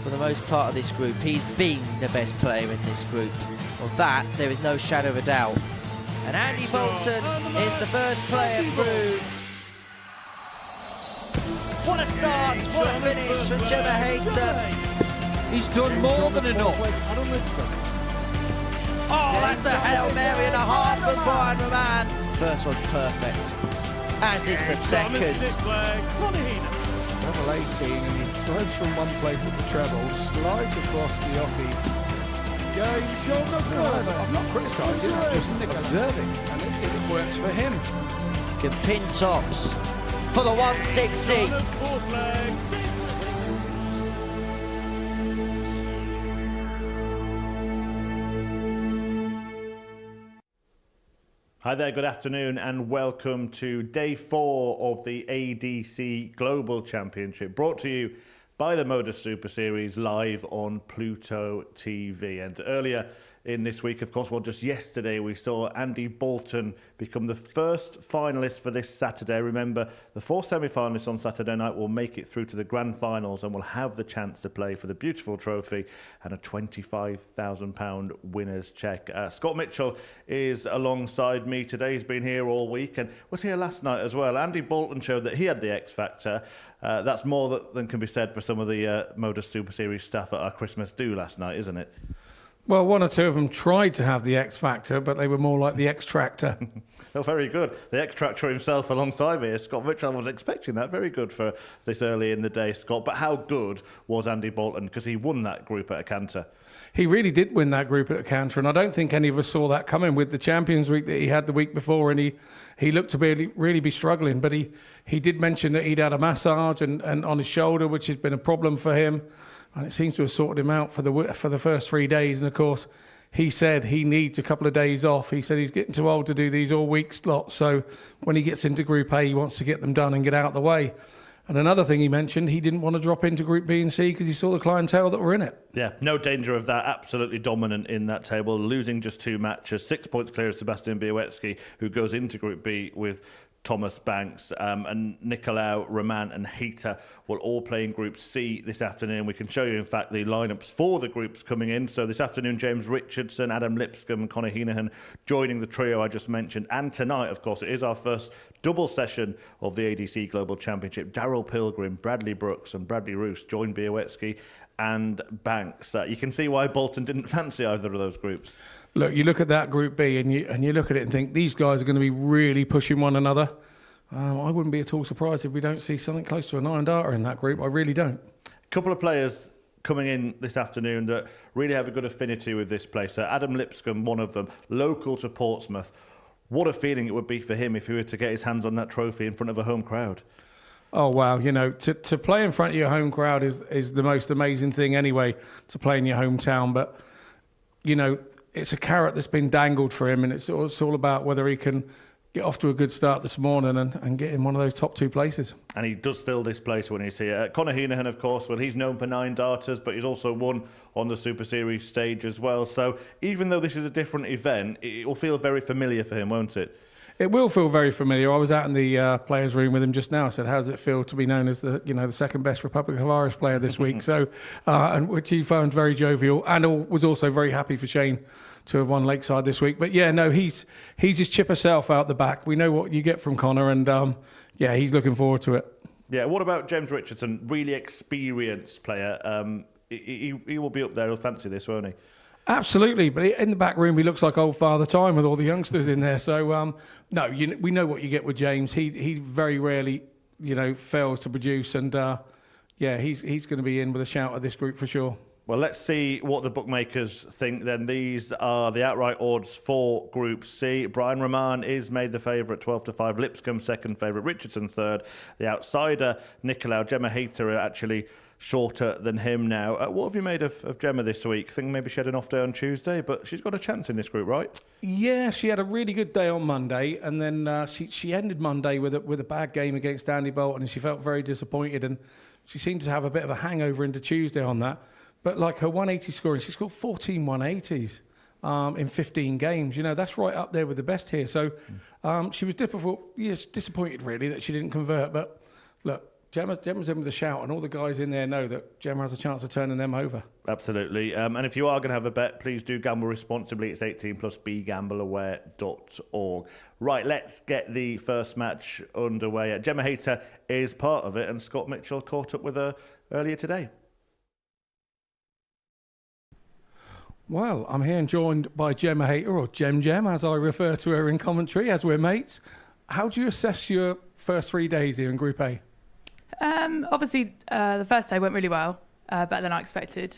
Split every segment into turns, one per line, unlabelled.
for the most part of this group. He's been the best player in this group. Of that, there is no shadow of a doubt. And Andy Bolton is the first player through. What a start, what a finish from Gemma Hayter.
He's done more than enough.
Oh, that's a Hail Mary and a half from Brian Roman. First one's perfect, as is the second.
Level 18, and he throws from one place at the treble, slides across the offie. James, you're not good. I'm not criticising, I'm just observing, and it works for him.
Can pin tops for the 160.
Hi there, good afternoon and welcome to day 4 of the ADC Global Championship, brought to you by the Modus Super Series live on Pluto TV. And earlier in this week, of course, well, just yesterday, we saw Andy Bolton become the first finalist for this Saturday. Remember, the 4 semi-finalists on Saturday night will make it through to the grand finals and will have the chance to play for the beautiful trophy and a £25,000 winner's cheque. Scott Mitchell is alongside me today. He's been here all week and was here last night as well. Andy Bolton showed that he had the X Factor. That's more than can be said for some of the Modus Super Series staff at our Christmas do last night, isn't it?
Well, one or two of them tried to have the X Factor, but they were more like the X Tractor.
Well, very good. The X Tractor himself alongside me, Scott Mitchell. I was expecting that. Very good for this early in the day, Scott. But how good was Andy Bolton? Because he won that group at a canter.
He really did win that group at a canter, and I don't think any of us saw that coming with the Champions Week that he had the week before, and he looked to really be struggling. But he did mention that he'd had a massage and on his shoulder, which has been a problem for him. And it seems to have sorted him out for the first 3 days. And of course, he said he needs a couple of days off. He said he's getting too old to do these all-week slots. So when he gets into Group A, he wants to get them done and get out of the way. And another thing he mentioned, he didn't want to drop into Group B and C because he saw the clientele that were in it.
Yeah, no danger of that. Absolutely dominant in that table, losing just 2 matches, 6 points clear of Sebastian Białecki, who goes into Group B with Thomas Banks, and Nicolau, Roman and Hayter will all play in Group C this afternoon. We can show you, in fact, the lineups for the groups coming in. So this afternoon, James Richardson, Adam Lipscomb and Conor Heenahan joining the trio I just mentioned. And tonight, of course, it is our first double session of the ADC Global Championship. Darryl Pilgrim, Bradley Brooks and Bradley Roos join Białecki and Banks. You can see why Bolton didn't fancy either of those groups.
Look, you look at that Group B and you look at it and think these guys are going to be really pushing one another. I wouldn't be at all surprised if we don't see something close to a 9-darter in that group. I really don't.
A couple of players coming in this afternoon that really have a good affinity with this place. Adam Lipscomb, one of them, local to Portsmouth. What a feeling it would be for him if he were to get his hands on that trophy in front of a home crowd.
Oh, wow. You know, to play in front of your home crowd is the most amazing thing anyway, to play in your hometown. But, you know, it's a carrot that's been dangled for him, and it's all about whether he can get off to a good start this morning and get in one of those top 2 places.
And he does fill this place when he's here. Conor Heenahan, of course, well, he's known for 9-darters, but he's also won on the Super Series stage as well. So even though this is a different event, it will feel very familiar for him, won't it?
It will feel very familiar. I was out in the players' room with him just now. I said, "How does it feel to be known as the second best Republic of Irish player this week?" So, and which he found very jovial, and was also very happy for Shane to have won Lakeside this week. But yeah, no, he's his chipper self out the back. We know what you get from Conor, and yeah, he's looking forward to it.
Yeah. What about James Richardson? Really experienced player. He will be up there. He'll fancy this, won't he?
Absolutely, but in the back room he looks like old Father Time with all the youngsters in there. So no, we know what you get with James. He very rarely fails to produce, and yeah, he's going to be in with a shout at this group for sure.
Well, let's see what the bookmakers think then. These are the outright odds for Group C. Brian Roman is made the favourite, 12-5. Lipscomb second favourite. Richardson third. The outsider, Nicolau. Gemma Hayter are actually shorter than him now. What have you made of Gemma this week? I think maybe she had an off day on Tuesday, but she's got a chance in this group, right?
Yeah, she had a really good day on Monday, and then she ended Monday with a bad game against Andy Bolton, and she felt very disappointed, and she seemed to have a bit of a hangover into Tuesday on that. But like her 180 scoring, she's got 14 180s in 15 games. That's right up there with the best here. So she was disappointed really that she didn't convert. But look, Gemma's in with a shout, and all the guys in there know that Gemma has a chance of turning them over.
Absolutely. And if you are going to have a bet, please do gamble responsibly. It's 18 plus begambleaware.org. Right, let's get the first match underway. Gemma Hayter is part of it, and Scott Mitchell caught up with her earlier today.
Well, I'm here and joined by Gemma Hayter, or Gem, as I refer to her in commentary, as we're mates. How do you assess your first 3 days here in Group A?
Obviously, the first day went really well, better than I expected.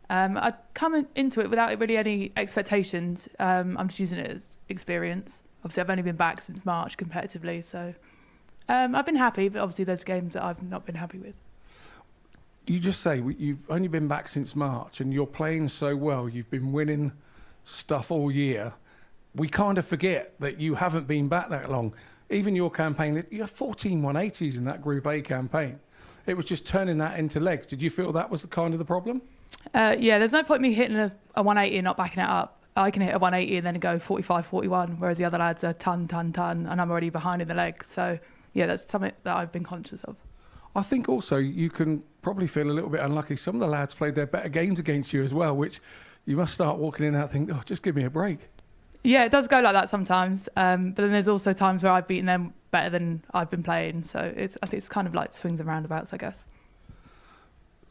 I'd come into it without really any expectations. I'm just using it as experience. Obviously, I've only been back since March competitively, so I've been happy, but obviously there's games that I've not been happy with.
You just say you've only been back since March and you're playing so well. You've been winning stuff all year. We kind of forget that you haven't been back that long. Even your campaign, you had 14 180s in that Group A campaign. It was just turning that into legs. Did you feel that was the problem?
Yeah, there's no point me hitting a 180 and not backing it up. I can hit a 180 and then go 45, 41, whereas the other lads are ton, and I'm already behind in the leg. So, yeah, that's something that I've been conscious of.
I think also you can probably feel a little bit unlucky. Some of the lads played their better games against you as well, which you must start walking in and out thinking, oh, just give me a break.
Yeah, it does go like that sometimes. But then there's also times where I've beaten them better than I've been playing. So I think it's kind of like swings and roundabouts, I guess.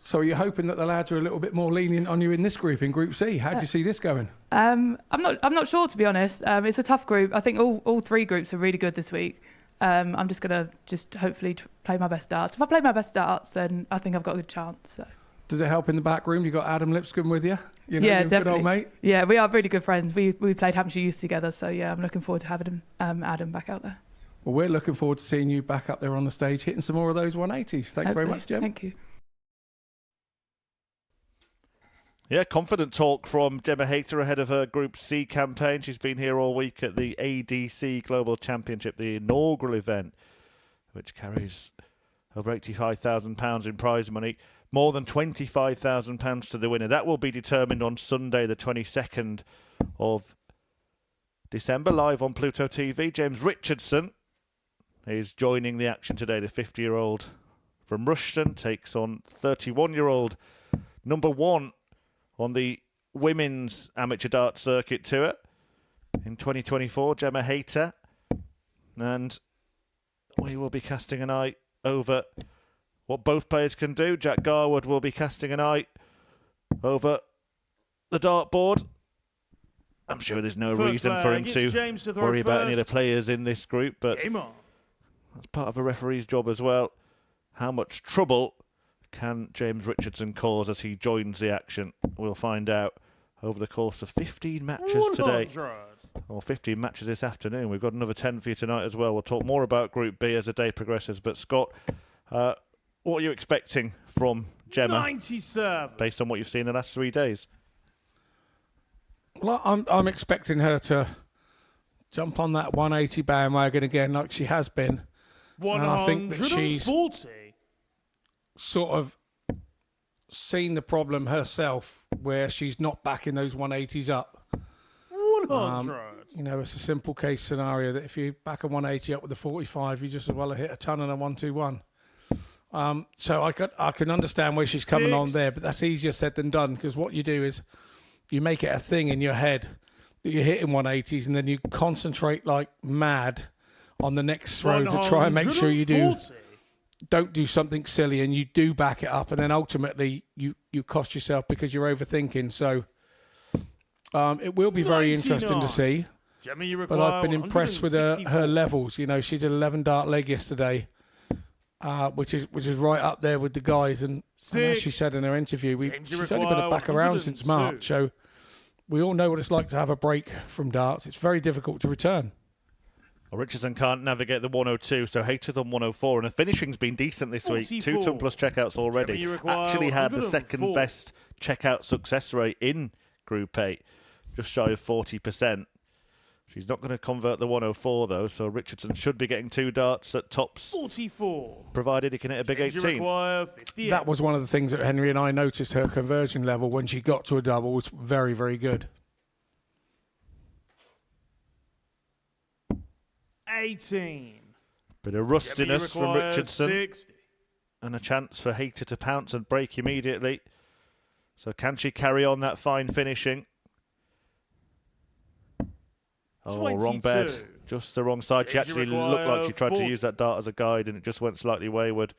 So are you hoping that the lads are a little bit more lenient on you in this group, in Group C? How do you see this going?
I'm not sure, to be honest. It's a tough group. I think all three groups are really good this week. I'm just going to hopefully play my best darts. If I play my best darts, then I think I've got a good chance. So. Does
it help in the back room? You got Adam Lipscomb with you? You know,
yeah,
your
definitely.
Good old mate?
Yeah, we are really good friends. We played Hampshire Youth together, so yeah, I'm looking forward to having Adam back out there.
Well, we're looking forward to seeing you back up there on the stage, hitting some more of those 180s. Thank you very much, Gem.
Thank you.
Yeah, confident talk from Gemma Hayter ahead of her Group C campaign. She's been here all week at the ADC Global Championship, the inaugural event, which carries over £85,000 in prize money, more than £25,000 to the winner. That will be determined on Sunday, the 22nd of December, live on Pluto TV. James Richardson is joining the action today. The 50-year-old from Rushton takes on 31-year-old number one on the women's amateur dart circuit tour in 2024, Gemma Hayter. And we will be casting an eye over what both players can do. Jack Garwood will be casting an eye over the dartboard. I'm sure there's no reason for him to worry about any of the players in this group, but that's part of a referee's job as well. How much trouble can James Richardson cause as he joins the action? We'll find out over the course of 15 matches today. Or 15 matches this afternoon. We've got another 10 for you tonight as well. We'll talk more about Group B as the day progresses. But Scott, what are you expecting from Gemma
97.
based on what you've seen in the last 3 days?
Well, I'm expecting her to jump on that 180 bandwagon again like she has been.
140.
And I think that she's sort of seen the problem herself where she's not backing those 180s up.
100.
You know, it's a simple case scenario that if you back a 180 up with a 45, you just as well hit a ton and a 121. So I can understand where she's coming on there, but that's easier said than done, because what you do is you make it a thing in your head that you're hitting 180s, and then you concentrate like mad on the next throw to try and make sure you don't do something silly, and you do back it up, and then ultimately you cost yourself because you're overthinking. So it will be very interesting to see. But I've been impressed with her levels. You know, she did 11 dart leg yesterday, which is right up there with the guys. And as she said in her interview, she's only been back around since March. So we all know what it's like to have a break from darts. It's very difficult to return.
Well, Richardson can't navigate the 102, so Hayter's on 104, and the finishing's been decent this week. 2-ton plus checkouts already. Actually had the second best checkout success rate in Group A, just shy of 40%. She's not going to convert the 104 though, so Richardson should be getting 2 darts at tops,
44,
provided he can hit a big 18.
That was one of the things that Henry and I noticed. Her conversion level when she got to a double was very, very good.
18.
Bit of rustiness from Richardson.
60.
and a chance for Hayter to pounce and break immediately. So can she carry on that fine finishing? Oh, wrong bed.
22.
Just the wrong side. She
Danger
actually looked like she tried to
40.
use that dart as a guide and it just went slightly wayward.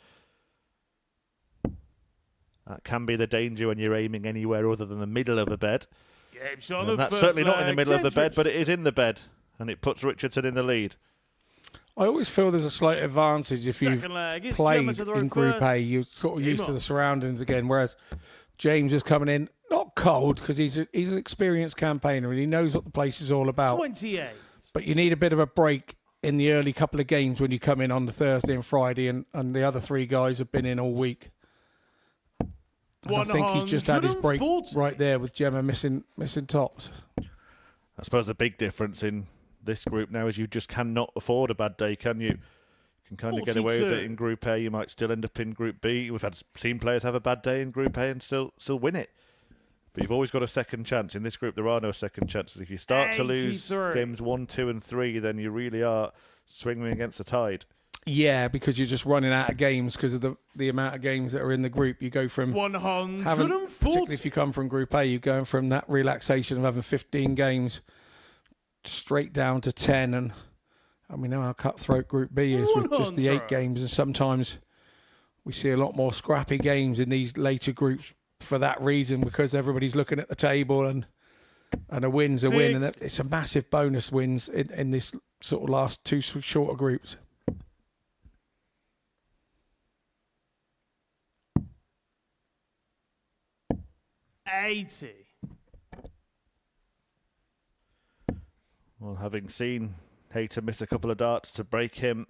That can be the danger when you're aiming anywhere other than the middle of a bed.
Game shot on
And
the
that's
first
certainly not in the
leg.
middle of the
James
bed, but it is
Richardson.
in the bed. And it puts Richardson in the lead.
I always feel there's a slight advantage if you've
Second leg. It's
played
Gemma to throw
in Group A.
first.
You're sort of
Game
used to
on.
the surroundings again, whereas James is coming in not cold because he's an experienced campaigner and he knows what the place is all about.
28.
But you need a bit of a break in the early couple of games when you come in on the Thursday and Friday, and the other three guys have been in all week. And I think he's just had his break
140.
right there with Gemma missing tops.
I suppose the big difference in this group now is you just cannot afford a bad day, can you? You can kind of get away with
42.
it in Group A. You might still end up in Group B. We've seen players have a bad day in Group A and still win it. But you've always got a second chance. In this group, there are no second chances. If you start to lose
83.
games 1, 2, and 3, then you really are swinging against the tide.
Yeah, because you're just running out of games because of the amount of games that are in the group. You go from having, particularly
140.
if you come from Group A, you're going from that relaxation of having 15 games straight down to 10. And we know how cutthroat Group B is with just the 8
100.
games. And sometimes we see a lot more scrappy games in these later groups for that reason, because everybody's looking at the table and a win's a win. And it's a massive bonus wins in this sort of last two shorter groups.
Well, having seen Hayter miss a couple of darts to break him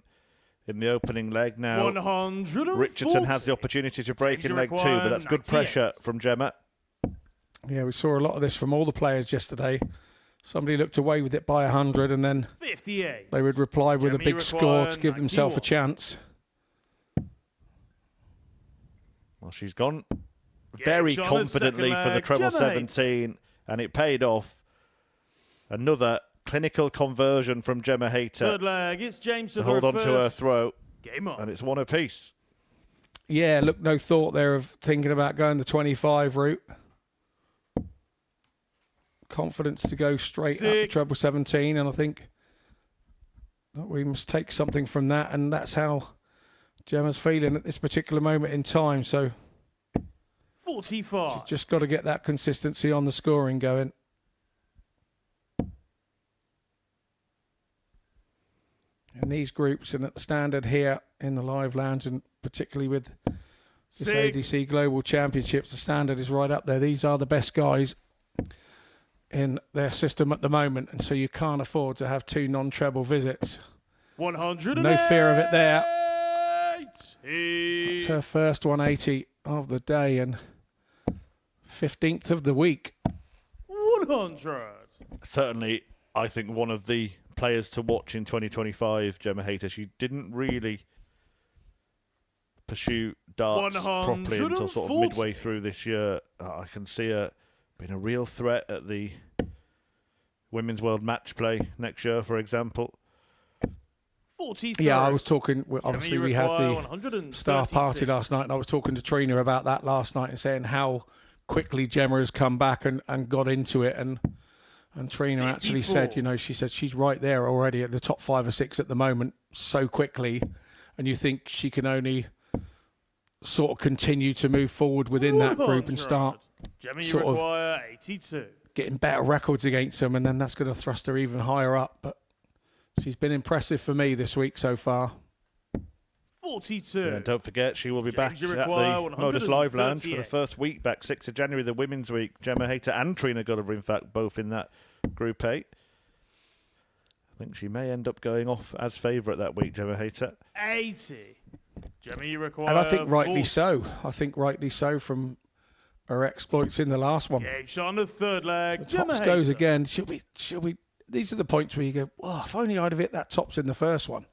in the opening leg, now
140.
Richardson has the opportunity to break
James
in leg 2,
require
but that's good
98.
pressure from Gemma.
Yeah, we saw a lot of this from all the players yesterday. Somebody looked away with it by 100 and then
58.
they would reply with a
Jimmy
big score to give
required
themselves a
91.
chance.
Well, she's gone very
shot on the
confidently
second
for the
leg.
treble
Gemma
17, and it paid off. Another clinical conversion from Gemma Hayter
Third leg. It's James
to
to
hold
throw
on to her
first.
throat,
Game on.
and it's one apiece.
Yeah, look, no thought there of thinking about going the 25 route. Confidence to go straight up to
6.
treble 17, and I think that we must take something from that, and that's how Gemma's feeling at this particular moment in time. So
45.
she's just got to get that consistency on the scoring going. In these groups and at the standard here in the live lounge, and particularly with this
6.
ADC Global Championships, the standard is right up there. These are the best guys in their system at the moment, and so you can't afford to have 2 non-treble visits.
100.
No fear of it there. It's
It's
her first 180 of the day and 15th of the week.
100.
Certainly, I think one of the players to watch in 2025, Gemma Hayter. She didn't really pursue darts properly until sort of
140.
midway through this year. I can see her being a real threat at the Women's World Match Play next year, for example.
43.
Yeah, I was talking, obviously we had the
136.
staff party last night, and I was talking to Trina about that last night and saying how quickly Gemma has come back and got into it. And Trina actually
54.
said, you know, she said she's right there already at the top 5 or 6 at the moment so quickly. And you think she can only sort of continue to move forward within that group and
100.
start
Gemma, you
sort of
require 82.
getting better records against them, and then that's going to thrust her even higher up. But she's been impressive for me this week so far.
42.
Yeah, and don't forget, she will be back
James, you
at
require
the Modus Live Lounge for the
138.
first week back, 6th of January, the Women's Week. Gemma Hayter and Trina Gulliver, in fact, both in that Group A. I think she may end up going off as favourite that week, Gemma Hayter.
80. Gemma, you require
And I think rightly
40.
so. I think rightly so from her exploits in the last one.
Game shot on the third leg.
So
Gemma
tops goes
Hayter.
again. She'll be. These are the points where you go, oh, if only I'd have hit that tops in the first one.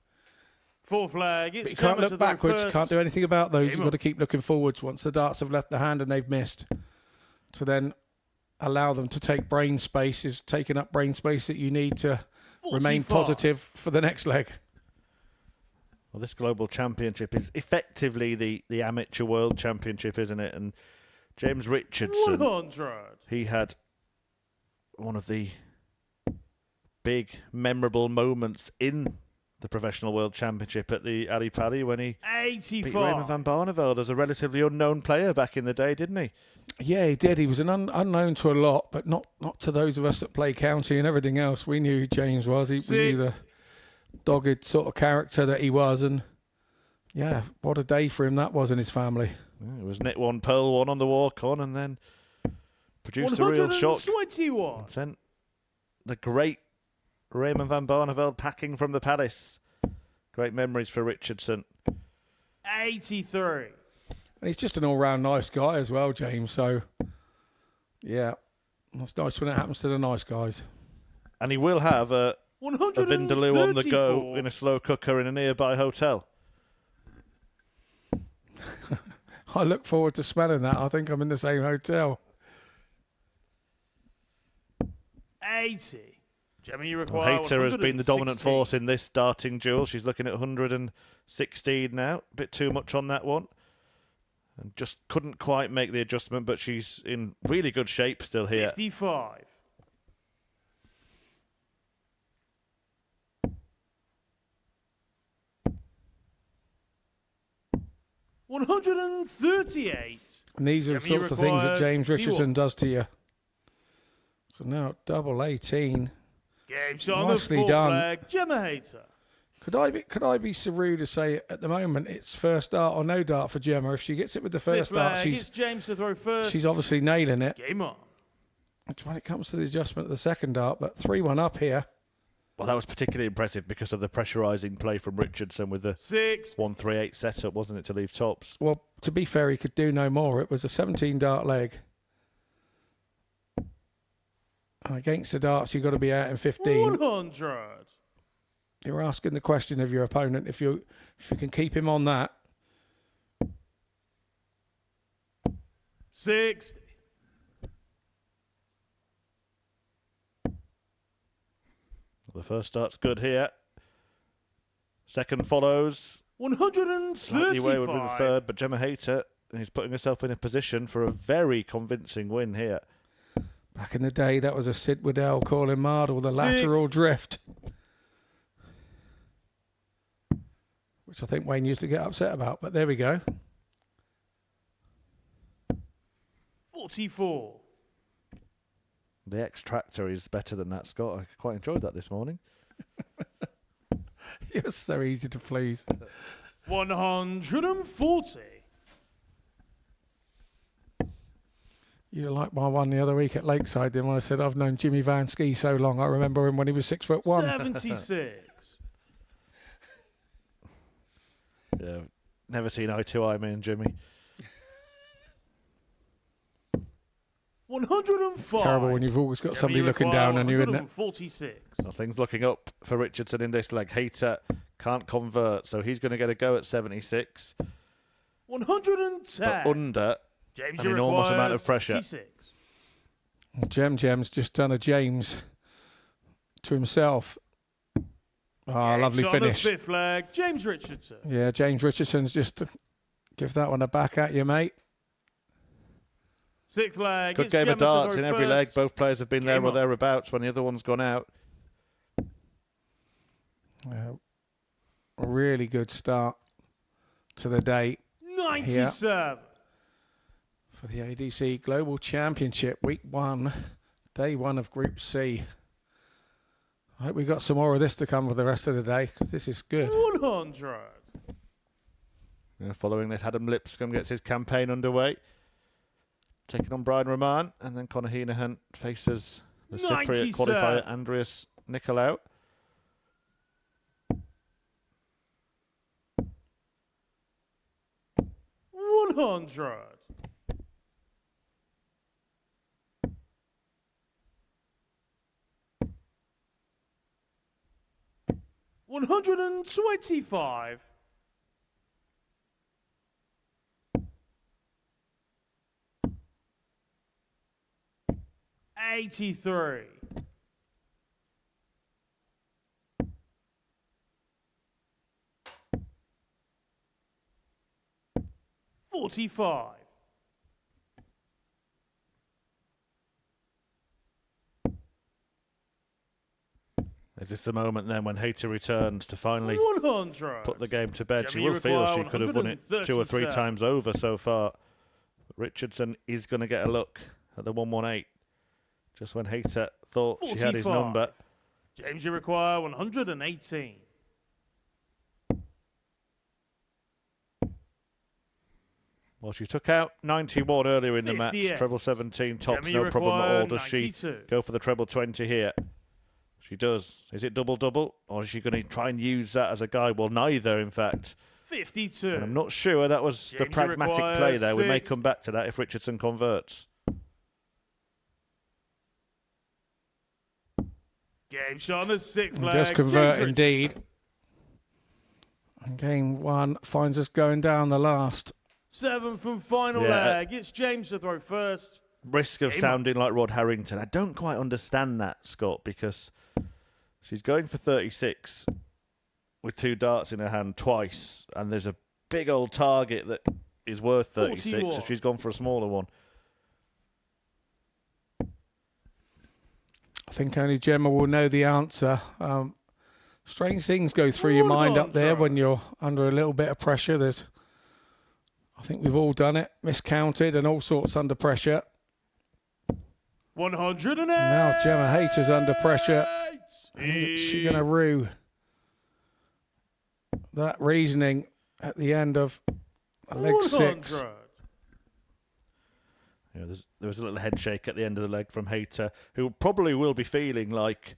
Fourth flag. It's
But you can't
Gemma
look
to the
backwards. You
first.
can't do anything about those. You've
Game
got to
on.
keep looking forwards once the darts have left the hand and they've missed. To then allow them to take brain space is taking up brain space that you need to remain
45.
positive for the next leg.
Well, this global championship is effectively the amateur world championship, isn't it? And James Richardson,
100.
he had one of the big memorable moments in the professional world championship at the Ali Pali when he beat Raymond
85.
van Barneveld as a relatively unknown player back in the day, didn't he?
Yeah, he did. He was an unknown to a lot, but not to those of us that play county and everything else. We knew who James was. We knew the dogged sort of character that he was, and yeah, what a day for him that was and his family.
Yeah, it was net one, pearl one on the walk on, and then produced a real shock.
121.
Sent the great Raymond van Barneveld packing from the palace. Great memories for Richardson.
83.
And he's just an all-round nice guy as well, James. So, yeah, it's nice when it happens to the nice guys.
And he will have a Vindaloo on the go in a slow cooker in a nearby hotel.
I look forward to smelling that. I think I'm in the same hotel.
80. Gemma, you
Well,
require
Hayter has been the dominant
116.
force in this starting duel. She's looking at 116 now. A bit too much on that one. And just couldn't quite make the adjustment, but she's in really good shape still here.
55. 138.
And these are the
Jimmy
sorts of things that
requires
James
61.
Richardson does to you. So now double 18.
Game shot on the
Nicely
full
done.
flag. Gemma Hayter.
Could I be so rude to say at the moment it's first dart or no dart for Gemma? If she gets it with the
Fifth
first dart,
flag. It's James to throw first.
she's obviously nailing it.
Game on.
It's when it comes to the adjustment of the second dart, but 3-1 up here.
Well, that was particularly impressive because of the pressurising play from Richardson with the
6.
138 setup, wasn't it, to leave tops?
Well, to be fair, he could do no more. It was a 17 dart leg. And against the darts, you've got to be out in 15.
100.
You're asking the question of your opponent if you can keep him on that.
60.
The first start's good here. Second follows. Slightly wayward with the
135.
third, but Gemma Hayter is putting herself in a position for a very convincing win here.
Back in the day, that was a Sid Waddell calling Mardle the lateral drift, which I think Wayne used to get upset about. But there we go.
44.
The X-Tractor is better than that, Scott. I quite enjoyed that this morning.
You're so easy to please.
140.
You're like my one the other week at Lakeside. Then when I said I've known Jimmy Van Ski so long, I remember him when he was 6'1".
76.
Yeah, never seen eye to eye, me and Jimmy.
105.
Terrible when you've always got
Jimmy
somebody looking
require
down on you, isn't it?
146.
Well, things looking up for Richardson in this leg. Hayter can't convert, so he's going to get a go at 76.
110.
But under
James
an enormous amount of pressure.
56.
Jem's just done a James to himself. Ah, lovely
Shot on the
finish.
fifth flag. James Richardson.
Yeah, James Richardson's just give that one a back at you, mate.
Sixth flag.
Good
It's
game of
Gemma to
darts
throw
in every leg.
first.
Both players have been there
Game
or
on.
thereabouts when the other one's gone out.
Really good start to the day
97.
for the ADC Global Championship, week 1, day 1 of Group C. I hope we got some more of this to come for the rest of the day, because this is good.
100.
Following this, Adam Lipscomb gets his campaign underway. Taking on Brian Roman, and then Conor Heenahan faces the Cypriot
97.
qualifier Andreas Nikolaou.
$100. 125. 83. 100. 45.
Is this the moment then when Hayter returns to finally
100.
put the game to bed? She
Jimmy
will feel
require
she could have won it 2 or 3
137.
times over so far. Richardson is going to get a look at the 118. Just when Hayter thought she had his
45.
number.
James, you require 118.
Well, she took out 91 earlier in the match.
58.
Treble 17 tops,
Jimmy,
no
you
problem at all.
require
Does she
92.
go for the treble 20 here? She does. Is it double-double? Or is she going to try and use that as a guide? Well, neither, in fact.
52.
And I'm not sure that was the
James, you
pragmatic
require
play there. We may
6.
come back to that if Richardson converts.
Game shot on the 6th leg.
Just convert
James
indeed.
Richardson.
And game 1 finds us going down the last.
7th and final
Yeah.
leg. It's James to throw first.
Risk of
Game
sounding like Rod Harrington. I don't quite understand that, Scott, because she's going for 36 with 2 darts in her hand twice, and there's a big old target that is worth 36, so
41.
she's gone for a smaller one.
I think only Gemma will know the answer. Strange things go through your mind up there when you're under a little bit of pressure. I think we've all done it, miscounted and all sorts under pressure.
108.
Now Gemma Hayter's under pressure. Is she going to rue that reasoning at the end of leg 6?
100.
You know, there was a little head shake at the end of the leg from Hayter, who probably will be feeling like,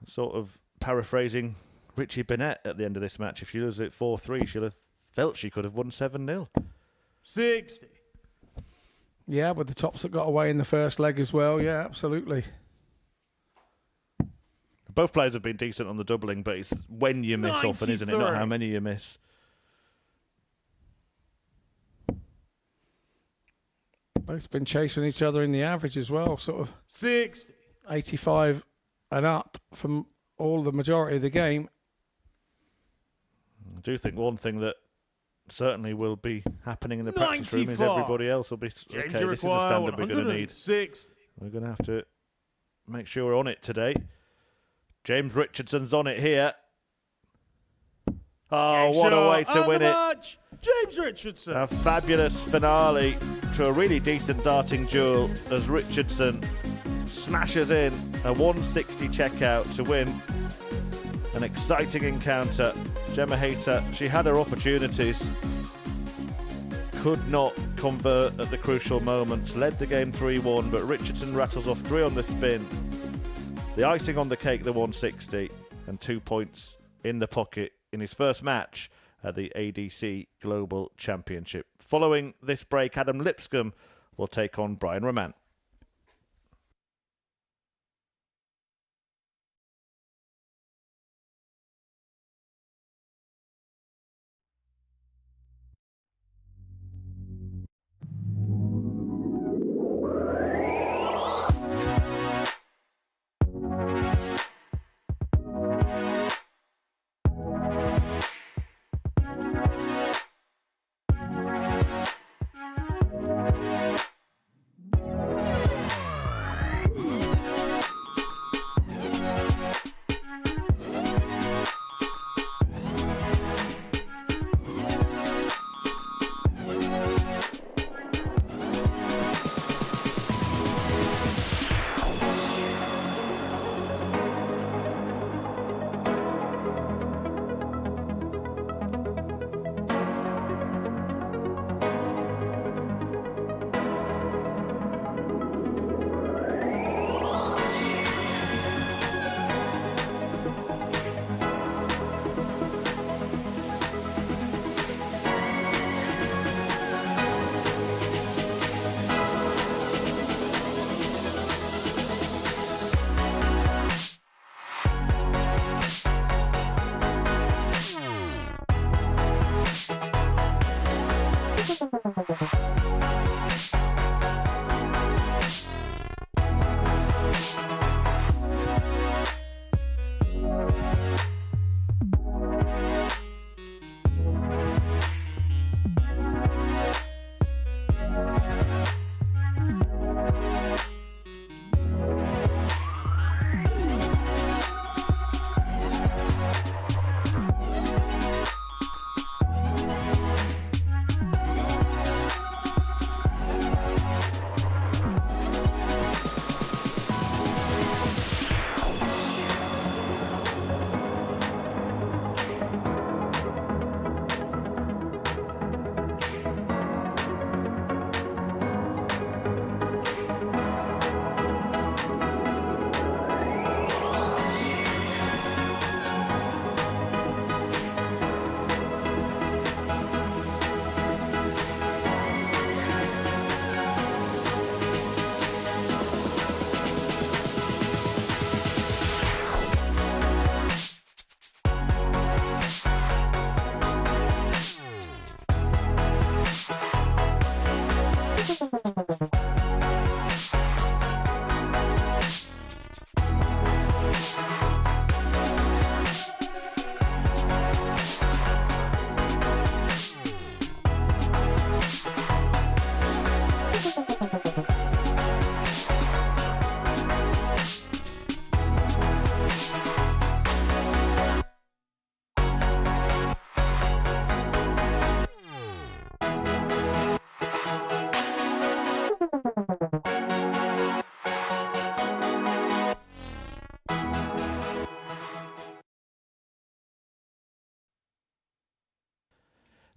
sort of paraphrasing Richie Bennett at the end of this match. If she loses it 4-3, she'll have felt she could have won 7-0.
60.
Yeah, with the tops that got away in the first leg as well. Yeah, absolutely.
Both players have been decent on the doubling, but it's when you miss often, isn't it? Not
93.
how many you miss.
Both been chasing each other in the average as well, sort of
60.
85 and up from all the majority of the game.
I do think one thing that certainly will be happening in the practice room is
94.
everybody else will be,
James,
okay,
you
this is the
require
standard we're going to need.
106.
We're going to have to make sure we're on it today. James Richardson's on it here. Oh,
Game
what a
shot
way to
and
win
the
it.
match. James Richardson.
A fabulous finale to a really decent darting duel as Richardson smashes in a 160 checkout to win an exciting encounter. Gemma Hayter, she had her opportunities, could not convert at the crucial moments, led the game 3-1, but Richardson rattles off 3 on the spin. The icing on the cake, the 160, and 2 points in the pocket in his first match at the ADC Global Championship. Following this break, Adam Lipscomb will take on Brian Roman.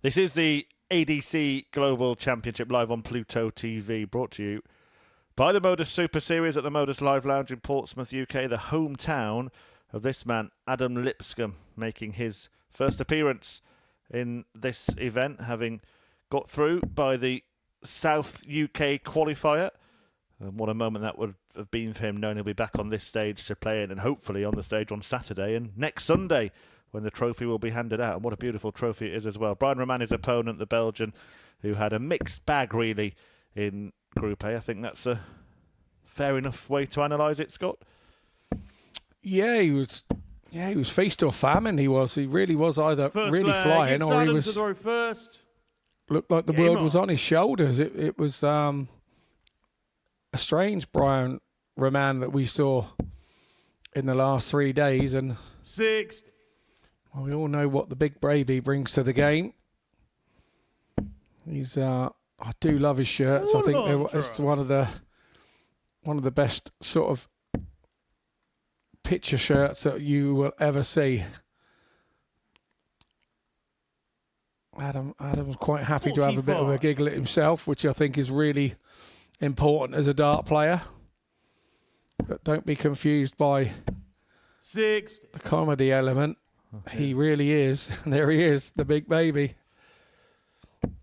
This is the ADC Global Championship live on Pluto TV, brought to you by the Modus Super Series at the Modus Live Lounge in Portsmouth, UK, the hometown of this man, Adam Lipscomb, making his first appearance in this event, having got through by the South UK qualifier. And what a moment that would have been for him, knowing he'll be back on this stage to play in, and hopefully on the stage on Saturday and next Sunday when the trophy will be handed out. And what a beautiful trophy it is as well. Brian Roman, his opponent, the Belgian, who had a mixed bag really in Group A. I think that's a fair enough way to analyse it, Scott.
Yeah, he was feast or famine. He really was either
First
really
leg,
flying
it's
or he
Adam
was
to throw first.
looked like the
Game
world
on.
was on his shoulders. It was a strange Brian Roman that we saw in the last 3 days, and
60.
well, we all know what the big Bravey brings to the game. I do love his shirts. I think it's one of the best sort of picture shirts that you will ever see. Adam's quite happy to have a bit of a
45.
giggle at himself, which I think is really important as a dart player. But don't be confused by
60.
the comedy element. Okay. He really is. There he is, the big baby.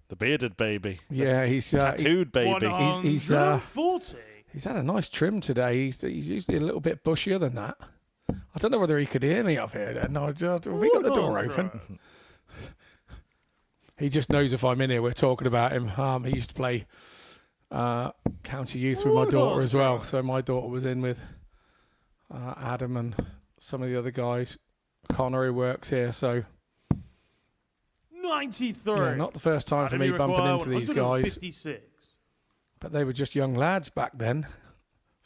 The bearded baby.
Yeah, he's
tattooed baby.
He's
140.
He's had a nice trim today. He's usually a little bit bushier than that. I don't know whether he could hear me up here then. We got the door open. He just knows if I'm in here, we're talking about him. He used to play county youth with my daughter as well. So my daughter was in with Adam and some of the other guys. Connor, who works here. So
93.
yeah, not the first time for me bumping into these guys.
56.
But they were just young lads back then.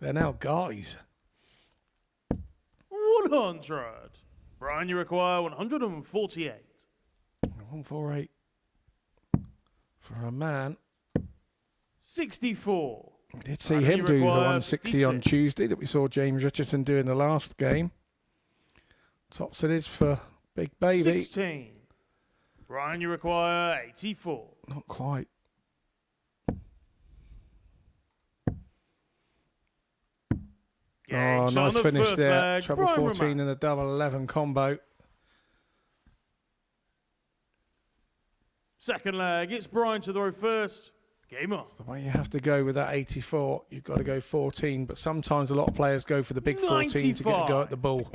They're now guys.
100. Brian, you require 148.
148 for a man.
64.
We did see him do the 160 on Tuesday that we saw James Richardson do in the last game. Tops it is for Big Baby.
16. Brian, you require 84.
Not quite.
Games
oh,
on
nice
the
finish
first
there.
leg.
Treble
Brian
14
Roman.
and a double 11 combo.
Second leg, it's Brian to throw first. Game on.
The way you have to go with that 84, you've got to go 14. But sometimes a lot of players go for the big 14 to get a go at the ball.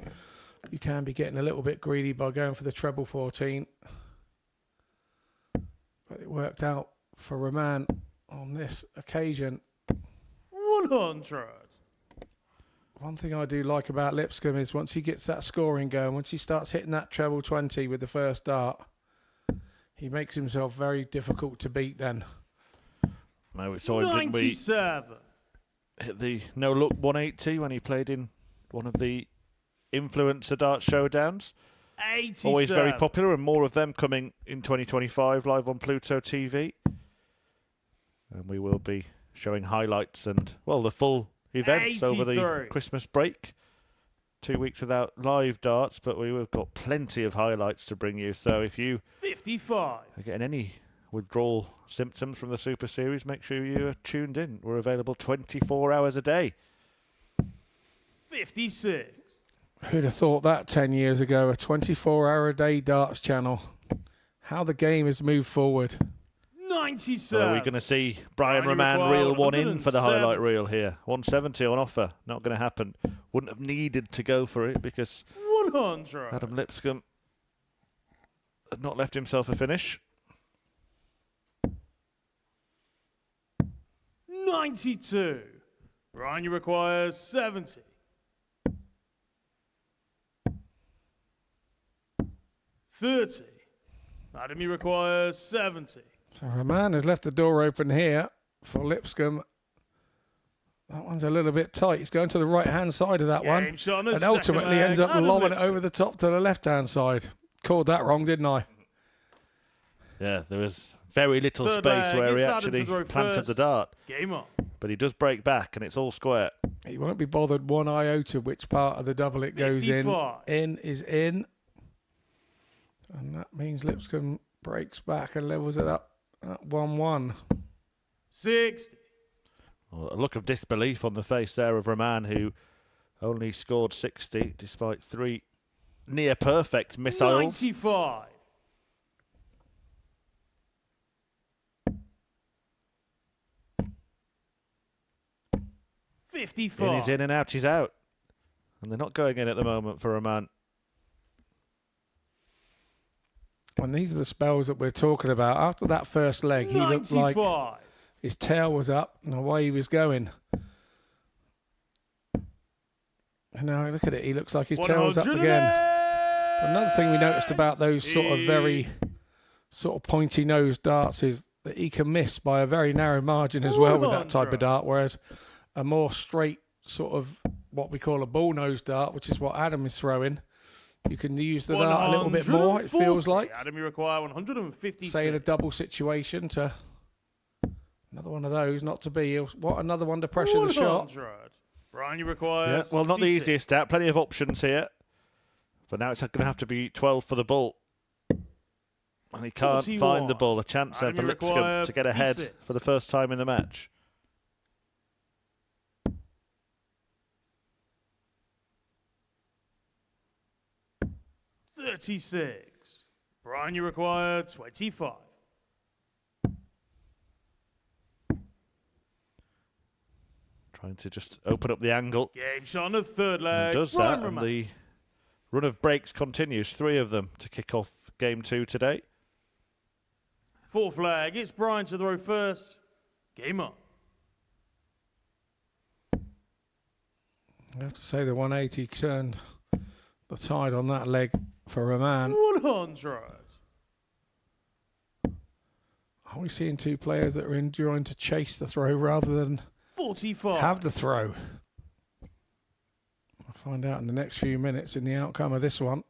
You can be getting a little bit greedy by going for the treble 14. But it worked out for Roman on this occasion.
100.
One thing I do like about Lipscomb is once he gets that scoring going, once he starts hitting that treble 20 with the first dart, he makes himself very difficult to beat then.
No, we saw him, didn't we?
97.
Hit the no-look 180 when he played in one of the influencer dart showdowns.
87.
Always very popular, and more of them coming in 2025 live on Pluto TV. And we will be showing highlights and, well, the full events over the Christmas break. 2 weeks without live darts, but we've got plenty of highlights to bring you. So if you
55.
are getting any withdrawal symptoms from the Super Series, make sure you are tuned in. We're available 24 hours a day.
56.
Who'd have thought that 10 years ago, a 24-hour-a-day darts channel. How the game has moved forward.
97.
So are we going to see Brian Roman reel one in for the highlight reel here? 170 on offer. Not going to happen. Wouldn't have needed to go for it because
100.
Adam Lipscomb had not left himself a finish.
92. Brian, you require 70. 30. Adam, you require 70.
So Roman has left the door open here for Lipscomb. That one's a little bit tight. He's going to the right-hand side of that one. And ultimately ends up lobbing it over the top to the left-hand side. Called that wrong, didn't I?
Yeah, there was very little space where he actually planted the dart.
Game on.
But he does break back, and it's all square.
He won't be bothered one iota which part of the double it goes
55.
in. In is in. And that means Lipscomb breaks back and levels it up at 1-1.
60.
Well, a look of disbelief on the face there of Rahman, who only scored 60 despite 3 near perfect missiles.
95. 55.
In, he's in and out, he's out. And they're not going in at the moment for Rahman.
And these are the spells that we're talking about. After that first leg, he looked like
95.
his tail was up and away he was going. And now look at it, he looks like his tail was up again. Another thing we noticed about those sort of very sort of pointy nose darts is that he can miss by a very narrow margin as well with that type of dart, whereas a more straight sort of what we call a bull nose dart, which is what Adam is throwing, you can use the dart a little bit more, it feels like.
Adam, you require 150.
Say in a double situation to another one of those, not to be. What, another one to pressure the shot.
Brian, you require
Well, not the
66.
easiest stat. Plenty of options here. But now it's going to have to be 12 for the bull. And he can't
41.
find the bull. A chance there
Adam,
for
you
Lipscomb
require
to get ahead
56.
for the first time in the match.
$36. Brian, you require 25.
Trying to just open up the angle.
Game shot on the third
And
leg.
does
Brian
that, and
Rahman.
the run of breaks continues. 3 of them to kick off game 2 today.
Fourth leg. It's Brian to throw first. Game on.
I have to say the 180 turned the tide on that leg for Rahman.
100.
Are we seeing 2 players that are enjoying to chase the throw rather than
45.
have the throw? I'll find out in the next few minutes in the outcome of this one.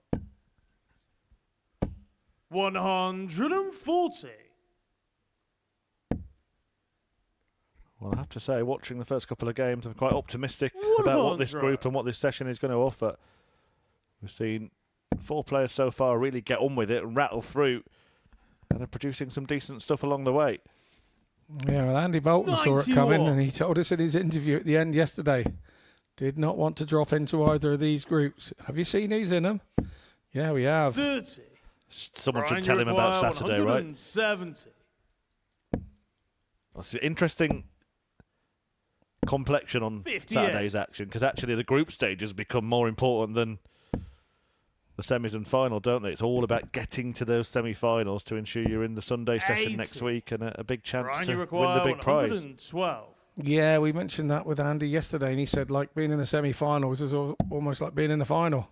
140.
Well, I have to say, watching the first couple of games, I'm quite optimistic about what this
100.
group and what this session is going to offer. We've seen 4 players so far really get on with it and rattle through, and are producing some decent stuff along the way.
Yeah, well, Andy Bolton saw it coming
91.
and he told us in his interview at the end yesterday, did not want to drop into either of these groups. Have you seen who's in them? Yeah, we have.
30.
Someone
Brian,
should tell
you
him about
require
Saturday, right?
170.
That's an interesting complexion on
58.
Saturday's action, because actually the group stages become more important than the semis and final, don't they? It's all about getting to those semi-finals to ensure you're in the Sunday session
80.
next week and a big chance
Brian,
to
you
win
require
the big prize.
112.
Yeah, we mentioned that with Andy yesterday and he said like being in the semi-finals is almost like being in the final.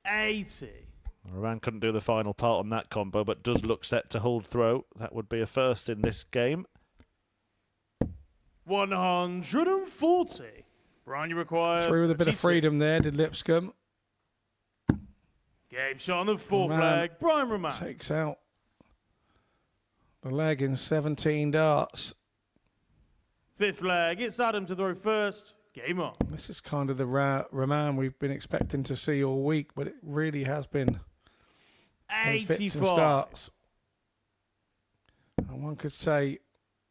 80.
Rahman couldn't do the final part on that combo, but does look set to hold throw. That would be a first in this game.
140. Brian, you require
Through with a bit of
32.
freedom there, did Lipscomb.
Game shot on the fourth
Rahman
leg. Brian Rahman.
Takes out the leg in 17 darts.
Fifth leg. It's Adam to throw first. Game on.
This is kind of the Rahman we've been expecting to see all week, but it really has been in fits and
85.
starts. And one could say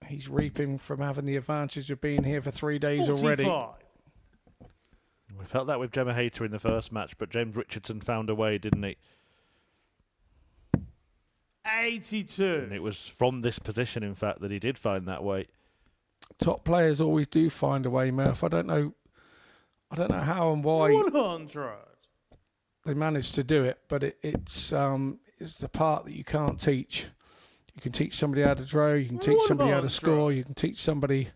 he's reaping from having the advantage of being here for 3 days
45.
already.
We felt that with Gemma Hayter in the first match, but James Richardson found a way, didn't he?
82.
And it was from this position, in fact, that he did find that way.
Top players always do find a way, Murph. I don't know how and why
100.
they managed to do it, but it's the part that you can't teach. You can teach somebody how to throw, you can teach somebody how to score, you can teach somebody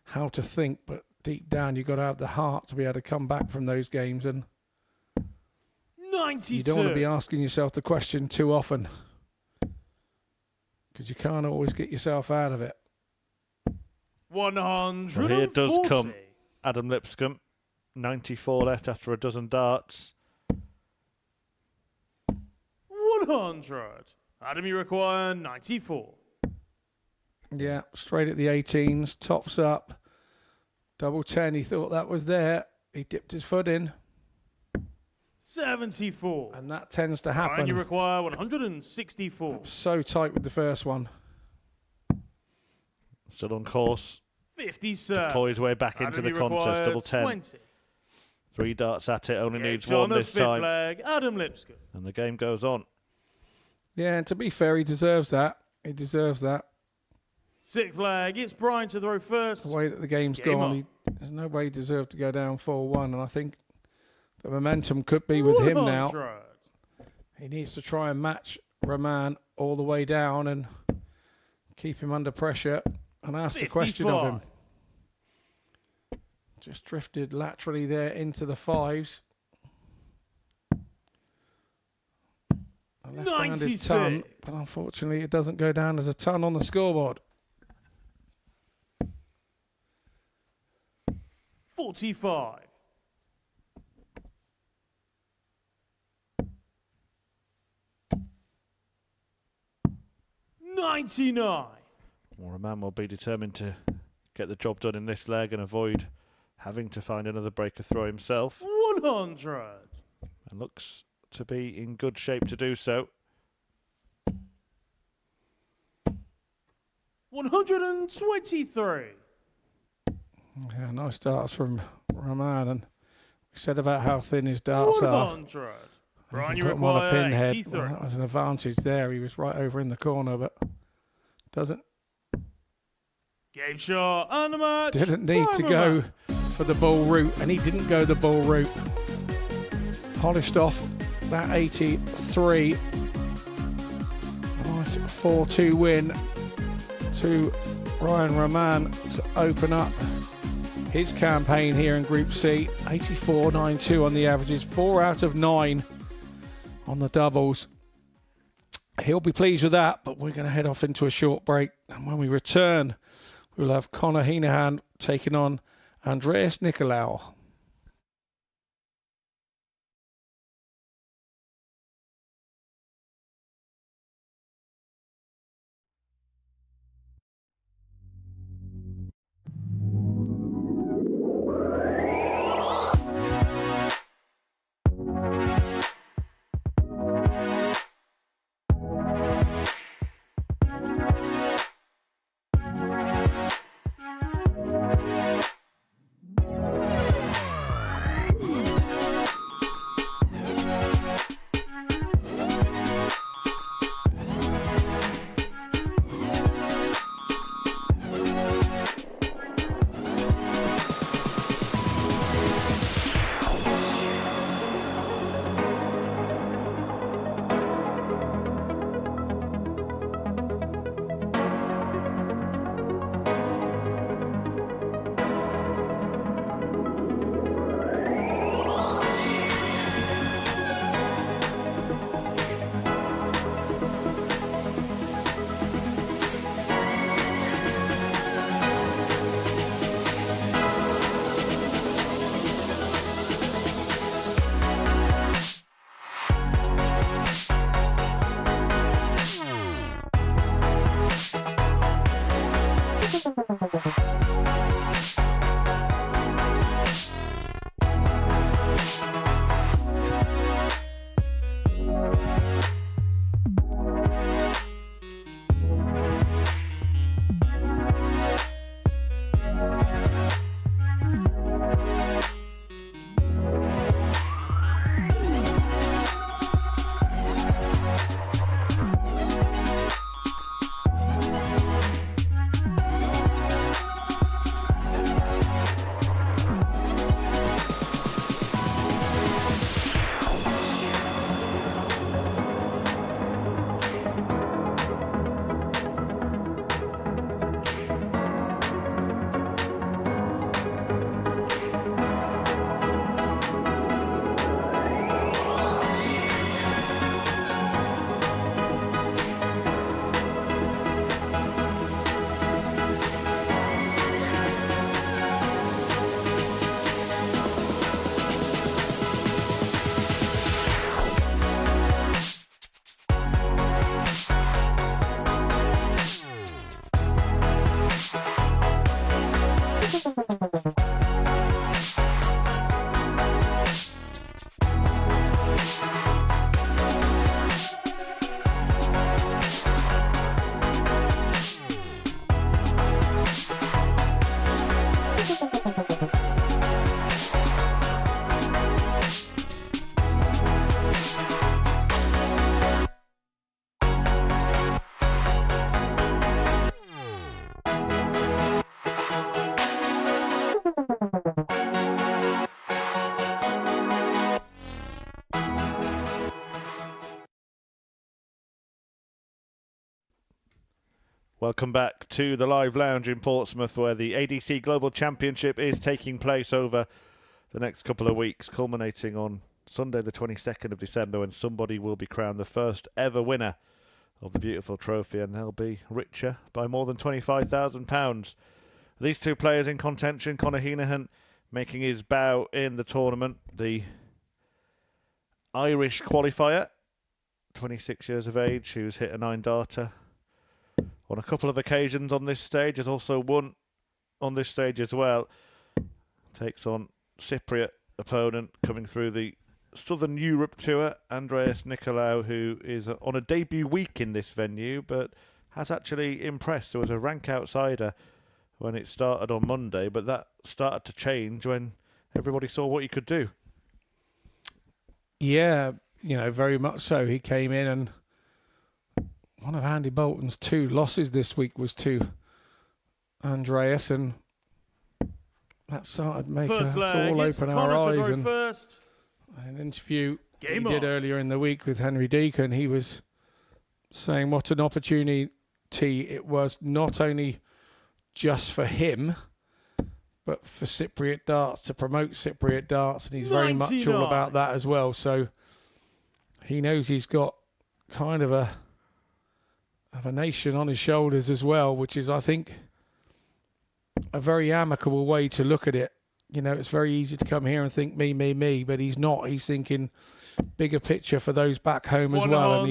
how to think, but deep down you've got to have the heart to be able to come back from those games, and
92.
you don't want to be asking yourself the question too often because you can't always get yourself out of it.
140.
Well, here does come Adam Lipscomb. 94 left after a dozen darts.
100. Adam, you require 94.
Yeah, straight at the 18s, tops up, double 10. He thought that was there. He dipped his foot in.
74.
And that tends to
Brian,
happen.
you require 164.
So tight with the first one.
Still on course.
57.
Deploy his way back into
Adam,
the
you
contest.
require
Double 10.
20.
3 darts at it. Only needs
Gets on
one
the
this
fifth
time.
flag, Adam Lipscomb.
And the game goes on.
Yeah, and to be fair, he deserves that. He deserves that.
Sixth flag, it's Brian to throw first.
The way that the game's
Game
gone,
on.
there's no way he deserved to go down 4-1. And I think the momentum could be with him now.
100.
He needs to try and match Rahman all the way down and keep him under pressure and ask the question of him.
55.
Just drifted laterally there into the fives. A left-handed
96.
ton, but unfortunately it doesn't go down as a ton on the scoreboard.
45. 99.
Well, Rahman will be determined to get the job done in this leg and avoid having to find another breaker throw himself.
100.
And looks to be in good shape to do so.
123.
Yeah, nice darts from Rahman, and we said about how thin his darts are.
100.
He
Brian,
can
you
put him on a
require
pinhead.
83.
Well, that was an advantage there. He was right over in the corner, but didn't
Game shot and the match.
need to go for the ball route, and he didn't go the ball route. Polished off that 83. A nice 4-2 win to Ryan Rahman to open up his campaign here in Group C. 84.92 on the averages, 4 out of 9 on the doubles. He'll be pleased with that, but we're going to head off into a short break, and when we return, we'll have Connor Heenahan taking on Andreas Nicolau.
Welcome back to the live lounge in Portsmouth, where the ADC Global Championship is taking place over the next couple of weeks, culminating on Sunday the 22nd of December, when somebody will be crowned the first ever winner of the beautiful trophy, and they'll be richer by more than £25,000. These two players in contention, Conor Heenahan making his bow in the tournament, the Irish qualifier, 26 years of age, who's hit a 9-darter on a couple of occasions on this stage, has also won on this stage as well. Takes on Cypriot opponent coming through the Southern Europe Tour, Andreas Nicolaou, who is on a debut week in this venue, but has actually impressed. There was a rank outsider when it started on Monday, but that started to change when everybody saw what he could do.
Yeah, you know, very much so. He came in, and one of Andy Bolton's 2 losses this week was to Andreas, and that started making us all open our eyes. And an interview he did earlier in the week with Henry Deacon, he was saying what an opportunity it was, not only just for him, but for Cypriot Darts, to promote Cypriot Darts, and he's very much all about that as well. So he knows he's got kind of a nation on his shoulders as well, which is, I think, a very amicable way to look at it. You know, it's very easy to come here and think me, but he's not. He's thinking bigger picture for those back home as well. And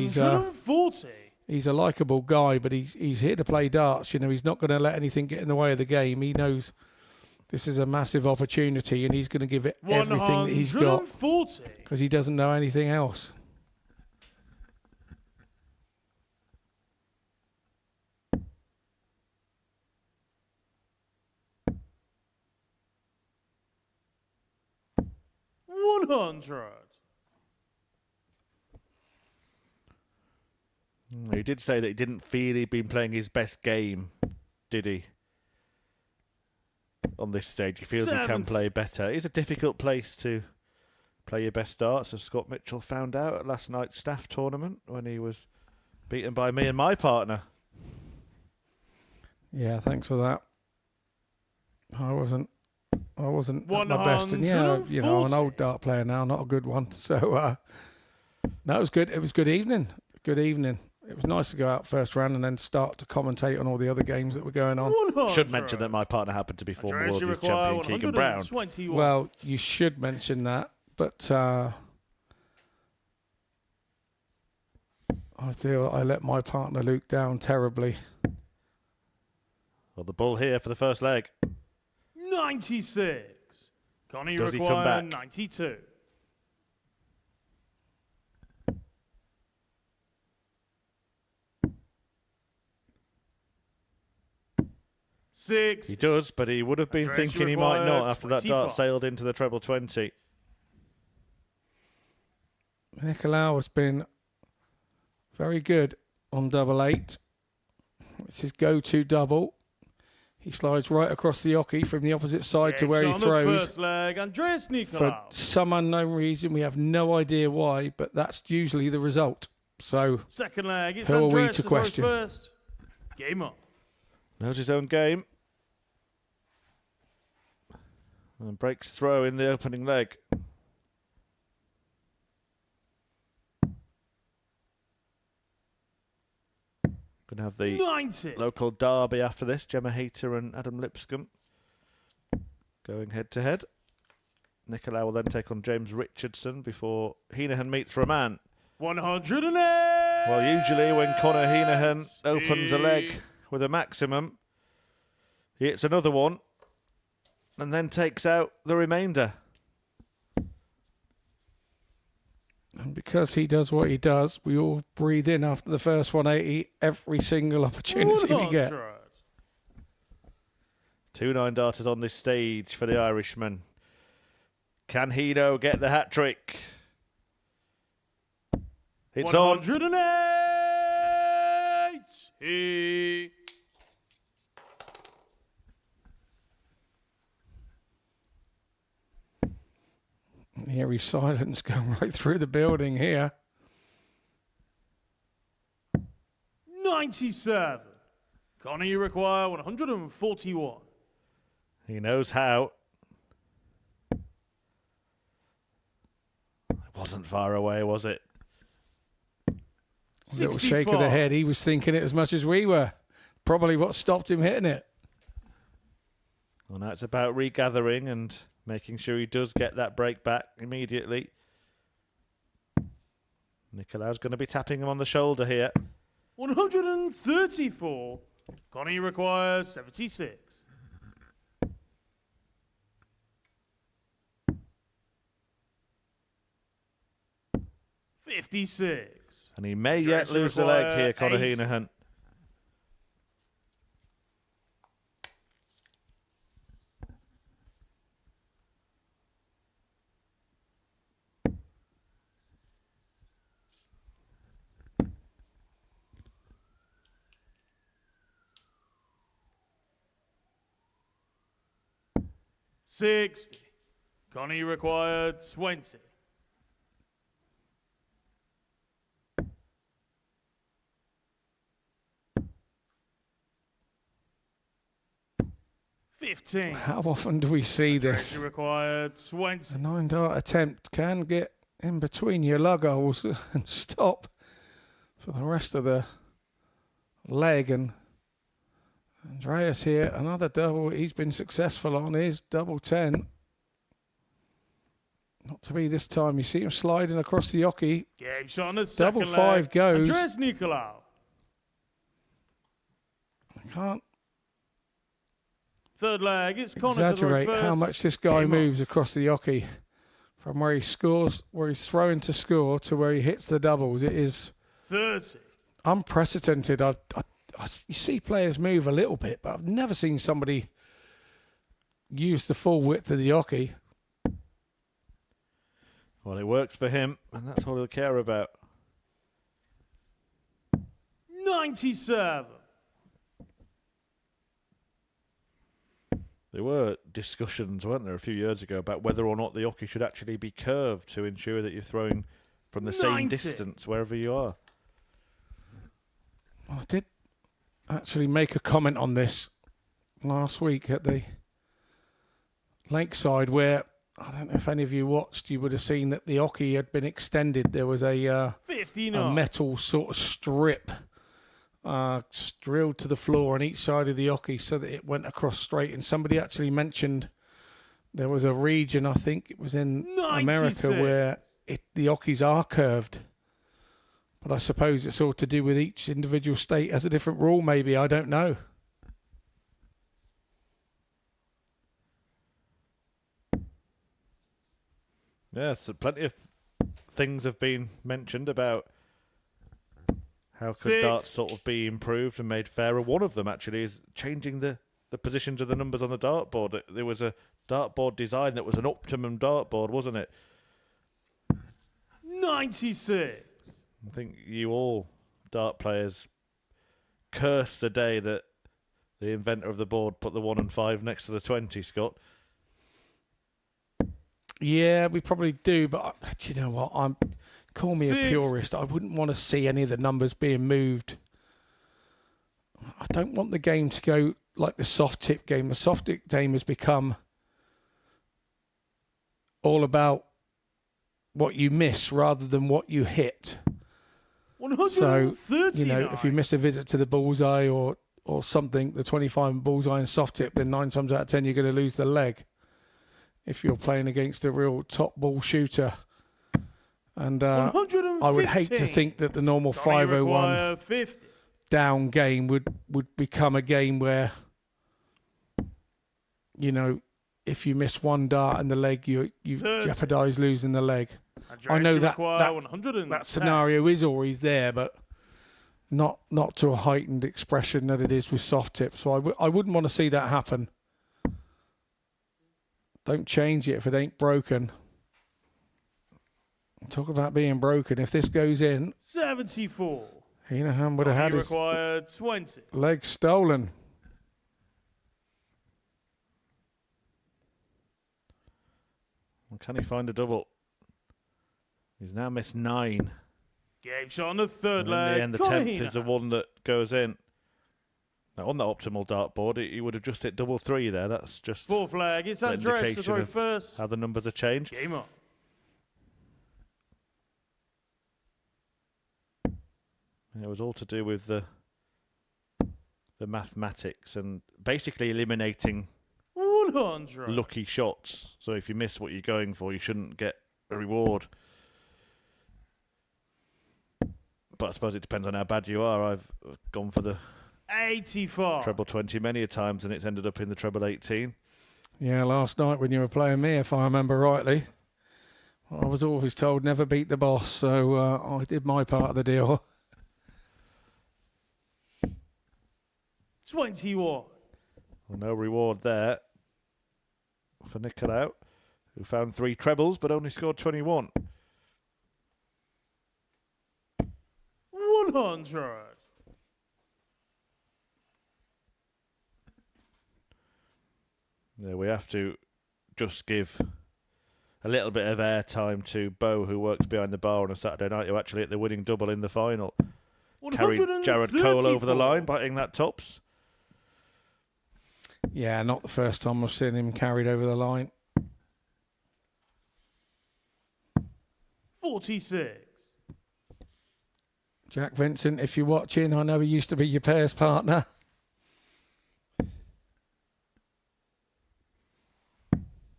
he's a likeable guy, but he's here to play darts. You know, he's not going to let anything get in the way of the game. He knows this is a massive opportunity, and he's going to give it everything that he's got, because he doesn't know anything else.
He did say that he didn't feel he'd been playing his best game, did he? On this stage, he feels he can play better. It's a difficult place to play your best darts, as Scott Mitchell found out at last night's staff tournament when he was beaten by me and my partner.
Yeah, thanks for that. I wasn't at my best, and yeah, you know, I'm an old dart player now, not a good one. So no, it was good. It was good evening. Good evening. It was nice to go out first round and then start to commentate on all the other games that were going on.
Should mention that my partner happened to be former World Youth Champion Keegan Brown.
Well, you should mention that, but I feel I let my partner Luke down terribly.
Well, the ball here for the first leg.
96. Connie
Does he come back?
92. Six.
He does, but he would have been thinking he might not after that dart sailed into the treble 20.
Nicolaou has been very good on double 8. It's his go-to double. He slides right across the oche from the opposite side to where he throws.
First leg, Andreas Nicolaou.
For some unknown reason, we have no idea why, but that's usually the result. So,
second leg, it's
who are we
Andreas
to question?
First. Game on.
Knows his own game. And breaks throw in the opening leg. Going to have the
90.
Local derby after this. Gemma Hayter and Adam Lipscomb going head to head. Nicolaou will then take on James Richardson before Heenahan meets for a man.
108.
Well, usually when Conor Heenahan opens a leg with a maximum, he hits another one and then takes out the remainder.
And because he does what he does, we all breathe in after the first 180 every single opportunity we get.
2 9-darters on this stage for the Irishman. Can Hino get the hat trick? It's
108.
Eerie silence going right through the building here.
97. Connor, you require 141.
He knows how. It wasn't far away, was it?
A little shake of the
65.
head. He was thinking it as much as we were. Probably what stopped him hitting it.
Well, now it's about regathering and making sure he does get that break back immediately. Nicolao's going to be tapping him on the shoulder here.
134. Connor, you require 76. $56.
And he may yet
Jason
lose the leg
require
here, Conor
80.
Heenahan.
$60. Connor, you require 20. $15.
How often do we see this?
You require 20.
A 9-dart attempt can get in between your lug holes and stop for the rest of the leg. And Andreas here, another double he's been successful on is double 10. Not to be this time. You see him sliding across the oki.
Game shot on the second
Double 5
leg.
goes.
Andres Nicolau.
Can't
Third leg. It's Connor to the
exaggerate
reverse.
how much this guy
Game on.
moves across the oki. From where he scores, where he's throwing to score, to where he hits the doubles. It is
30.
unprecedented. You see players move a little bit, but I've never seen somebody use the full width of the oki.
Well, it works for him, and that's all he'll care about.
97.
There were discussions, weren't there, a few years ago about whether or not the oki should actually be curved to ensure that you're throwing from the same
90.
distance wherever you are.
Well, I did actually make a comment on this last week at the Lakeside, where I don't know if any of you watched. You would have seen that the oki had been extended. There was a
59.
metal sort of strip drilled to the floor on each side of the oki so that it went across straight. And somebody actually mentioned there was a region, I think it was in
96.
America, where the okis are curved. But I suppose it's all to do with each individual state has a different rule, maybe. I don't know.
Yeah, so plenty of things have been mentioned about how could
6.
darts sort of be improved and made fairer. One of them actually is changing the positions of the numbers on the dartboard. There was a dartboard design that was an optimum dartboard, wasn't it?
96.
I think you all dart players curse the day that the inventor of the board put the 1 and 5 next to the 20, Scott.
Yeah, we probably do, but do you know what? Call me
6.
a purist. I wouldn't want to see any of the numbers being moved. I don't want the game to go like the soft tip game. The soft tip game has become all about what you miss rather than what you hit.
139.
So, you know, if you miss a visit to the bullseye or something, the 25 bullseye and soft tip, then 9 times out of 10 you're going to lose the leg. If you're playing against a real top ball shooter. And I would hate to think that the normal 501 down game would become a game where, you know, if you miss one dart in the leg, you jeopardise losing the leg. I know that scenario is always there, but not to a heightened expression that it is with soft tips. So I wouldn't want to see that happen. Don't change it if it ain't broken. Talk about being broken. If this goes in,
74.
Heenahan would have had his
20.
leg stolen.
Well, can he find a double? He's now missed 9.
Game shot on the third
And in
leg.
the end, the 10th is the one that goes in. Now, on the optimal dartboard, he would have just hit double three there. That's just
4th flag, it's
an
Andreas to
indication
throw
of
first.
how the numbers are changed.
Game on.
It was all to do with the mathematics and basically eliminating
100.
lucky shots. So if you miss what you're going for, you shouldn't get a reward. But I suppose it depends on how bad you are. I've gone for the
85.
treble 20 many a times and it's ended up in the treble 18.
Yeah, last night when you were playing me, if I remember rightly, I was always told never beat the boss, so I did my part of the deal.
21.
Well, no reward there for Nicolau, who found 3 trebles but only scored 21.
100.
Yeah, we have to just give a little bit of airtime to Bo, who works behind the bar on a Saturday night, who actually hit the winning double in the final. Carried Jared Cole over the line by hitting that tops.
Yeah, not the first time I've seen him carried over the line.
46.
Jack Vincent, if you're watching, I know he used to be your pairs partner.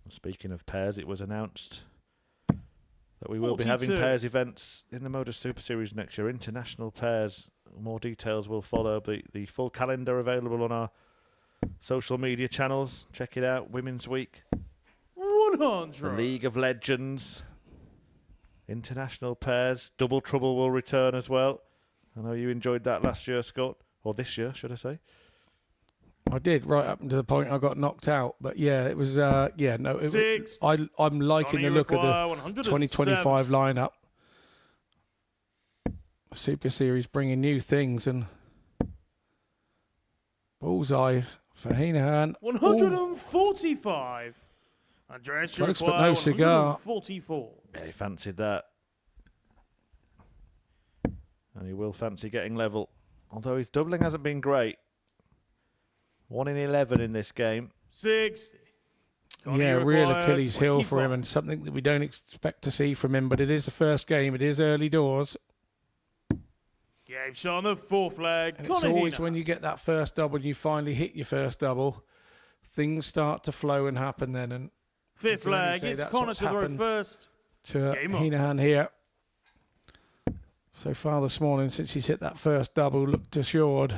Speaking of pairs, it was announced that we will be having
42.
pairs events in the Modus Super Series next year. International pairs. More details will follow. The full calendar available on our social media channels. Check it out. Women's Week.
100.
The League of Legends. International pairs. Double Trouble will return as well. I know you enjoyed that last year, Scott. Or this year, should I say.
I did, right up to the point I got knocked out. But yeah, it was, yeah, no. It,
6.
I'm liking
Only
the look of
require
the
107.
2025 lineup. Super Series bringing new things and bullseye for Heenan.
145. Andreas
Close, but
require
no cigar.
144.
Yeah, he fancied that. And he will fancy getting level. Although his doubling hasn't been great. 1 in 11 in this game.
60. Only
Yeah, real
require
Achilles heel for him
25.
and something that we don't expect to see from him. But it is the first game. It is early doors.
Game shot on the 4th flag.
And it's always when you get that first double and you finally hit your first double, things start to flow and happen then. And
5th
can only
flag.
say
It's
that's
Connor
what's
to throw
happened
first.
to
Game on.
Heenan here. So far this morning, since he's hit that first double, looked assured.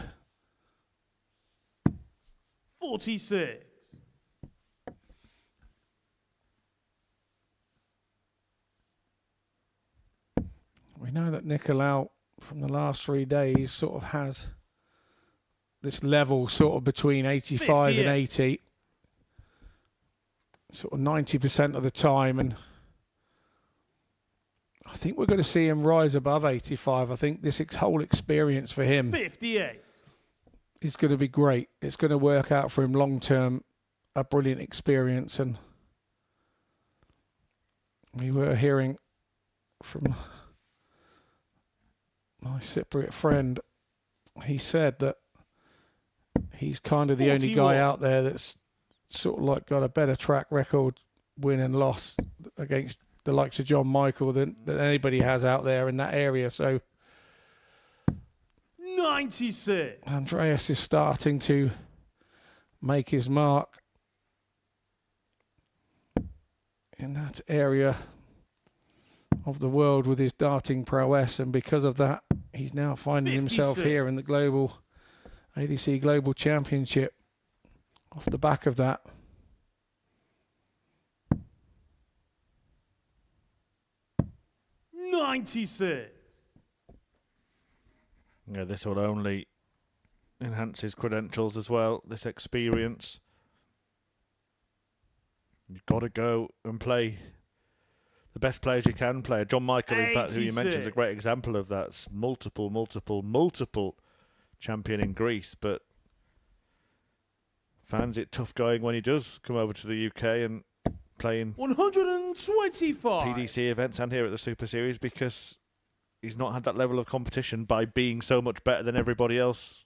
46.
We know that Nicolau, from the last 3 days, sort of has this level sort of between 85 and 80. Sort of 90% of the time. And I think we're going to see him rise above 85. I think this whole experience for him
58.
is going to be great. It's going to work out for him long term, a brilliant experience. And we were hearing from my Cypriot friend, he said that he's kind of the only
41.
guy out there that's sort of like got a better track record, win and loss against the likes of John Michael than anybody has out there in that area. So
96.
Andreas is starting to make his mark in that area of the world with his darting prowess, and because of that, he's now finding himself
56.
here in the global ADC Global Championship. Off the back of that,
96.
Yeah, this will only enhance his credentials as well, this experience. You've got to go and play the best players you can play. John Michael, in fact, who you mentioned, is a
86.
great example of that. It's multiple champion in Greece, but finds it tough going when he does come over to the UK and play in
125.
PDC events and here at the Super Series, because he's not had that level of competition by being so much better than everybody else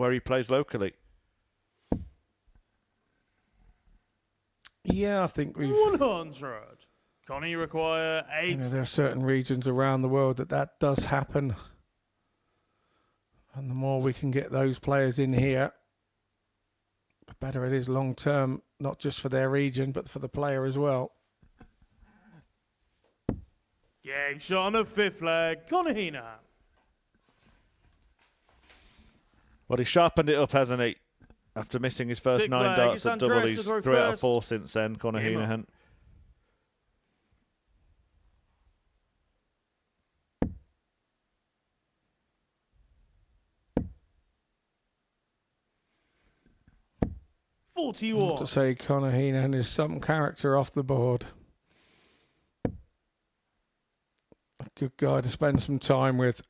where he plays locally.
Yeah, I think we've...
100. Connie require 8.
there are certain regions around the world that does happen. And the more we can get those players in here, the better it is long term, not just for their region, but for the player as well.
Game shot on the 5th leg. Conor Heenan.
Well, he sharpened it up, hasn't he? After missing his first
6th
9
leg,
darts
it's
at double,
Andreas
he's
to throw
3 out of
first.
4 since then, Conor
Game
Heenan.
I have
41.
to say Conor Heenan is some character off the board. A good guy to spend some time with.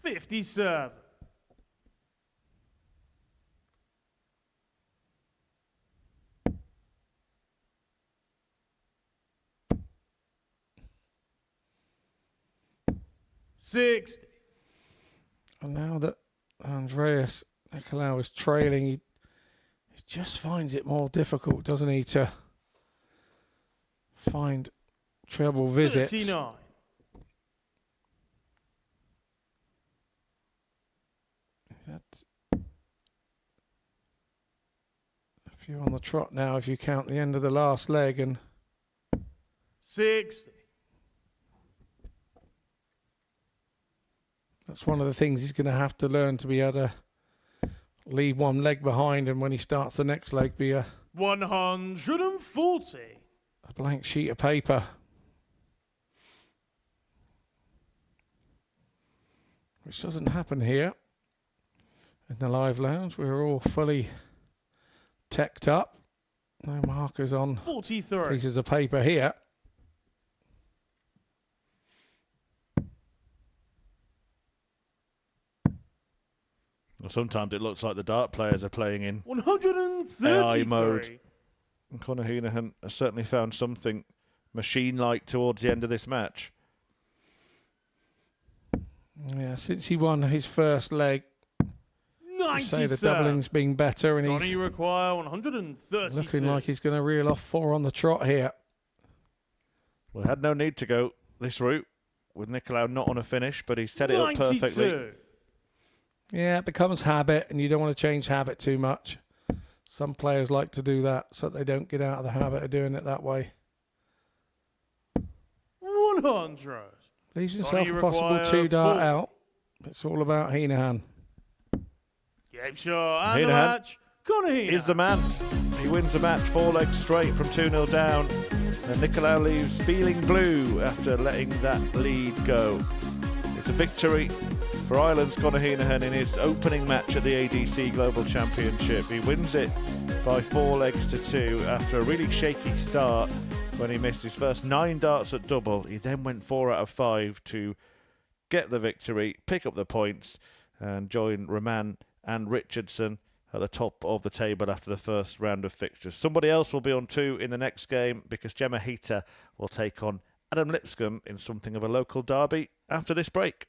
57. $60.
And now that Andreas Nicolau is trailing, he just finds it more difficult, doesn't he, to find treble visits.
39.
That's a few on the trot now if you count the end of the last leg. And
60.
that's one of the things he's going to have to learn, to be able to leave one leg behind, and when he starts the next leg, be a
140.
blank sheet of paper. Which doesn't happen here. In the live lounge, we're all fully teched up. No markers on
43.
pieces of paper here.
Well, sometimes it looks like the dart players are playing in
133.
AI mode. And Conor Heenan has certainly found something machine-like towards the end of this match.
Yeah, since he won his first leg, you say the
97.
doubling's been better, and
Connie
he's
require 132.
looking like he's going to reel off 4 on the trot here.
Well, he had no need to go this route with Nicolau not on a finish, but he set it up
92.
perfectly.
Yeah, it becomes habit, and you don't want to change habit too much. Some players like to do that so that they don't get out of the habit of doing it that way.
100.
Leaves himself
Connie
a possible
require
2-dart
40.
out. It's all about Heenan.
Game shot and the
Heenan
match. Conor Heenan.
Is the man. He wins the match 4 legs straight from 2-0 down. And Nicolau leaves feeling blue after letting that lead go. It's a victory for Ireland's Conor Heenan in his opening match at the ADC Global Championship. He wins it by 4 legs to 2 after a really shaky start when he missed his first 9 darts at double. He then went 4 out of 5 to get the victory, pick up the points, and join Rahman and Richardson at the top of the table after the first round of fixtures. Somebody else will be on 2 in the next game because Gemma Heater will take on Adam Lipscomb in something of a local derby after this break.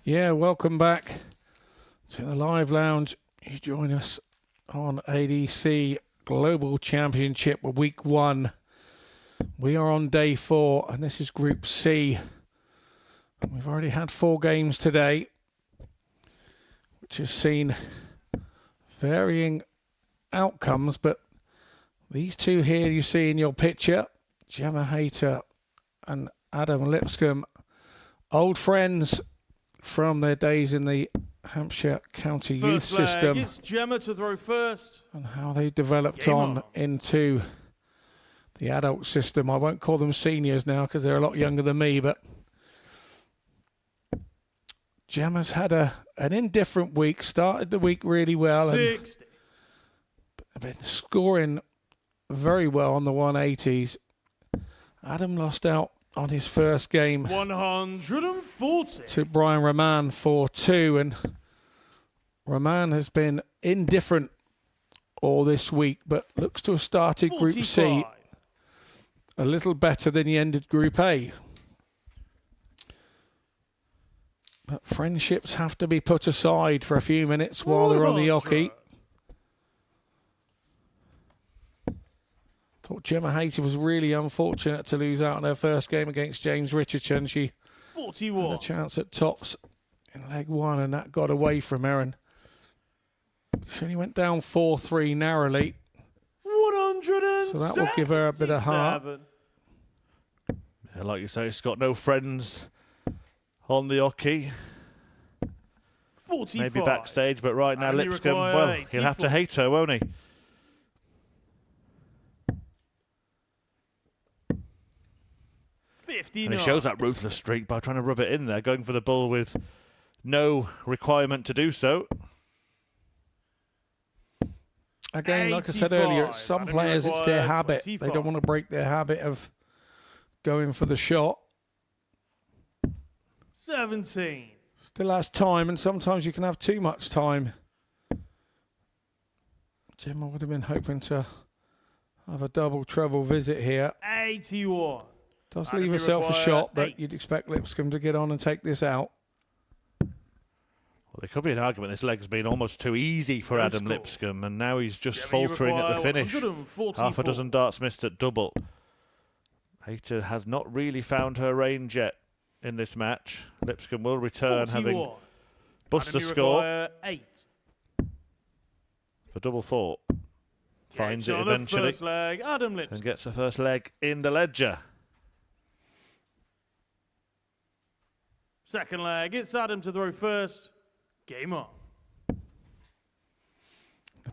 Yeah, welcome back to the live lounge. You join us on ADC Global Championship Week 1. We are on day 4, and this is Group C. We've already had 4 games today, which has seen varying outcomes, but these two here you see in your picture, Gemma Hayter and Adam Lipscomb, old friends from their days in the Hampshire County Youth
First leg,
System,
it's Gemma to throw first.
and how they developed
Game
on into the adult system. I won't call them seniors now because they're a lot younger than me, but Gemma's had an indifferent week, started the week really well,
60.
and been scoring very well on the 180s. Adam lost out on his first game
140.
to Brian Rahman 4-2, and Rahman has been indifferent all this week, but looks to have started Group C
45.
a little better than he ended Group A. But friendships have to be put aside for a few minutes while they're on the hockey. Thought Gemma Hayter was really unfortunate to lose out on her first game against James Richardson. She had
41.
a chance at tops in leg 1, and that got away from her. And she only went down 4-3 narrowly.
177.
So that will give her a bit of heart.
Yeah, like you say, she's got no friends on the hockey.
45.
Maybe backstage, but right now
Only
Lipscomb,
require
well, he'll have to
84.
hate her, won't he? And he shows that ruthless streak by trying to rub it in there, going for the bull with no requirement to do so.
Again, like I said earlier,
85.
some
Enemy
players, it's their
required
habit.
25.
They don't want to break their habit of going for the shot.
17.
Still has time, and sometimes you can have too much time. Gemma would have been hoping to have a double treble visit here.
81.
Does
Enemy
leave herself a
required
shot, but
8.
you'd expect Lipscomb to get on and take this out.
Well, there could be an argument this leg's been almost too easy for
No
Adam
score.
Lipscomb, and now he's just
Enemy
faltering at the
required
finish.
144.
Half a dozen darts missed at double. Hayter has not really found her range yet in this match. Lipscomb will return,
41.
having bust the
Enemy
score
require 8.
for double 4. Finds it
On the
eventually
first leg, Adam Lipscomb.
and gets the first leg in the ledger.
Second leg, it's Adam to throw first. Game on.
The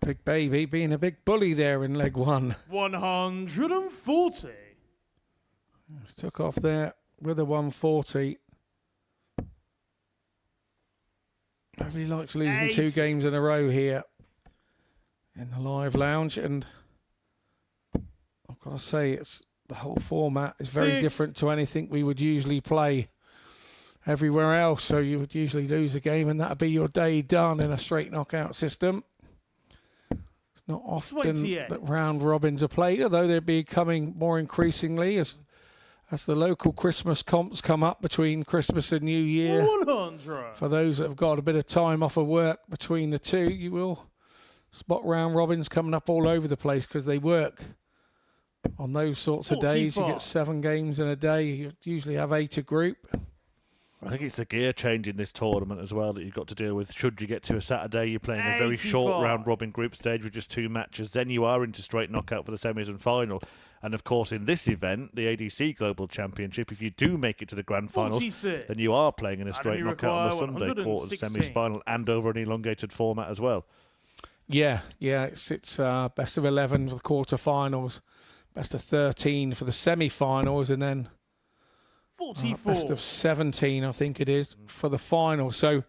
big baby being a big bully there in leg 1.
140.
Just took off there with a 140. Nobody likes losing 2
80.
games in a row here in the live lounge, and I've got to say, it's the whole format is very
6.
different to anything we would usually play everywhere else. So you would usually lose a game, and that'd be your day done in a straight knockout system. It's not often
28.
that round robins are played, although they're becoming more increasingly as the local Christmas comps come up between Christmas and New Year.
100.
For those that have got a bit of time off of work between the two, you will spot round robins coming up all over the place because they work on those sorts of days. You
45.
get 7 games in a day. You usually have 8 a group.
I think it's the gear change in this tournament as well that you've got to deal with. Should you get to a Saturday, you're playing a very
85.
short round-robin group stage with just 2 matches. Then you are into straight knockout for the semis and final. And, of course, in this event, the ADC Global Championship, if you do make it to the grand finals,
46.
then you are playing in a straight
Enemy
knockout on the
require
Sunday, quarters,
116.
semis, final, and over an elongated format as well.
Yeah, it's best of 11 for the quarterfinals, best of 13 for the semi-finals, and then
44.
best of 17, I think it is, for the final. So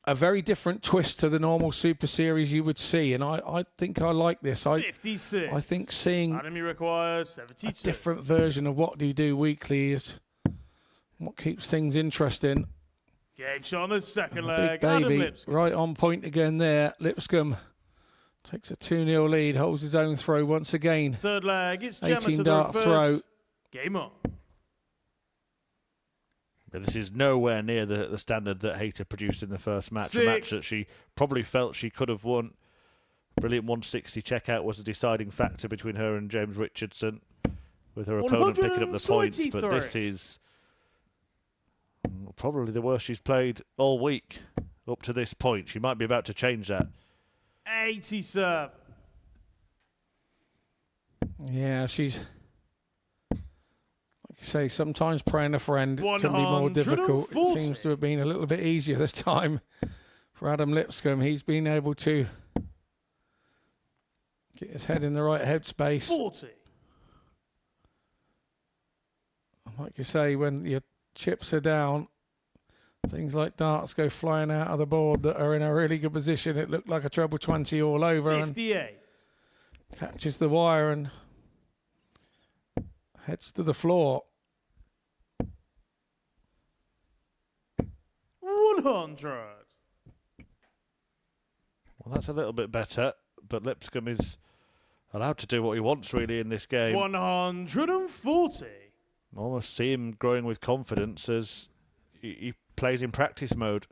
a very different twist to the normal Super Series you would see, and I think I like this. I
56.
think seeing
Enemy requires
a
72.
different version of what you do weekly is what keeps things interesting.
Game shot on the second
The
leg.
big
Adam
baby,
Lipscomb.
right on point again there. Lipscomb takes a 2-0 lead, holds his own throw once again.
Third leg. It's Gemma
18
to
dart
throw
throw.
first. Game on.
But this is nowhere near the standard that Hayter produced in the first match. A match that she probably felt she could have won. Brilliant 160 checkout was a deciding factor between her and James Richardson, with her opponent picking up the points. But this is probably the worst she's played all week up to this point. She might be about to change that.
87.
Yeah, she's... Like you say, sometimes praying a friend can be more difficult. It seems to have been a little bit easier this time for Adam Lipscomb. He's been able to get his head in the right headspace.
40.
Like you say, when your chips are down, things like darts go flying out of the board that are in a really good position. It looked like a treble 20 all over
58.
And catches the wire and heads to the floor.
100.
Well, that's a little bit better, but Lipscomb is allowed to do what he wants really in this game.
140.
Almost see him growing with confidence as he plays in practice mode.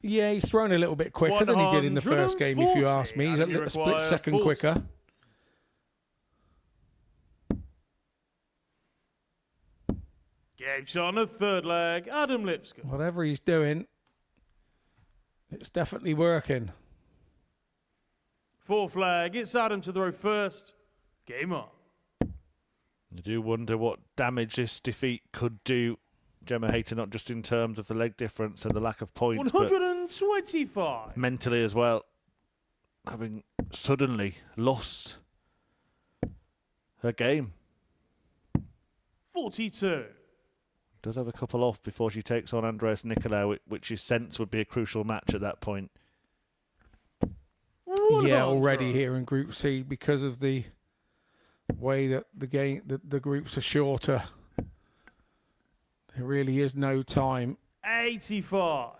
Yeah, he's thrown a little bit quicker than he did in the first game, if you ask me. He's a split second
40.
quicker.
Game shot on the third leg. Adam Lipscomb.
Whatever he's doing, it's definitely working.
Fourth leg. It's Adam to throw first. Game on.
You do wonder what damage this defeat could do Gemma Hayter, not just in terms of the leg difference and the lack of points,
125.
but mentally as well. Having suddenly lost her game.
42.
Does have a couple off before she takes on Andreas Nicolau, which is sense would be a crucial match at that point.
Yeah, already here in Group C, because of the way that the groups are shorter, there really is no time
85.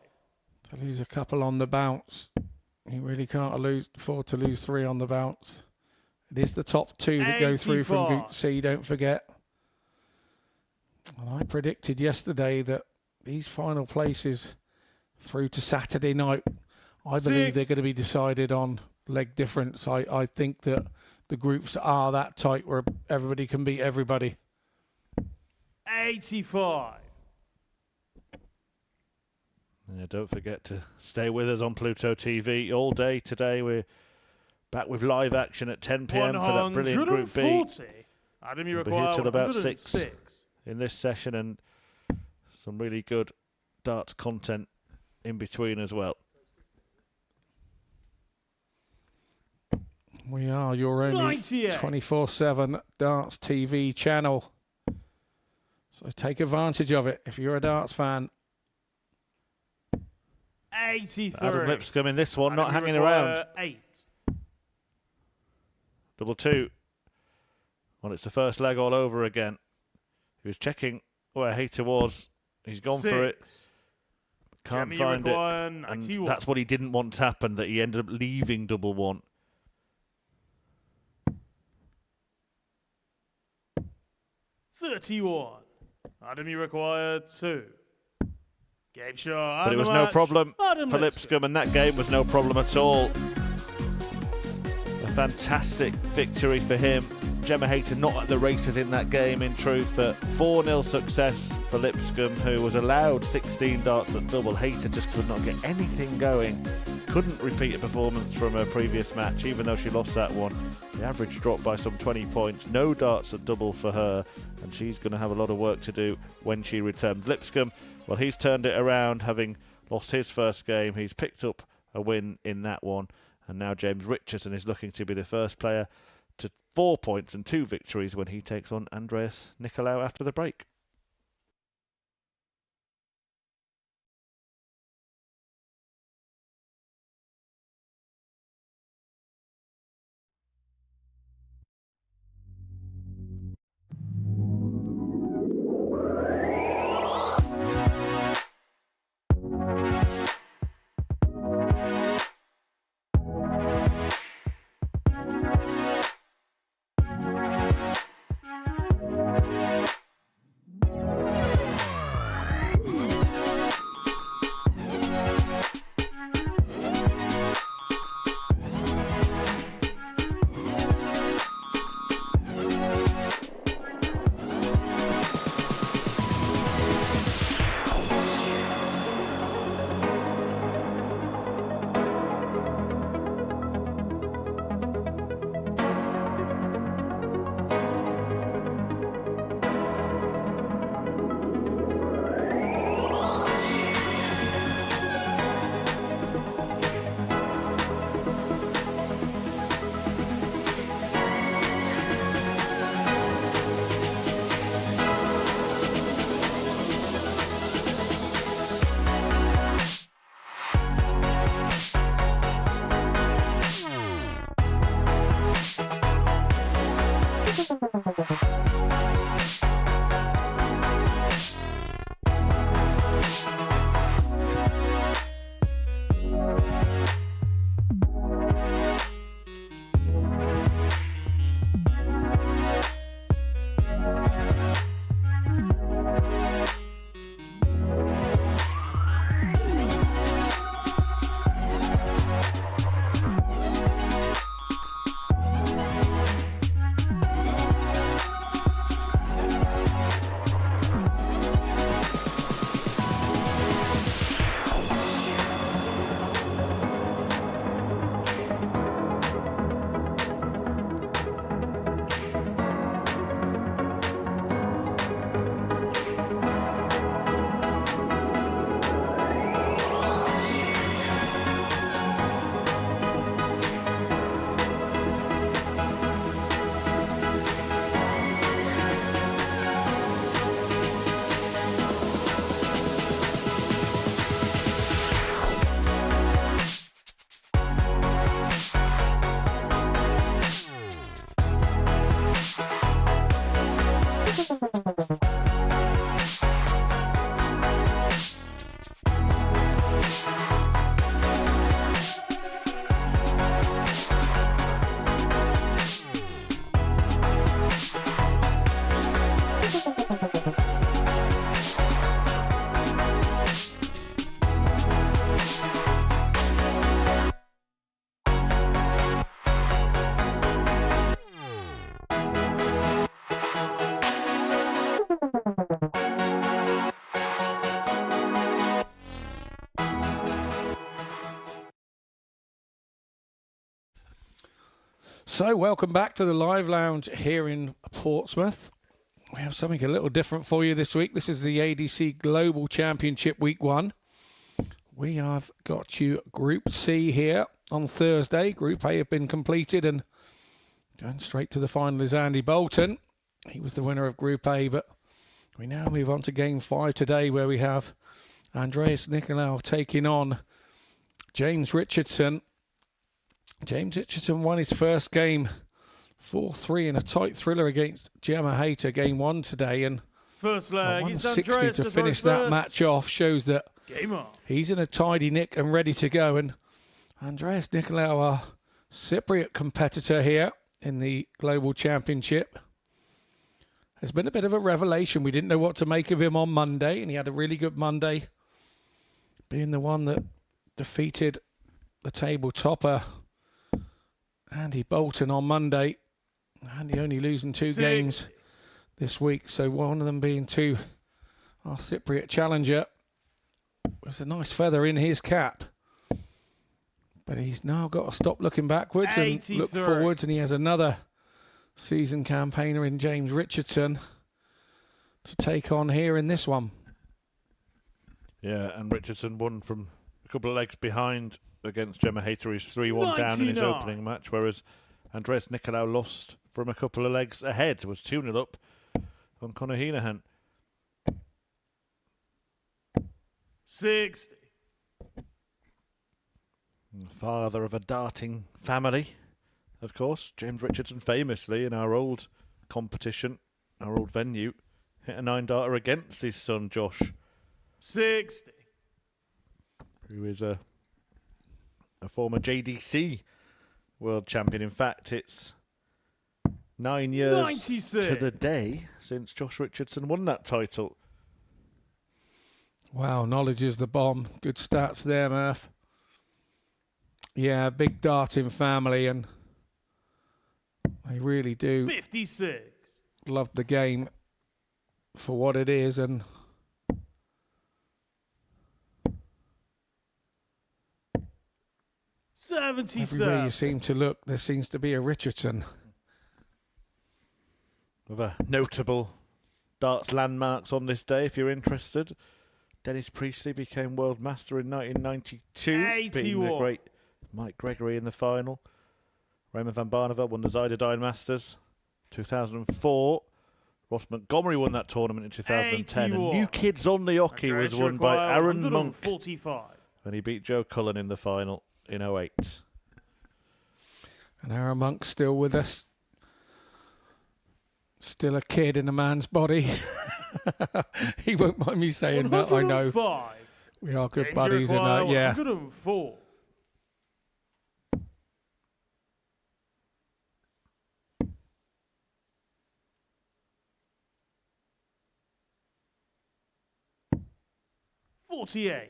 to lose a couple on the bounce. You really can't afford to lose 3 on the bounce. It is the top 2 that go through from Group C, don't forget. And I predicted yesterday that these final places through to Saturday night, I believe they're going to be decided on leg difference. I think that the groups are that tight where everybody can beat everybody.
85.
Yeah, don't forget to stay with us on Pluto TV all day today. We're back with live action at 10 p.m. for that brilliant Group B.
Adam, you
We'll be
require
here till about 6
106.
in this session, and some really good darts content in between as well.
We are your only 24/7 darts TV channel. So take advantage of it if you're a darts fan.
83.
Adam Lipscomb in this one,
Adam,
not
you
hanging
require
around.
8.
Double 2. Well, it's the first leg all over again. He was checking where Hayter was. He's gone
6.
for it. Can't
Gemma, you
find it.
require
And
91.
that's what he didn't want to happen, that he ended up leaving double 1.
31. Adam, you require 2. Game shot.
But it was no problem for Lipscomb, and that game was no problem at all. A fantastic victory for him. Gemma Hayter not at the races in that game, in truth. A 4-0 success for Lipscomb, who was allowed 16 darts at double. Hayter just could not get anything going. Couldn't repeat a performance from her previous match, even though she lost that one. The average dropped by some 20 points. No darts at double for her, and she's going to have a lot of work to do when she returns. Lipscomb, well, he's turned it around, having lost his first game. He's picked up a win in that one, and now James Richardson is looking to be the first player to 4 points and 2 victories when he takes on Andreas Nicolau after the break.
So, welcome back to the live lounge here in Portsmouth. We have something a little different for you this week. This is the ADC Global Championship Week 1. We have got you Group C here on Thursday. Group A have been completed, and going straight to the final is Andy Bolton. He was the winner of Group A, but we now move on to Game 5 today, where we have Andreas Nicolau taking on James Richardson. James Richardson won his first game 4-3 in a tight thriller against Gemma Hayter, Game 1 today, and
First leg, it's
160
Andreas
to finish that
first.
match off shows that
Game on.
he's in a tidy nick and ready to go. And Andreas Nicolau, our Cypriot competitor here in the Global Championship, has been a bit of a revelation. We didn't know what to make of him on Monday, and he had a really good Monday, being the one that defeated the table topper Andy Bolton on Monday. Andy only losing 2 games this week, so one of them being to our Cypriot challenger. Was a nice feather in his cap. But he's now got to stop looking backwards and
83.
look forwards, and he has another seasoned campaigner in James Richardson to take on here in this one.
Yeah, and Richardson won from a couple of legs behind against Gemma Hayter. He's 3-1 down in his
99.
opening match, whereas Andreas Nicolau lost from a couple of legs ahead, was 2-0 up on Conor Heenahan.
60.
Father of a darting family, of course. James Richardson famously in our old competition, our old venue, hit a 9-darter against his son Josh,
60.
who is a former JDC world champion. In fact, it's 9 years
96.
to the day since Josh Richardson won that title.
Wow, knowledge is the bomb. Good stats there, Murph. Yeah, big darting family, and they really do
56.
love the game for what it is, and everywhere
77.
you seem to look, there seems to be a Richardson.
With a notable darts landmarks on this day, if you're interested. Dennis Priestley became world master in 1992, beating the
81.
great Mike Gregory in the final. Raymond van Barneveld won the Zydedyne Masters 2004. Ross Montgomery won that tournament in 2010. And
81.
New Kids on the Hockey was
Andreas
won by
required
Aaron Monk,
145.
and he beat Joe Cullen in the final in 08.
And Aaron Monk's still with us. Still a kid in a man's body. He won't mind me saying that, I know.
105.
We are good
James
buddies, and
required
yeah.
104. $48.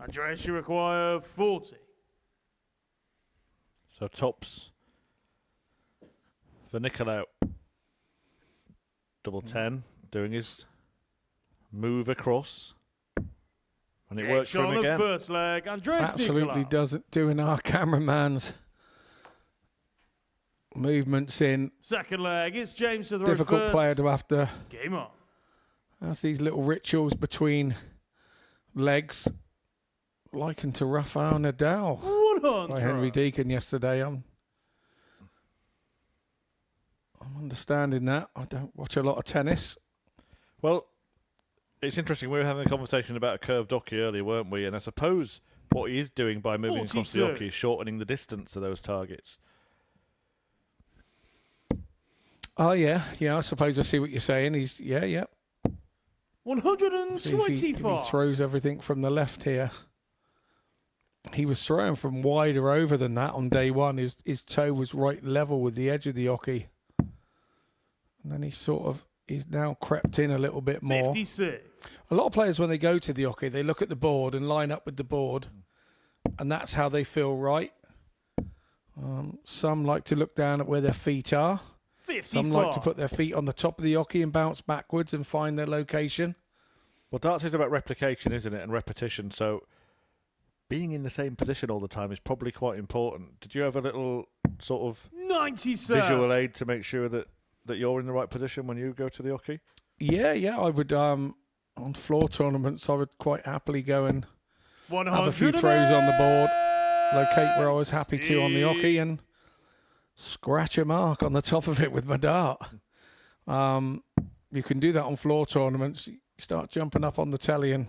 Andreas, you require 40.
So tops for Nicolau. Double 10, doing his move across. And it works for him
on
again.
the first leg. Andreas
Absolutely
Nicolau.
doesn't doing our cameraman's movements in.
Second leg. It's James to the
Difficult
first.
player to have to.
Game on.
That's these little rituals between legs, likened to Rafael Nadal
100.
by Henry Deacon yesterday. I'm understanding that. I don't watch a lot of tennis.
Well, it's interesting. We were having a conversation about a curved hockey earlier, weren't we? And I suppose what he is doing by moving across the
42.
hockey is shortening the distance to those targets.
Oh yeah, I suppose I see what you're saying. He's yeah. See if he
125.
throws everything from the left here. He was throwing from wider over than that on day one. His toe was right level with the edge of the hockey. And then he's now crept in a little bit more.
56.
A lot of players, when they go to the hockey, they look at the board and line up with the board. And that's how they feel right. Some like to look down at where their feet are.
54.
Some like to put their feet on the top of the hockey and bounce backwards and find their location.
Well, darts is about replication, isn't it? And repetition. So being in the same position all the time is probably quite important. Did you have a little sort of
90, sir.
visual aid to make sure that you're in the right position when you go to the hockey?
Yeah, I would, on floor tournaments, I would quite happily go and have a few throws on the board, locate where I was happy to on the hockey, and scratch a mark on the top of it with my dart. You can do that on floor tournaments. You start jumping up on the telly and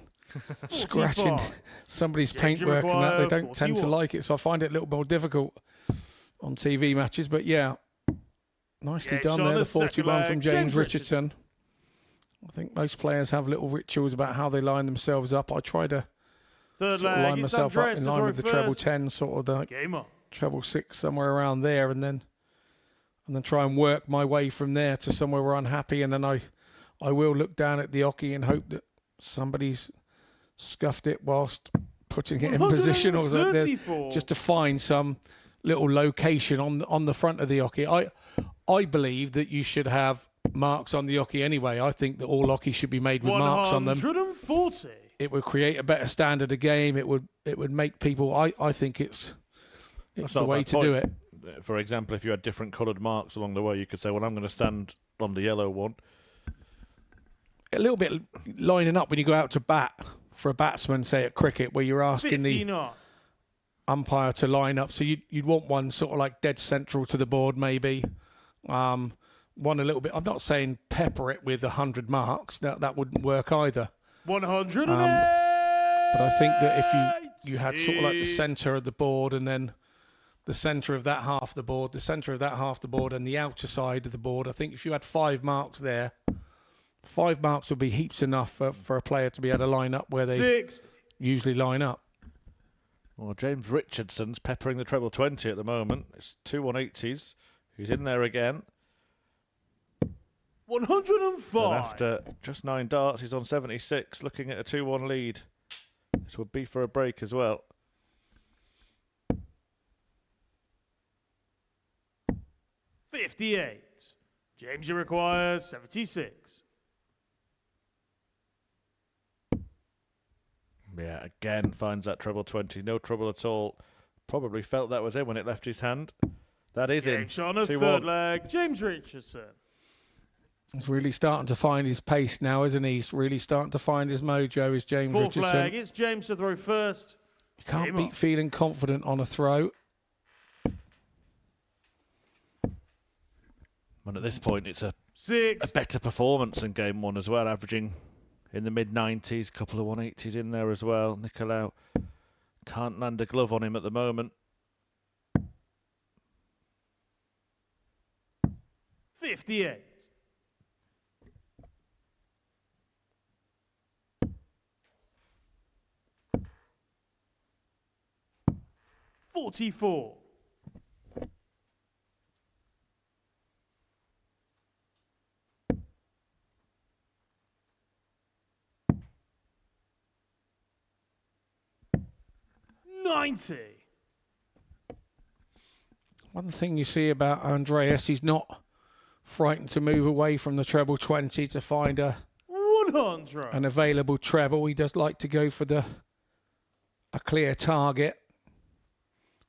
scratching somebody's paintwork and that. They don't tend to like it, so I find it a little more difficult on TV matches. But yeah, nicely done there, the 41 from James Richardson. I think most players have little rituals about how they line themselves up. I try to line myself up in line with the treble 10, sort of the treble 6, somewhere around there, and then try and work my way from there to somewhere where I'm happy, and then I will look down at the hockey and hope that somebody's scuffed it whilst putting it in position, or something, just to find some little location on the front of the hockey. I believe that you should have marks on the hockey anyway. I think that all hockey should be made with marks on them.
140.
It would create a better standard of game. It would make people. I think it's the way to do it.
For example, if you had different coloured marks along the way, you could say, well, I'm going to stand on the yellow one.
A little bit lining up when you go out to bat for a batsman, say at cricket, where you're asking the umpire to line up. So you'd want one sort of like dead central to the board, maybe. One a little bit. I'm not saying pepper it with 100 marks. That wouldn't work either.
108.
But I think that if you had sort of like the centre of the board, and then the centre of that half the board, the centre of that half the board, and the outer side of the board, I think if you had 5 marks there, 5 marks would be heaps enough for a player to be able to line up where they usually line up.
Well, James Richardson's peppering the treble 20 at the moment. It's 2 180s. He's in there again.
105.
And after just 9 darts, he's on 76, looking at a 2-1 lead. This would be for a break as well.
$58. James, you require 76.
Yeah, again finds that treble 20. No trouble at all. Probably felt that was in when it left his hand. That is in.
James on a third leg. James Richardson.
He's really starting to find his pace now, isn't he? He's really starting to find his mojo, is James
Fourth
Richardson.
leg. It's James to throw first.
You can't beat feeling confident on a throw.
And at this point, it's a
6.
better performance than game 1 as well, averaging in the mid-90s, couple of 180s in there as well. Nicolau can't land a glove on him at the moment.
58. $44. $90.
One thing you see about Andreas, he's not frightened to move away from the treble 20 to find
100.
an available treble. He does like to go for a clear target.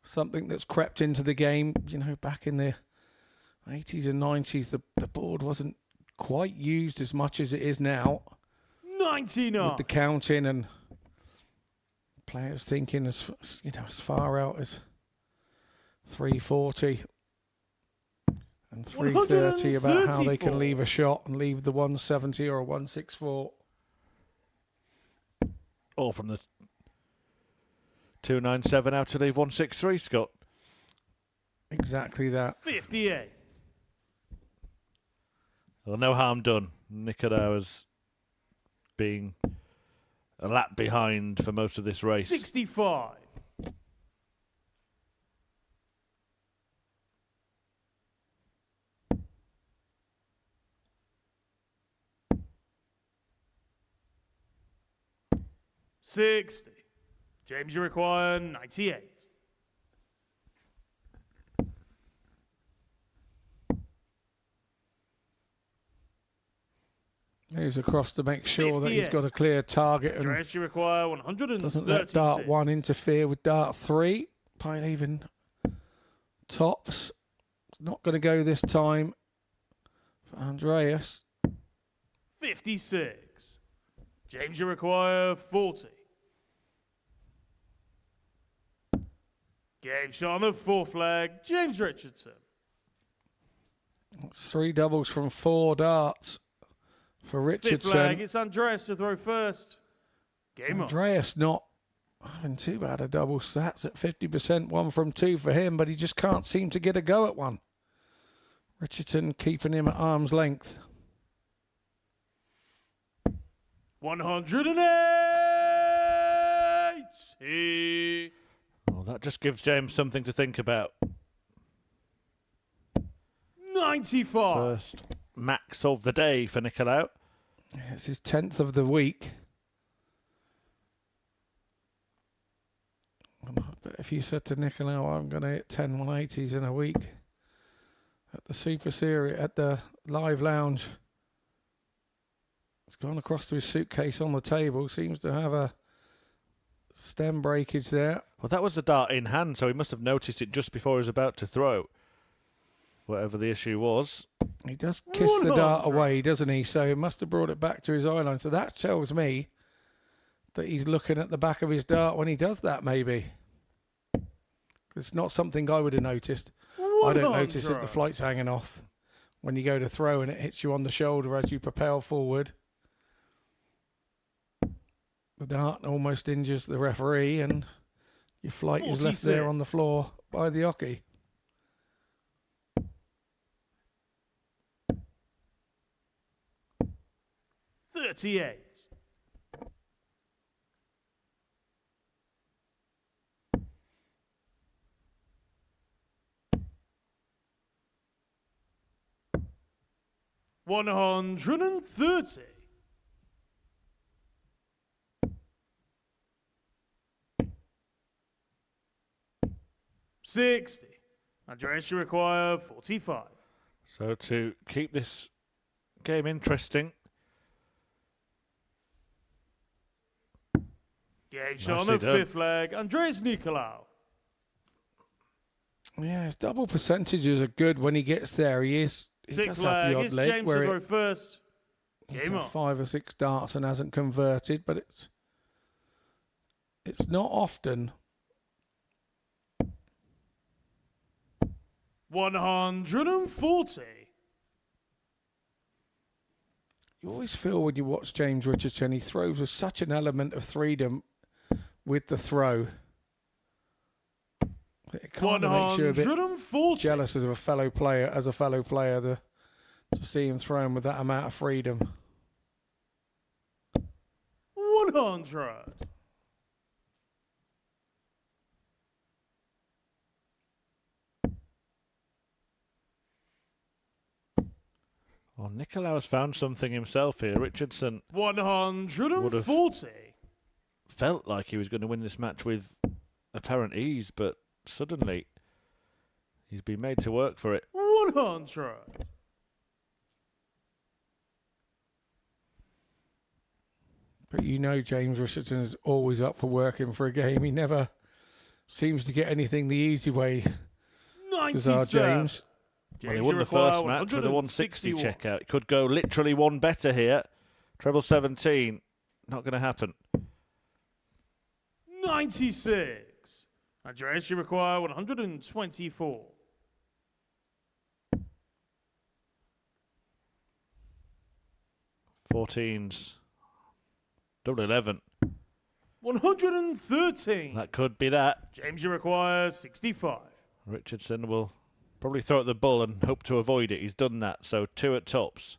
Something that's crept into the game, back in the 80s and 90s, the board wasn't quite used as much as it is now.
99.
With the counting and players thinking as far out as 340 and 330 about how they can leave a shot and leave the 170 or a 164.
Or from the 297 out to leave 163, Scott.
Exactly that.
58.
Well, no harm done. Nicolau has been a lap behind for most of this race.
65. $60. James, you require 98.
Moves across to make sure that he's got a clear target and
James, you require 136.
doesn't let dart 1 interfere with dart 3 by leaving tops. It's not going to go this time for Andreas.
56. James, you require 40. Game shot on the 4th flag, James Richardson.
That's 3 doubles from 4 darts for
5th
Richardson.
flag, it's Andreas to throw first. Game on.
Andreas not having too bad a double stats at 50%, 1 from 2 for him, but he just can't seem to get a go at one. Richardson keeping him at arm's length.
180.
Well, that just gives James something to think about.
95.
First max of the day for Nicolau.
It's his 10th of the week. But if you said to Nicolau, I'm going to hit 10 180s in a week at the Super Series, at the Live Lounge, it's gone across to his suitcase on the table. Seems to have a stem breakage there.
Well, that was the dart in hand, so he must have noticed it just before he was about to throw. Whatever the issue was.
He does kiss the dart away, doesn't he? So he must have brought it back to his eye line. So that tells me that he's looking at the back of his dart when he does that, maybe. It's not something I would have noticed. I don't notice if the flight's hanging off when you go to throw and it hits you on the shoulder as you propel forward. The dart almost injures the referee and your flight is left there on the floor by the hockey.
$38. $130. 60. Andreas, you require 45.
So to keep this game interesting.
Game shot on the 5th leg, Andreas Nicolau.
Yeah, his double percentages are good when he gets there. He does
6th
have the
leg,
odd
it's
leg
James to
where
throw first.
he's
Game
had
on.
5 or 6 darts and hasn't converted, but it's not often.
140.
You always feel when you watch James Richardson, he throws with such an element of freedom with the throw. It kind of makes you a bit
140.
jealous as a fellow player, to see him throwing with that amount of freedom.
100.
Well, Nicolau's found something himself here. Richardson
140.
felt like he was going to win this match with apparent ease, but suddenly he's been made to work for it.
100.
But you know James Richardson is always up for working for a game. He never seems to get anything the easy way.
97.
Does our James.
Well, he won the first match with a 160 checkout. It could go literally one better here. Treble 17, not going to happen.
96. Andreas, you require 124.
14s. Double 11.
113.
That could be that.
James, you require 65.
Richardson will probably throw at the bull and hope to avoid it. He's done that, so 2 at tops.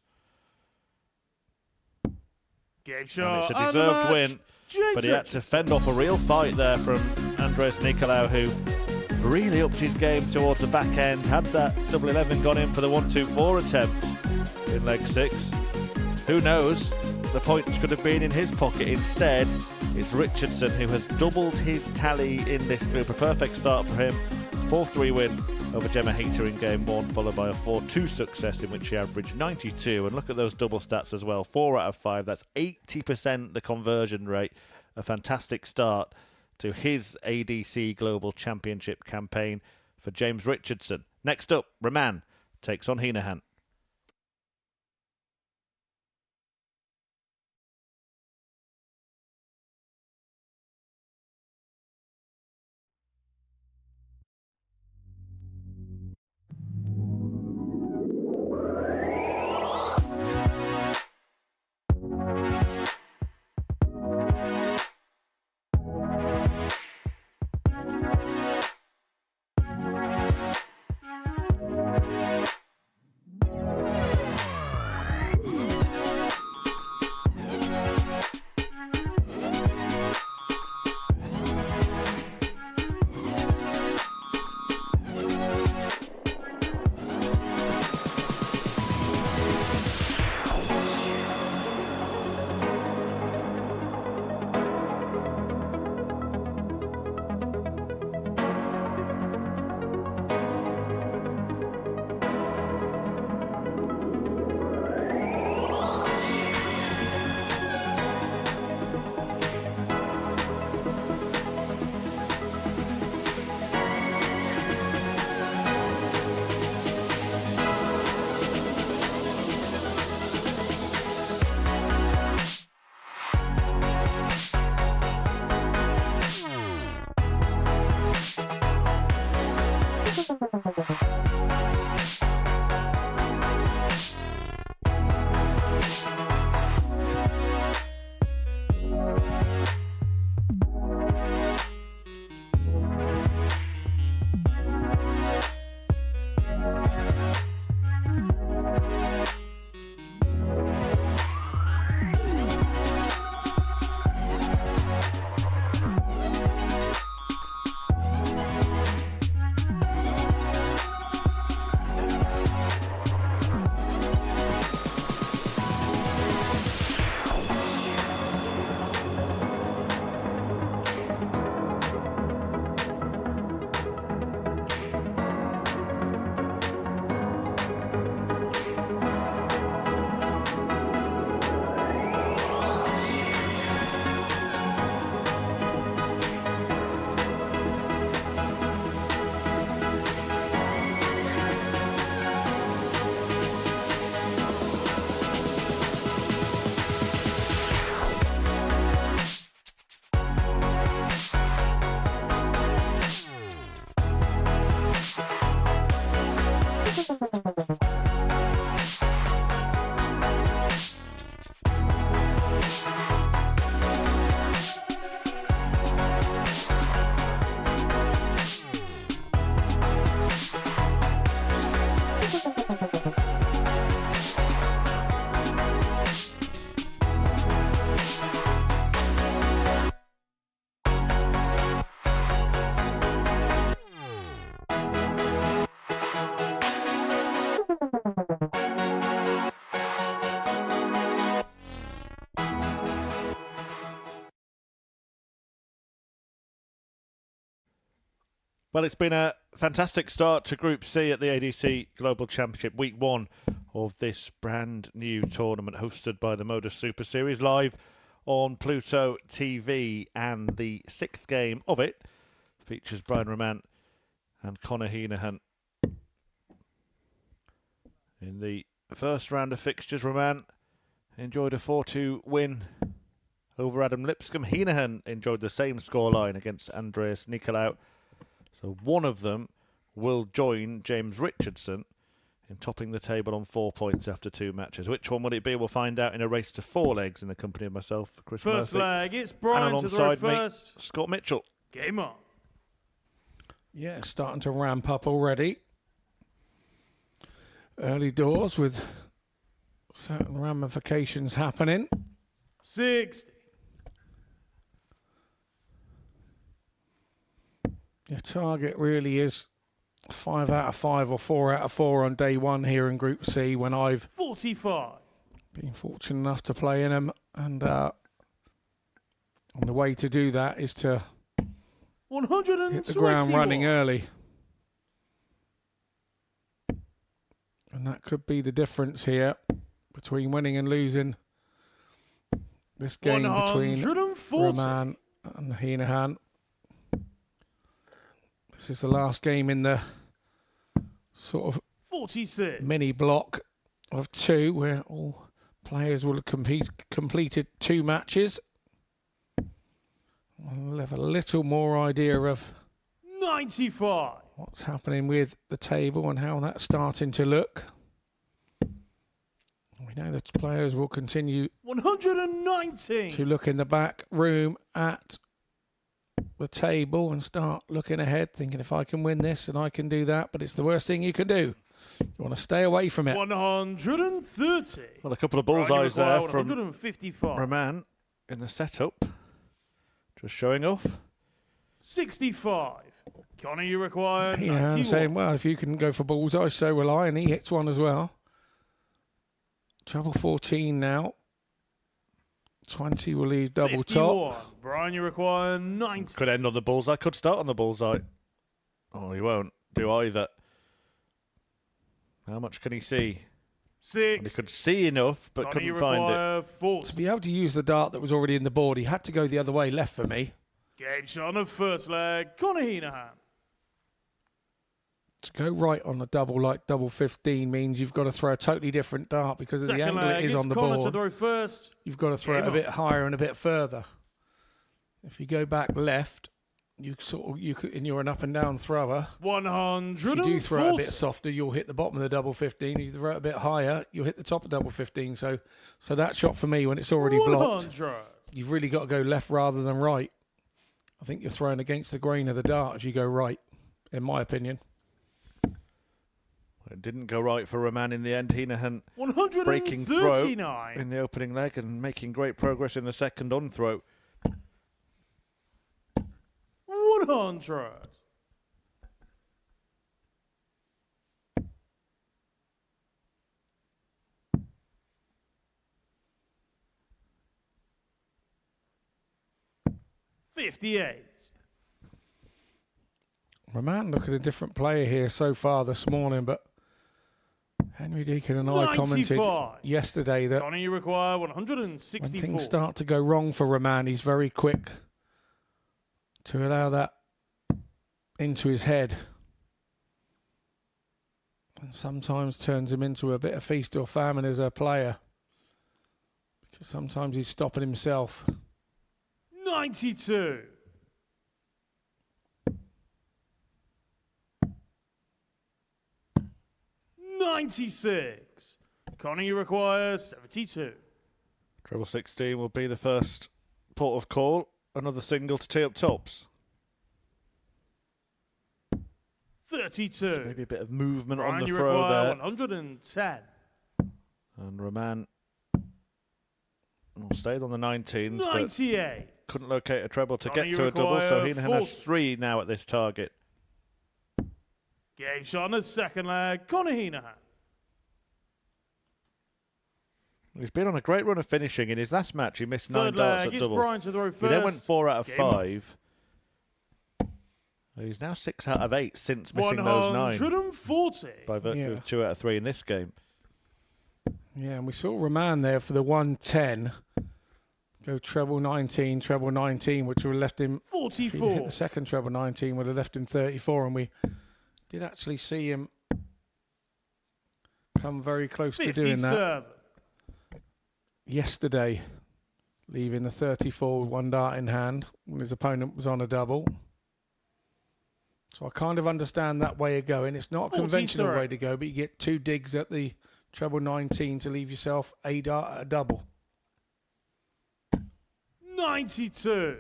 Game
And
shot.
it's a deserved win,
James
but he had to fend off a real fight there from Andres Nicolau, who really upped his game towards the back end. Had that double 11 gone in for the 1-2-4 attempt in leg 6. Who knows? The points could have been in his pocket. Instead, it's Richardson who has doubled his tally in this group. A perfect start for him. 4-3 win over Gemma Heater in game 1, followed by a 4-2 success in which he averaged 92. And look at those double stats as well. 4 out of 5. That's 80% the conversion rate. A fantastic start to his ADC Global Championship campaign. for James Richardson. Next up, Rahman takes on Heenahan. Well, it's been a fantastic start to Group C at the ADC Global Championship, week 1 of this brand new tournament hosted by the Modus Super Series, live on Pluto TV. And the 6th game of it features Brian Rahman and Conor Heenahan. In the first round of fixtures, Rahman enjoyed a 4-2 win over Adam Lipscomb. Heenahan enjoyed the same scoreline against Andreas Nikolaou. So one of them will join James Richardson in topping the table on 4 points after 2 matches. Which one will it be? We'll find out in a race to 4 legs in the company of myself, Chris
First
Murphy,
leg, it's Brian
and
to throw
alongside me,
first.
Scott Mitchell.
Game on.
Yeah, starting to ramp up already. Early doors with certain ramifications happening.
60.
Your target really is 5 out of 5 or 4 out of 4 on day 1 here in Group C, when I've
45.
been fortunate enough to play in them. And on the way to do that is to
121.
hit the ground running early. And that could be the difference here between winning and losing this game between
140.
Rahman and Heenahan. This is the last game in the sort of
46.
mini block of 2 where all players will have completed 2 matches. We'll have a little more idea of
95.
what's happening with the table and how that's starting to look. We know that players will continue
119.
to look in the back room at the table and start looking ahead, thinking if I can win this and I can do that, but it's the worst thing you can do. You want to stay away from it.
130.
Well, a couple of bullseyes there from
155.
Roman in the setup. Just showing off.
65. Connor, you require
You know,
91.
I'm saying, well, if you can go for bullseye, so will I, and he hits one as well. Treble 14 now. 20 will leave double
51.
top.
Brian, you require 90.
Could end on the bullseye. Could start on the bullseye. Oh, he won't do either. How much can he see?
6.
Well, he could see enough, but
Connor, you
couldn't find it.
require 40.
To be able to use the dart that was already in the board, he had to go the other way left for me.
Game shot of first leg. Connor Heenahan.
To go right on the double like double 15 means you've got to throw a totally different dart because of the
Second
angle
leg.
it is
It's
on the
Connor to
board.
throw first.
You've got to throw it a
Game
bit
on.
higher and a bit further. If you go back left, you could, and you're an up and down thrower.
140.
If you do throw it a bit softer, you'll hit the bottom of the double 15. If you throw it a bit higher, you'll hit the top of double 15. So that shot for me, when it's already blocked,
100.
you've really got to go left rather than right. I think you're throwing against the grain of the dart if you go right, in my opinion.
It didn't go right for Roman in the end. Heenahan
139.
breaking throw in the opening leg and making great progress in the second on throw.
100. $58.
Roman, look at a different player here so far this morning, but Henry Deacon and I commented
95.
yesterday that
Connor, you require
when
164.
things start to go wrong for Roman, he's very quick to allow that into his head. And sometimes turns him into a bit of feast or famine as a player. Because sometimes he's stopping himself.
92. $96. Connor, you require 72.
Treble 16 will be the first port of call. Another single to tee up tops.
32.
Maybe a bit of movement
Brian,
on the
you
throw
require
there.
110.
And Roman stayed on the 19s, but
98.
couldn't locate a treble to
Connor,
get
you
to a double, so
require
Heenahan has
40.
3 now at this target.
Game shot on the second leg. Connor Heenahan.
He's been on a great run of finishing. In his last match, he missed 9
Third
darts
leg.
at
It's
double.
Brian to throw
He then went
first.
4 out of
Game on.
5. He's now 6 out of 8 since missing those 9
140.
by virtue of 2 out of 3 in this game.
Yeah, and we saw Roman there for the 110. Go treble 19, which would have left him, if he'd hit
44.
the second treble 19, would have left him 34. And we did actually see him come very close to doing that
57.
yesterday, leaving the 34 with 1 dart in hand when his opponent was on a double. So I kind of understand that way of going. It's not a conventional
43.
way to go, but you get 2 digs at the treble 19 to leave yourself a dart at a double.
92.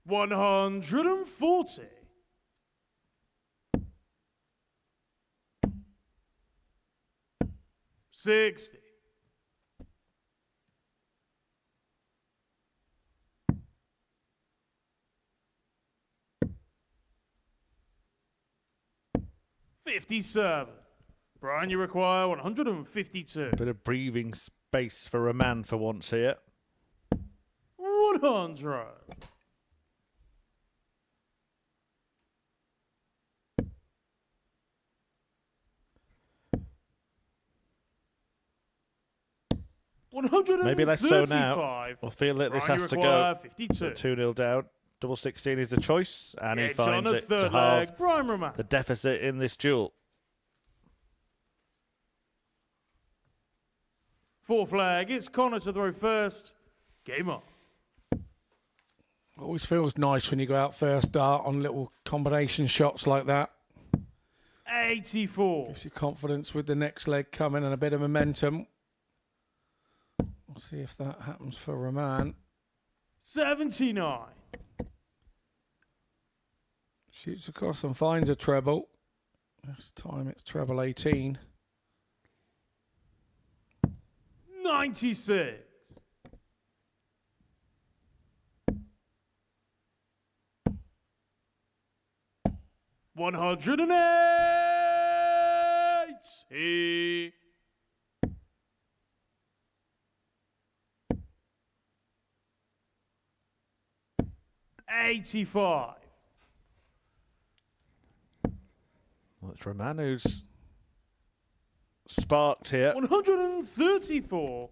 $140. $60. $57. Brian, you require 152.
Bit of breathing space for a man for once here.
100.
Maybe less so now. We'll feel that this
Brian,
has to
you
go.
require 52.
2-0 down. Double 16 is the choice, and he
Game's on
finds
the
it
third
to halve
leg. Brian Roman.
the deficit in this duel.
Fourth leg, it's Connor to throw first. Game on.
Always feels nice when you go out first dart on little combination shots like that.
84.
Gives you confidence with the next leg coming and a bit of momentum. We'll see if that happens for Rahman.
79.
Shoots across and finds a treble. This time it's treble 18.
96. $108. 85.
Well, it's Rahman who's sparked here.
134.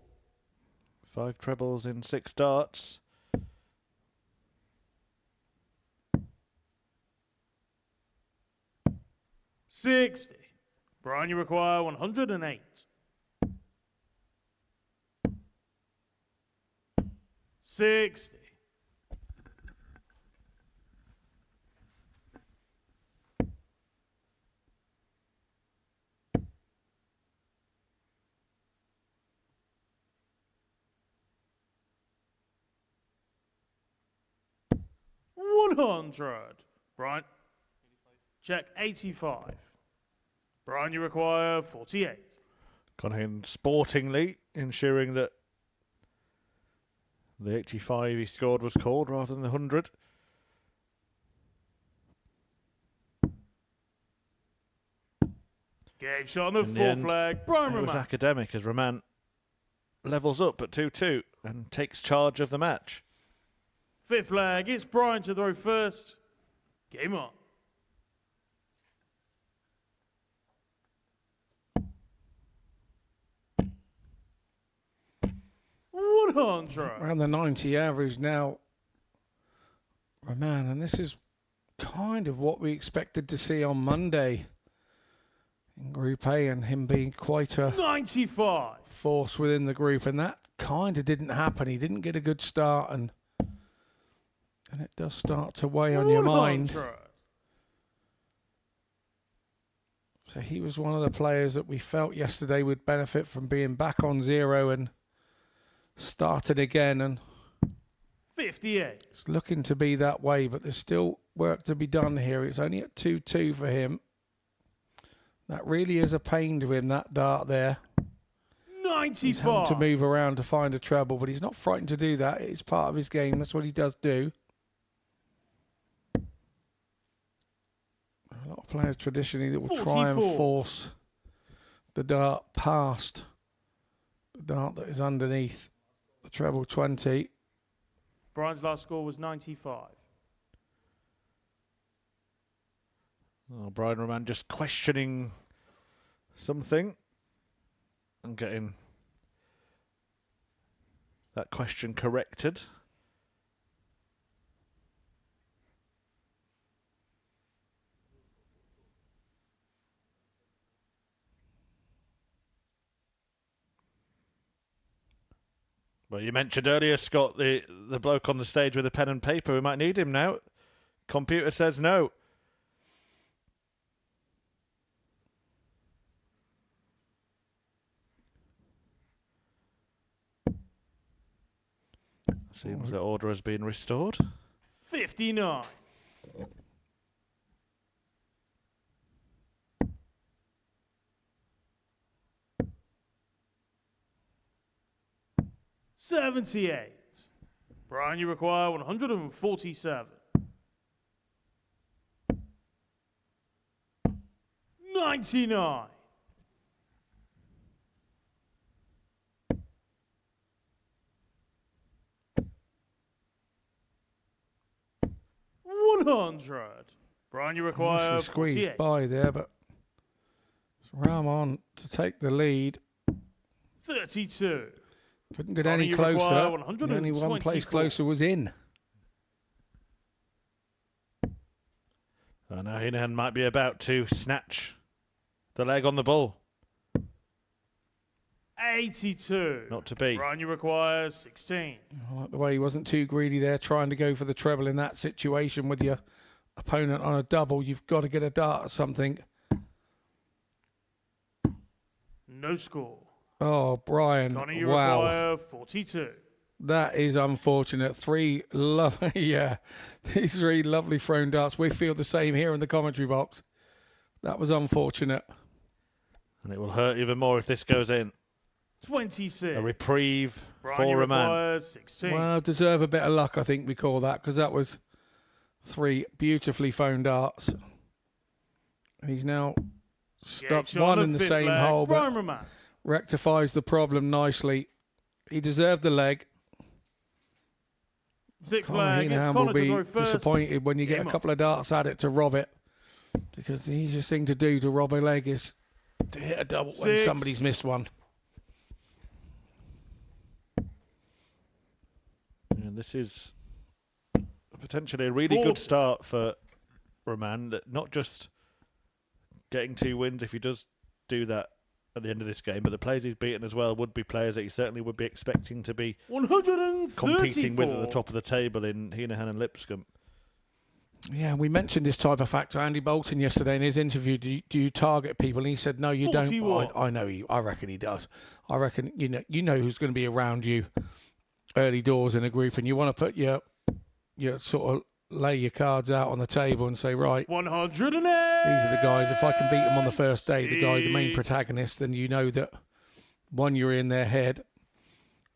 5 trebles in 6 darts.
$60. Brian, you require 108. 60. $100. Brian, check 85. Brian, you require 48.
Gone in sportingly, ensuring that the 85 he scored was called rather than the 100.
Game shot on the
In the
fourth
end,
leg. Brian
It was
Roman.
academic as Rahman levels up at 2-2 and takes charge of the match.
Fifth leg, it's Brian to throw first. Game on. $100.
Around the 90 average now, Rahman, and this is kind of what we expected to see on Monday in Group A, and him being quite a
95.
force within the group, and that kind of didn't happen. He didn't get a good start, and it does start to weigh on your mind.
100.
So he was one of the players that we felt yesterday would benefit from being back on 0 and started again, and
58.
it's looking to be that way, but there's still work to be done here. It's only at 2-2 for him. That really is a pain to him, that dart there. He's having
95.
to move around to find a treble, but he's not frightened to do that. It's part of his game. That's what he does do. A lot of players traditionally that will try and
44.
force the dart past the dart that is underneath the treble 20.
Brian's last score was 95.
Oh, Brian Rahman just questioning something and getting that question corrected. Well, you mentioned earlier, Scott, the bloke on the stage with a pen and paper. We might need him now. Computer says no. Seems the order has been restored.
59. $78. Brian, you require 147. 99. $100. Brian, you require
Nicely squeezed
48.
by there, but it's Rahman to take the lead.
32.
Couldn't get any
you require
closer. The only one place
124.
closer was in.
Oh, now Heenan might be about to snatch the leg on the bull.
82.
Not to be.
Brian, you require 16.
I like the way he wasn't too greedy there, trying to go for the treble in that situation with your opponent on a double. You've got to get a dart or something.
No score.
Oh, Brian,
Connor, you
wow.
require 42.
That is unfortunate. These three lovely thrown darts. We feel the same here in the commentary box. That was unfortunate.
And it will hurt even more if this goes in.
26.
A reprieve
Brian,
for
you
a man.
require 16.
Well, deserve a bit of luck, I think we call that, because that was three beautifully thrown darts. And he's now stuck
Gate
one
on
in the
fifth
same
leg.
hole,
Brian
but
Roman.
rectifies the problem nicely. He deserved the leg.
Sixth
Conor
flag. It's
Heenan will
Connor to
be
throw first.
disappointed when you get
Game
a
on.
couple of darts at it to rob it, because the easiest thing to do to rob a leg is to hit a double when
Six.
somebody's missed one.
And this is potentially a really good start for Roman. That not just getting 2 wins if he does do that at the end of this game, but the players he's beaten as well would be players that he certainly would be expecting to be
134.
competing with at the top of the table in Heenan and Lipscomb.
Yeah, we mentioned this type of factor. Andy Bolton yesterday in his interview. Do you target people? And he said, "No, you
41.
don't." I know he. I reckon he does. I reckon you know who's going to be around you early doors in a group, and you want to put your sort of lay your cards out on the table and say, right,
108.
these are the guys. If I can beat them on the first day, the main protagonist, then you know that one, you're in their head,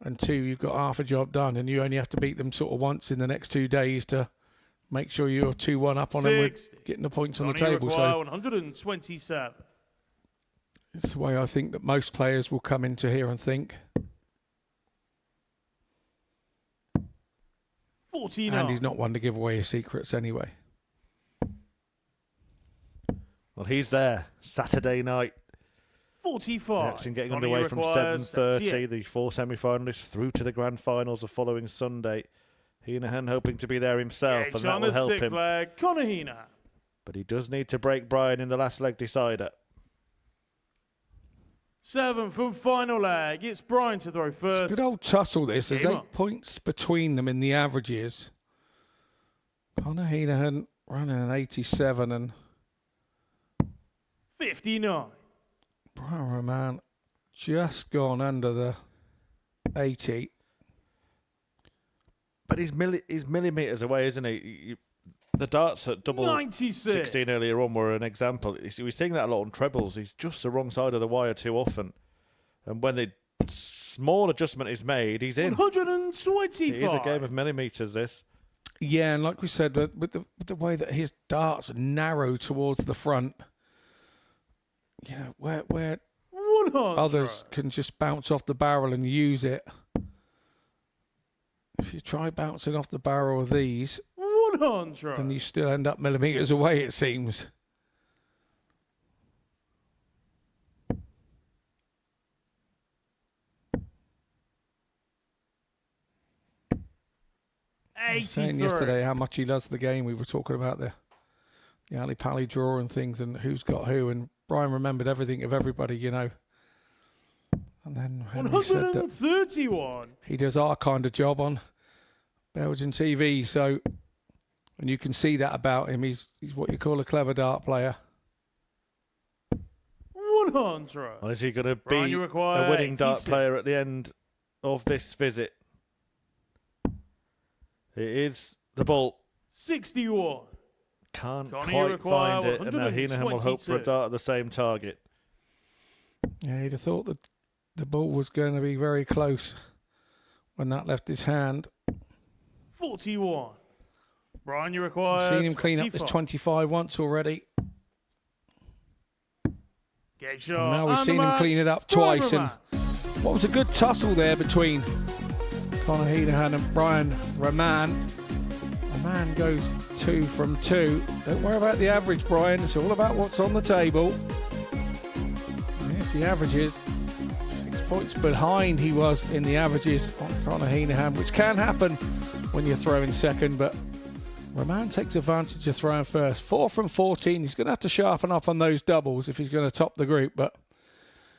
and two, you've got half a job done, and you only have to beat them sort of once in the next 2 days to make sure you're 2-1 up on them with getting the points on the
Connor, you
table.
require
So
127.
it's the way I think that most players will come into here and think.
49.
And he's not one to give away his secrets anyway.
Well, he's there Saturday night.
45.
Action getting
Connor,
underway
you
from
require
7:30.
78.
The 4 semi-finalists through to the grand finals the following Sunday. Heenan hoping to be there himself,
Gate
and that
on
will
the
help
sixth
him.
flag. Connor Heenan.
But he does need to break Brian in the last leg decider.
7th and final leg. It's Brian to throw first.
Good old tussle this. There's
Game
8
on.
points between them in the averages. Conor Heenan running an 87 and
59.
Brian Roman just gone under the 80.
But he's millimetres away, isn't he? The darts at double
96.
16 earlier on were an example. We're seeing that a lot on trebles. He's just the wrong side of the wire too often. And when the small adjustment is made, he's in.
125.
It is a game of millimetres, this.
Yeah, and like we said, with the way that his darts narrow towards the front, you know, where
100.
others can just bounce off the barrel and use it. If you try bouncing off the barrel of these,
100.
then you still end up millimetres away, it seems. I was saying
83.
yesterday how much he loves the game. We were talking about the Ali Pally draw and things and who's got who, and Brian remembered everything of everybody, you know. And then Henry said that
131.
he does our kind of job on Belgian TV, so, and you can see that about him. He's what you call a clever dart player.
100.
Well, is he going to
Brian,
be
you require
a winning dart
86.
player at the end of this visit? It is the bull.
61.
Can't
Connor, you
quite
require
find it, and now Heenan will hope for a
122.
dart at the same target.
Yeah, he'd have thought that the ball was going to be very close when that left his hand.
41. Brian, you
I've
require
seen him clean up this
25.
25 once already.
Game
And
shot.
now we've
and
seen
the
him
match.
clean it up
Brian
twice. And
Roman.
what was a good tussle there between Conor Heenan and Brian Roman. Roman goes 2 from 2. Don't worry about the average, Brian. It's all about what's on the table. And if the average is 6 points behind he was in the averages on Conor Heenan, which can happen when you're throwing second, but Roman takes advantage of throwing first. 4 from 14. He's going to have to sharpen up on those doubles if he's going to top the group, but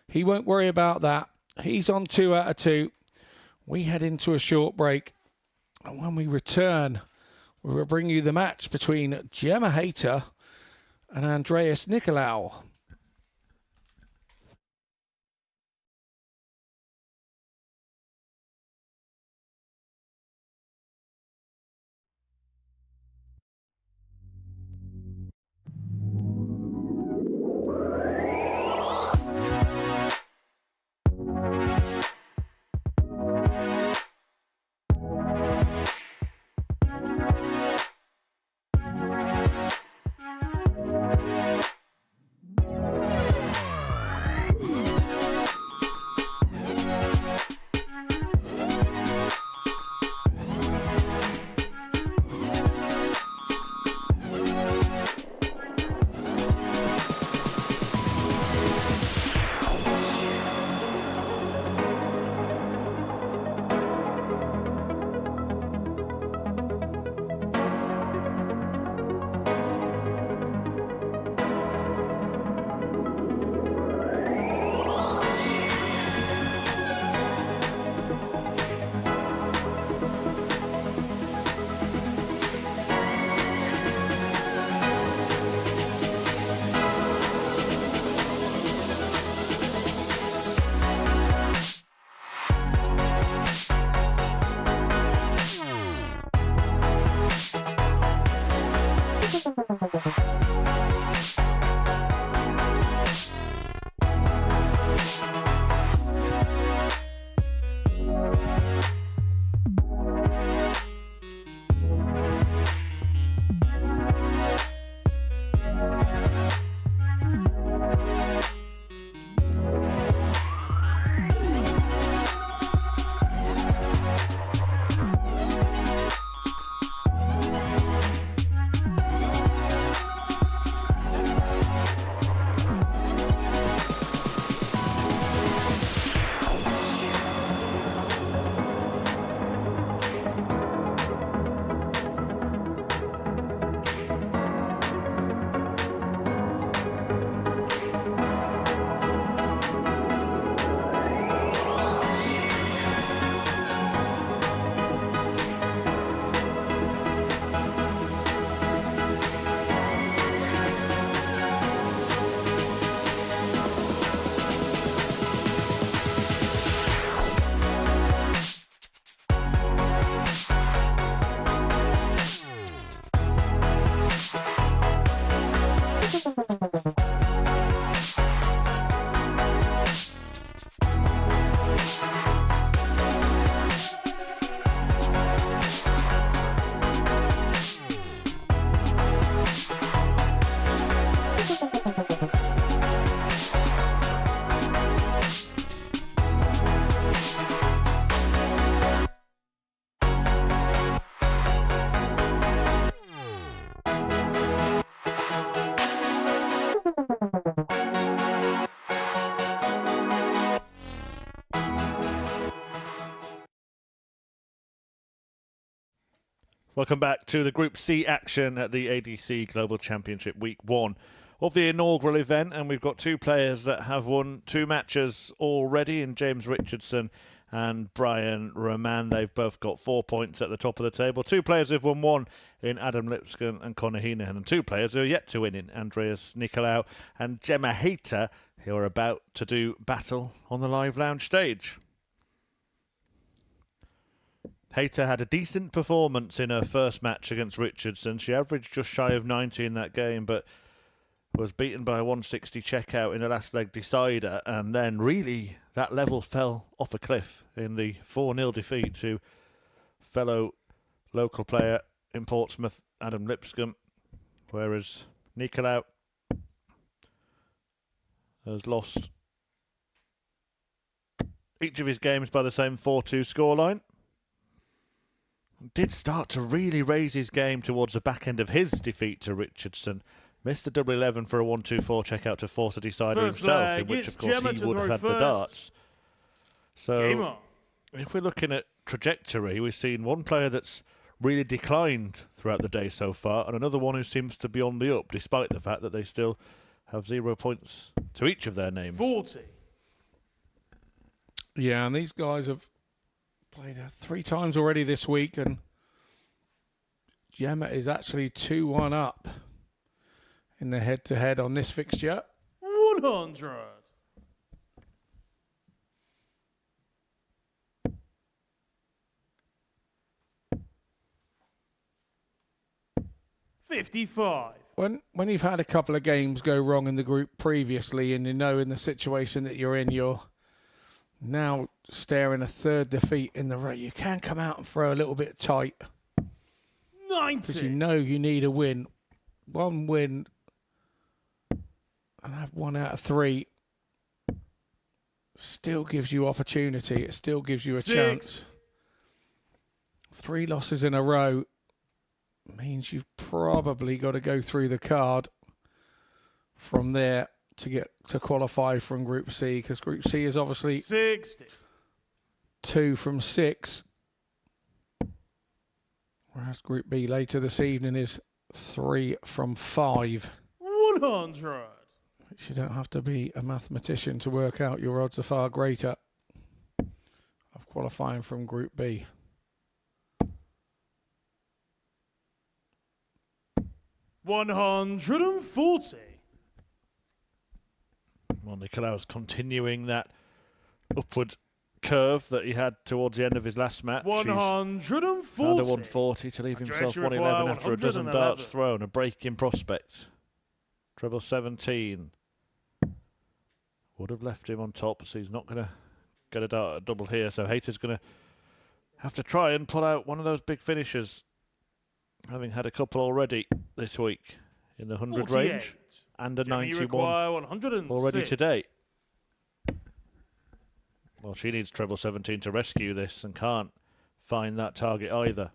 he won't worry about that. He's on 2 out of 2. We head into a short break, and when we return, we will bring you the match between Gemma Hayter and Andreas Nicolau.
Welcome back to the Group C action at the ADC Global Championship Week 1 of the inaugural event, and we've got 2 players that have won 2 matches already in James Richardson and Brian Roman. They've both got 4 points at the top of the table. 2 players who've won 1 in Adam Lipscomb and Conor Heenan, and 2 players who are yet to win in Andreas Nicolau and Gemma Hayter, who are about to do battle on the live lounge stage. Hayter had a decent performance in her first match against Richardson. She averaged just shy of 90 in that game, but was beaten by a 160 checkout in the last leg decider, and then really that level fell off a cliff in the 4-0 defeat to fellow local player in Portsmouth, Adam Lipscomb, whereas Nicolau has lost each of his games by the same 4-2 scoreline. Did start to really raise his game towards the back end of his defeat to Richardson. Missed the double 11 for a 1-2-4 checkout to force a decider
First
himself,
leg,
in which,
it's
of course,
Gemma
he
to
would have
throw
had the
first.
darts.
Game
So
on.
if we're looking at trajectory, we've seen one player that's really declined throughout the day so far, and another one who seems to be on the up, despite the fact that they still have 0 points to each of their names.
40.
Yeah, and these guys have played 3 times already this week, and Gemma is actually 2-1 up in the head-to-head on this fixture.
100. 55.
When you've had a couple of games go wrong in the group previously, and you know in the situation that you're in, you're now staring a 3rd defeat in the row, you can come out and throw a little bit tight.
90.
Because you know you need a win. 1 win and have 1 out of 3 still gives you opportunity. It still gives you a
6.
chance. 3 losses in a row means you've probably got to go through the card from there to get to qualify from Group C, because Group C is obviously
60.
2 from 6. Whereas Group B later this evening is 3 from 5.
100.
Which you don't have to be a mathematician to work out. Your odds are far greater of qualifying from Group B.
$140.
Well, Nicolaus continuing that upward curve that he had towards the end of his last match. He's
140.
found a 140 to leave himself 111 after a dozen darts thrown. A break in prospect. Treble 17. Would have left him on top, so he's not going to get a double here. So Hayter's going to have to try and pull out one of those big finishers, having had a couple already this week in the 100 range and a 91 already today. Well, she needs treble 17 to rescue this and can't find that target either.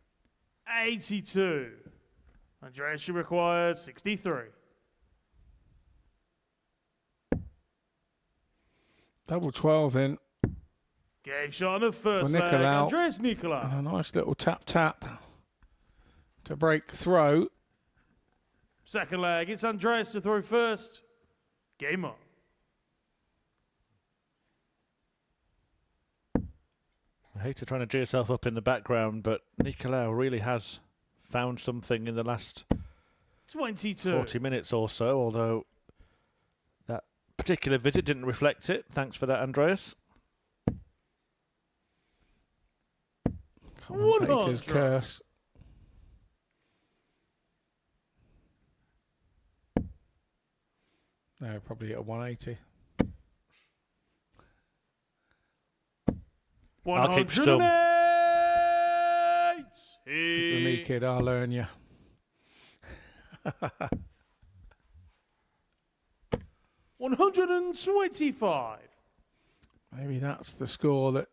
82. Andrea, she requires 63.
Double 12 then.
Game shot on the first
For
leg.
Nicolau.
Andreas Nicolau.
And a nice little tap to break throw.
Second leg, it's Andreas to throw first. Game on.
I hate to try to G herself up in the background, but Nicolau really has found something in the last
22.
40 minutes or so, although that particular visit didn't reflect it. Thanks for that, Andreas.
Commentator's curse. No, probably at 180.
I'll keep stum.
108.
Stick with me, kid. I'll learn you.
$125.
Maybe that's the score that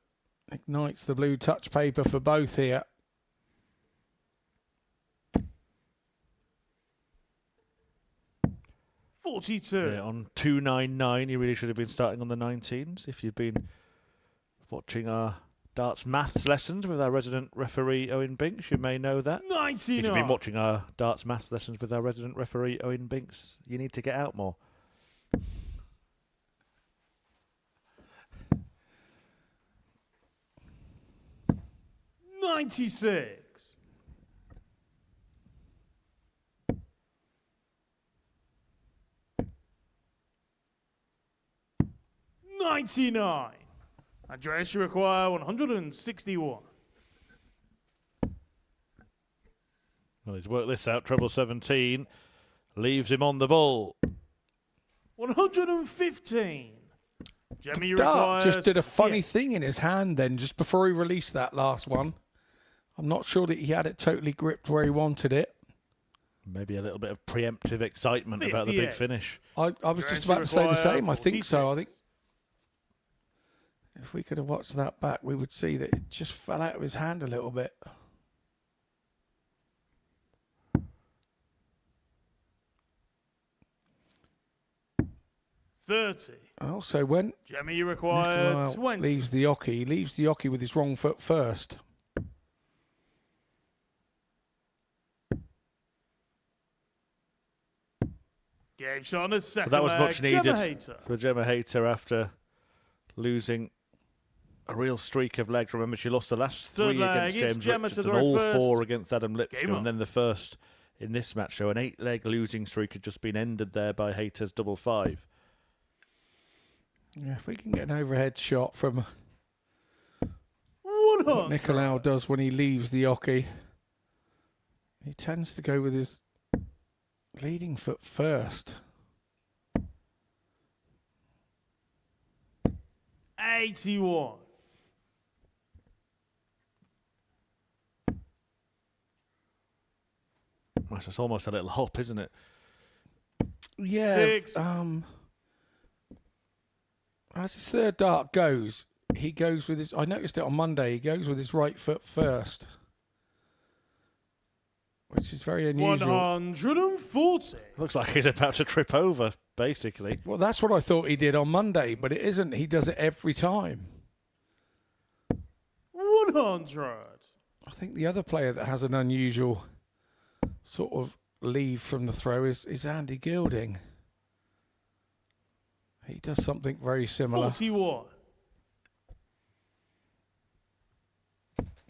ignites the blue touch paper for both here.
$42.
Yeah, on 299, you really should have been starting on the 19s. If you've been watching our darts maths lessons with our resident referee Owen Binks, you may know that.
99.
If you've been watching our darts maths lessons with our resident referee Owen Binks, you need to get out more.
$96. $99. Andreas, you require 161.
Well, he's worked this out. Treble 17 leaves him on the ball.
115. Jemmy, you
Dart
require
just did a funny
68.
thing in his hand then, just before he released that last one. I'm not sure that he had it totally gripped where he wanted it.
Maybe a little bit of preemptive excitement about the big
58.
finish.
I was
Andreas,
just
you
about to say the
require
same. I think so.
46.
I think if we could have watched that back, we would see that it just fell out of his hand a little bit.
30.
And also when
Gemma, you require
Nicolau
20.
leaves the oche, he leaves the oche with his wrong foot first.
Game shot on the second
That was
leg.
much
Gemma
needed
Hayter.
for Gemma Hayter after losing a real streak of legs. Remember, she lost the last
Third
3
leg,
against
it's
James
Gemma to
Richardson,
throw
all
first.
4 against Adam
Game
Lipscomb,
on.
and then the first in this match. So an 8-leg losing streak had just been ended there by Hayter's double 5.
Yeah, if we can get an overhead shot from
100.
what Nicolau does when he leaves the oche, he tends to go with his leading foot first.
81.
Well, it's almost a little hop, isn't it?
Yeah.
6.
As his third dart goes, he goes with his. I noticed it on Monday. He goes with his right foot first, which is very unusual.
140.
Looks like he's about to trip over, basically.
Well, that's what I thought he did on Monday, but it isn't. He does it every time.
100.
I think the other player that has an unusual sort of leave from the throw is Andy Gilding. He does something very similar.
41.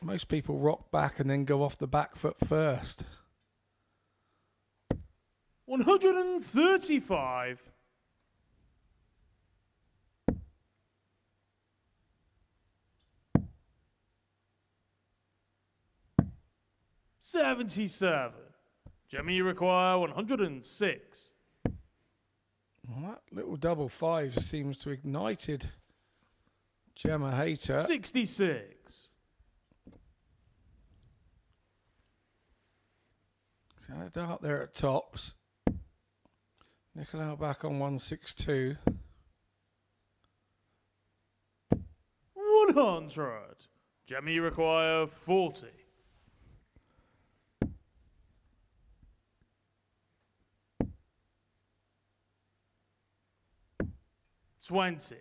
Most people rock back and then go off the back foot first.
135. 77. Gemma, you require 106.
Well, that little double 5 seems to have ignited Gemma Hayter.
66.
So a dart there at tops. Nicolau back on 162.
100. Gemma, you require 40. 20.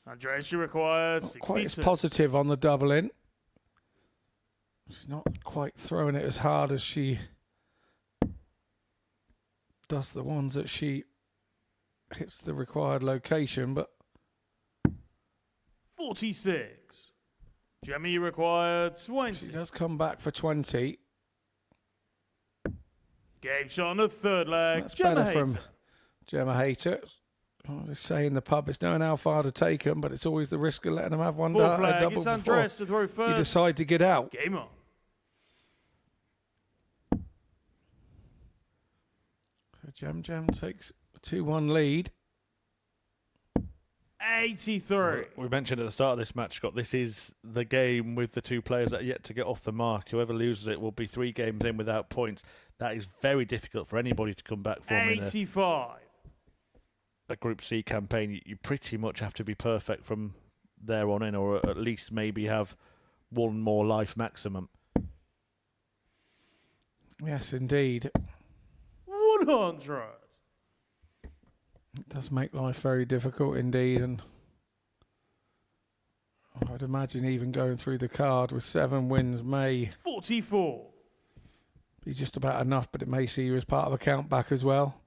Andreas, you require
Not
62.
quite as positive on the double in. She's not quite throwing it as hard as she does the ones that she hits the required location, but
46. Gemma, you require
she
20.
does come back for 20.
Game shot on the third leg.
That's
Gemma
better from
Hayter.
Gemma Hayter. They say in the pub, it's knowing how far to take them, but it's always the risk of letting them have one
Fourth
dart, a
flag.
double
It's
before
Andreas to throw
you
first.
decide to get out.
Game on.
So Jam takes a 2-1 lead.
83.
We mentioned at the start of this match, Scott, this is the game with the 2 players that are yet to get off the mark. Whoever loses it will be 3 games in without points. That is very difficult for anybody to come back from in
85.
a Group C campaign. You pretty much have to be perfect from there on in, or at least maybe have 1 more life maximum.
Yes, indeed.
100.
It does make life very difficult indeed, and I'd imagine even going through the card with 7 wins may
44.
be just about enough, but it may see you as part of a count back as well.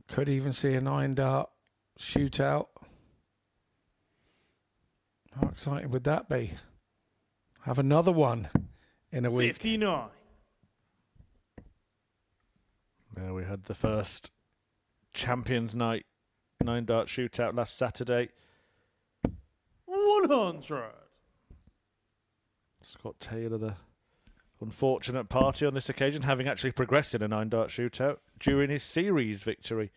Could even see a 9-dart shootout. How exciting would that be? Have another one in a week.
59.
Yeah, we had the first Champions Night 9-dart shootout last Saturday.
100.
Scott Taylor, the unfortunate party on this occasion, having actually progressed in a 9-dart shootout during his series victory.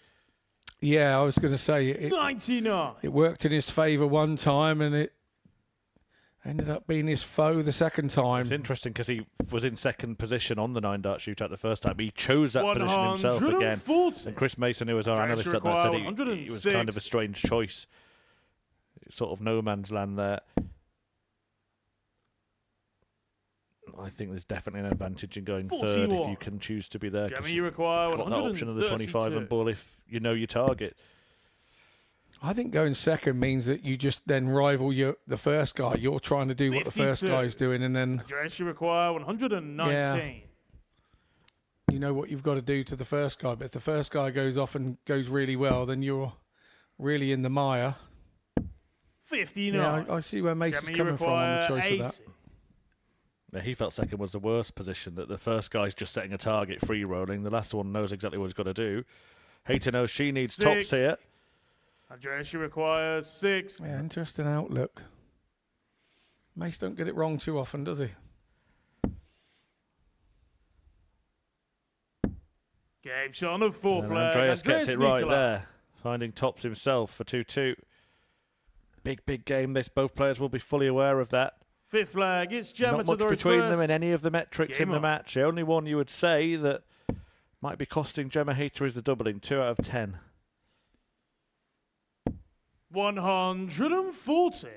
Yeah, I was going to say it
99.
worked in his favour one time, and it ended up being his foe the second time.
It's interesting because he was in second position on the 9-dart shootout the first time. He chose that position himself again.
140.
And Chris Mason, who was our
Andreas
analyst at that, said
require
he was kind of a strange choice. Sort of no man's land there. I think there's definitely an advantage in going third if
41.
you can choose to be there. 'cause
Gemma, you require
you've got that option of the 25 and
132.
bull if you know your target.
I think going second means that you just then rival the first guy. You're trying to do what the first
52.
guy's doing, and then
Address you require 119.
you know what you've got to do to the first guy. But if the first guy goes off and goes really well, then you're really in the mire.
59.
Yeah, I see where Mason's
Gemma, you
coming from on the
require
choice
80.
of that.
Yeah, he felt second was the worst position, that the first guy's just setting a target, free rolling. The last one knows exactly what he's got to do. Hater knows she needs
6.
tops here.
Address you requires 6.
Yeah, interesting outlook. Mace don't get it wrong too often, does he?
Game shot on the fourth
And
flag.
Andreas gets it right
Nicola.
there, finding tops himself for 2-2. Big game this. Both players will be fully aware of that.
Fifth flag. It's Gemma
Not
to
much
the
between
first.
them in any of the metrics
Game
in the
on.
match. The only one you would say that might be costing Gemma Hater is the doubling. 2 out of 10.
140.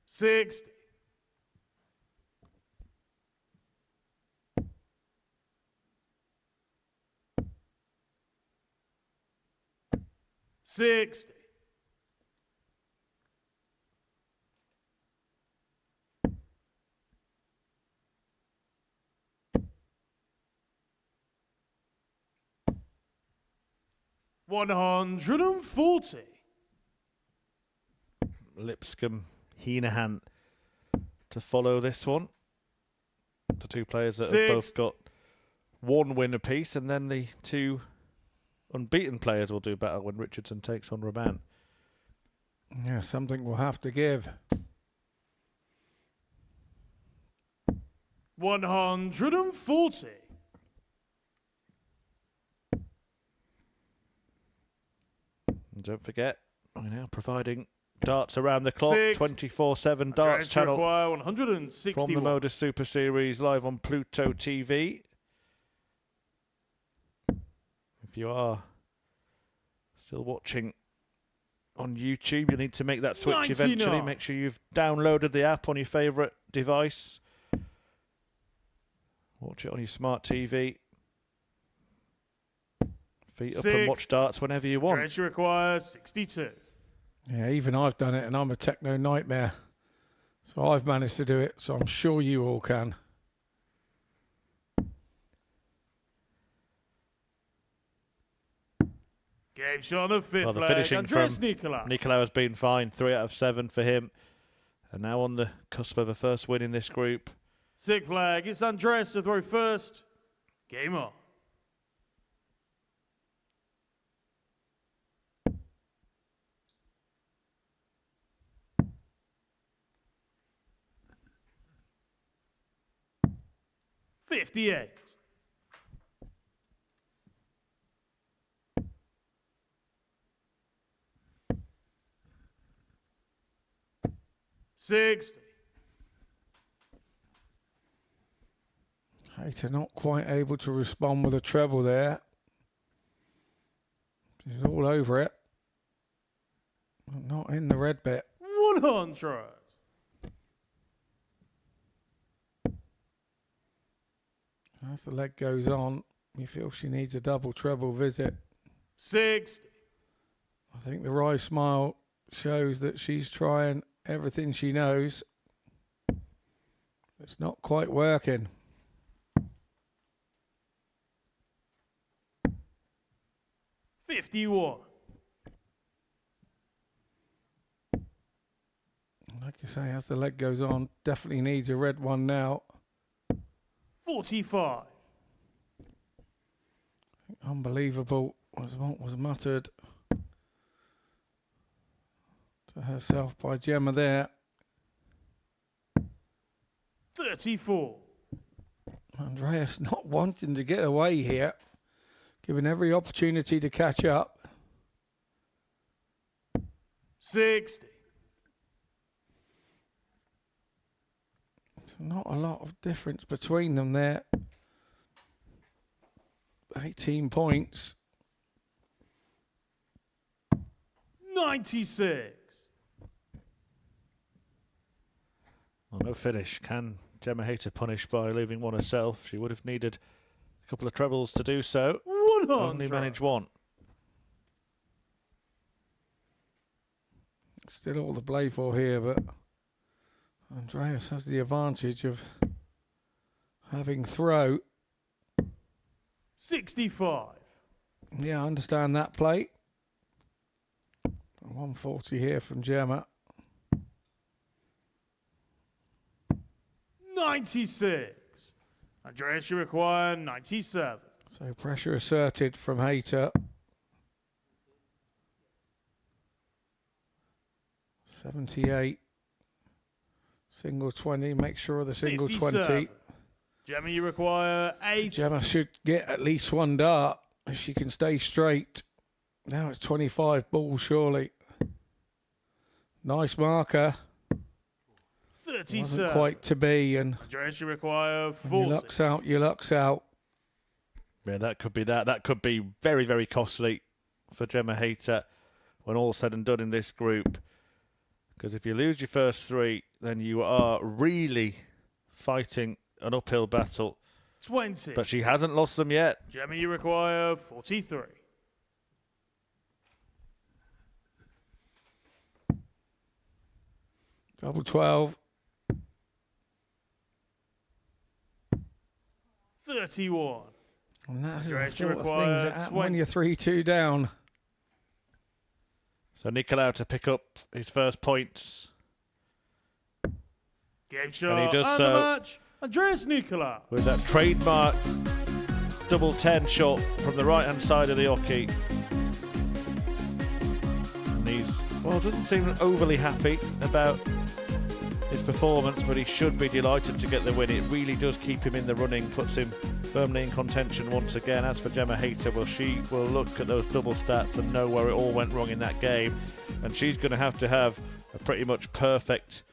Six. 60. 140.
Lipscomb, Heenahan to follow this one. The two players that have both got one win apiece, and then the two unbeaten players will do better when Richardson takes on Raban.
Yeah, something we'll have to give.
140.
And don't forget, we're now providing darts around the clock,
6.
24/7 darts
Address
channel
require
from the
161.
Modus Super Series live on Pluto TV. If you are still watching on YouTube, you need to make that switch
99.
eventually. Make sure you've downloaded the app on your favourite device. Watch it on your smart TV. Feet up and
6.
watch darts whenever you want.
Address requires 62.
Yeah, even I've done it, and I'm a techno nightmare. So I've managed to do it, so I'm sure you all can.
Game shot on the fifth
Well, the
flag.
finishing
Andres
from
Nicola.
Nicolau has been fine. 3 out of 7 for him. And now on the cusp of a first win in this group.
Sixth flag. It's Andres to throw first. Game on. $58. 60.
Hater not quite able to respond with a treble there. She's all over it. But not in the red bit.
100.
As the leg goes on, you feel she needs a double treble visit.
60.
I think the wry smile shows that she's trying everything she knows. It's not quite working.
$51.
Like you say, as the leg goes on, definitely needs a red one now.
45.
Unbelievable was what was muttered to herself by Gemma there.
34.
Andreas not wanting to get away here, given every opportunity to catch up.
60.
There's not a lot of difference between them there. 18 points.
96.
Well, no finish. Can Gemma Hayter punish by leaving one herself? She would have needed a couple of trebles to do so.
100.
Only managed one.
Still all to play for here, but Andreas has the advantage of having throw.
65.
Yeah, I understand that play. 140 here from Gemma.
96. Andreas, you require 97.
So pressure asserted from Hayter. 78. Single 20. Make sure of the single
57.
20.
Gemma, you require 8.
Gemma should get at least one dart if she can stay straight. Now it's 25 balls, surely. Nice marker.
37.
Wasn't quite to be, and
Andreas, you require
your
40.
luck's out, your luck's out.
Yeah, that could be that. That could be very, very costly for Gemma Hayter when all's said and done in this group. Because if you lose your first 3, then you are really fighting an uphill battle.
20.
But she hasn't lost them yet.
Gemma, you require 43.
Double 12.
31.
And that's the
Andreas, you
sort of things
require
that happen when
20.
you're 3-2 down.
So Nicolau to pick up his first points.
Game shot
does
and
so.
the match. Andreas Nicolau.
With that trademark double 10 shot from the right hand side of the hockey. And he's, well, doesn't seem overly happy about his performance, but he should be delighted to get the win. It really does keep him in the running, puts him firmly in contention once again. As for Gemma Hayter, well, she will look at those double stats and know where it all went wrong in that game. And she's going to have a pretty much perfect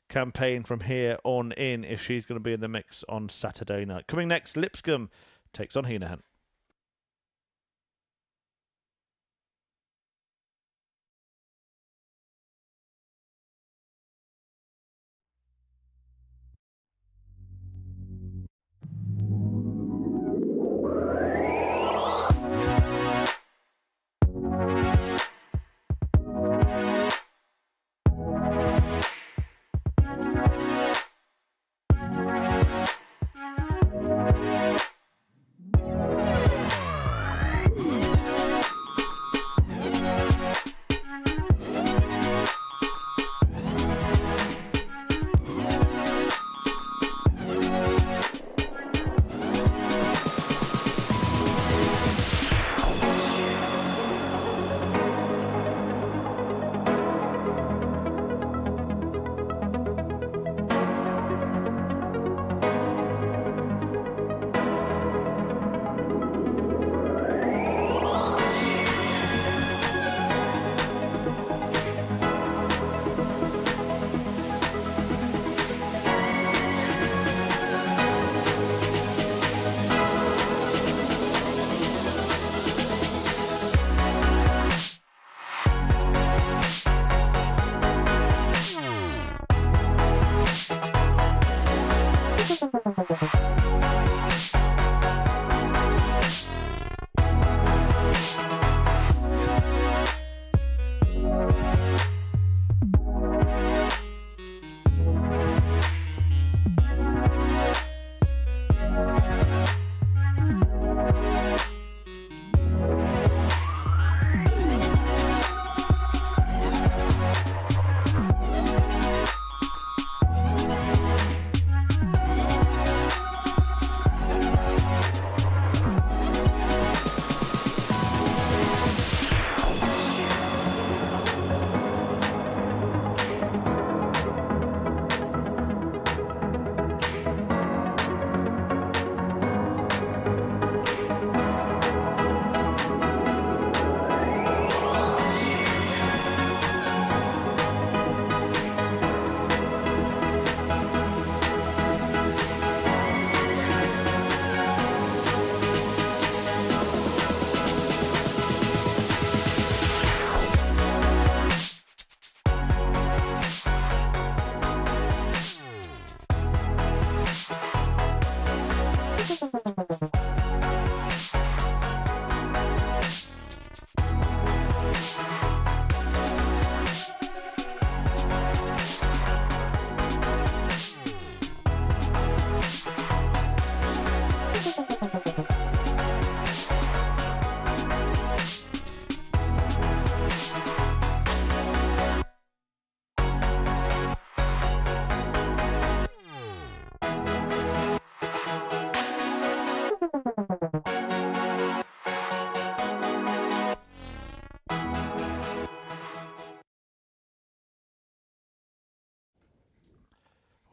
campaign from here on in if she's going to be in the mix on Saturday night. Coming next, Lipscomb takes on Heenahan.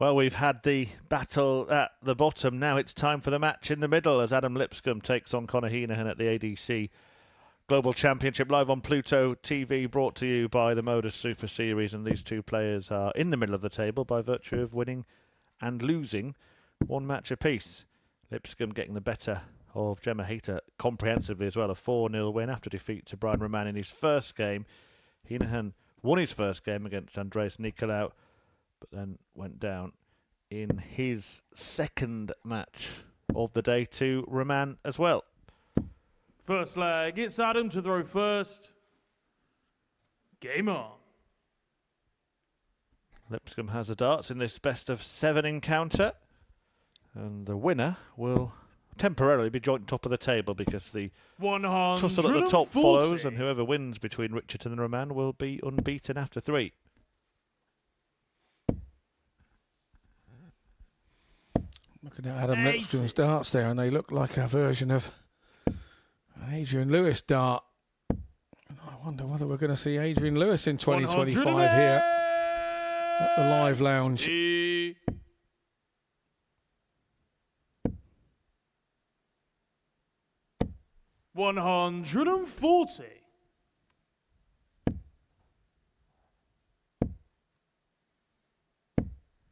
Well, we've had the battle at the bottom. Now it's time for the match in the middle as Adam Lipscomb takes on Conor Heenahan at the ADC Global Championship live on Pluto TV, brought to you by the Modus Super Series. And these two players are in the middle of the table by virtue of winning and losing one match apiece. Lipscomb getting the better of Gemma Hayter comprehensively as well. A 4-0 win after defeat to Brian Roman in his first game. Heenahan won his first game against Andreas Nikolaou, but then went down in his second match of the day to Roman as well.
First leg, it's Adam to throw first. Game on.
Lipscomb has the darts in this best of 7 encounter, and the winner will temporarily be joint top of the table because the tussle at the top follows, and whoever wins between Richardson and Roman will be unbeaten after 3.
Looking at Adam Lipscomb's darts there, and they look like a version of an Adrian Lewis dart. I wonder whether we're going to see Adrian Lewis in 2025 here at the Live Lounge.
140.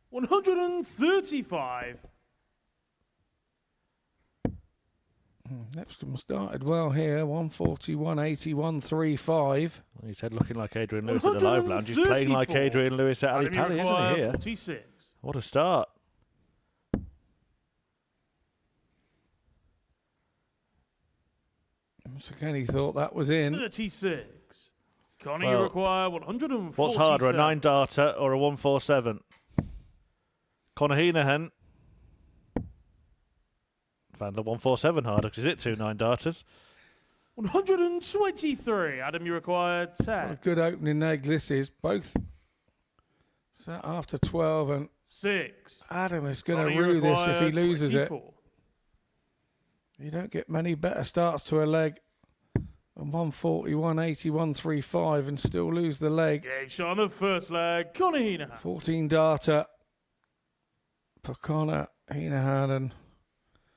135.
Lipscomb started well here, 140, 180, 135.
Well, he's head looking like Adrian Lewis at the Live Lounge. He's playing like Adrian Lewis at Ali Pali, isn't he, here?
46.
What a start.
Once again, he thought that was in.
36. Conor,
Well,
you require 147.
What's harder, a 9-darter or a 147? Conor Heenahan found the 147 harder because it's 2 9-darters.
123. Adam, you require 10.
What a good opening egg this is. Both sat after 12, and
6.
Adam is going
Conor,
to
you
rue this if he
require
loses
24.
it. You don't get many better starts to a leg than 140, 180, 135 and still lose the leg.
Game shot on the first leg. Conor Heenahan.
14-darter for Conor Heenahan, and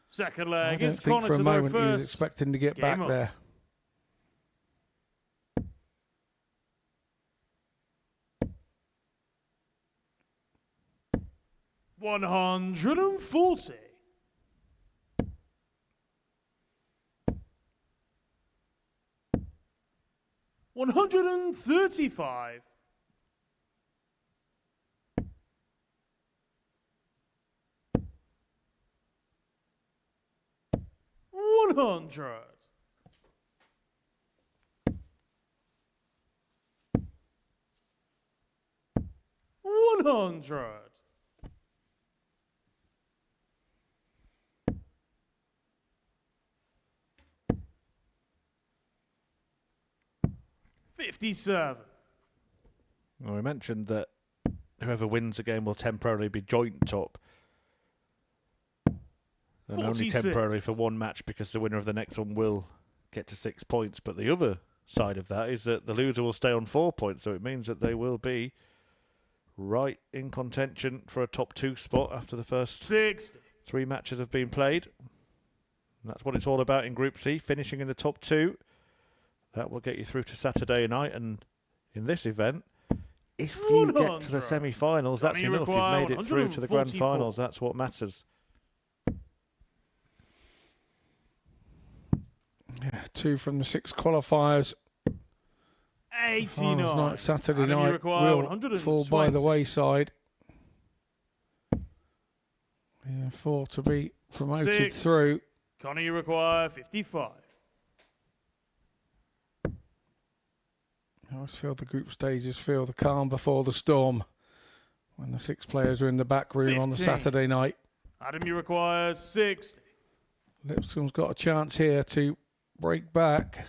Second
I
leg.
don't
It's
think
Conor
for a
to go
moment he was
first.
expecting to get
Game
back
on.
there.
$140. 135. 100. 100. 57.
Well, we mentioned that whoever wins the game will temporarily be joint top. And only
46.
temporarily for one match because the winner of the next one will get to 6 points. But the other side of that is that the loser will stay on 4 points. So it means that they will be right in contention for a top 2 spot after the first
60.
3 matches have been played. And that's what it's all about in Group C, finishing in the top 2. That will get you through to Saturday night. And in this event, if you get to the
100.
semi-finals, that's
Johnny, you
enough. You've
require
made it through to the grand
144.
finals. That's what matters.
Yeah, 2 from the 6 qualifiers.
89.
Finals night, Saturday
Adam, you
night
require
will
120.
fall by the wayside. Yeah, 4 to be promoted
6.
through.
Conor, you require 55.
I always feel the group stages feel the calm before the storm when the 6 players are in the back room on the
15.
Saturday night.
Adam, you require 60.
Lipscomb's got a chance here to break back.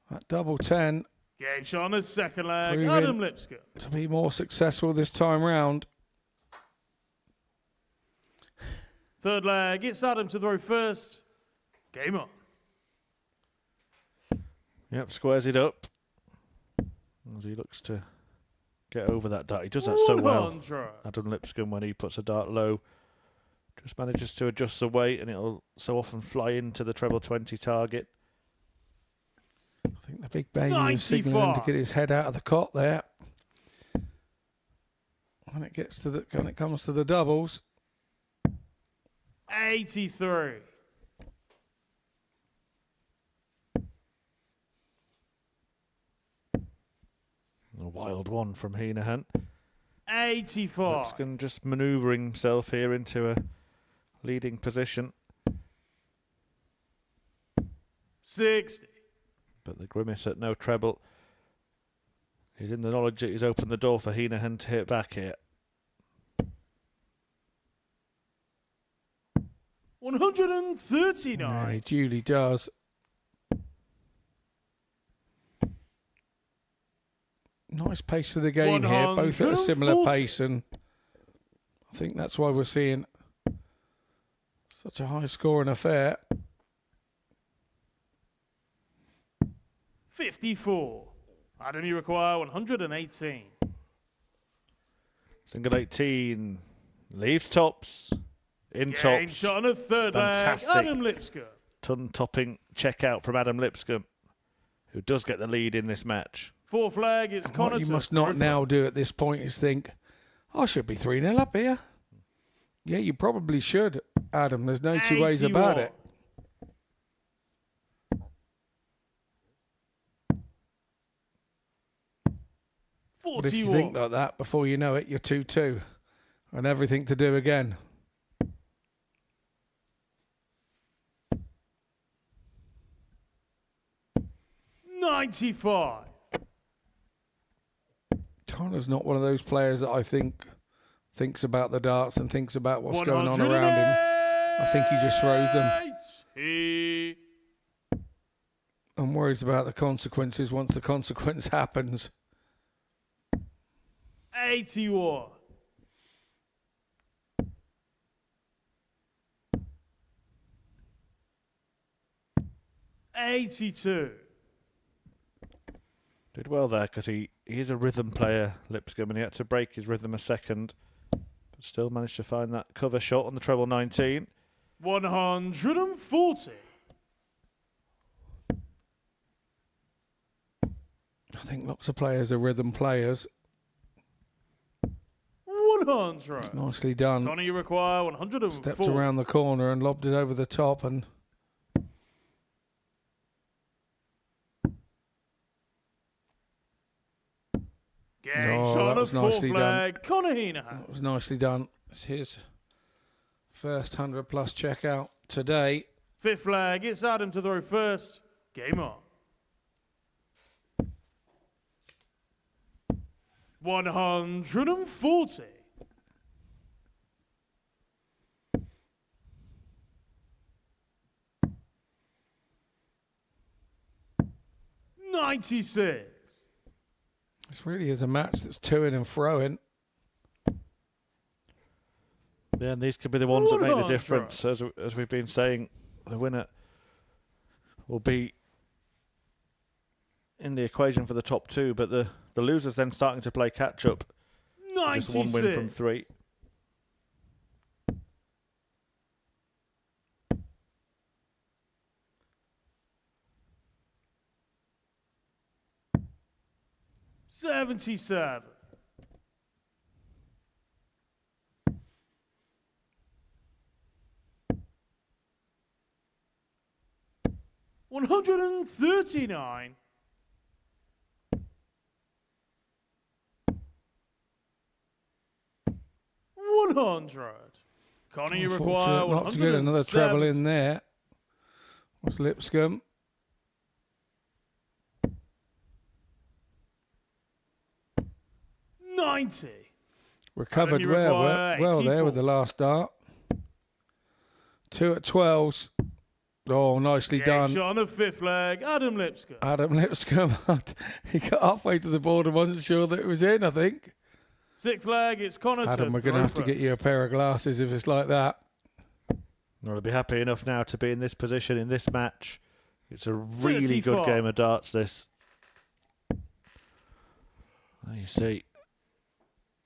That double 10
Game shot on the second leg.
Proving
Adam Lipscomb.
to be more successful this time round.
Third leg. It's Adam to throw first. Game on.
Yep, squares it up as he looks to get over that dart. He does that so well.
100.
Adam Lipscomb, when he puts a dart low, just manages to adjust the weight, and it'll so often fly into the treble 20 target.
I think the big baby is signalling to
95.
get his head out of the cot there. When it comes to the doubles,
83.
A wild one from Heenahan.
85.
Lipscomb just manoeuvring himself here into a leading position.
60.
But the grimace at no treble is in the knowledge that he's opened the door for Heenahan to hit back here.
139.
and he duly does. Nice pace to the game here, both at a similar
140.
pace, and I think that's why we're seeing such a high scoring affair.
54. Adam, you require 118.
Single 18 leaves tops, in
Game
tops.
shot on a third
Fantastic.
leg. Adam Lipscomb.
Ton-topping check out from Adam Lipscomb, who does get the lead in this match.
Fourth leg, it's
And what
Connor.
you must not now do at this point is think, I should be 3-0 up here. Yeah, you probably should, Adam. There's no two ways about it.
41.
But if you think like that, before you know it, you're 2-2 and everything to do again.
$95.
Connor's not one of those players that I think thinks about the darts and thinks about what's going on around him. I think he just throws them
He
and worries about the consequences once the consequence happens.
81. $82.
Did well there because he is a rhythm player, Lipscomb, and he had to break his rhythm a second. But still managed to find that cover shot on the treble 19.
140.
I think lots of players are rhythm players.
100.
It's nicely done.
Connor, you require 104.
Stepped around the corner and lobbed it over the top, and
Game
Oh,
shot
that
on a
was
fourth
nicely done.
leg. Connor Heenahan.
that was nicely done. It's his first 100+ checkout today.
Fifth leg, it's Adam to throw first. Game on. 140. $96.
This really is a match that's toing and froing.
Yeah, and these could be the ones that make the
100.
difference. As we've been saying, the winner will be in the equation for the top two, but the losers then starting to play catch up. Just one win from
96.
three.
$77. $139. $100. Connor, you require
Unfortunate not to get another treble in
170.
there. Was Lipscomb.
$90.
Recovered
you
well,
require
well there
84.
with the last dart. 2 at 12s. Oh, nicely
Game
done.
shot on the fifth leg. Adam Lipscomb.
Adam Lipscomb. He got halfway to the board and wasn't sure that it was in, I think.
Sixth leg, it's Connor
Adam,
to
we're going to
throw
have to
first.
get you a pair of glasses if it's like that.
I'll be happy enough now to be in this position in this match. It's a really
34.
good game of darts, this. There you see.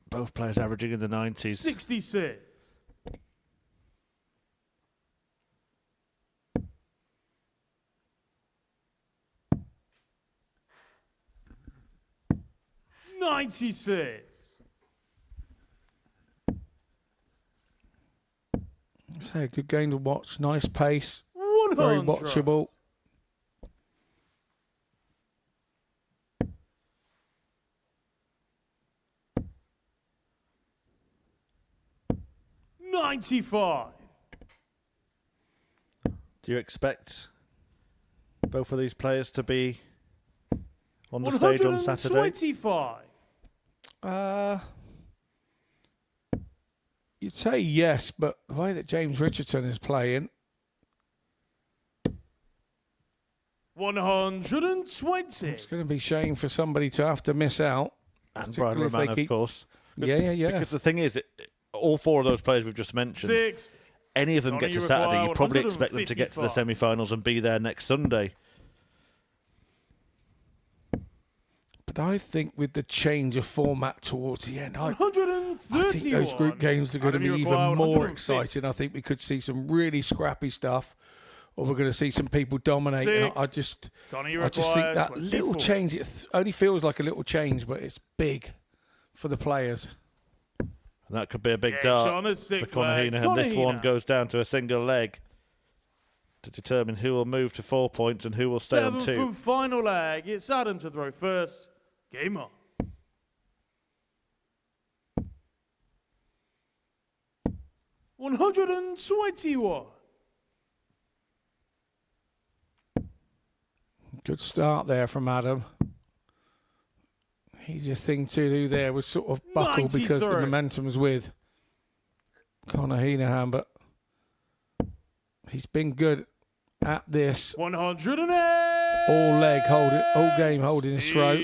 Both players averaging in the 90s.
66. $96.
So, good game to watch. Nice pace.
100.
Very watchable.
$95.
Do you expect both of these players to be on the stage on Saturday?
125.
You'd say yes, but the way that James Richardson is playing,
120.
it's going to be a shame for somebody to have to miss out.
And Brian
particularly if they
Roman, of
keep-
course.
Yeah.
Because the thing is, all four of those players we've just mentioned,
6.
any of them
Johnny,
get to
you
Saturday,
require
you probably expect them to get to the
155.
semi-finals and be there next Sunday.
But I think with the change of format towards the end, I
131.
think those group games are going to
Adam,
be
you
even
require
more
150.
exciting. I think we could see some really scrappy stuff, or we're going to see some people dominate. And
6.
I just
Johnny, you
think
require
that little
24.
change, it only feels like a little change, but it's big for the players.
And that could be a big
Game's
dart
on a
for
sixth
Conor
leg.
Heenan. And this
Conor
one
Heenan.
goes down to a single leg to determine who will move to 4 points and who will stay on
7th
2.
and final leg. It's Adam to throw first. Game on. $121.
Good start there from Adam. Easiest thing to do there was sort of buckle because the
93.
momentum was with Conor Heenan, but he's been good at this
108.
all game holding his throat.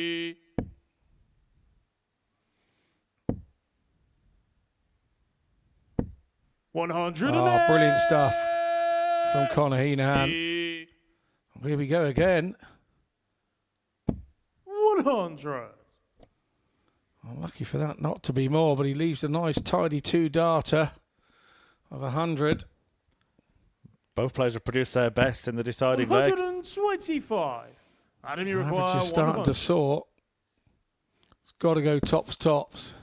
108.
Oh, brilliant stuff from Conor Heenan. Here we go again.
100.
I'm lucky for that not to be more, but he leaves a nice tidy 2-darter of 100.
Both players have produced their best in the deciding leg.
125. Adam, you require
Average is starting to
100.
soar. It's got to go tops.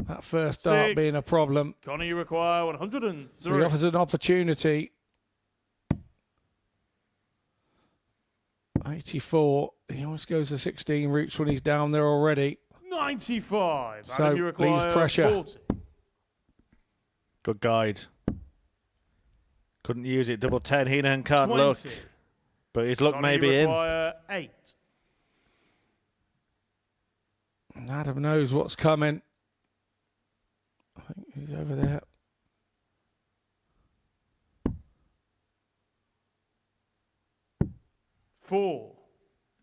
That first dart
6.
being a problem.
Conor, you require 103.
So he offers an opportunity. 84. He always goes to 16 routes when he's down there already.
95.
So,
Adam, you require
leaves pressure.
40.
Good guide. Couldn't use it. Double 10. Heenan can't
20.
look. But his luck
Conor,
may
you
be in.
require 8.
And Adam knows what's coming. I think he's over there.
Four.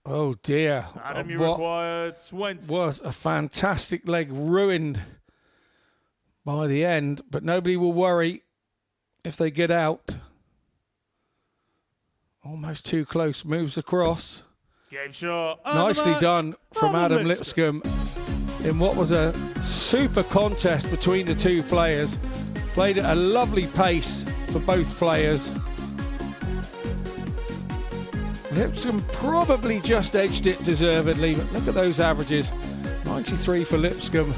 Oh dear.
Adam, you
What
require 20.
was a fantastic leg ruined by the end, but nobody will worry if they get out. Almost too close. Moves across.
Game shot. And the
Nicely
match.
done from Adam Lipscomb in what was a super contest between the two players. Played at a lovely pace for both players. Lipscomb probably just edged it deservedly, but look at those averages. 93 for Lipscomb,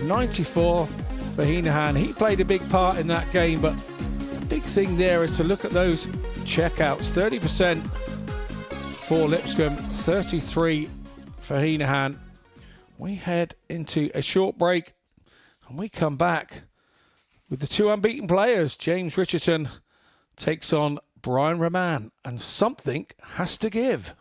94 for Heenan. He played a big part in that game, but the big thing there is to look at those checkouts. 30% for Lipscomb, 33 for Heenan. We head into a short break and we come back with the two unbeaten players. James Richardson takes on Brian Roman, and something has to give.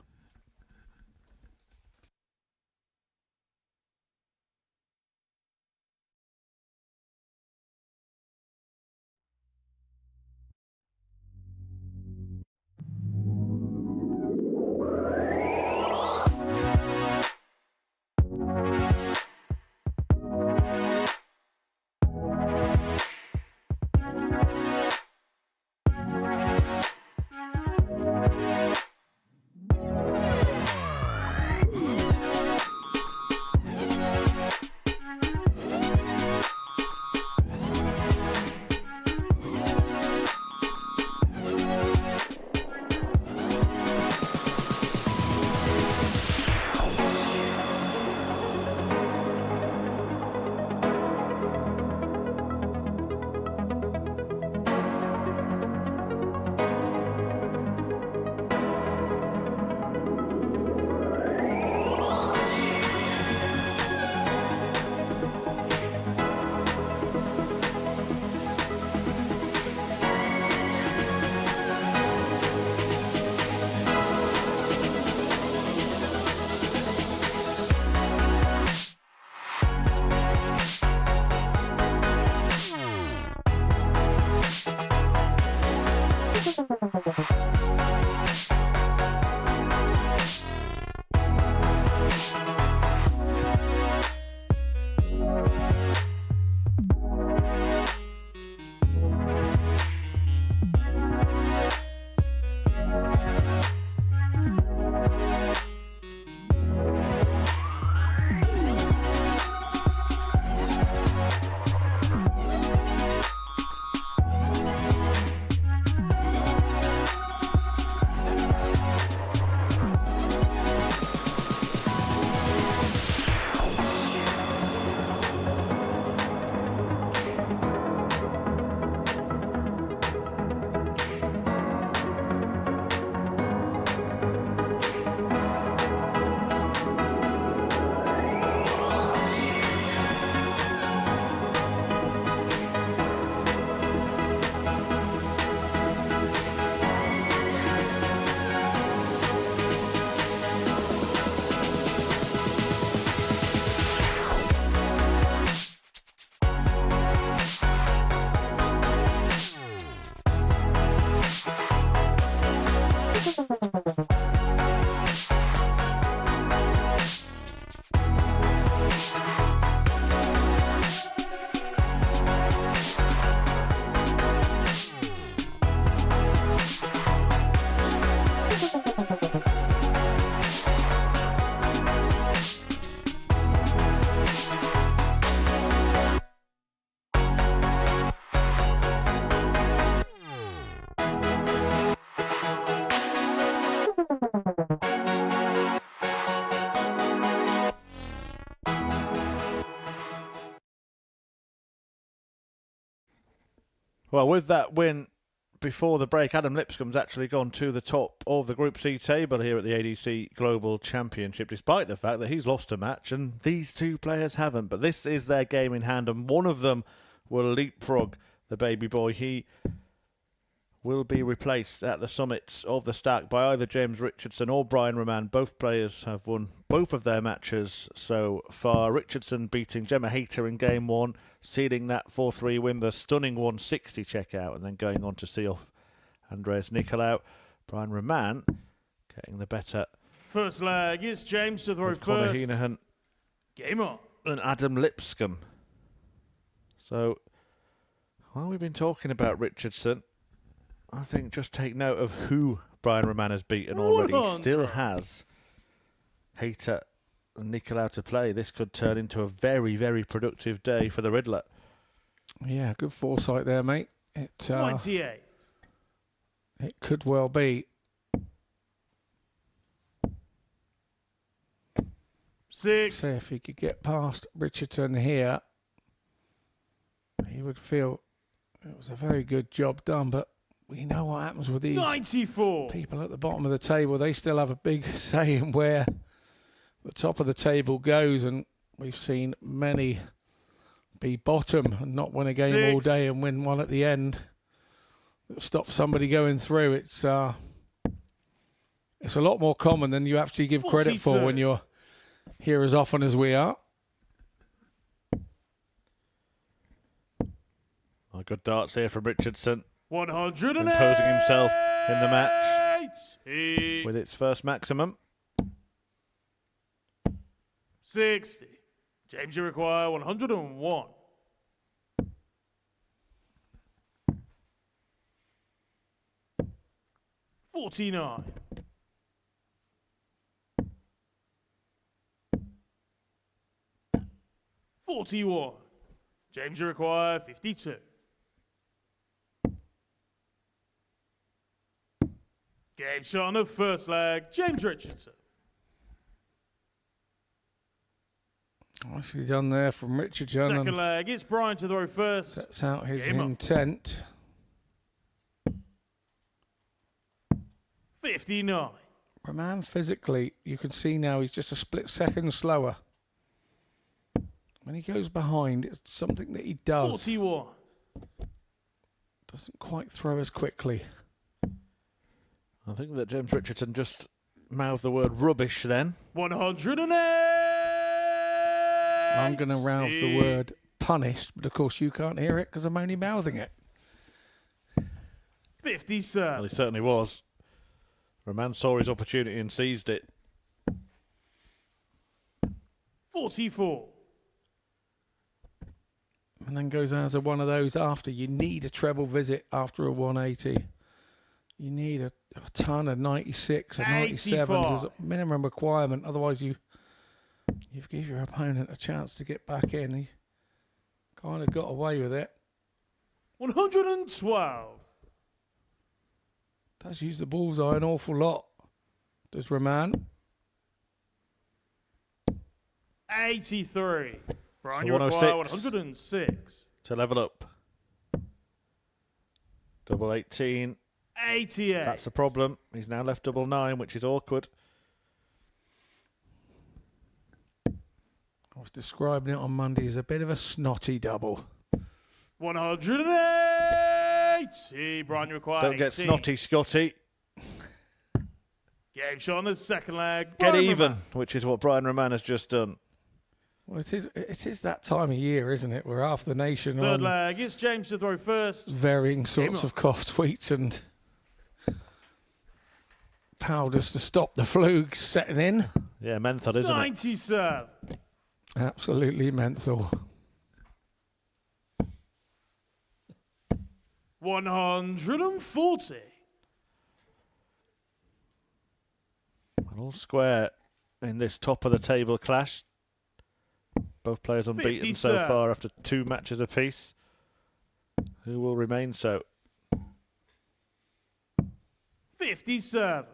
Well, with that win before the break, Adam Lipscomb's actually gone to the top of the Group C table here at the ADC Global Championship, despite the fact that he's lost a match and these two players haven't. But this is their game in hand, and one of them will leapfrog the baby boy. He will be replaced at the summit of the stack by either James Richardson or Brian Roman. Both players have won both of their matches so far. Richardson beating Gemma Hayter in game one, sealing that 4-3 win, the stunning 160 checkout, and then going on to seal Andreas Nicolau. Brian Roman getting the better.
First leg, it's James to throw
With Conor
first.
Heenahan
Game on.
and Adam Lipscomb. So, while we've been talking about Richardson, I think just take note of who Brian Roman has beaten already. He still has Hayter and Nicolau to play. This could turn into a very, very productive day for the Riddler.
Yeah, good foresight there, mate. It
28.
it could well be.
6.
See if he could get past Richardson here. He would feel it was a very good job done, but we know what happens with these
94.
people at the bottom of the table. They still have a big say in where the top of the table goes, and we've seen many be bottom and not win a game all
6.
day and win one at the end. Stop somebody going through. It's a lot more common than you actually give credit for
42.
when you're here as often as we are.
Oh, good darts here from Richardson,
108.
imposing himself in the match with its first maximum.
60. James, you require 101. 49. 41. James, you require 52. Game shot on the first leg, James Richardson.
Nicely done there from Richardson.
Second
And
leg, it's Brian to throw first.
sets out his
Game up.
intent.
59.
Roman physically, you can see now he's just a split second slower. When he goes behind, it's something that he does.
41.
Doesn't quite throw as quickly.
I think that James Richardson just mouthed the word rubbish then.
108.
I'm going to mouth the word punished, but of course you can't hear it because I'm only mouthing it.
57.
Well, he certainly was. Roman saw his opportunity and seized it.
44.
And then goes as a one of those after. You need a treble visit after a 180. You need a ton of 96 and 97s as a minimum requirement. Otherwise, you give your opponent a chance to get back in. He kind of got away with it.
112.
Does use the bullseye an awful lot. Does Roman?
83. Brian,
So
you require
106.
106.
To level up. Double 18.
88.
That's the problem. He's now left double 9, which is awkward.
I was describing it on Monday as a bit of a snotty double.
180. Brian, you require
Don't get
18.
snotty, Scotty.
Game shot on the second leg.
Get
Brian
even,
Roman.
which is what Brian Roman has just done.
Well, it is that time of year, isn't it? Where half the nation
Third
on
leg. It's James to throw first.
varying sorts
Game
of cough tweets and powders to stop the flu setting in.
Yeah, menthol, isn't it?
97.
Absolutely menthol.
140.
And all square in this top of the table clash. Both players unbeaten so
57.
far after 2 matches apiece. Who will remain so?
57.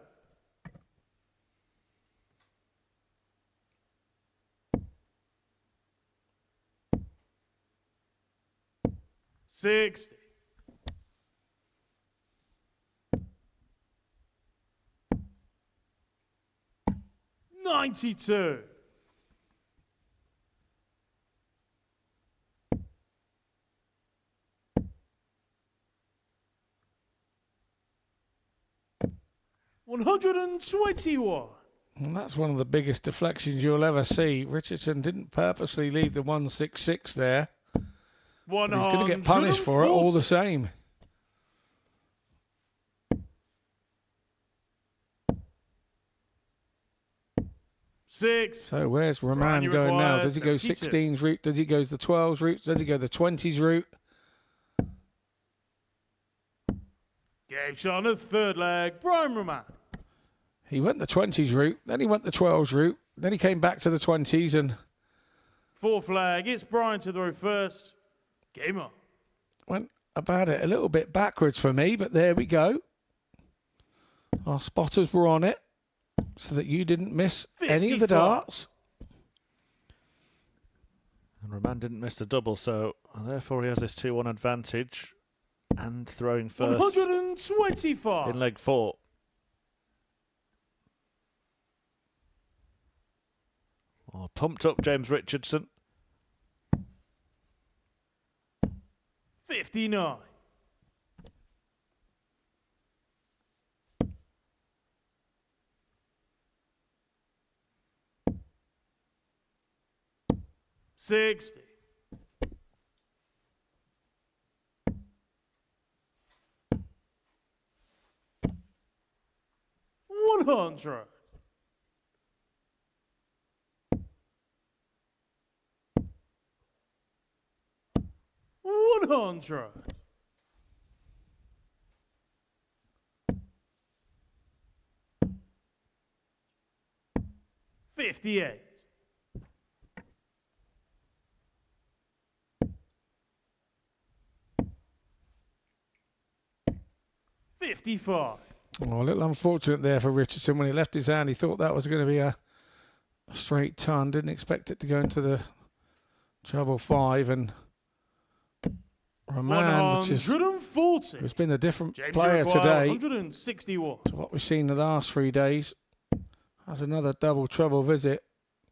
60. 92. $121.
And that's one of the biggest deflections you'll ever see. Richardson didn't purposely leave the 166 there. But he's going to get punished for it all the same.
Six.
So where's Roman going now? Does he go 16s route? Does he go the 12s route? Does he go the 20s route?
Game shot on the third leg. Brian Roman.
He went the 20s route, then he went the 12s route, then he came back to the 20s and...
Fourth flag, it's Brian to throw first. Game on.
Went about it a little bit backwards for me, but there we go. Our spotters were on it, so that you didn't miss any of the darts.
And Roman didn't miss the double, so therefore he has this 2-1 advantage. And throwing first
125.
in leg 4. Oh, pumped up James Richardson.
59. $60. $100. $100. $58. $55.
Oh, a little unfortunate there for Richardson. When he left his hand, he thought that was going to be a straight ton. Didn't expect it to go into the treble 5. And Roman, which is, who's been a different player today
161.
to what we've seen the last 3 days, has another double treble visit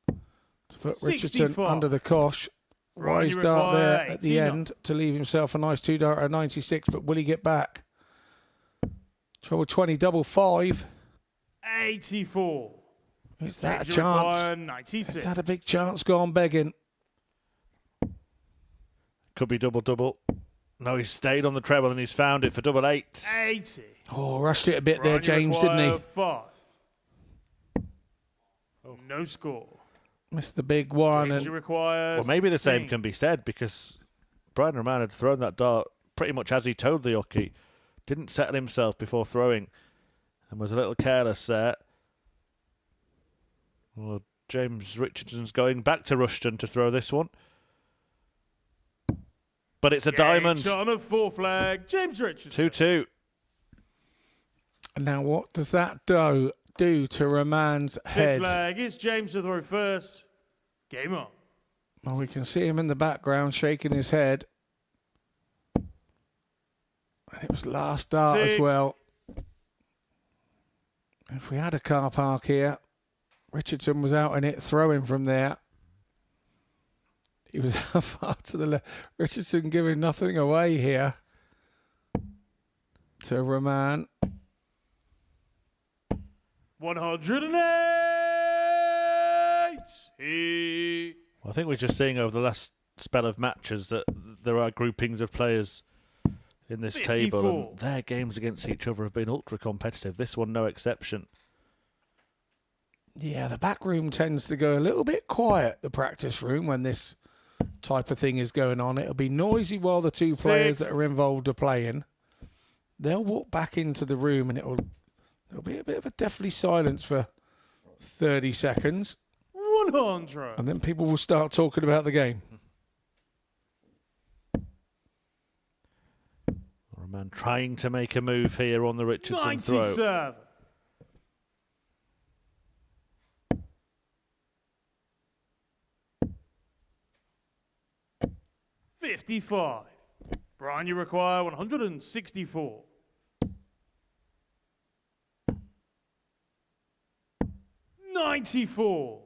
to put Richardson
64.
under the cosh. Wise dart there at the end to leave himself a nice 2 dart at 96, but will he get back? Treble 20, double 5.
84.
Is that a chance?
96.
Is that a big chance gone begging?
Could be double-double. No, he's stayed on the treble and he's found it for double 8.
80.
Oh, rushed it a bit there, James, didn't he?
5. No score.
Missed the big one.
James
And
requires
Well, maybe the same
16.
can be said because Brian Roman had thrown that dart pretty much as he told the hockey. Didn't settle himself before throwing and was a little careless there. Well, James Richardson's going back to Rushton to throw this one. But it's a diamond.
Shot on a fourth flag. James Richardson.
2-2.
now what does that do to Roman's
Fifth
head?
flag. It's James to throw first. Game on.
Well, we can see him in the background shaking his head. And it was last dart as
6.
well. If we had a car park here, Richardson was out in it, throwing from there. He was far to the left. Richardson giving nothing away here to Roman.
108.
I think we're just seeing over the last spell of matches that there are groupings of players in this
54.
table, and their games against each other have been ultra competitive. This one, no exception.
Yeah, the back room tends to go a little bit quiet, the practice room, when this type of thing is going on. It'll be noisy while the two players
6.
that are involved are playing. They'll walk back into the room and there'll be a bit of a deathly silence for 30 seconds.
100.
And then people will start talking about the game.
Roman trying to make a move here on the Richardson throw.
97. $55. Brian, you require 164. 94.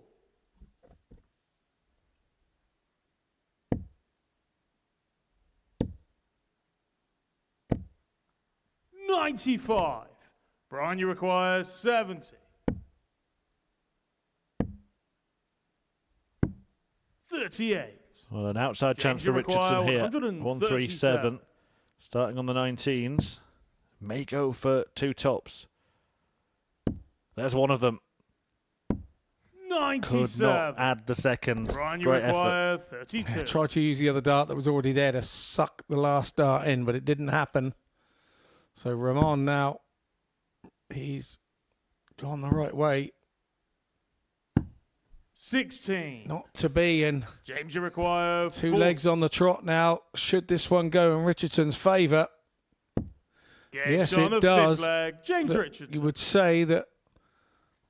95. Brian, you require 70. 38.
Well, an outside chance
James,
for
you require
Richardson here.
137.
137. Starting on the 19s. May go for two tops. There's one of them.
97.
Could not add the second.
Brian, you
Great effort.
require 32.
Tried to use the other dart that was already there to suck the last dart in, but it didn't happen. So Ramon now, he's gone the right way.
16.
Not to be, and
James, you require
two
40.
legs on the trot now. Should this one go in Richardson's favour?
Game
Yes,
shot on
it
the
does.
fifth leg. James
But
Richardson.
you would say that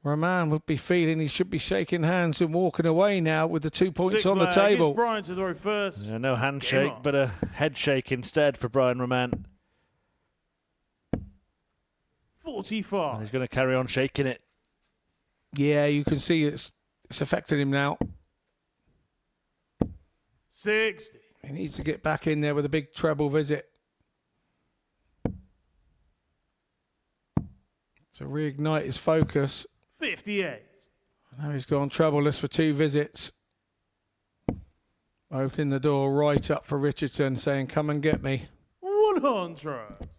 Rahman would be feeling he should be shaking hands and walking away now with the 2 points
Sixth
on the
leg.
table.
It's Brian to throw first.
Yeah, no handshake,
on.
but a head shake instead for Brian Rahman.
45.
And he's going to carry on shaking it.
Yeah, you can see it's affected him now.
60.
He needs to get back in there with a big treble visit to reignite his focus.
58.
Now he's gone trebleless for two visits. Opening the door right up for Richardson, saying, "Come and get me."
100.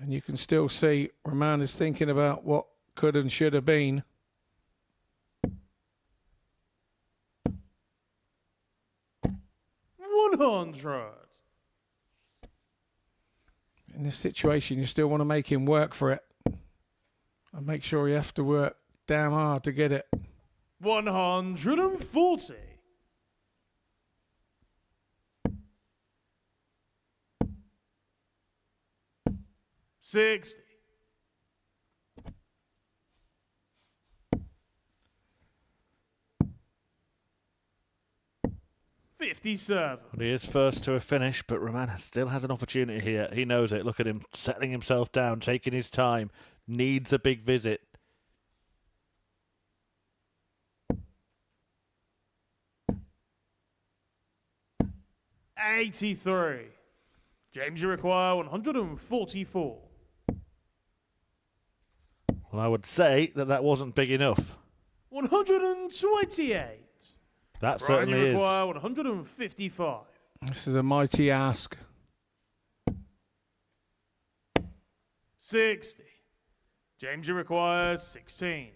And you can still see Rahman is thinking about what could and should have been. In this situation, you still want to make him work for it. And make sure you have to work damn hard to get it.
140. 60. 57.
Well, he is first to a finish, but Rahman still has an opportunity here. He knows it. Look at him settling himself down, taking his time. Needs a big visit.
$83. James, you require 144.
Well, I would say that wasn't big enough.
128.
That
Brian,
certainly
you
is.
require 155.
This is a mighty ask.
60. James, you require 16.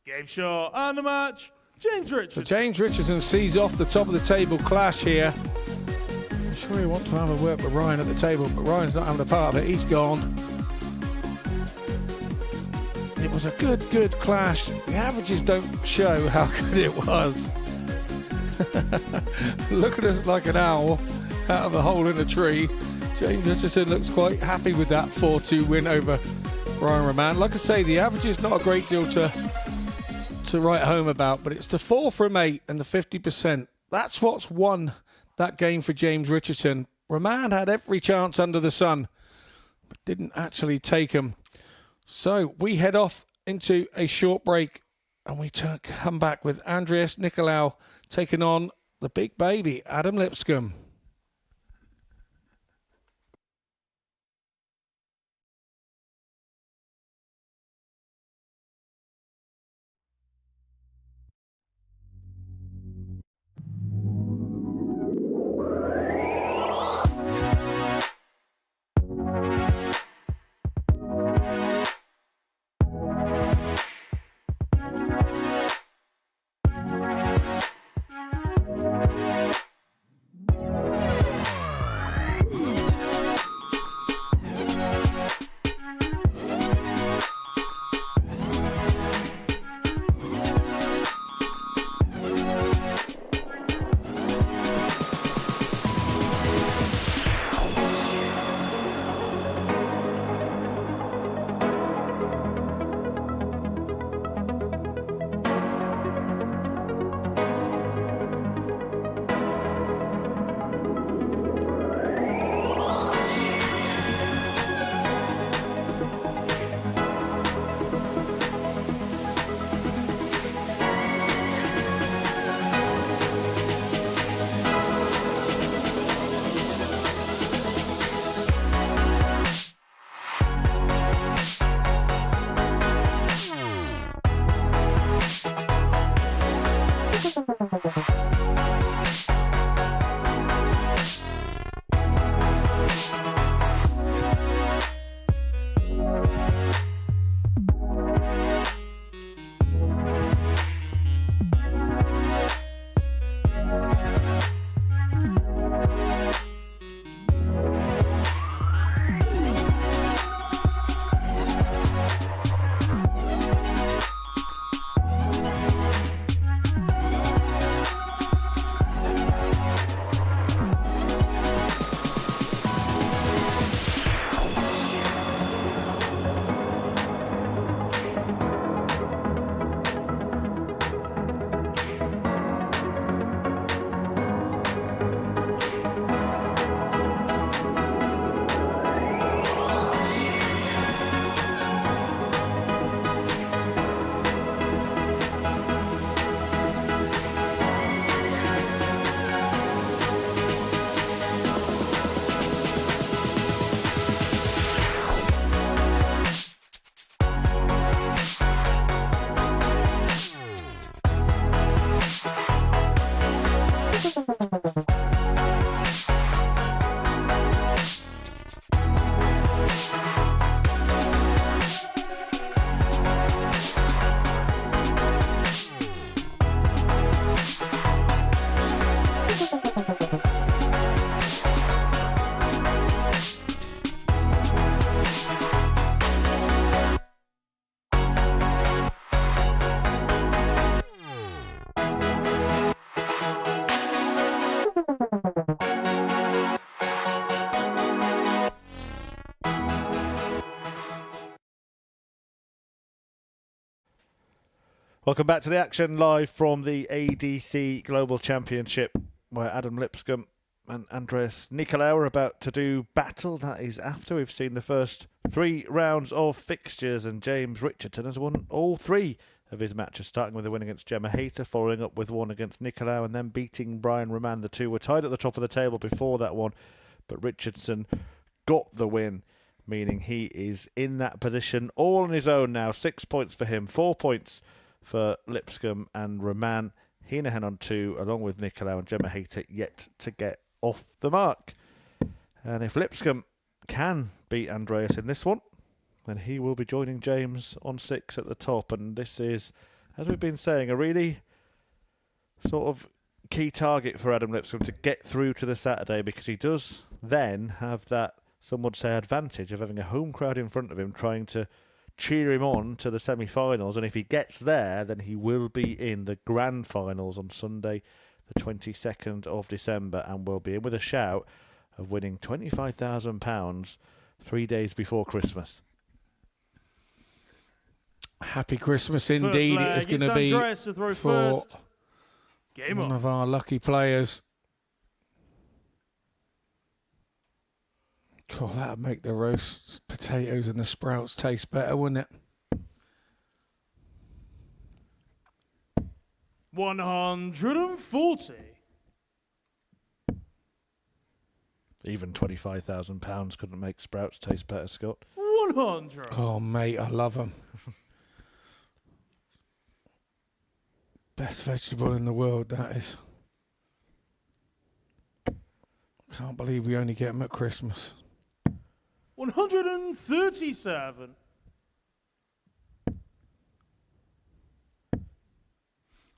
Game shot and the match. James Richardson.
So James Richardson sees off the top of the table clash here. I'm sure he wants to have a word with Ryan at the table, but Ryan's not having a part of it. He's gone. It was a good clash. The averages don't show how good it was. Look at us like an owl out of a hole in a tree. James Richardson looks quite happy with that 4-2 win over Ryan Rahman. Like I say, the average is not a great deal to write home about, but it's the 4 from 8 and the 50%. That's what's won that game for James Richardson. Rahman had every chance under the sun, but didn't actually take them. So we head off into a short break and we come back with Andreas Nicolau taking on the big baby, Adam Lipscomb.
Welcome back to the action live from the ADC Global Championship, where Adam Lipscomb and Andreas Nicolaou are about to do battle. That is after we've seen the first 3 rounds of fixtures, and James Richardson has won all 3 of his matches, starting with a win against Gemma Hayter, following up with one against Nicolaou, and then beating Brian Roman. The two were tied at the top of the table before that one, but Richardson got the win, meaning he is in that position all on his own now. 6 points for him, 4 points for Lipscomb and Roman. Heenahan on 2, along with Nicolaou, and Gemma Hayter yet to get off the mark. And if Lipscomb can beat Andreas in this one, then he will be joining James on 6 at the top. And this is, as we've been saying, a really sort of key target for Adam Lipscomb to get through to the Saturday, because he does then have that, some would say, advantage of having a home crowd in front of him trying to cheer him on to the semi-finals. And if he gets there, then he will be in the grand finals on Sunday the 22nd of December, and will be in with a shout of winning £25,000 3 days before Christmas.
Happy Christmas indeed. It is going to be for one of our lucky players. God, that would make the roast potatoes and the sprouts taste better, wouldn't it?
140.
Even £25,000 couldn't make sprouts taste better, Scott.
100.
Oh, mate, I love them. Best vegetable in the world, that is. Can't believe we only get them at Christmas.
137.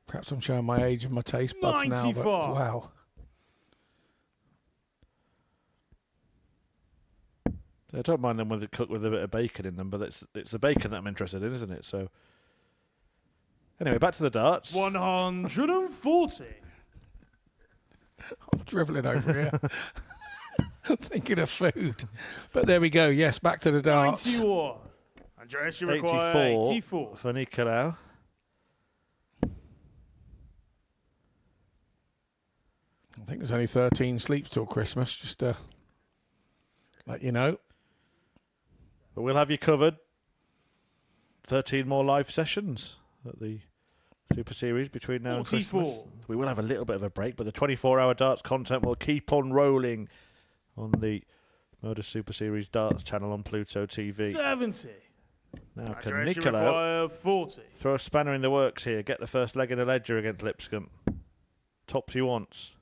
Perhaps I'm showing my age and my taste buds now, but
94.
wow.
I don't mind them when they cook with a bit of bacon in them, but it's the bacon that I'm interested in, isn't it? So, anyway, back to the darts.
140.
I'm dribbling over here. Thinking of food. But there we go. Yes, back to the darts.
91. Andreas, you require 84.
For Nicolaou.
I think there's only 13 sleeps till Christmas, just to let you know.
But we'll have you covered. 13 more live sessions at the Super Series between now and
44.
Christmas. We will have a little bit of a break, but the 24-hour darts content will keep on rolling on the Modus Super Series darts channel on Pluto TV.
70.
Now, can
Andreas, you
Nicolaou
require 40.
throw a spanner in the works here, get the first leg in the ledger against Lipscomb? Tops he wants.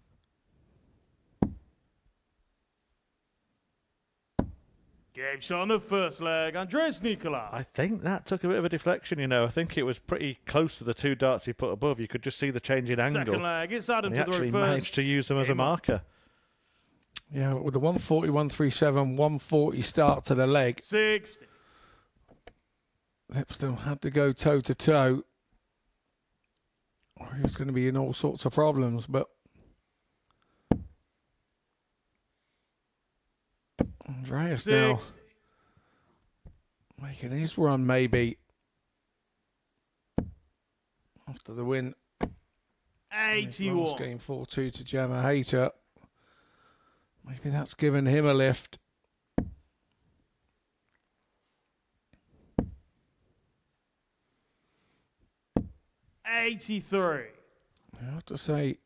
Game shot on the first leg. Andreas Nicolaou.
I think that took a bit of a deflection, you know. I think it was pretty close to the 2 darts he put above. You could just see the change in angle.
Second leg. It's Adam
And he
to the
actually
reverse.
managed to use them as a marker.
Yeah, with the 140, 137, 140 start to the leg,
60.
Lipscomb had to go toe-to-toe. Or he was going to be in all sorts of problems, but Andreas now
60.
making his run, maybe, after the win.
81.
Last game 4-2 to Gemma Hayter. Maybe that's given him a lift.
$83.
I have to say,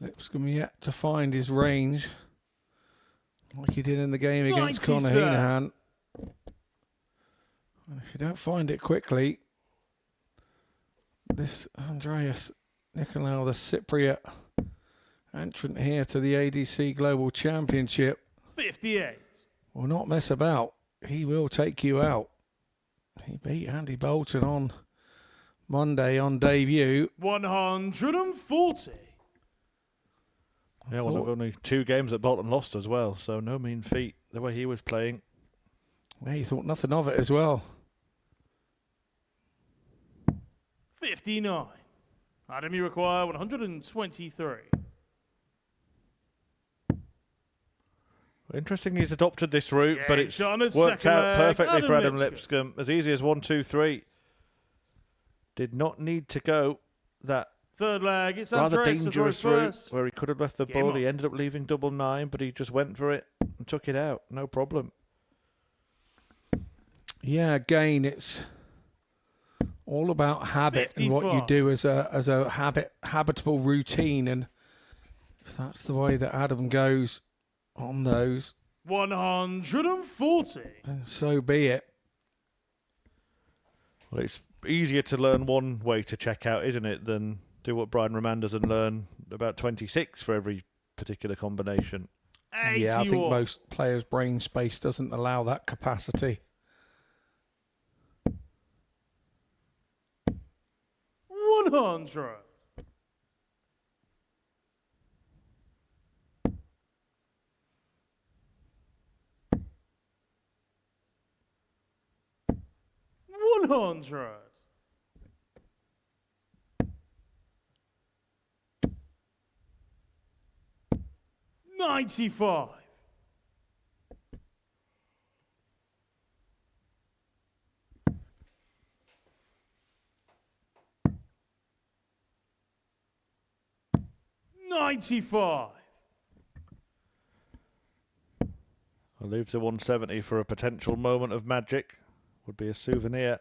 Lipscomb yet to find his range, like he did in the game against Conor
97.
Heenahan. And if you don't find it quickly, this Andreas Nicolaou, the Cypriot entrant here to the ADC Global Championship,
58.
will not mess about. He will take you out. He beat Andy Bolton on Monday on debut.
140.
Yeah, one of only 2 games that Bolton lost as well, so no mean feat the way he was playing.
Yeah, he thought nothing of it as well.
59. Adam, you require 123.
Interesting he's adopted this route, but
Yeah,
it's
shot on his
worked
second
out
leg.
perfectly
Adam
for Adam
Lipscomb.
Lipscomb. As easy as 1, 2, 3. Did not need to go that
Third leg, it's
rather
Andreas to throw
dangerous route
first.
where he could have left the
Game
ball.
on.
He ended up leaving double 9, but he just went for it and took it out. No problem.
Yeah, again, it's all about habit and what you
55.
do as a habitable routine, and if that's the way that Adam goes on those,
140.
then so be it.
Well, it's easier to learn one way to check out, isn't it, than do what Brian Roman does and learn about 26 for every particular combination.
81.
Yeah, I think most players' brain space doesn't allow that capacity.
100. $100. 95. 95.
I'll leave the 170 for a potential moment of magic. Would be a souvenir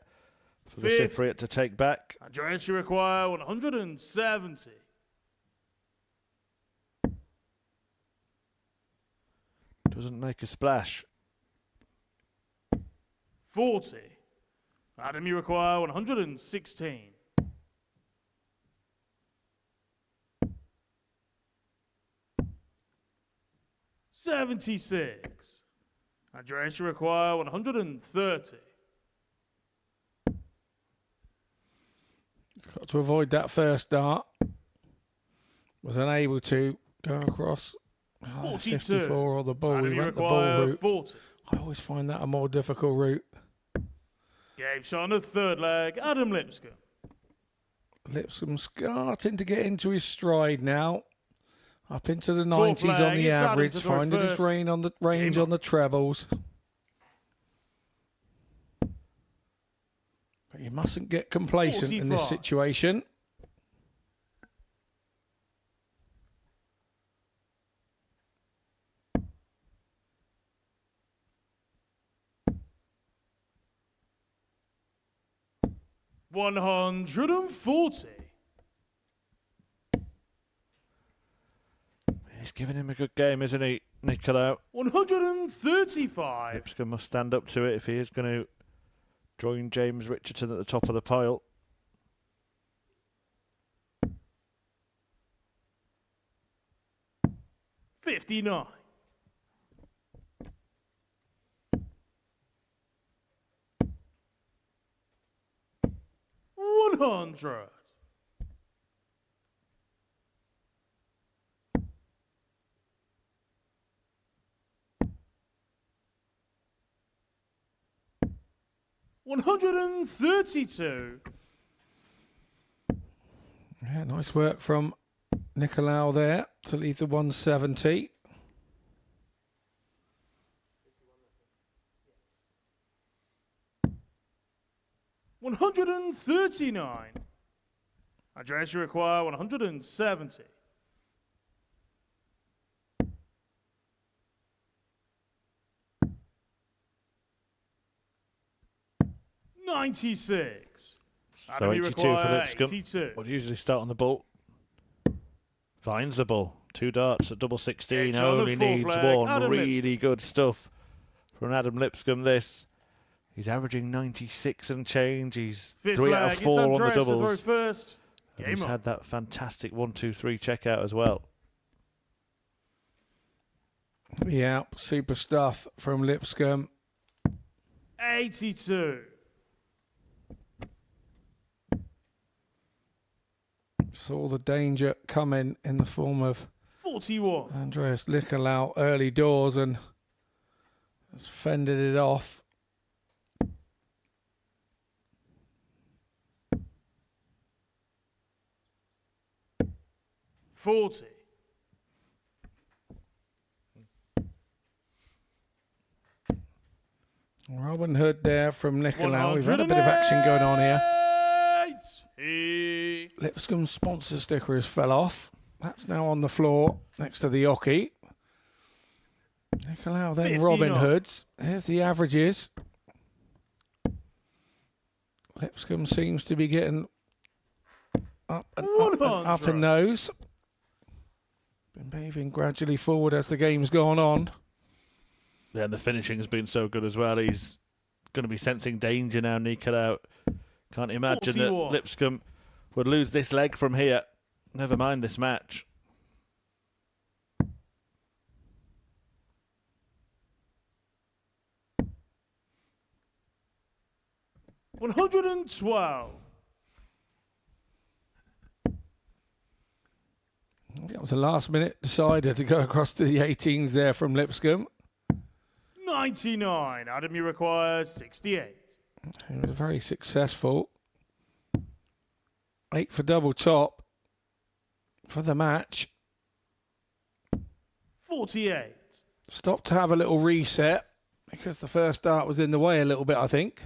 for the
Fifth.
Cypriot to take back.
Andreas, you require 170.
Doesn't make a splash.
40. Adam, you require 116. 76. Andreas, you require 130.
Got to avoid that first dart. Was unable to go across
42.
54 or the ball.
Adam,
We
you
went the ball
require
route.
40.
I always find that a more difficult route.
Game shot on the third leg. Adam Lipscomb.
Lipscomb starting to get into his stride now. Up into the
Fourth
90s on
leg,
the
it's Adam
average,
to throw
finding his
first.
range on the range
Game
on the trebles. But you mustn't get complacent in this
45.
situation.
$140.
He's giving him a good game, isn't he, Nicolau?
135.
Lipscomb must stand up to it if he is going to join James Richardson at the top of the pile.
$59. $100. $132.
Yeah, nice work from Nicolau there to leave the 170.
$139. Andreas, you require 170. $96.
So
Adam, you
82 for
require
Lipscomb.
82.
Would usually start on the ball. Finds the ball. 2 darts at double 16.
It's on the
Only
fourth
needs
leg.
one.
Adam
Really good stuff from Adam Lipscomb. This. He's averaging 96 and change. He's
Fifth
3 out
leg,
of
it's
4 on the
Andreas to throw
doubles.
first.
And
Game
he's
on.
had that fantastic 1-2-3 check out as well.
Yeah, super stuff from Lipscomb.
82.
Saw the danger coming in the form of
41.
Andreas Nicolau early doors and has fended it off.
$40.
Robin Hood there from Nicolau. We've had a bit of action going on here. Lipscomb's sponsor sticker has fell off. That's now on the floor next to the Oki. Nicolau then
59.
Robin Hoods. Here's the averages. Lipscomb seems to be getting up and up and up a nose. Been moving gradually forward as the game's gone on.
Yeah, and the finishing's been so good as well. He's going to be sensing danger now, Nicolau. Can't imagine
41.
that Lipscomb would lose this leg from here. Never mind this match.
$112.
That was a last-minute decider to go across to the 18s there from Lipscomb.
99. Adam, you require 68.
He was very successful. 8 for double top for the match.
48.
Stopped to have a little reset because the first start was in the way a little bit, I think.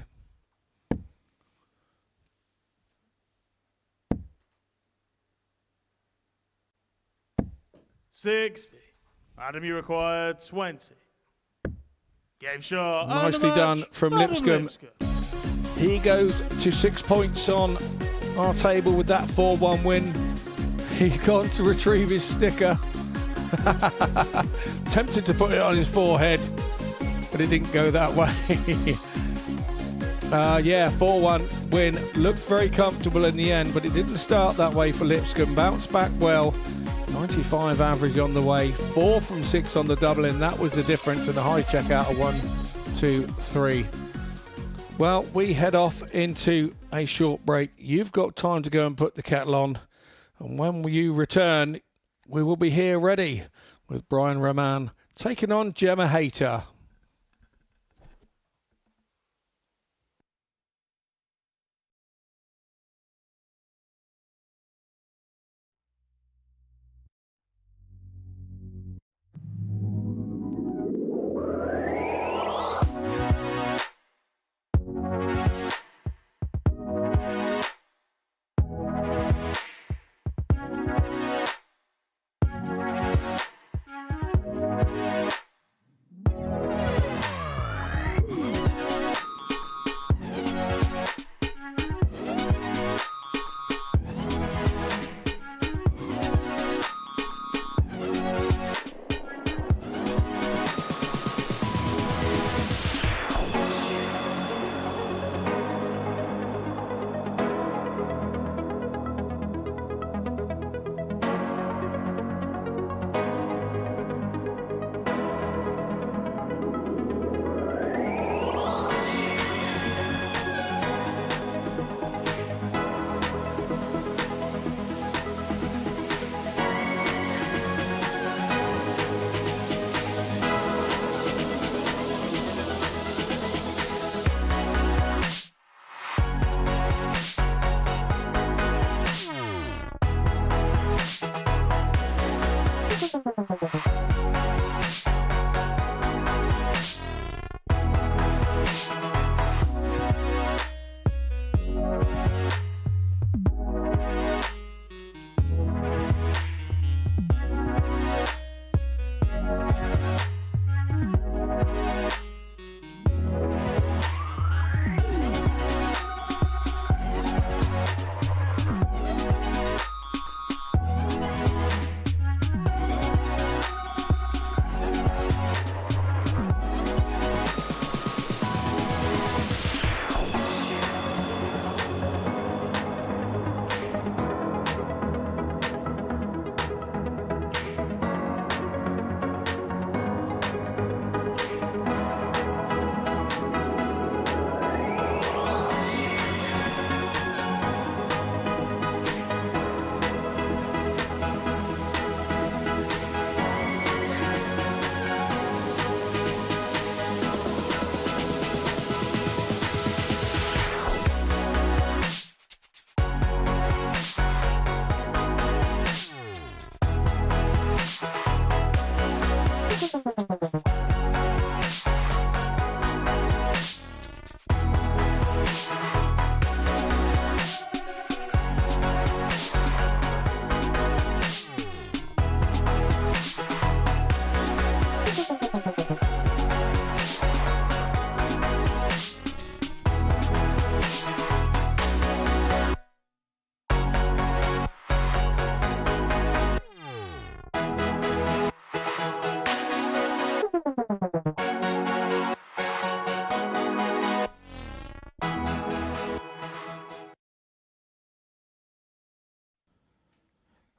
$60. Adam, you require 20. Game shot.
Nicely done from Lipscomb. He goes to 6 points on our table with that 4-1 win. He's gone to retrieve his sticker. Tempted to put it on his forehead, but it didn't go that way. Yeah, 4-1 win. Looked very comfortable in the end, but it didn't start that way for Lipscomb. Bounced back well. 95 average on the way. 4 from 6 on the double-in. That was the difference, and a high check out of 1, 2, 3. Well, we head off into a short break. You've got time to go and put the kettle on. And when you return, we will be here ready with Brian Rahman taking on Gemma Hayter.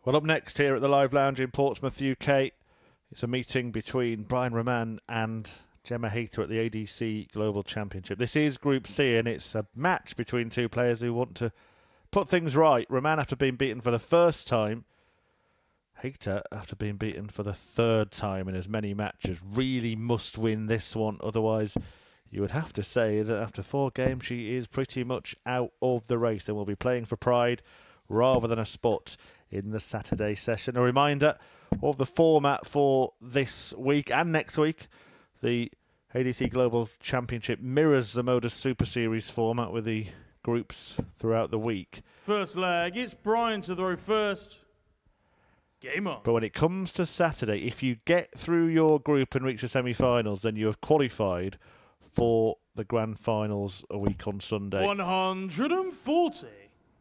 Well, up next here at the Live Lounge in Portsmouth, UK, it's a meeting between Brian Rahman and Gemma Hayter at the ADC Global Championship. This is Group C, and it's a match between two players who want to put things right. Rahman after being beaten for the first time, Hayter after being beaten for the third time in as many matches. Really must win this one, otherwise you would have to say that after 4 games she is pretty much out of the race and will be playing for pride rather than a spot in the Saturday session. A reminder of the format for this week and next week. The ADC Global Championship mirrors the Modus Super Series format with the groups throughout the week.
First leg, it's Brian to throw first. Game on.
But when it comes to Saturday, if you get through your group and reach the semi-finals, then you have qualified for the grand finals a week on Sunday.
140.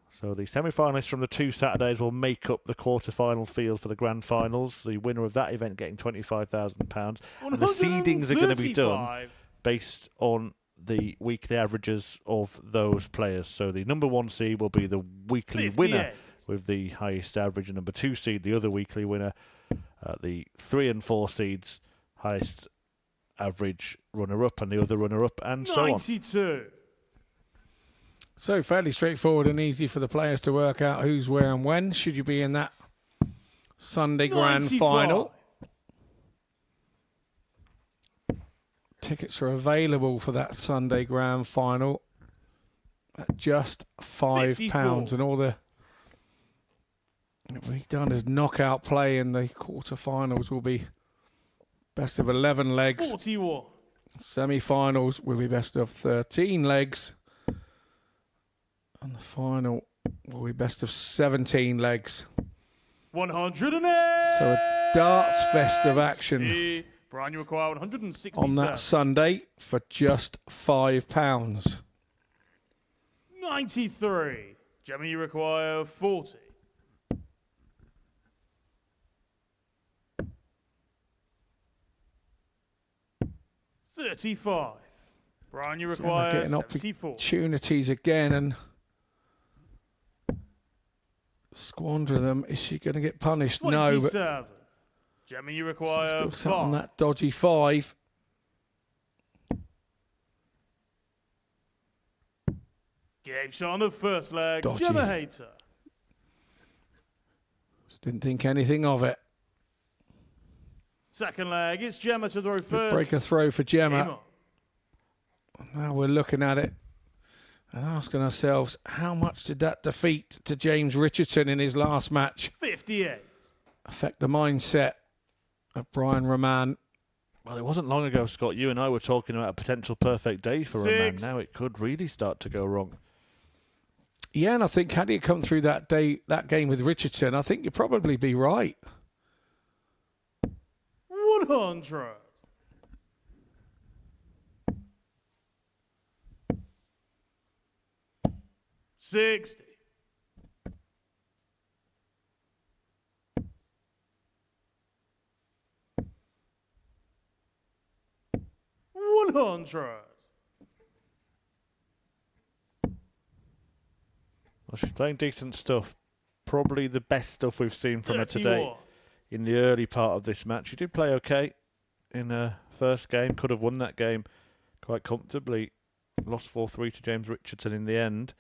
So the semi-finalists from the 2 Saturdays will make up the quarter-final field for the grand finals. The winner of that event getting £25,000. And the seedings are going to be done based on the weekly averages of those players. So the number 1 seed will be the weekly
58.
winner with the highest average, and number 2 seed, the other weekly winner. The 3 and 4 seeds, highest average runner-up, and the other runner-up, and so on.
92.
So fairly straightforward and easy for the players to work out who's where and when. Should you be in that Sunday grand
95.
final? Tickets are available for that Sunday grand final at just £5,
54.
and all the we've done is knockout play in the quarterfinals will be best of 11 legs.
41.
Semi-finals will be best of 13 legs. And the final will be best of 17 legs.
108.
So a darts fest of action
Brian, you require 167.
on that Sunday for just £5.
93. Gemma, you require 40. $35. Brian, you require
Getting
74.
opportunities again and squander them. Is she going to get punished? No, but
27. Gemma, you require
still sat on
5.
that dodgy 5.
Game shot on the first leg.
Dodgy.
Gemma Hayter.
Just didn't think anything of it.
Second leg, it's Gemma to throw first.
Break a throw for
Game
Gemma.
on.
Now we're looking at it and asking ourselves, how much did that defeat to James Richardson in his last match
58.
affect the mindset of Brian Rahman?
Well, it wasn't long ago, Scott, you and I were talking about a potential perfect day for Rahman.
6.
Now it could really start to go wrong.
Yeah, and I think had he come through that game with Richardson, I think you'd probably be right.
100. $60. $100.
Well, she's playing decent stuff. Probably the best stuff we've seen from her today
31.
in the early part of this match. She did play okay in her first game. Could have won that game quite comfortably. Lost 4-3 to James Richardson in the end.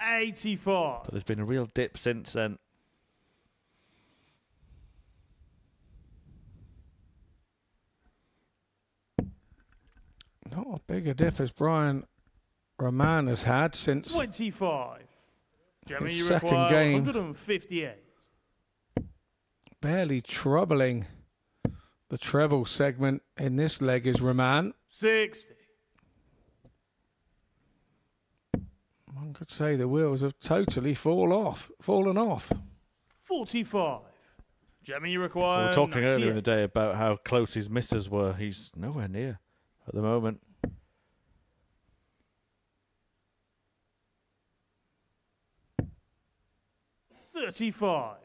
85.
But there's been a real dip since then.
Not a bigger dip as Brian Rahman has had since
25. Gemma,
his
you
second
require
game.
158.
barely troubling the treble segment in this leg is Rahman.
60.
One could say the wheels have totally fallen off.
45. Gemma, you require
We were talking earlier in the
98.
day about how close his misses were. He's nowhere near at the moment.
$35.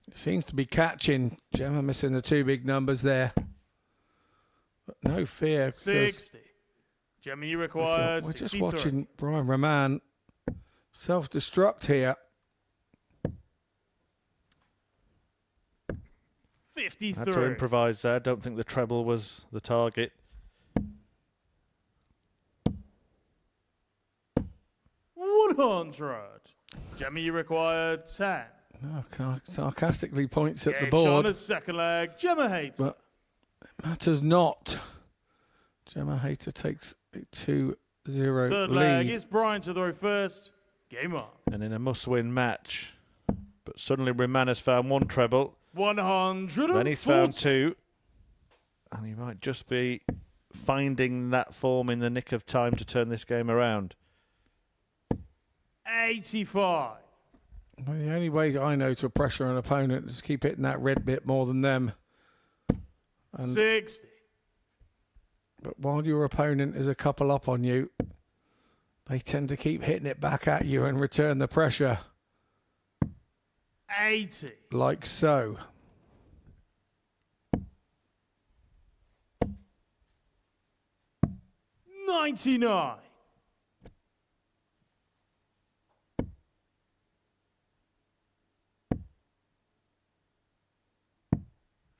It seems to be catching. Gemma missing the two big numbers there. But no fear. because
60. Gemma, you require
we're just
63.
watching Brian Rahman self-destruct here.
53.
Had to improvise there. Don't think the treble was the target.
100. Gemma, you require 10.
No, sarcastically points at the
Game
board.
on the second leg. Gemma hates.
But it matters not. Gemma Hayter takes a 2-0
Third
lead.
leg. It's Brian to throw first. Game on.
And in a must-win match. But suddenly Roman has found one treble.
140.
Then he's found two. And he might just be finding that form in the nick of time to turn this game around.
85.
Well, the only way I know to pressure an opponent is keep hitting that red bit more than them. And
60.
But while your opponent is a couple up on you, they tend to keep hitting it back at you and return the pressure.
80.
Like so.
$99.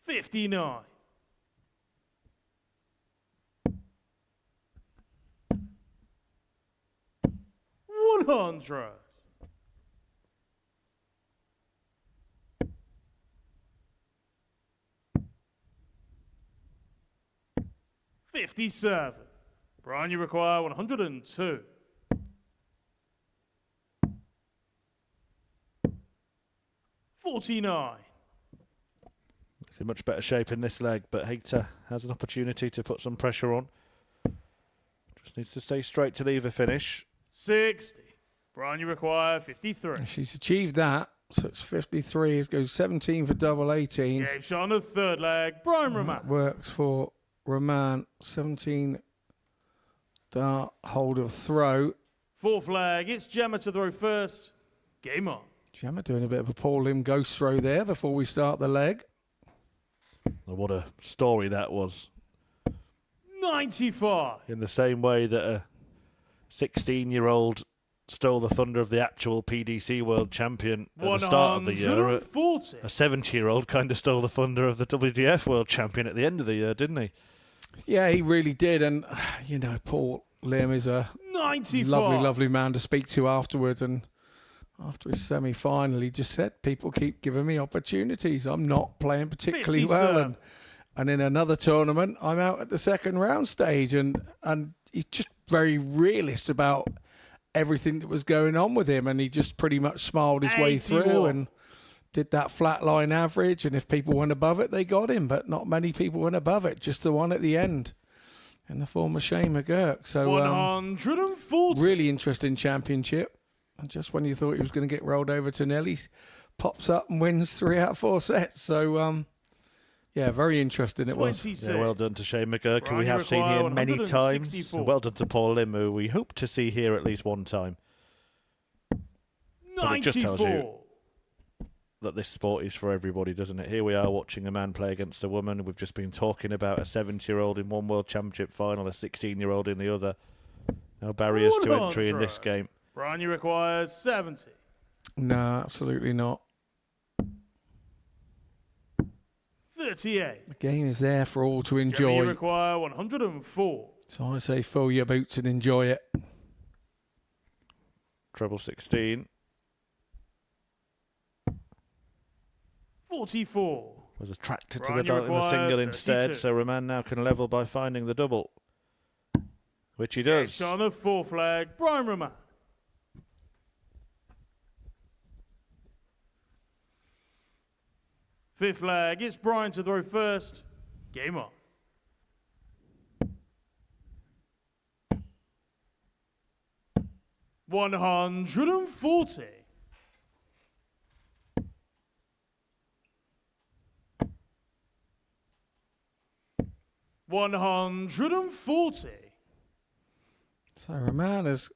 $59. $100. $57. Brian, you require 102. $49.
He's in much better shape in this leg, but Hayter has an opportunity to put some pressure on. Just needs to stay straight to leave a finish.
60. Brian, you require 53.
She's achieved that. So it's 53. It goes 17 for double 18.
Game shot on the third leg. Brian Roman.
That works for Roman. 17 dart hold of throw.
Fourth leg. It's Gemma to throw first. Game on.
Gemma doing a bit of a Paul Lim ghost throw there before we start the leg.
What a story that was.
95.
In the same way that a 16-year-old stole the thunder of the actual PDC world champion at the start of the year,
140.
a 70-year-old kind of stole the thunder of the WDF world champion at the end of the year, didn't he?
Yeah, he really did. And, you know, Paul Lim is a
95.
lovely, lovely man to speak to afterwards. And after his semi-final, he just said, people keep giving me opportunities. I'm not playing particularly well. And in another tournament, I'm out at the second round stage. And he's just very realist about everything that was going on with him. And he just pretty much smiled his way through and did that flat line average. And if people went above it, they got him. But not many people went above it. Just the one at the end in the form of Shane McGurk. So
140.
really interesting championship. And just when you thought he was going to get rolled over to nil, he pops up and wins 3 out of 4 sets. So, yeah, very interesting it was.
Yeah, well done to Shane McGurk, who
Brian,
we
you
have seen
require
here many times.
164.
And well done to Paul Lim, who we hope to see here at least one time. But it just tells you
94.
that this sport is for everybody, doesn't it? Here we are watching a man play against a woman. We've just been talking about a 70-year-old in one World Championship final, a 16-year-old in the other. No barriers to entry in this game.
Brian, you require 70.
No, absolutely not.
38.
The game is there for all to
Gemma, you
enjoy.
require 104.
So I say fill your boots and enjoy it.
Treble 16
44.
was attracted
Brian,
to
you
the single
require
instead,
32.
so Roman now can level by finding the double, which he does.
Shot on the fourth leg. Brian Roman. Fifth leg. It's Brian to throw first. Game on. $140. $140.
So Roman has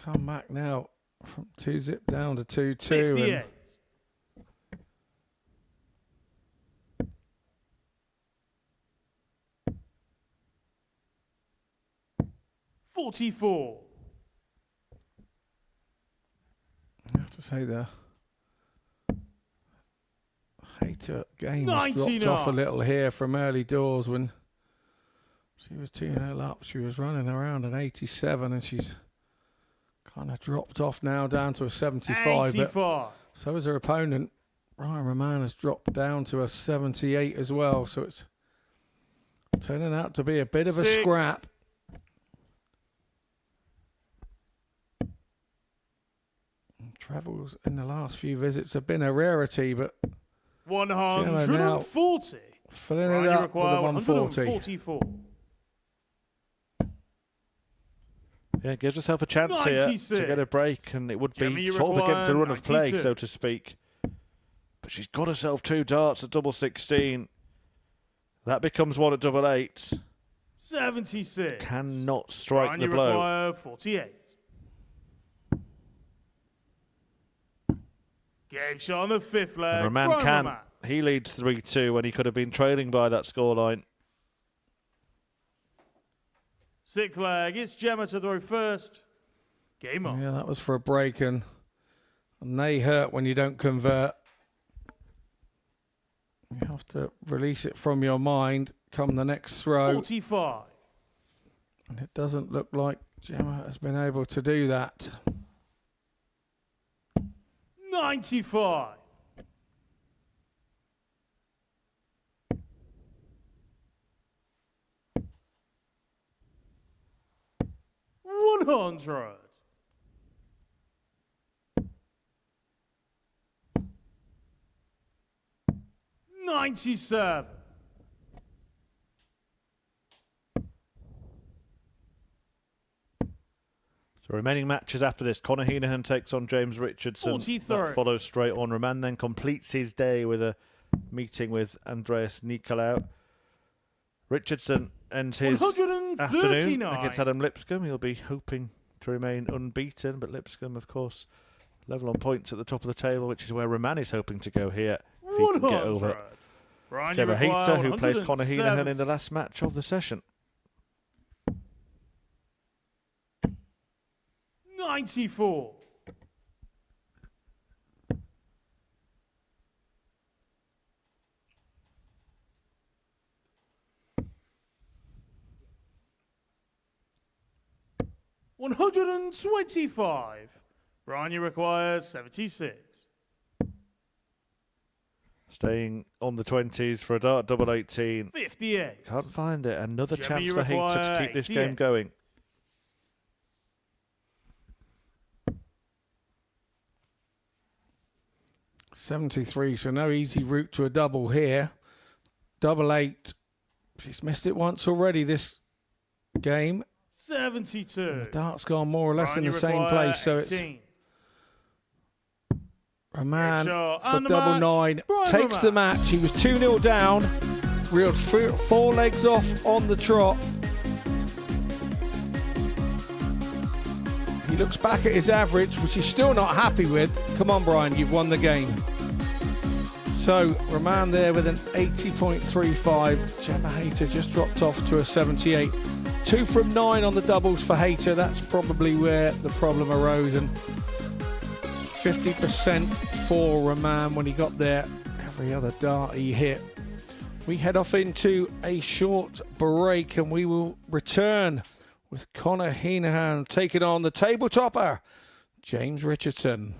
come back now from 2-0 down to 2-2.
58.
And
44.
I have to say the Hayter game has dropped
99.
off a little here from early doors when she was 2-0 up. She was running around an 87 and she's kind of dropped off now down to a 75.
85.
But so is her opponent. Ryan Roman has dropped down to a 78 as well. So it's turning out to be a bit of a
6.
scrap. Travels in the last few visits have been a rarity, but
140.
filling
Right,
it
you
up with a
require
140.
144.
Yeah, gives herself a chance here
96.
to get a break, and it would
Jimmy,
be
you
sort of against the run
require
of play,
92.
so to speak. But she's got herself 2 darts at double 16. That becomes 1 at double 8.
76.
Cannot strike
Ryan,
the
you
blow.
require 48. Game shot on the 5th leg.
And Roman
Ryan
can.
Roman.
He leads 3-2 when he could have been trailing by that scoreline.
6th leg. It's Gemma to throw first. Game on.
Yeah, that was for a break, and they hurt when you don't convert. You have to release it from your mind come the next throw.
45.
And it doesn't look like Gemma has been able to do that.
95. $100. $97.
So remaining matches after this, Conor Heenan takes on James Richardson.
43.
That follows straight on. Roman then completes his day with a meeting with Andreas Nicolau. Richardson ends his afternoon
139.
against Adam Lipscomb. He'll be hoping to remain unbeaten, but Lipscomb, of course, level on points at the top of the table, which is where Roman is hoping to go here if he can get over
100. Ryan, you
Gemma
require
Hayter, who plays Conor Heenan in
170.
the last match of the session.
94. $125. Ryan, you require 76.
Staying on the 20s for a dart double 18.
58.
Can't find it. Another
Gemma,
chance
you
for Hayter to
require
keep this
88.
game going.
$73, so no easy route to a double here. Double 8. She's missed it once already this game.
72.
The dart's gone more or less
Ryan,
in
you
the same
require
place, so
18.
it's Roman
shot
for
and the
double
match.
9.
Brian
Takes the
Roman.
match. He was 2-0 down. Reeled 4 legs off on the trot. He looks back at his average, which he's still not happy with. Come on, Brian, you've won the game. So, Roman there with an 80.35. Gemma Hayter just dropped off to a 78. 2 from 9 on the doubles for Hayter. That's probably where the problem arose. And 50% for Roman when he got there. Every other dart he hit. We head off into a short break and we will return with Conor Heenan taking on the table topper, James Richardson.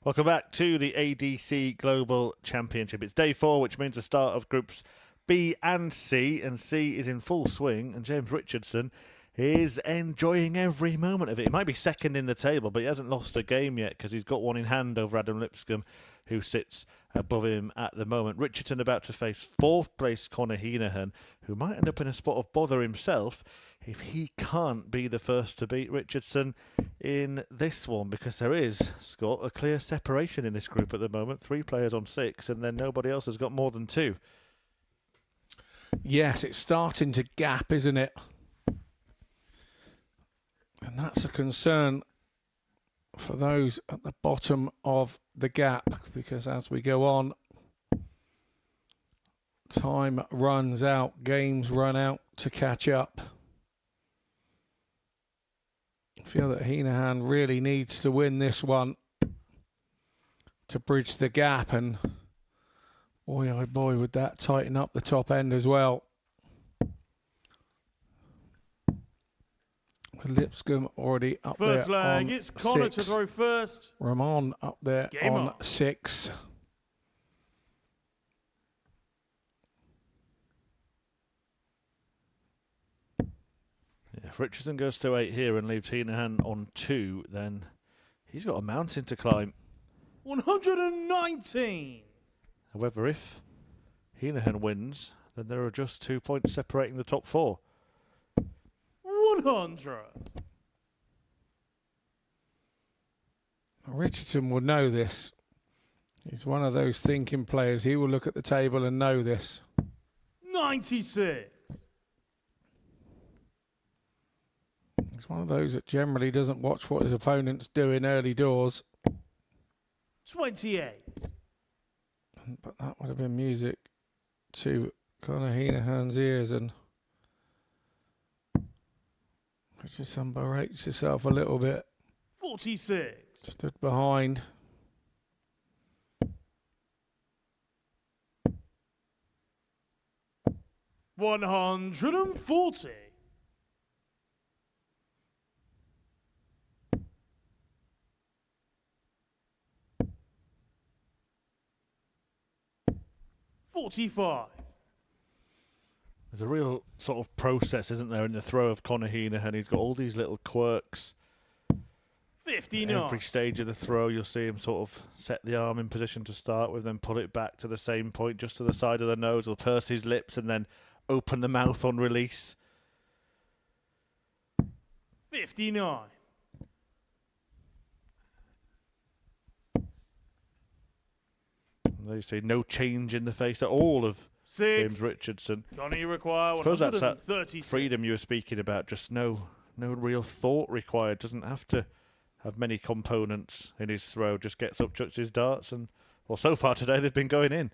Welcome back to the ADC Global Championship. It's day 4, which means the start of groups B and C is in full swing, and James Richardson is enjoying every moment of it. He might be second in the table, but he hasn't lost a game yet because he's got one in hand over Adam Lipscomb, who sits above him at the moment. Richardson about to face 4th place Conor Heenahan, who might end up in a spot of bother himself if he can't be the first to beat Richardson in this one, because there is, Scott, a clear separation in this group at the moment. 3 players on 6, and then nobody else has got more than 2.
Yes, it's starting to gap, isn't it? And that's a concern for those at the bottom of the gap, because as we go on, time runs out, games run out to catch up. I feel that Heenahan really needs to win this one to bridge the gap, and boy oh boy would that tighten up the top end as well. With Lipscomb already up
First
there
leg,
on
it's Conor
6.
to throw first.
Ramon up there
Game
on
on.
6.
If Richardson goes to 8 here and leaves Heenahan on 2, then he's got a mountain to climb.
119.
However, if Heenahan wins, then there are just 2 points separating the top 4.
100.
Richardson will know this. He's one of those thinking players. He will look at the table and know this.
96.
He's one of those that generally doesn't watch what his opponent's doing early doors.
28.
But that would have been music to Conor Heenahan's ears, and Richardson berates himself a little bit.
46.
Stood behind.
$140. $45.
There's a real sort of process, isn't there, in the throw of Conor Heenahan. He's got all these little quirks.
59.
Every stage of the throw, you'll see him sort of set the arm in position to start with, then pull it back to the same point, just to the side of the nose. He'll purse his lips and then open the mouth on release.
59.
There you see no change in the face at all of
6.
James Richardson.
Conor, you require
I suppose that's that
136.
freedom you were speaking about, just no real thought required. Doesn't have to have many components in his throw. Just gets up, chucks his darts, and well, so far today they've been going in.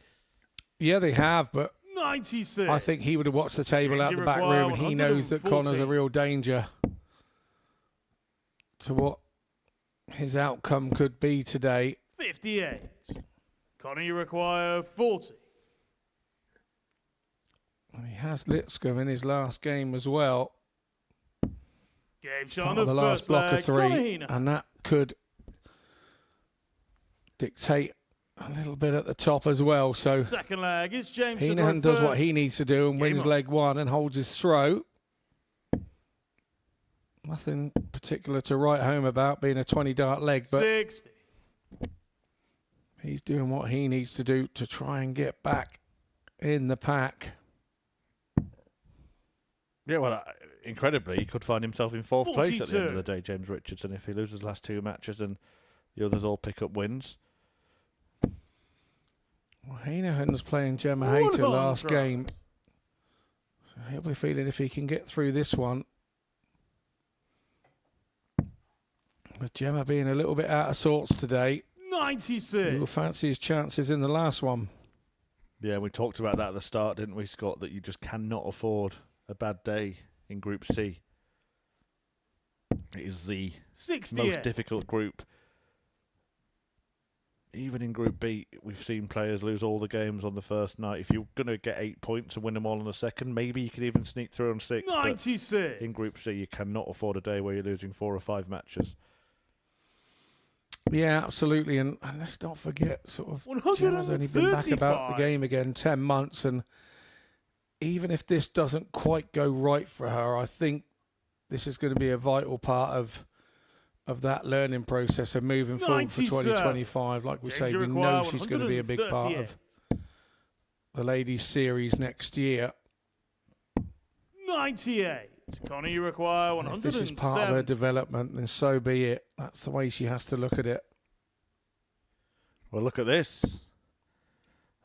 Yeah, they have, but
96.
I think he would have watched the table out the back room, and he knows that Conor's a real danger to what his outcome could be today.
58. Conor, you require 40.
And he has Lipscomb in his last game as well.
Game shot
Part
on
of the
the
last
first
block
leg.
of 3,
Conor Heenahan.
and that could dictate a little bit at the top as well. So
Second leg, it's James to throw
Heenahan does what
first.
he needs to do and
Game
wins
on.
leg 1 and holds his throw. Nothing particular to write home about, being a 20-dart leg, but
60.
he's doing what he needs to do to try and get back in the pack.
Yeah, well, incredibly, he could find himself in 4th place at the end of
42.
the day, James Richardson, if he loses the last 2 matches and the others all pick up wins.
Well, Heenahan's playing Gemma Hayter last
100.
game. So he'll be feeling if he can get through this one. With Gemma being a little bit out of sorts today, he
96.
will fancy his chances in the last one.
Yeah, we talked about that at the start, didn't we, Scott? That you just cannot afford a bad day in Group C. It is the
68.
most difficult group. Even in Group B, we've seen players lose all the games on the first night. If you're going to get 8 points and win them all on the second, maybe you could even sneak through on 6.
96.
But in Group C, you cannot afford a day where you're losing 4 or 5 matches.
Yeah, absolutely. And let's not forget, sort of, Gemma's only been back about the
135.
game again 10 months. And even if this doesn't quite go right for her, I think this is going to be a vital part of that learning process and moving forward for
97.
2025. Like we
James
say, we
require
know she's going to be a big part
138.
of the ladies' series next year.
98. Connor, you require
And
107.
if this is part of her development, then so be it. That's the way she has to look at it.
Well, look at this.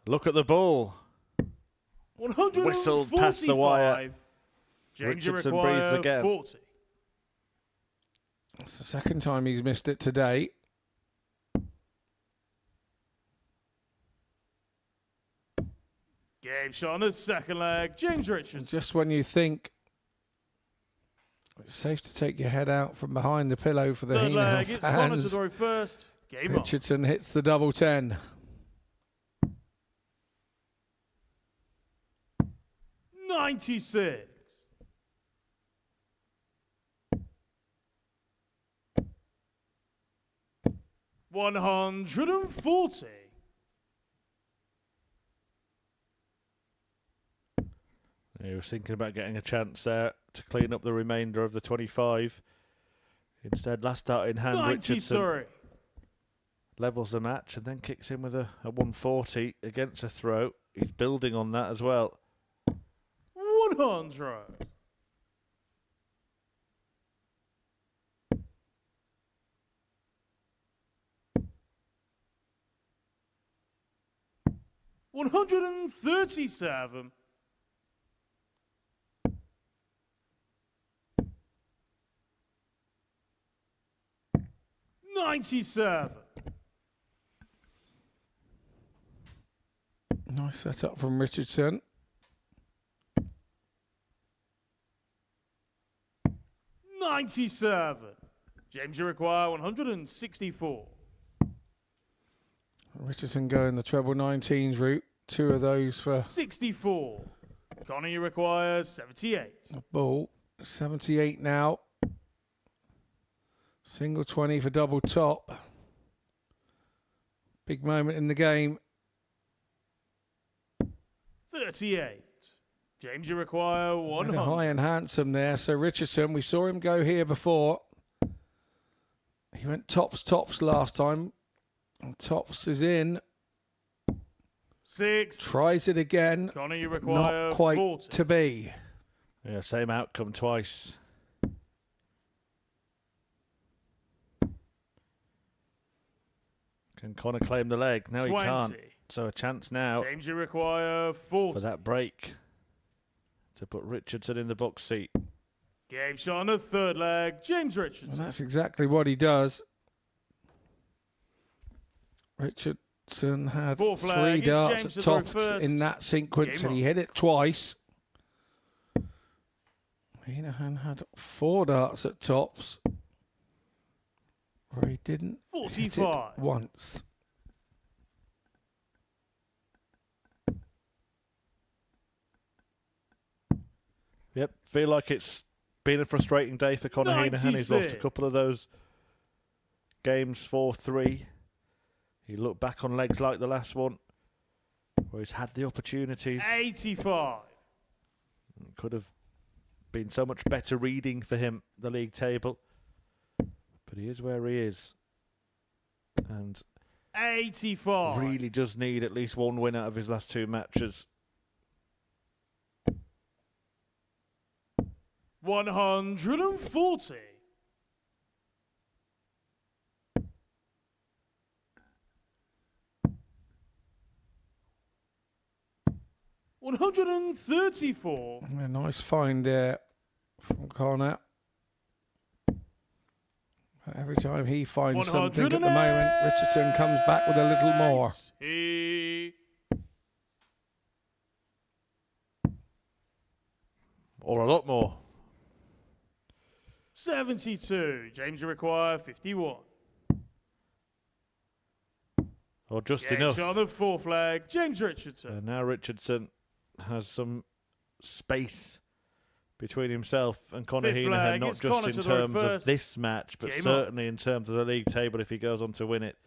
Look at the ball.
145.
Whistled past the wire.
James, you
Richardson
require
breathes again.
40.
It's the second time he's missed it today.
Game shot on the second leg. James Richardson.
Just when you think it's safe to take your head out from behind the pillow for the
Third
Heenan
leg. It's Connor to
fans,
throw first. Game on.
Richardson hits the double 10.
96. $140.
He was thinking about getting a chance there to clean up the remainder of the 25. Instead, last start in hand, Richardson
93.
levels the match and then kicks in with a 140 against a throw. He's building on that as well.
100. $137. $97.
Nice setup from Richardson.
$97. James, you require 164.
Richardson going the treble 19s route. 2 of those for
64. Connor, you require 78.
the ball. 78 now. Single 20 for double top. Big moment in the game.
38. James, you require
And
100.
a high and handsome there. So Richardson, we saw him go here before. He went tops last time. And tops is in.
6.
Tries it again.
Connor, you require
Not quite
40.
to be.
Yeah, same outcome twice. Can Connor claim the leg? No,
20.
he can't. So a chance now
James, you require 40.
for that break to put Richardson in the box seat.
Game shot on the third leg. James
And
Richardson.
that's exactly what he does. Richardson had
Fourth
3
flag, it's
darts
James
at
to throw
tops
first.
in that sequence,
Game
and he
on.
hit it twice. Heenan had 4 darts at tops, where he didn't hit
45.
it once.
Yep, feel like it's been a frustrating day for Conor Heenan. He's lost a
96.
couple of those games 4-3. He looked back on legs like the last one, where he's had the opportunities.
85.
Could have been so much better reading for him, the league table. But he is where he is. And
85.
really does need at least one win out of his last 2 matches.
140. $134.
A nice find there from Connor. Every time he finds something at the moment, Richardson comes back with a little more.
He
Or a lot more.
72. James, you require 51.
Or just
Gage
enough.
on the fourth flag. James Richardson.
And now Richardson has some space between himself and Conor
Fifth
Heenan,
flag,
not
it's
just
Conor
in
to the road
terms of
first.
this match, but
Game
certainly in terms of the league table if he goes on to win it.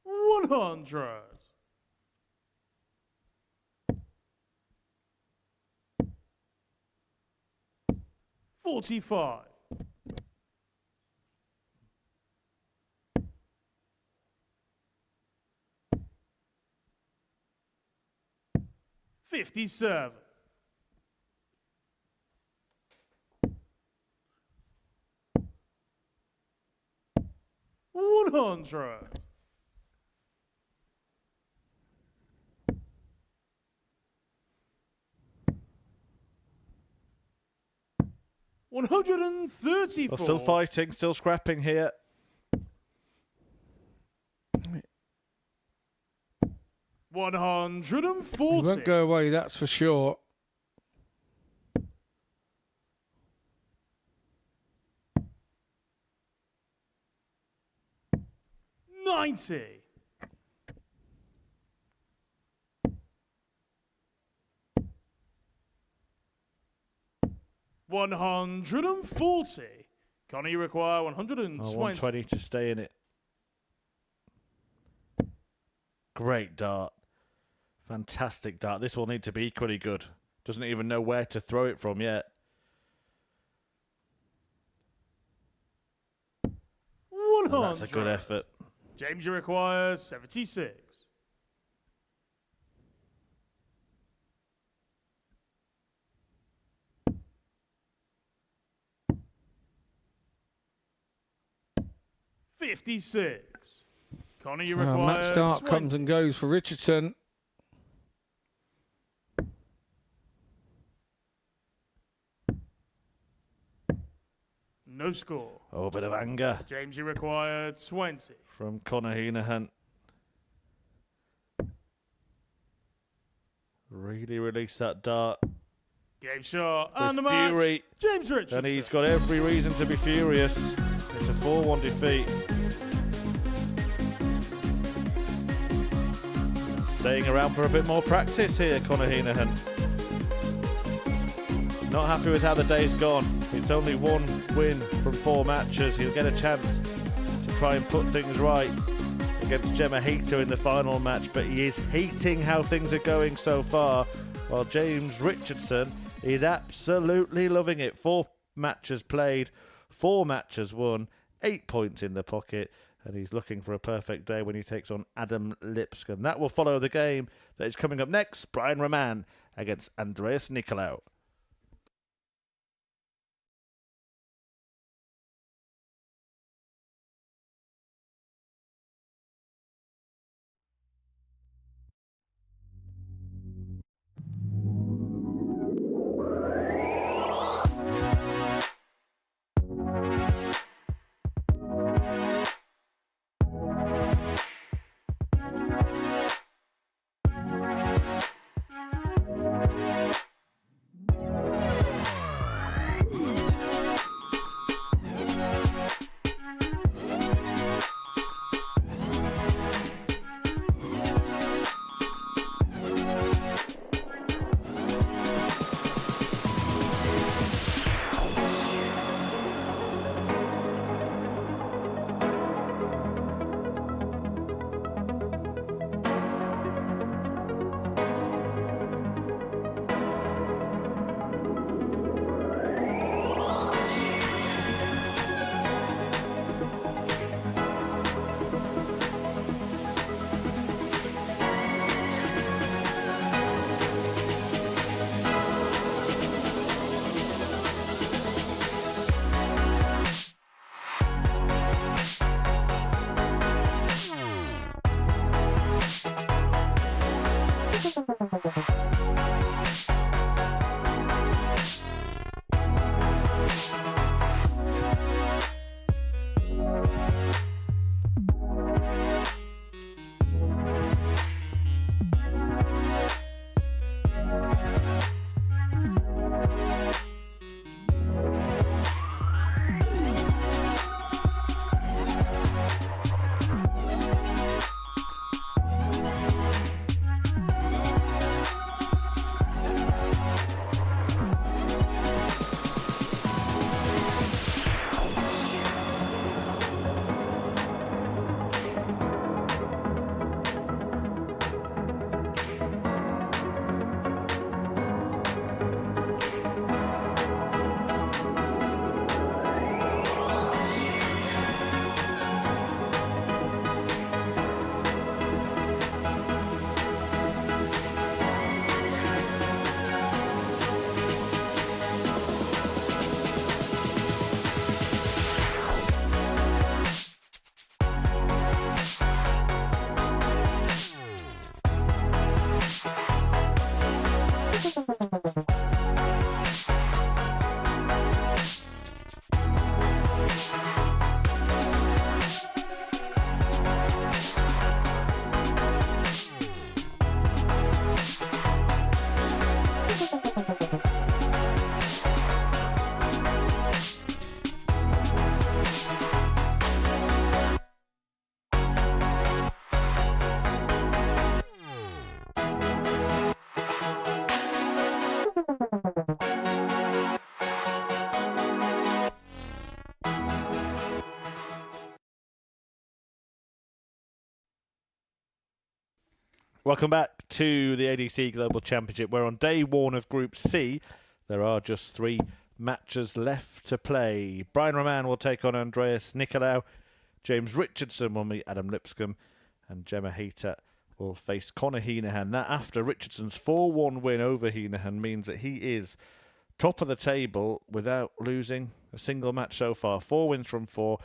100. $45. $57. $100. $134.
Well, still fighting, still scrapping here.
He
140.
won't go away, that's for sure.
$90. $140. Conor, you require 120.
120 to stay in it. Great dart. Fantastic dart. This will need to be equally good. Doesn't even know where to throw it from yet.
100.
And that's a good effort.
James, you require 76. $56. Conor, you require
Match start
20.
comes and goes for Richardson.
No score.
Oh, a bit of anger
James, you require 20.
from Conor Heenan. Really released that dart
Game shot
with
and the match.
fury.
James Richardson.
And he's got every reason to be furious. It's a 4-1 defeat. Staying around for a bit more practice here, Conor Heenan. Not happy with how the day's gone. It's only one win from 4 matches. He'll get a chance to try and put things right against Gemma Heater in the final match, but he is hating how things are going so far, while James Richardson is absolutely loving it. 4 matches played, 4 matches won, 8 points in the pocket, and he's looking for a perfect day when he takes on Adam Lipscomb. That will follow the game that is coming up next. Brian Roman against Andreas Nicolau. Welcome back to the ADC Global Championship. We're on day one of Group C. There are just 3 matches left to play. Brian Roman will take on Andreas Nicolau. James Richardson will meet Adam Lipscomb. And Gemma Hayter will face Connor Heenahan. That, after Richardson's 4-1 win over Heenahan, means that he is top of the table without losing a single match so far. 4 wins from 4.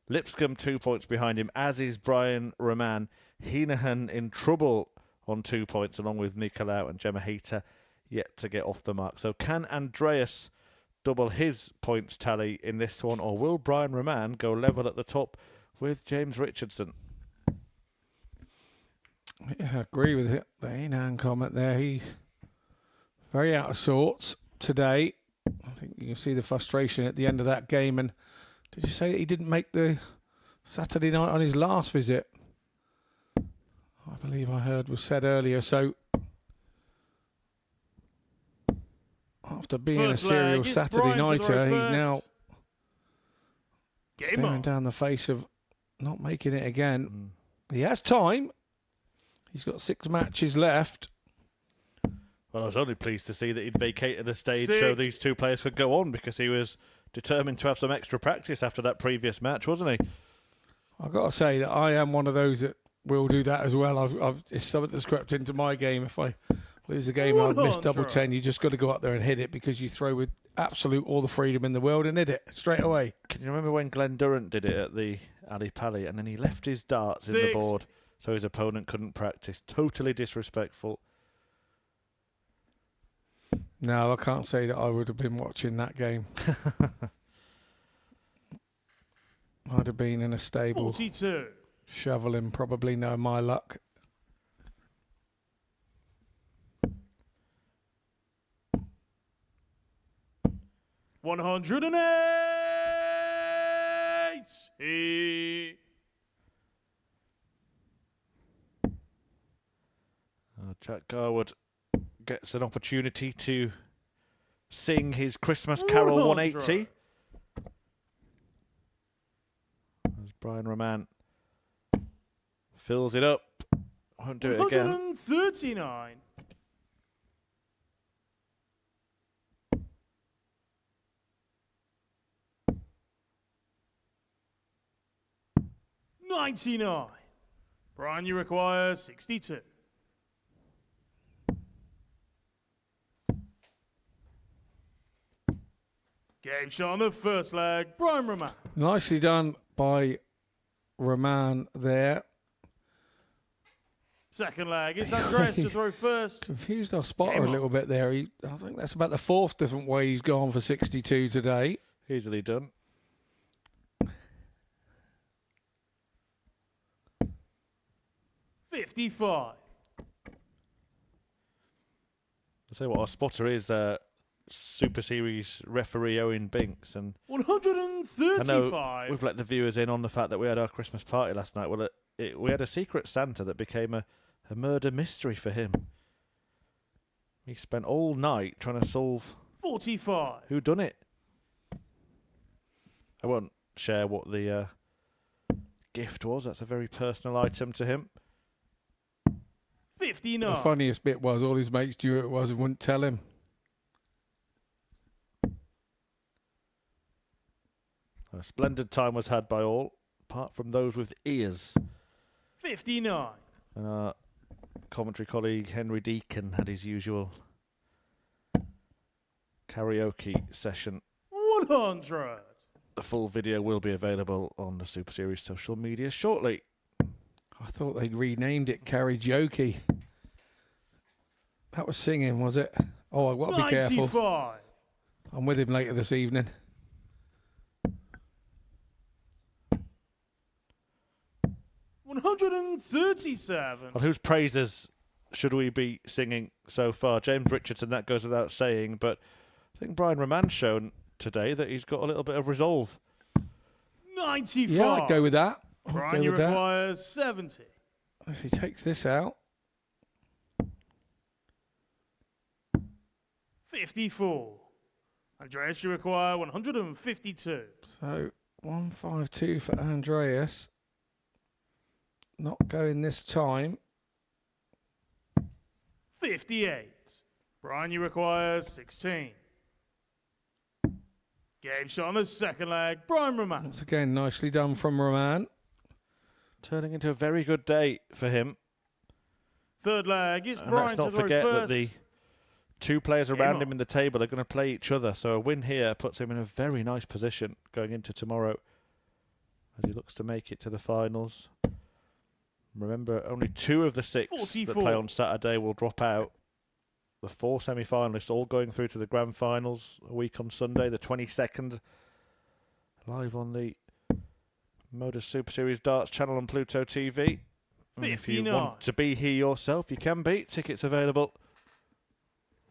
Lipscomb 2 points behind him, as is Brian Roman. Heenahan in trouble on 2 points, along with Nicolau, and Gemma Hayter yet to get off the mark. So can Andreas double his points tally in this one, or will Brian Roman go level at the top with James Richardson?
Yeah, I agree with it. The Heenan comment there. He very out of sorts today. I think you can see the frustration at the end of that game. And did you say that he didn't make the Saturday night on his last visit? I believe I heard was said earlier. So after being
First
a serial
leg, it's
Saturday
Brian to
nighter,
throw
he's
first.
now
Game
staring
on.
down the face of not making it again. He has time. He's got 6 matches left.
Well, I was only pleased to see that he'd vacated the stage
6.
so these 2 players could go on, because he was determined to have some extra practice after that previous match, wasn't he?
I've got to say that I am one of those that will do that as well. It's something that's crept into my game. If I lose a game, I've missed double 10. You just got to go up there and hit it, because you throw with absolute all the freedom in the world and hit it straight away.
Can you remember when Glenn Durrant did it at the Ali Pali, and then he left his darts in the
6.
board so his opponent couldn't practice? Totally disrespectful.
No, I can't say that I would have been watching that game. I'd have been in a stable
42.
shoveling, probably, no my luck.
$108.
Jack Garwood gets an opportunity to sing his Christmas Carol 180. As Brian Roman fills it up. Won't do it again.
139. $99. Brian, you require 62. Game shot on the first leg. Brian Roman.
Nicely done by Roman there.
Second leg. It's Andreas to throw first.
Confused our spotter
Game
a
on.
little bit there. I think that's about the 4th different way he's gone for 62 today.
Easily done.
$55.
I'll tell you what, our spotter is Super Series referee Owen Binks, and I know
135.
we've let the viewers in on the fact that we had our Christmas party last night. Well, we had a secret Santa that became a murder mystery for him. He spent all night trying to solve
45.
who done it. I won't share what the gift was. That's a very personal item to him.
59.
The funniest bit was all his mates knew who it was and wouldn't tell him.
A splendid time was had by all, apart from those with ears.
59.
And our commentary colleague Henry Deacon had his usual karaoke session.
100.
The full video will be available on the Super Series social media shortly.
I thought they'd renamed it karaoke. That was singing, was it? Oh, I've got to be careful.
95.
I'm with him later this evening.
$137.
Well, whose praises should we be singing so far? James Richardson, that goes without saying, but I think Brian Roman's shown today that he's got a little bit of resolve.
95.
Yeah, I'd go with that. I'd
Brian,
go
you
with that.
require 70.
If he takes this out,
54. Andreas, you require 152.
so 152 for Andreas. Not going this time.
58. Brian, you require 16. Game shot on the second leg. Brian Roman.
Once again, nicely done from Roman.
Turning into a very good day for him.
Third leg, it's
And
Brian
let's not
to throw
forget
first.
that the two players
Game
around
on.
him in the table are going to play each other. So a win here puts him in a very nice position going into tomorrow as he looks to make it to the finals. Remember, only 2 of the 6 that
44.
play on Saturday will drop out. The 4 semi-finalists all going through to the grand finals a week on Sunday, the 22nd, live on the Modus Super Series Darts channel on Pluto TV. And if you
59.
want to be here yourself, you can be. Tickets available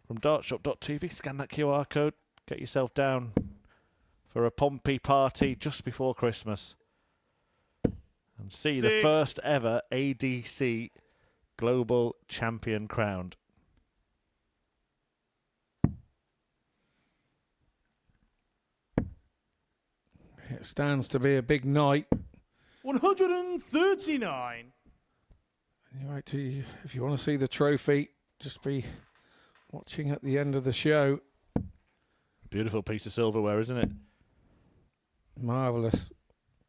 from dartshop.tv. Scan that QR code. Get yourself down for a Pompey party just before Christmas. And see the
6.
first ever ADC Global Champion crowned.
It stands to be a big night.
139.
Anyway, if you want to see the trophy, just be watching at the end of the show.
Beautiful piece of silverware, isn't it?
Marvellous.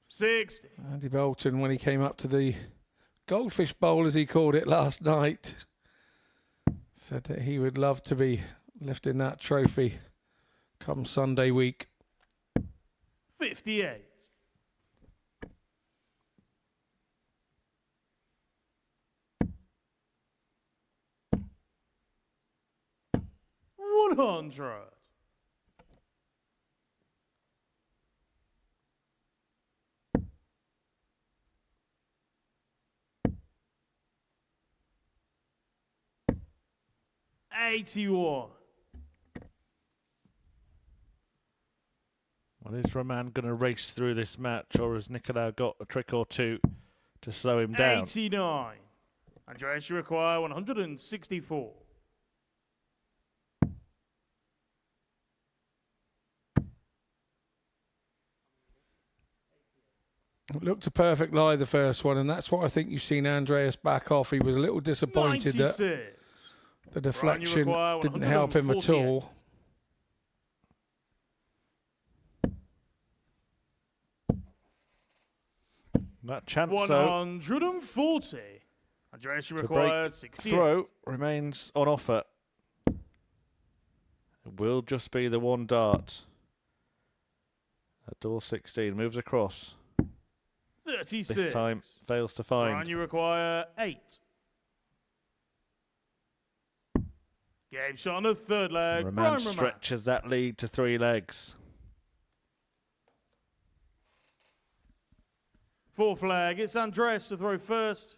60.
Andy Bolton, when he came up to the Goldfish Bowl, as he called it last night, said that he would love to be lifting that trophy come Sunday week.
58. $100. $81.
Well, is Roman going to race through this match, or has Nicolau got a trick or two to slow him down?
89. Andreas, you require 164.
It looked a perfect lie, the first one, and that's what I think you've seen Andreas back off. He was a little disappointed
96.
that the
Brian, you
deflection
require
didn't help him at
148.
all.
That chance, though,
140. Andreas, you
to
require
break
68.
throw remains on offer. It will just be the one dart. At door 16, moves across.
36.
This time fails to
Brian,
find.
you require 8. Game shot on the third leg.
Roman
Brian Roman.
stretches that lead to 3 legs.
Fourth leg, it's Andreas to throw first.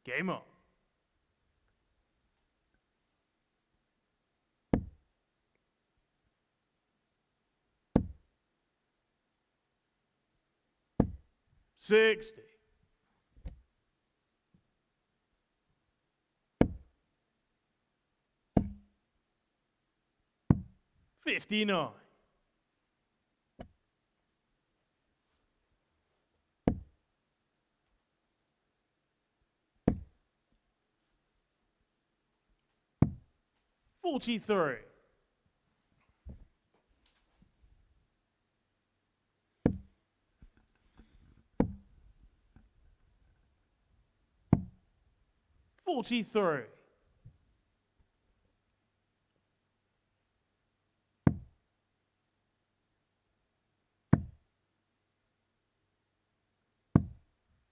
Game on. $60. $59. $43. $43.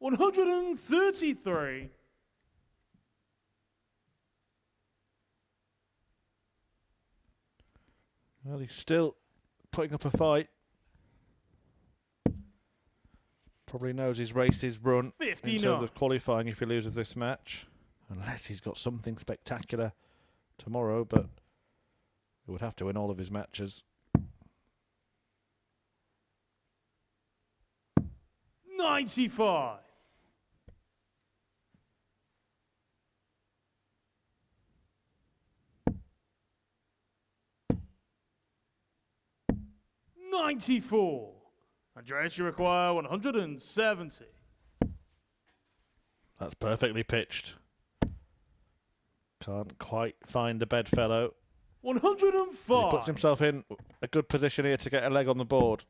$133.
Well, he's still putting up a fight. Probably knows his race is run in
59.
terms of qualifying if he loses this match. Unless he's got something spectacular tomorrow, but he would have to win all of his matches.
95. $94. Andreas, you require 170.
That's perfectly pitched. Can't quite find the bedfellow.
105.
He puts himself in a good position here to get a leg on the board.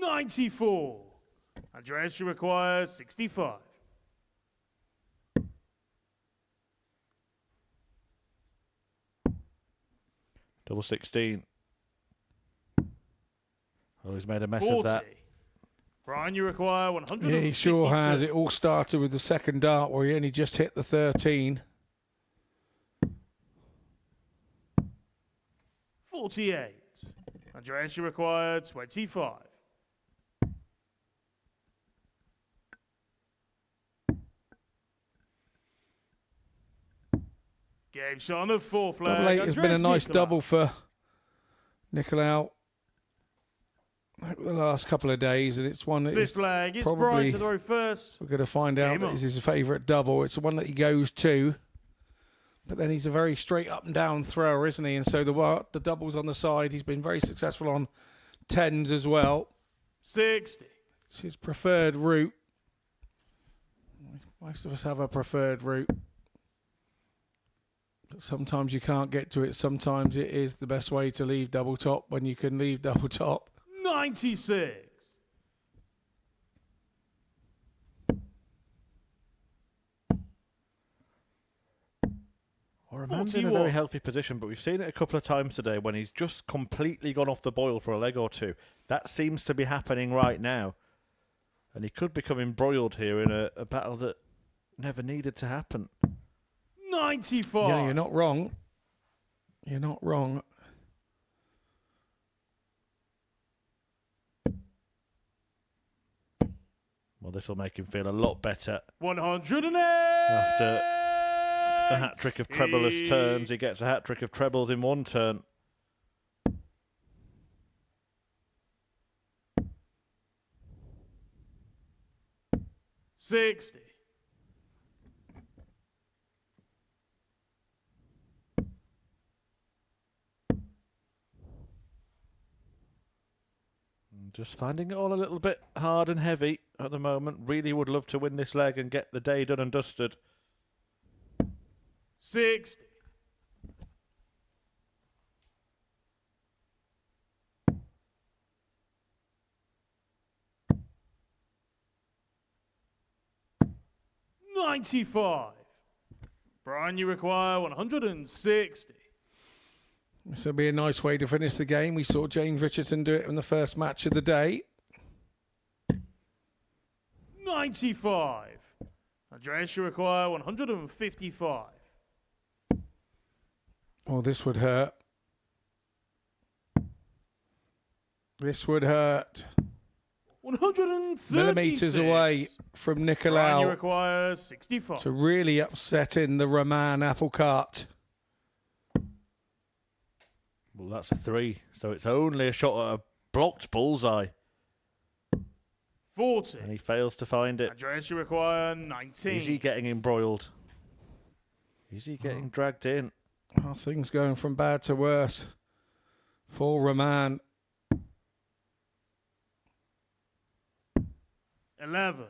94. Andreas, you require 65.
Double 16. Oh, he's made a mess
40.
of that.
Brian, you require 152.
Yeah, he sure has. It all started with the second dart where he only just hit the 13.
48. Andreas, you require 25. Game shot on the fourth flag.
Double 8 has been a
Andreas
nice
Nicolau.
double for Nicolau over the last couple of days, and it's one that
Fifth
is
flag. It's
probably
Brian to throw first.
we're going to find out
Game
that
on.
is his favourite double. It's the one that he goes to, but then he's a very straight up and down thrower, isn't he? And so the doubles on the side, he's been very successful on 10s as well.
60.
It's his preferred route. Most of us have a preferred route. But sometimes you can't get to it. Sometimes it is the best way to leave double top when you can leave double top.
96.
Well, Roman's in a
41.
very healthy position, but we've seen it a couple of times today when he's just completely gone off the boil for a leg or two. That seems to be happening right now. And he could become embroiled here in a battle that never needed to happen.
95.
Yeah, you're not wrong. You're not wrong.
Well, this will make him feel a lot better.
108.
After a hat-trick of trebleless turns, he gets a hat-trick of trebles in one turn.
$60.
Just finding it all a little bit hard and heavy at the moment. Really would love to win this leg and get the day done and dusted.
60. $95. Brian, you require 160.
This will be a nice way to finish the game. We saw James Richardson do it in the first match of the day.
95. Andreas, you require 155.
Oh, this would hurt. This would hurt.
136.
Millimetres away from
Brian, you
Nicolau
require 65.
to really upsetting the Roman apple cart.
Well, that's a 3, so it's only a shot at a blocked bullseye.
40.
And he fails to find it.
Andreas, you require 19.
Is he getting embroiled? Is he getting dragged in?
Oh, things going from bad to worse for Roman.
11.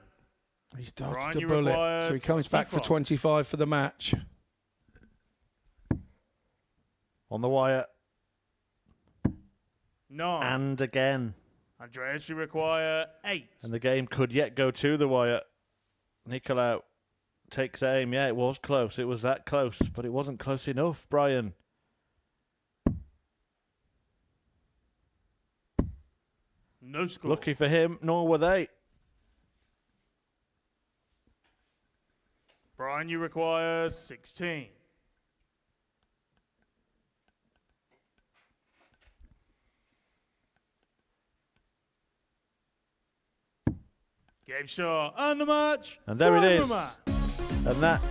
He's dodged
Brian,
the
you
bullet,
require
so he comes back for 25 for the match.
On the wire.
9.
And again.
Andreas, you require 8.
And the game could yet go to the wire. Nicolau takes aim. Yeah, it was close. It was that close, but it wasn't close enough, Brian.
No score.
Lucky for him, nor were they.
Brian, you require 16. Game shot and the match.
And there it
Brian
is.
Roman.
And that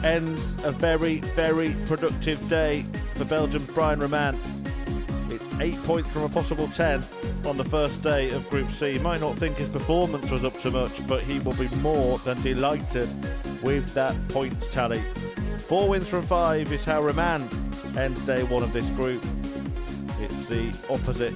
ends a very, very productive day for Belgium's Brian Roman. It's 8 points from a possible 10 on the first day of Group C. You might not think his performance was up to much, but he will be more than delighted with that points tally. 4 wins from 5 is how Roman ends day 1 of this group. It's the opposite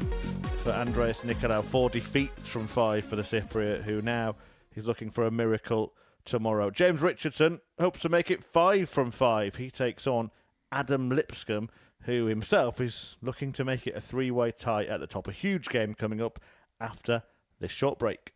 for Andreas Nicolau. 4 defeats from 5 for the Cypriot, who now is looking for a miracle tomorrow. James Richardson hopes to make it 5 from 5. He takes on Adam Lipscomb, who himself is looking to make it a 3-way tie at the top. A huge game coming up after this short break.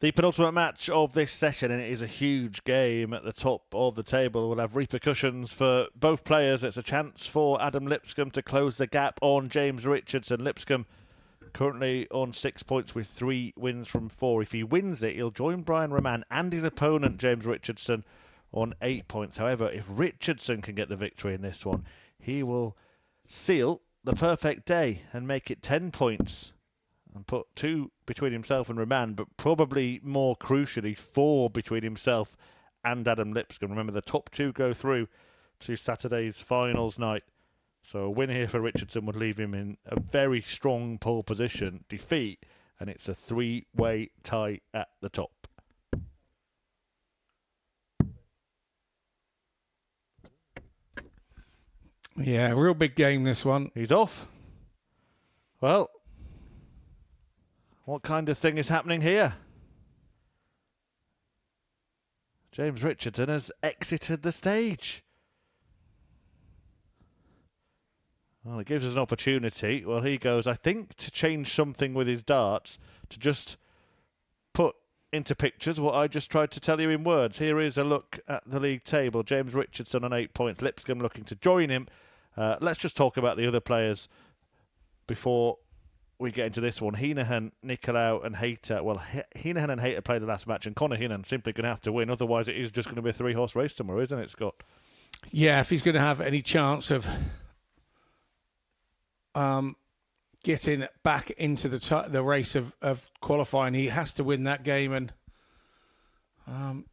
The penultimate match of this session, and it is a huge game at the top of the table. Will have repercussions for both players. It's a chance for Adam Lipscomb to close the gap on James Richardson. Lipscomb currently on 6 points with 3 wins from 4. If he wins it, he'll join Brian Raman and his opponent, James Richardson, on 8 points. However, if Richardson can get the victory in this one, he will seal the perfect day and make it 10 points and put 2 between himself and Raman, but probably more crucially 4 between himself and Adam Lipscomb. Remember, the top 2 go through to Saturday's finals night. So a win here for Richardson would leave him in a very strong pole position. Defeat, and it's a 3-way tie at the top.
Yeah, real big game, this one.
He's off. Well, what kind of thing is happening here? James Richardson has exited the stage. Well, it gives us an opportunity. Well, he goes, I think, to change something with his darts, to just put into pictures what I just tried to tell you in words. Here is a look at the league table. James Richardson on 8 points. Lipscomb looking to join him Let's just talk about the other players before we get into this one. Heenan, Nicolau and Hayter. Well, Heenan and Hayter played the last match, and Connor Heenan simply going to have to win. Otherwise, it is just going to be a 3-horse race tomorrow, isn't it, Scott?
Yeah, if he's going to have any chance of getting back into the race of qualifying, he has to win that game. And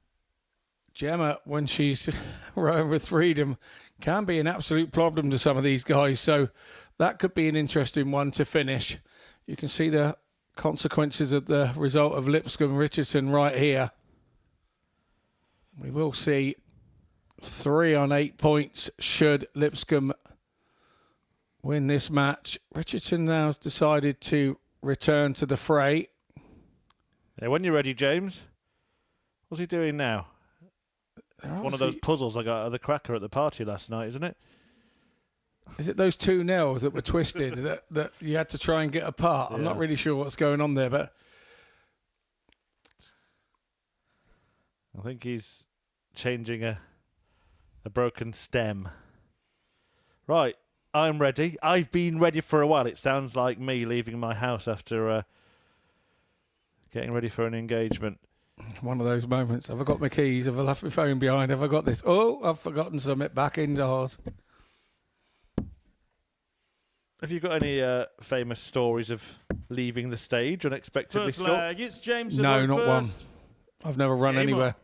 Gemma, when she's rowing with freedom, can be an absolute problem to some of these guys. So that could be an interesting one to finish. You can see the consequences of the result of Lipscomb Richardson right here. We will see 3 on 8 points should Lipscomb win this match. Richardson now has decided to return to the fray.
Yeah, when you're ready, James. What's he doing now? One of those puzzles I got at the cracker at the party last night, isn't it?
Is it those 2 nails that were twisted that you had to try and get apart? Yeah. I'm not really sure what's going on there, but
I think he's changing a broken stem. Right, I'm ready. I've been ready for a while. It sounds like me leaving my house after getting ready for an engagement.
One of those moments. Have I got my keys? Have I left my phone behind? Have I got this? Oh, I've forgotten something back indoors.
Have you got any famous stories of leaving the stage unexpectedly,
First
Scott?
leg, it's James.
No, not
first.
one. I've never run
Game
anywhere.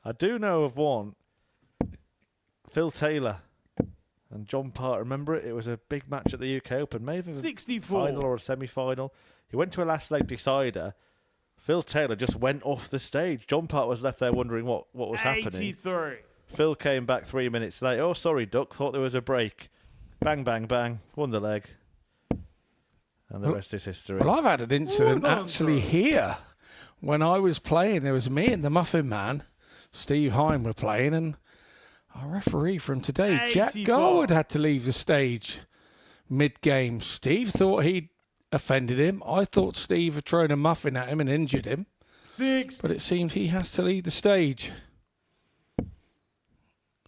I do know of one. Phil Taylor and John Part. Remember it? It was a big match at the UK Open. Maybe a
64.
final or a semi-final. He went to a last leg decider. Phil Taylor just went off the stage. John Part was left there wondering what was happening.
83.
Phil came back 3 minutes later. Oh, sorry, Duck. Thought there was a break. Bang, bang, bang. Won the leg. And the rest is history.
Well, I've had an incident actually here. When I was playing, there was me and the Muffin Man, Steve Hine, were playing, and our referee from today, Jack
84.
Garwood, had to leave the stage mid-game. Steve thought he'd offended him. I thought Steve had thrown a muffin at him and injured him.
6.
But it seems he has to leave the stage.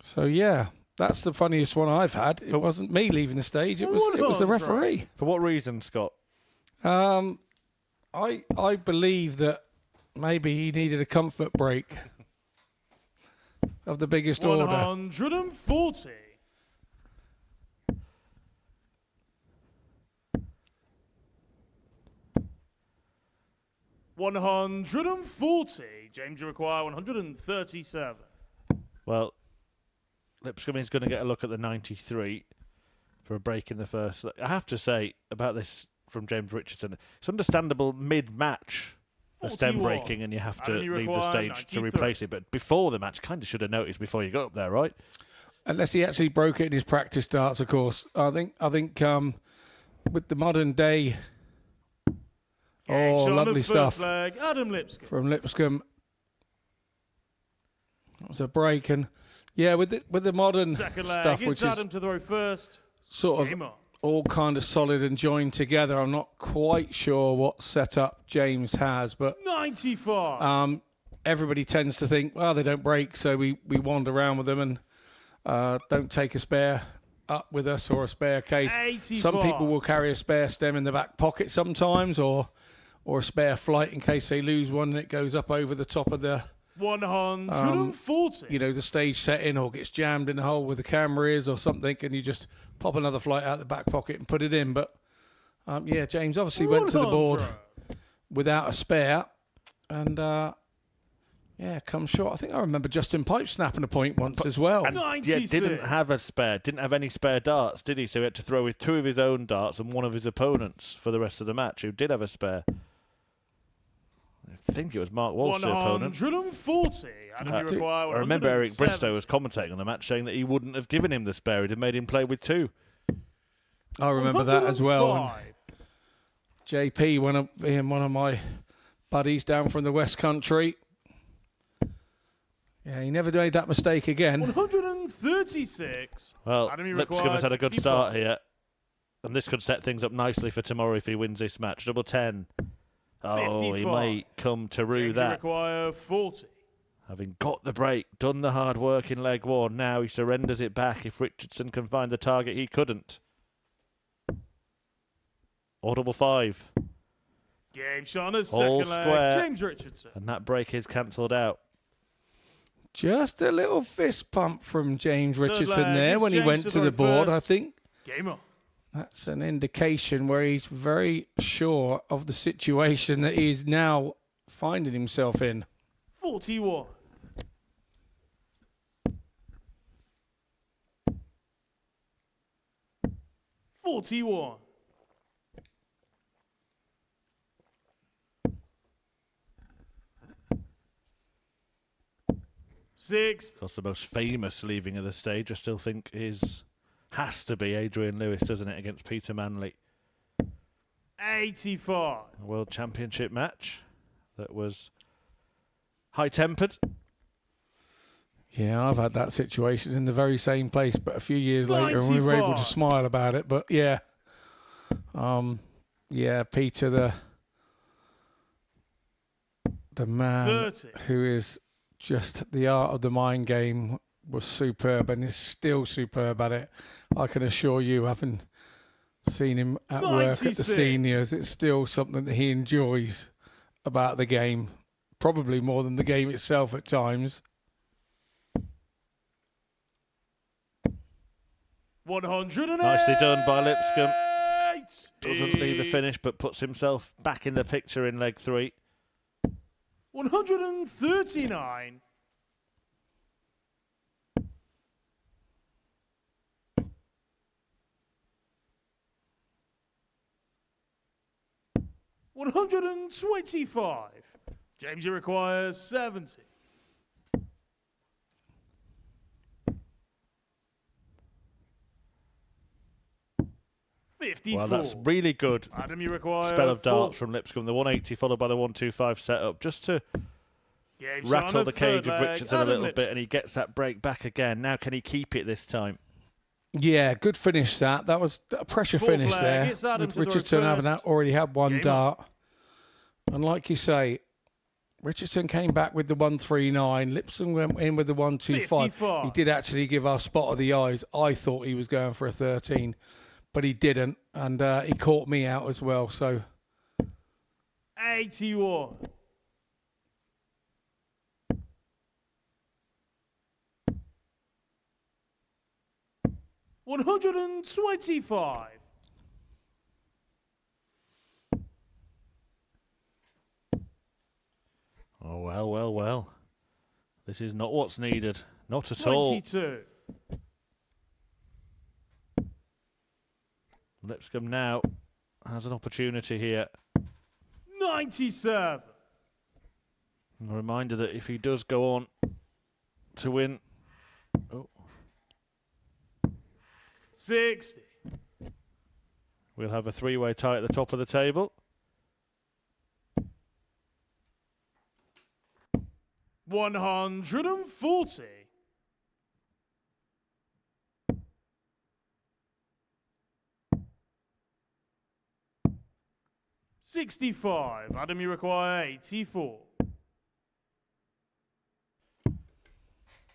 So, yeah, that's the funniest one I've had. It wasn't me leaving the stage. It was the referee.
For what reason, Scott?
I believe that maybe he needed a comfort break of the biggest order.
140. James, you require 137.
Well, Lipscomb is going to get a look at the 93 for a break in the first. I have to say about this from James Richardson, it's understandable mid-match a stem
41.
breaking and you have to
you
leave the
require
stage
93.
to replace it. But before the match, kind of should have noticed before you got up there, right?
Unless he actually broke it in his practice starts, of course. I think with the modern day,
So on
lovely
the
stuff
first leg, Adam Lipscomb.
from Lipscomb. That was a break, and yeah, with the modern
Second leg,
stuff,
it's
which is
Adam to throw first.
sort
Game
of
on.
all kind of solid and joined together. I'm not quite sure what setup James has, but
95.
everybody tends to think, well, they don't break, so we wander around with them and don't take a spare up with us or a spare case.
85.
Some people will carry a spare stem in the back pocket sometimes, or a spare flight in case they lose one and it goes up over the top of the
140.
the stage setting, or gets jammed in the hole where the camera is or something, and you just pop another flight out the back pocket and put it in. But James obviously went to the board
100.
without a spare, and come short. I think I remember Justin Pipe snapping a point once as well.
And
96.
didn't have any spare darts, did he? So he had to throw with 2 of his own darts and one of his opponents for the rest of the match, who did have a spare. I think it was Mark Walsh, the opponent.
140. Adam, you require
I remember Eric
170.
Bristow was commentating on the match, saying that he wouldn't have given him the spare. He'd have made him play with 2.
I remember that as well. And
105.
JP, one of my buddies down from the West Country. Yeah, he never made that mistake again.
136.
Well,
Adam, you
Lipscomb
require
has had a good
65.
start here, and this could set things up nicely for tomorrow if he wins this match. Double 10. Oh, he
55.
might come to rue
James, you
that.
require 40.
Having got the break, done the hard work in leg one, now he surrenders it back if Richardson can find the target he couldn't. Audible 5.
Game shot on his
All
second
square.
leg. James Richardson.
And that break is cancelled out.
Just a little fist pump from James Richardson
leg,
there
it's
when he
James
went
to
to the
throw
board, I
first.
think.
Game on.
That's an indication where he's very sure of the situation that he's now finding himself in.
41. $41. $6.
Of course, the most famous leaving of the stage, I still think, has to be Adrian Lewis, doesn't it, against Peter Manley.
85.
A World Championship match that was high-tempered.
Yeah, I've had that situation in the very same place, but a few years later, and we were able to
95.
smile about it. But yeah, Peter, the man
30.
who is just the art of the mind game, was superb and is still superb at it. I can assure you, having seen him at work at the
96.
seniors, it's still something that he enjoys about the game, probably more than the game itself at times.
108.
Nicely done by Lipscomb. Doesn't leave the finish, but puts himself back in the picture in leg 3.
139. $125. James, you require 70. $54.
Well, that's really good.
Adam, you require
Spell of darts
4.
from Lipscomb. The 180 followed by the 125 setup, just to
Game shot
rattle
on
the
the
cage
third
of
leg.
Richardson a
Adam
little
Lipscomb.
bit, and he gets that break back again. Now, can he keep it this time?
Yeah, good finish that. That was a pressure
Fourth
finish
leg,
there.
it's Adam
With
to throw
Richardson having
first.
already had one
Game
dart. And like you say, Richardson came back with the 139. Lipson went in with the 125.
55.
He did actually give our spot of the eyes. I thought he was going for a 13, but he didn't. And he caught me out as well. So
81. $125.
Oh, well, well, well. This is not what's needed. Not at all.
22.
Lipscomb now has an opportunity here.
97.
A reminder that if he does go on to win... Oh,
60.
we'll have a three-way tie at the top of the table.
140. $65. Adam, you require 84.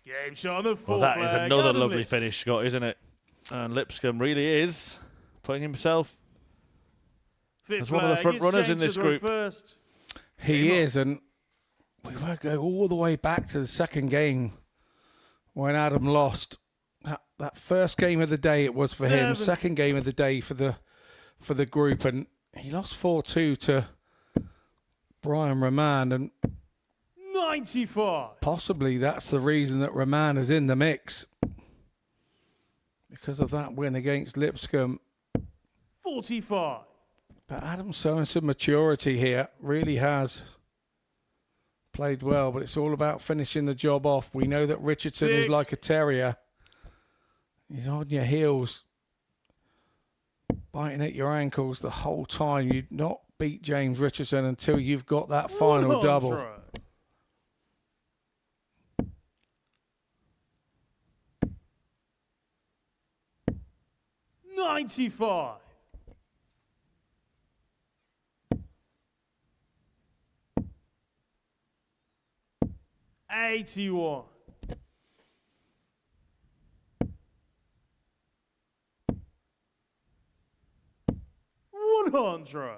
Game shot on the
Well,
fourth
that is
leg.
another
Adam
lovely
Lipscomb.
finish, Scott, isn't it? And Lipscomb really is putting himself
Fifth
as one of the
leg,
front
it's
runners
James
in this
to throw
group.
First.
he
Game on.
is. And we won't go all the way back to the second game when Adam lost. That first game of the day it was for him.
70.
Second game of the day for the group. And he lost 4-2 to Brian Roman. And
95.
possibly that's the reason that Roman is in the mix, because of that win against Lipscomb.
45.
But Adam's showing some maturity here. Really has played well, but it's all about finishing the job off. We know that Richardson is
6.
like a terrier. He's on your heels, biting at your ankles the whole time. You'd not beat James Richardson until you've got that final double.
100. $95. 81. $100.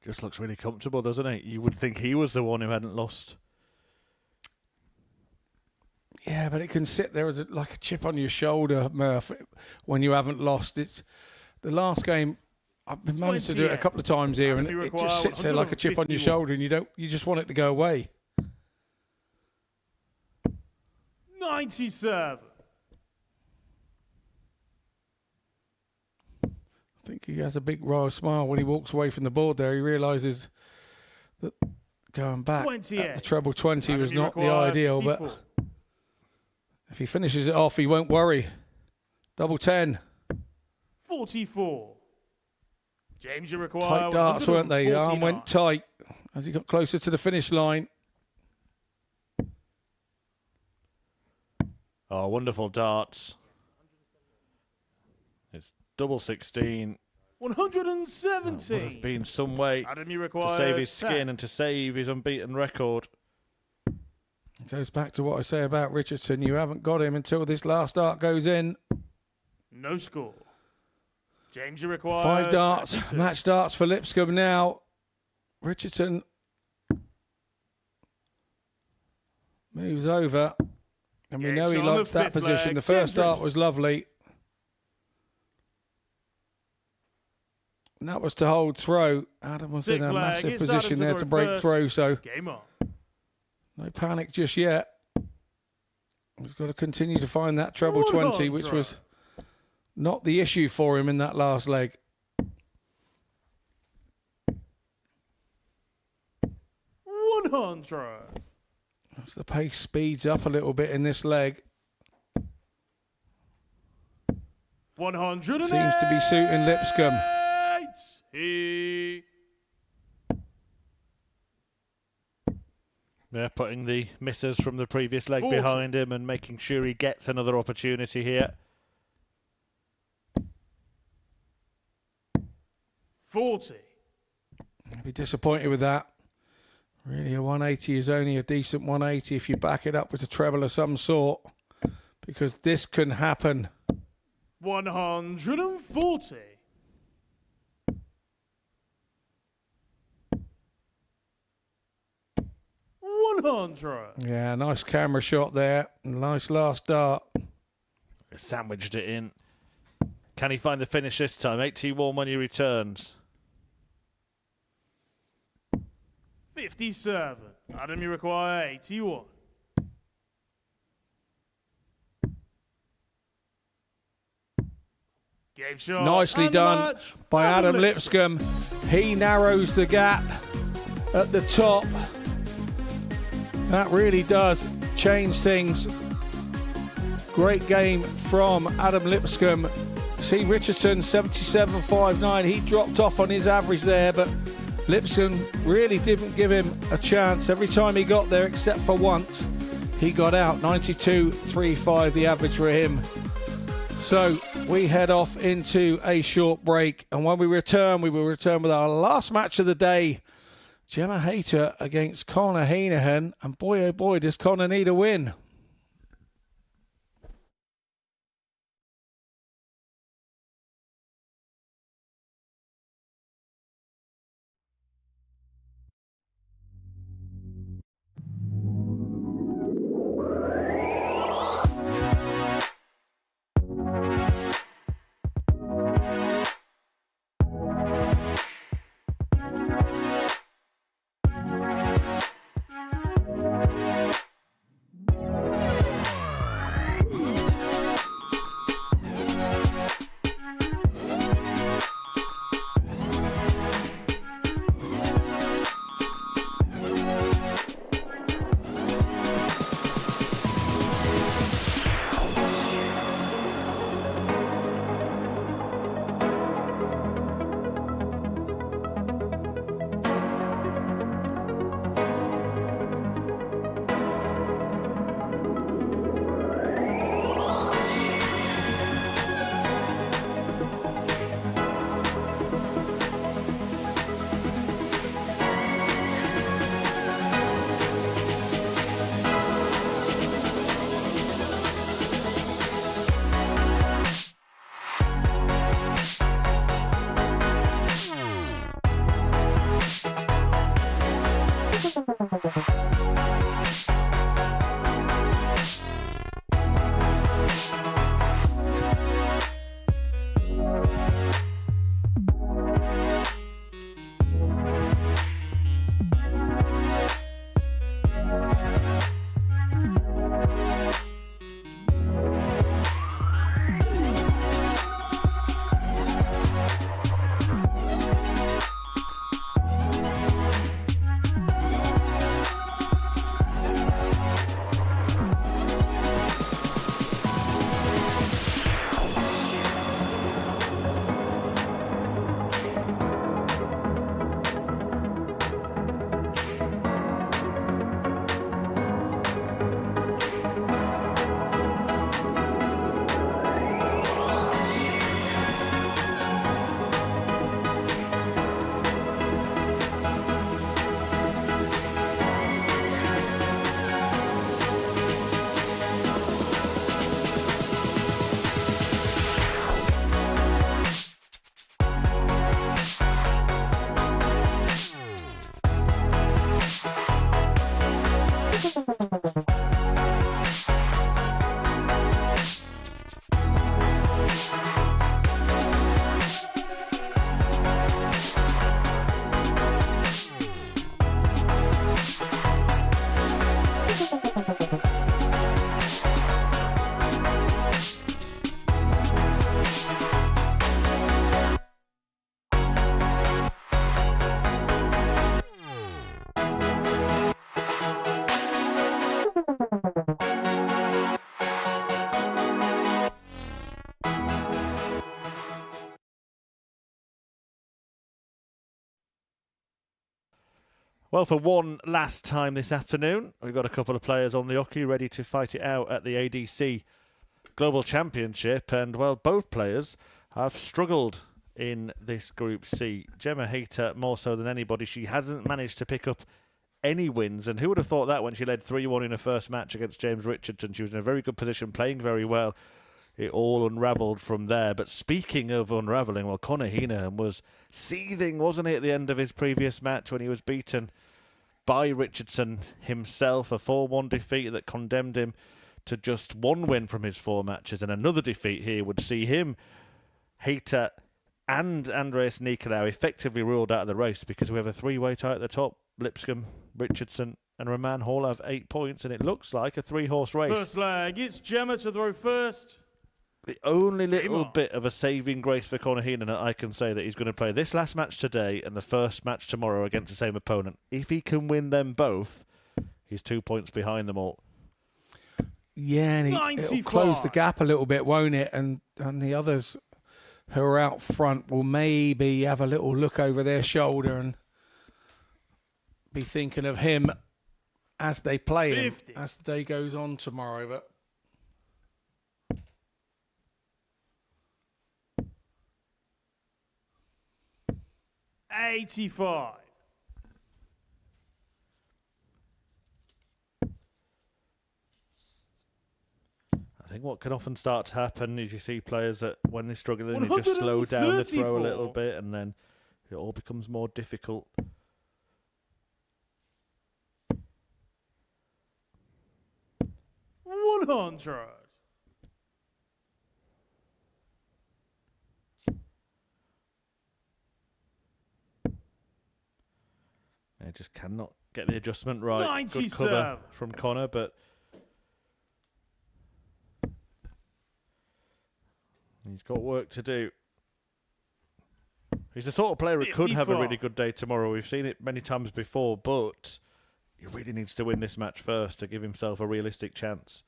Just looks really comfortable, doesn't he? You would think he was the one who hadn't lost.
Yeah, but it can sit there as like a chip on your shoulder, Murph, when you haven't lost. It's the last game. I've been managed to do it a couple of times here, and it just sits there like a chip on your shoulder, and you just want it to go away.
97.
I think he has a big wry smile when he walks away from the board there. He realises that going back at the treble 20 was not the ideal, but if he finishes it off, he won't worry. Double 10.
44. James, you require
Tight darts, weren't they? The arm
149.
went tight as he got closer to the finish line.
Oh, wonderful darts. It's double 16.
170.
Would have been some way
Adam, you
to
require
save his
10.
skin and to save his unbeaten record.
It goes back to what I say about Richardson. You haven't got him until this last dart goes in.
No score. James, you require
5 darts,
32.
match darts for Lipscomb now. Richardson moves over, and we know
Gates
he
on the
likes that
fifth
position.
leg.
The first
James
dart
Richardson.
was lovely. And that was to hold throw. Adam was in
Sixth
a
leg.
massive
It's
position
Adam to
there
go
to break
first.
through, so
Game on.
no panic just yet. He's got to continue to find that treble 20, which was not the issue for him in that last leg.
100.
As the pace speeds up a little bit in this leg.
100.
Seems to be suiting Lipscomb.
Yeah, putting the misses from the previous leg
40.
behind him and making sure he gets another opportunity here.
40.
I'd be disappointed with that. Really, a 180 is only a decent 180 if you back it up with a treble of some sort, because this can happen.
140.
Yeah, nice camera shot there. Nice last dart.
Sandwiched it in. Can he find the finish this time? 81 when he returns.
57. Adam, you require 81. Game shot.
Nicely
and the
done
match.
by Adam Lipscomb. He narrows the gap at the top. That really does change things. Great game from Adam Lipscomb. See Richardson 77.59. He dropped off on his average there, but Lipscomb really didn't give him a chance. Every time he got there, except for once, he got out. 92.35 the average for him. So we head off into a short break, and when we return, we will return with our last match of the day. Gemma Hayter against Connor Heenahan, and boy oh boy does Connor need a win.
Well, for one last time this afternoon, we've got a couple of players on the hockey ready to fight it out at the ADC Global Championship, and, well, both players have struggled in this Group C. Gemma Hayter, more so than anybody, she hasn't managed to pick up any wins, and who would have thought that when she led 3-1 in her first match against James Richardson? She was in a very good position, playing very well. It all unravelled from there. But speaking of unravelling, well, Conor Heenan was seething, wasn't he, at the end of his previous match when he was beaten by Richardson himself, a 4-1 defeat that condemned him to just one win from his 4 matches, and another defeat here would see him, Hayter and Andreas Nicolau effectively ruled out of the race, because we have a 3-way tie at the top. Lipscomb, Richardson and Roman Hall have 8 points, and it looks like a 3-horse race.
First leg, it's Gemma to throw first.
The only little bit of a saving grace for Conor Heenan that I can say that he's going to play this last match today and the first match tomorrow against the same opponent. If he can win them both, he's 2 points behind them all.
Yeah, and it'll close the gap a little bit, won't it? And the others who are out front will maybe have a little look over their shoulder and be thinking of him as they play him as the day goes on tomorrow. But
85.
I think what can often start to happen is you see players that when they're struggling, they just slow down the throw a little bit, and then it all becomes more difficult.
$100.
They just cannot get the adjustment right.
97.
Good cover from Conor, but he's got work to do. He's the sort of player who could have a really good day tomorrow. We've seen it many times before, but he really needs to win this match first to give himself a realistic chance.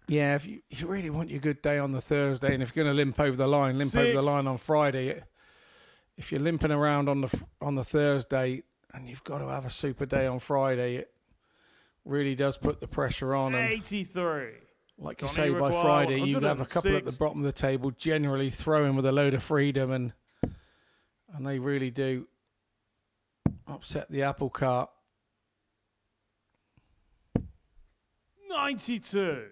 Yeah, if you really want your good day on the Thursday, and if you're going to limp over the line, over the line on Friday. If you're limping around on the Thursday and you've got to have a super day on Friday, it really does put the pressure on.
83.
Like you say, by Friday, you have a couple at the bottom of the table generally throwing with a load of freedom, and they really do upset the apple cart.
92.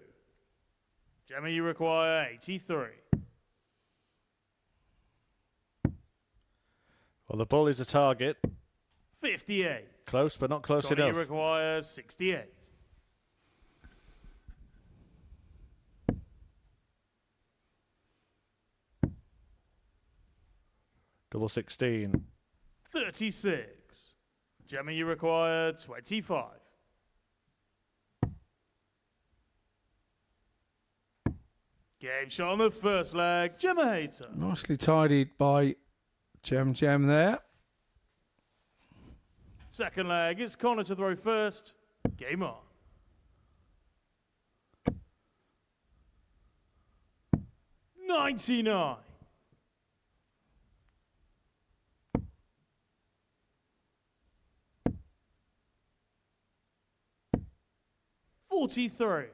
Gemma, you require 83.
Well, the bull is a target.
58.
Close, but not close
Conor,
enough.
you require 68.
Double 16.
36. Gemma, you require 25. Game shot on the first leg. Gemma Hayter.
Nicely tidied by Gem there.
Second leg, it's Conor to throw first. Game on. $99. $43.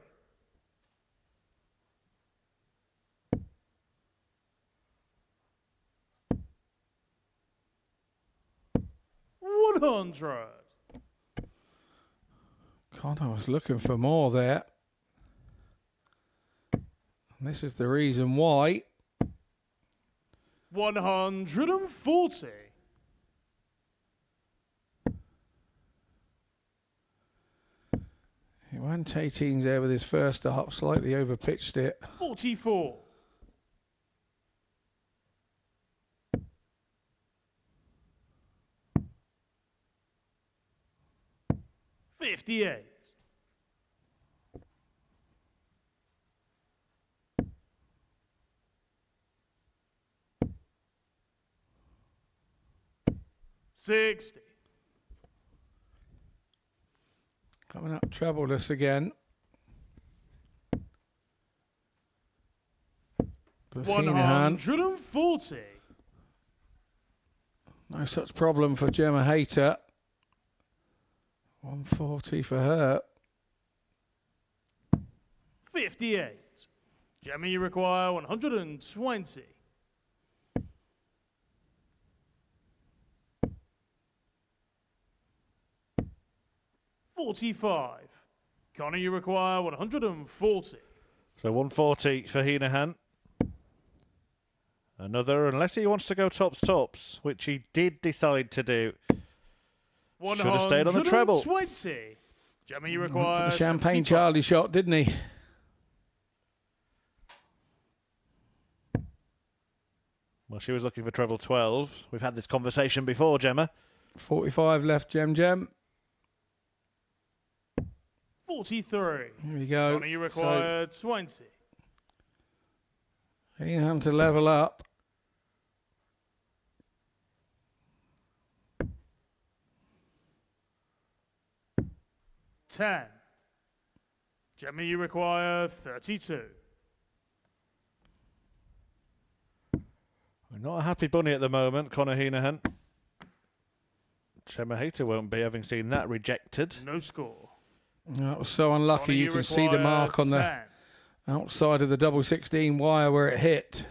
$100.
God, I was looking for more there. And this is the reason why.
140.
He went 18s there with his first start, slightly overpitched it.
44. 58. 60.
Coming up troubleless again. Does Heenan.
140.
No such problem for Gemma Hayter. 140 for her.
58. Gemma, you require 120. 45. Connor, you require 140.
So 140 for Heenahan. Another, unless he wants to go tops, which he did decide to do. Should have stayed on the treble.
120. Gemma, you
Went
require
for the champagne
75.
Charlie shot, didn't he?
Well, she was looking for treble 12. We've had this conversation before, Gemma.
45 left, Gem.
43.
Here we go.
Connor, you require 20.
So, Heenahan to level up.
$10. Gemma, you require 32.
We're not a happy bunny at the moment, Connor Heenahan. Gemma Hayter won't be, having seen that rejected.
No score.
That was so unlucky.
Connor,
You can see the
require
mark on the
10.
outside of the double 16 wire where it hit.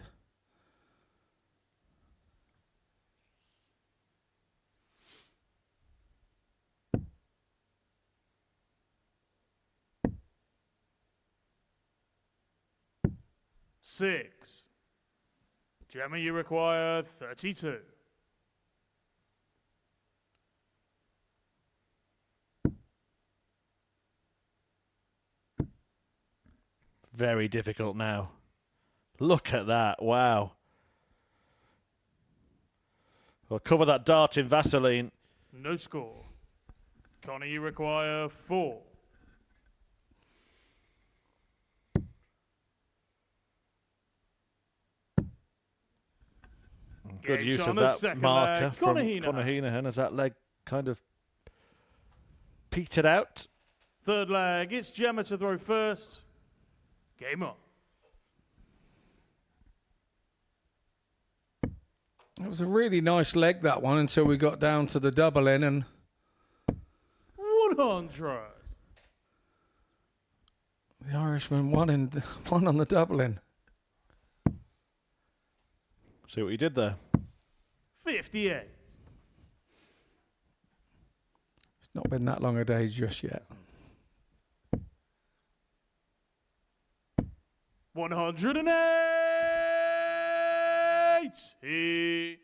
$6. Gemma, you require 32.
Very difficult now. Look at that. Wow. We'll cover that dart in Vaseline.
No score. Connor, you require 4.
Good
Gauge
use
on
of
the
that
second
marker
leg.
from
Connor Heenahan.
Connor Heenahan as that leg kind of petered out.
Third leg, it's Gemma to throw first. Game on.
It was a really nice leg, that one, until we got down to the double in and
100.
the Irishman won on the double in.
See what he did there.
58.
It's not been that long a day just yet.
180.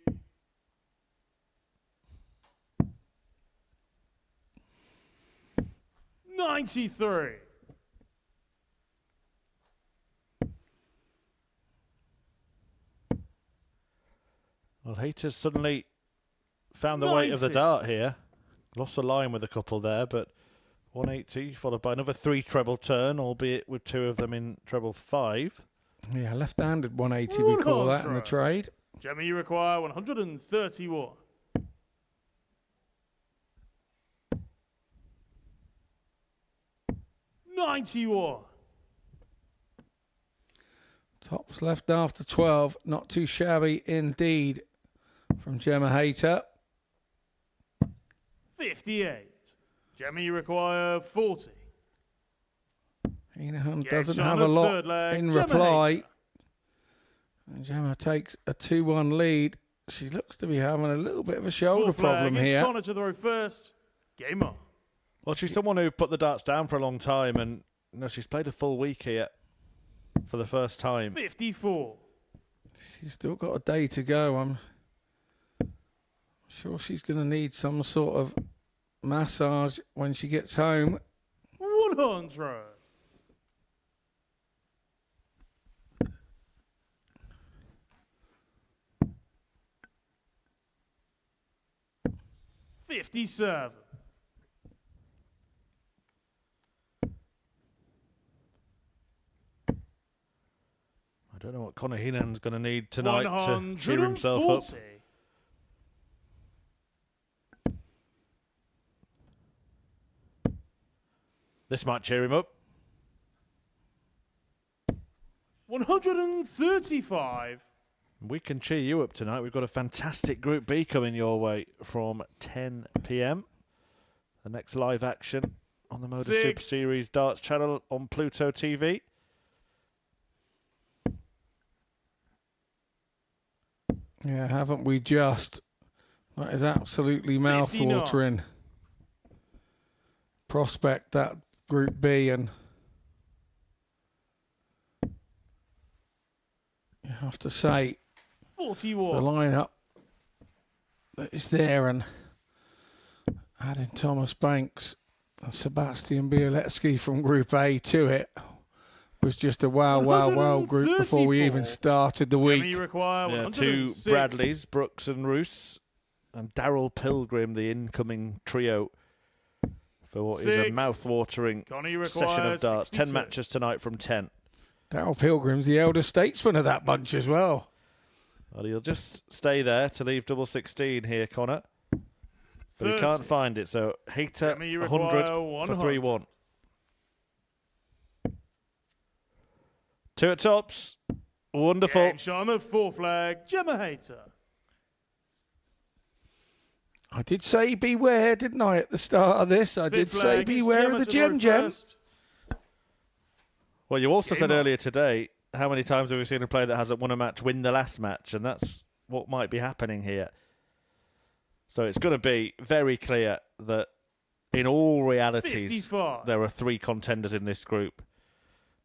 $93.
Well, Hayter's suddenly found the weight of the
90.
dart here. Lost the line with a couple there, but 180 followed by another 3 treble turn, albeit with 2 of them in treble 5.
Yeah, left-handed 180 we call that in the
100.
trade.
Gemma, you require 131. $91.
Tops left after 12. Not too shabby indeed from Gemma Hayter.
58. Gemma, you require 40.
Heenahan
Gauge
doesn't
on
have
the
a lot
third leg.
in
Gemma
reply.
Hayter.
And Gemma takes a 2-1 lead. She looks to be having a little bit of a shoulder
Fourth
problem
leg, it's
here.
Connor to throw first. Game on.
Well, she's someone who put the darts down for a long time, and she's played a full week here for the first time.
54.
She's still got a day to go. I'm sure she's going to need some sort of massage when she gets home.
100. $57.
I don't know what Connor Heenan's going to need tonight to cheer himself up.
140.
This might cheer him up.
135.
We can cheer you up tonight. We've got a fantastic Group B coming your way from 10 p.m. the next live action on the Modus
6.
Super Series darts channel on Pluto TV.
Yeah, haven't we just? That is absolutely mouth-watering. Prospect, that Group B, and you have to say,
41.
the lineup that is there, and adding Thomas Banks and Sebastian Bieletsky from Group A to it was just a wow group before we even
134.
started the
Germany
week.
require
Yeah, two
106.
Bradleys, Brooks and Roos, and Daryl Pilgrim, the incoming trio, for what is a
6.
mouth-watering
Connie
session of
requires
darts. 10
62.
matches tonight from 10.
Darryl Pilgrim's the elder statesman of that bunch as well.
Well, he'll just stay there to leave double 16 here, Connor. But he
30.
can't find it, so Hater
Germany
100
require
for
100.
3-1. Two at tops. Wonderful.
Game shot on the 4th flag. Gemma Hater.
I did say beware, didn't I, at the start of this? I did
5th
say
flag is
beware
Gemma
of the
to throw
gem.
first.
Well, you also
Game
said
on.
earlier today, how many times have we seen a player that hasn't won a match win the last match? And that's what might be happening here. So it's going to be very clear that in all realities,
55.
there are 3 contenders in this group.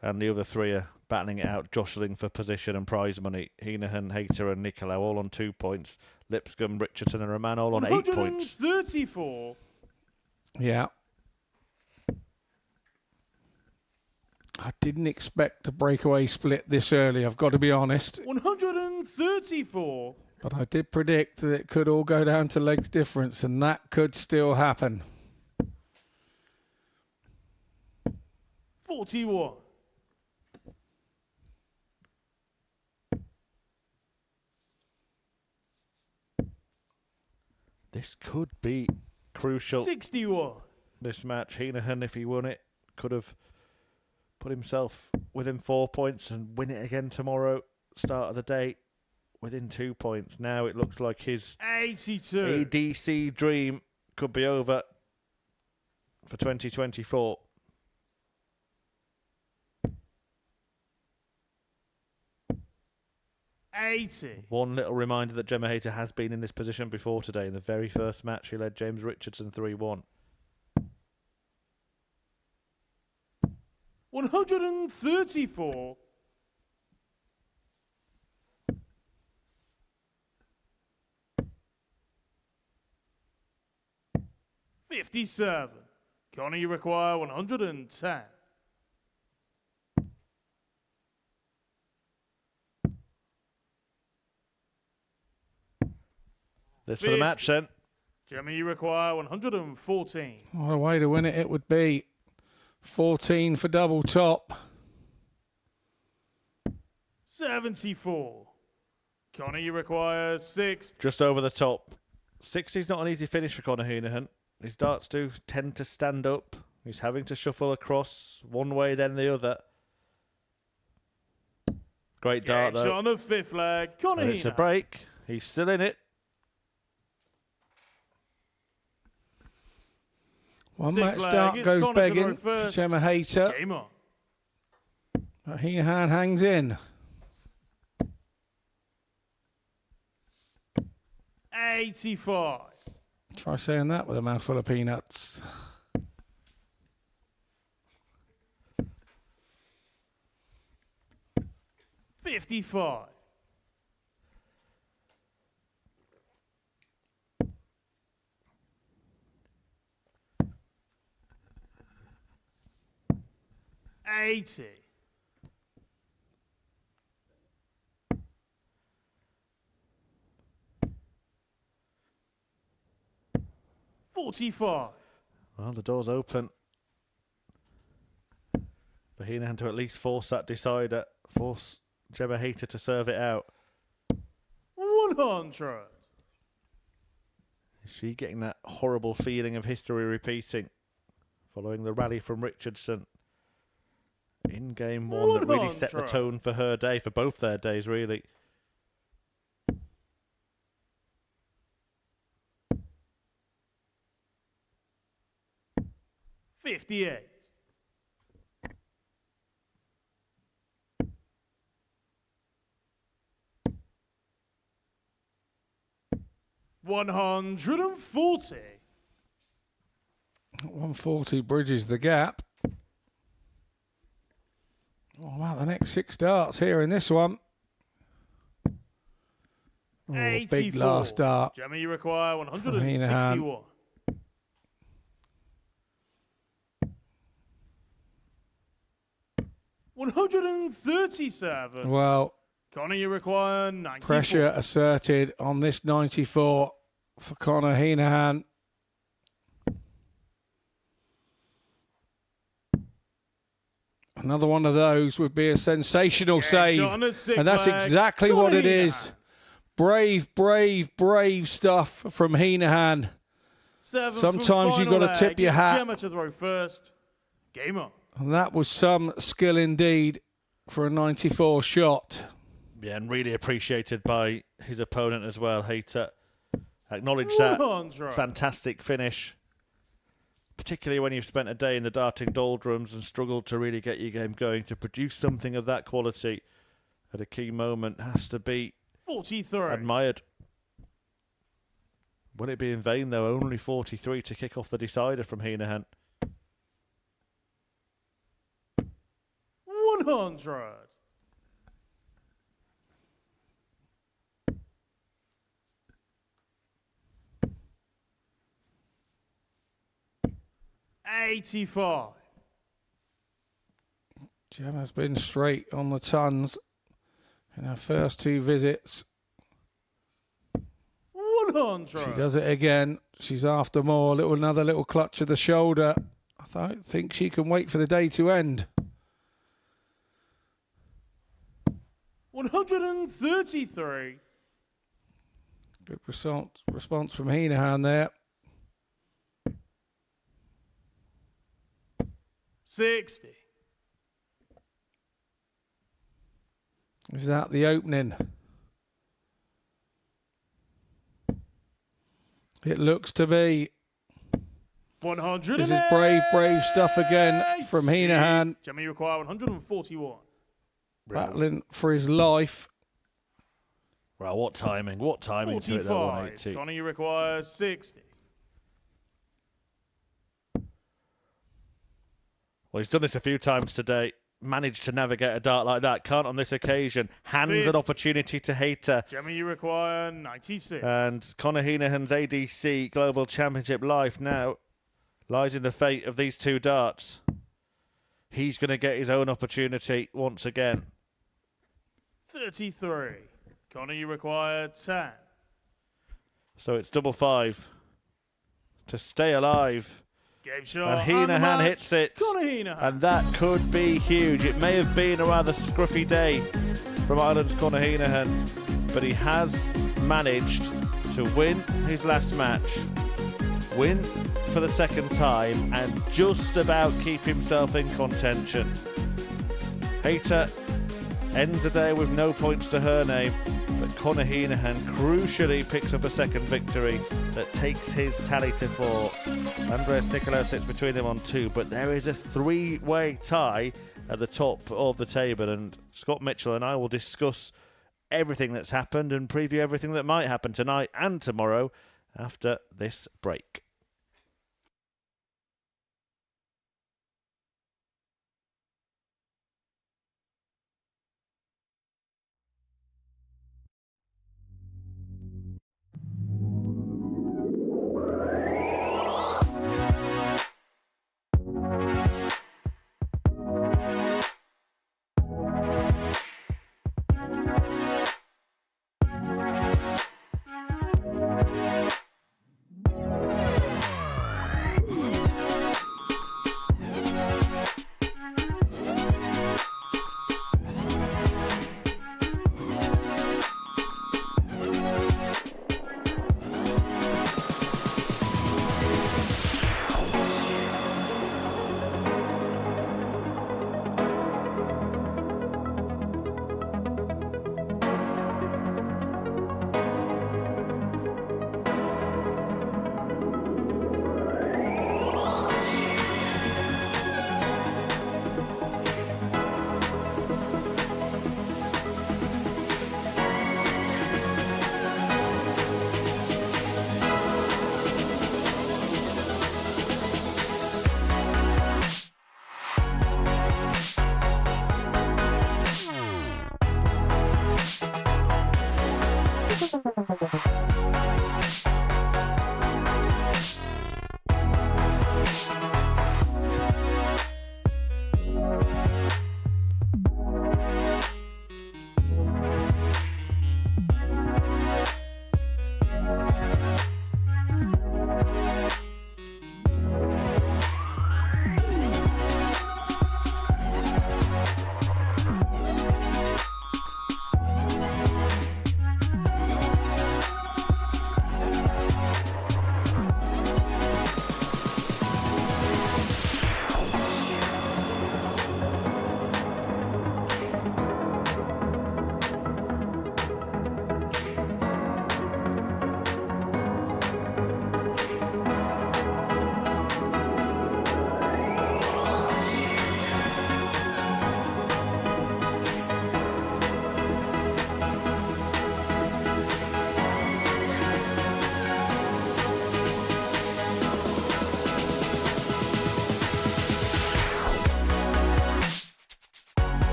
And the other 3 are battling it out, jostling for position and prize money. Heenahan, Hater and Nicolau all on 2 points. Lipscomb, Richardson and Roman all on 8 points.
134.
Yeah. I didn't expect a breakaway split this early, I've got to be honest.
134.
But I did predict that it could all go down to legs difference, and that could still happen.
41.
This could be crucial.
61.
This match, Heenahan, if he won it, could have put himself within 4 points and win it again tomorrow. Start of the day within 2 points. Now it looks like his
82.
ADC dream could be over for 2024. One little reminder that Gemma Hater has been in this position before today. In the very first match, he led James Richardson 3-1.
134. $57. Connie, you require 110.
This for the match then.
Gemma, you require 114.
What a way to win it it would be. 14 for double top.
74. Connie, you require 6.
Just over the top. 60's not an easy finish for Conor Heenahan. His darts do tend to stand up. He's having to shuffle across one way then the other. Great dart
Game shot
though.
on the 5th leg. Connie,
And it's a break. He's still in it.
One
Sixth
match
flag,
dart
it's
goes
Connor to
begging
throw
for
first.
Gemma Hater.
Game on.
But Heenahan hangs in.
85.
Try saying that with a mouthful of peanuts.
$55. $80. $45.
Well, the door's open. For Heenahan to at least force that decider. Force Gemma Hater to serve it out.
100.
Is she getting that horrible feeling of history repeating? Following the rally from Richardson. In game one that really set the
100.
tone for her day, for both their days really.
58. $140.
140 bridges the gap. What about the next 6 darts here in this one? Oh, big
84.
last dart.
Gemma, you require 161. $137.
Well,
Connor, you require 94.
pressure asserted on this 94 for Conor Heenahan. Another one of those would be a sensational save. And that's exactly what it is. Brave, brave, brave stuff from Heenahan. Sometimes you've got to tip your hat.
Gemma to throw first. Game on.
And that was some skill indeed for a 94 shot.
Yeah, and really appreciated by his opponent as well. Hayter acknowledged that fantastic finish, particularly when you've spent a day in the darting doldrums and struggled to really get your game going. To produce something of that quality at a key moment has to be
43.
Admired. Will it be in vain, though? Only 43 to kick off the decider from Heenahan.
100. $85.
Gemma's been straight on the tons in her first 2 visits.
100.
She does it again. She's after more. Another little clutch of the shoulder. I don't think she can wait for the day to end.
133.
Good response from Heenahan there.
60.
Is that the opening? It looks to be.
100.
This is brave, brave stuff again from Heenahan.
Gemma, you require 141.
Battling for his life.
Well, what timing? What timing to it, that 180.
Connor, you require 60.
Well, he's done this a few times today. Managed to navigate a dart like that. Can't on this occasion. Hands an opportunity to Hayter.
Gemma, you require 96.
And Conor Heenahan's ADC Global Championship life now lies in the fate of these 2 darts. He's going to get his own opportunity once again.
33. Connor, you require 10.
So it's 5 to stay alive.
Game shot.
And Heenahan hits it.
Conor Heenahan.
And that could be huge. It may have been a rather scruffy day from Ireland's Conor Heenahan, but he has managed to win his last match, win for the second time, and just about keep himself in contention. Hayter ends the day with no points to her name, but Conor Heenahan crucially picks up a second victory that takes his tally to 4. Andreas Nicolaou sits between them on 2, but there is a 3-way tie at the top of the table, and Scott Mitchell and I will discuss everything that's happened and preview everything that might happen tonight and tomorrow after this break.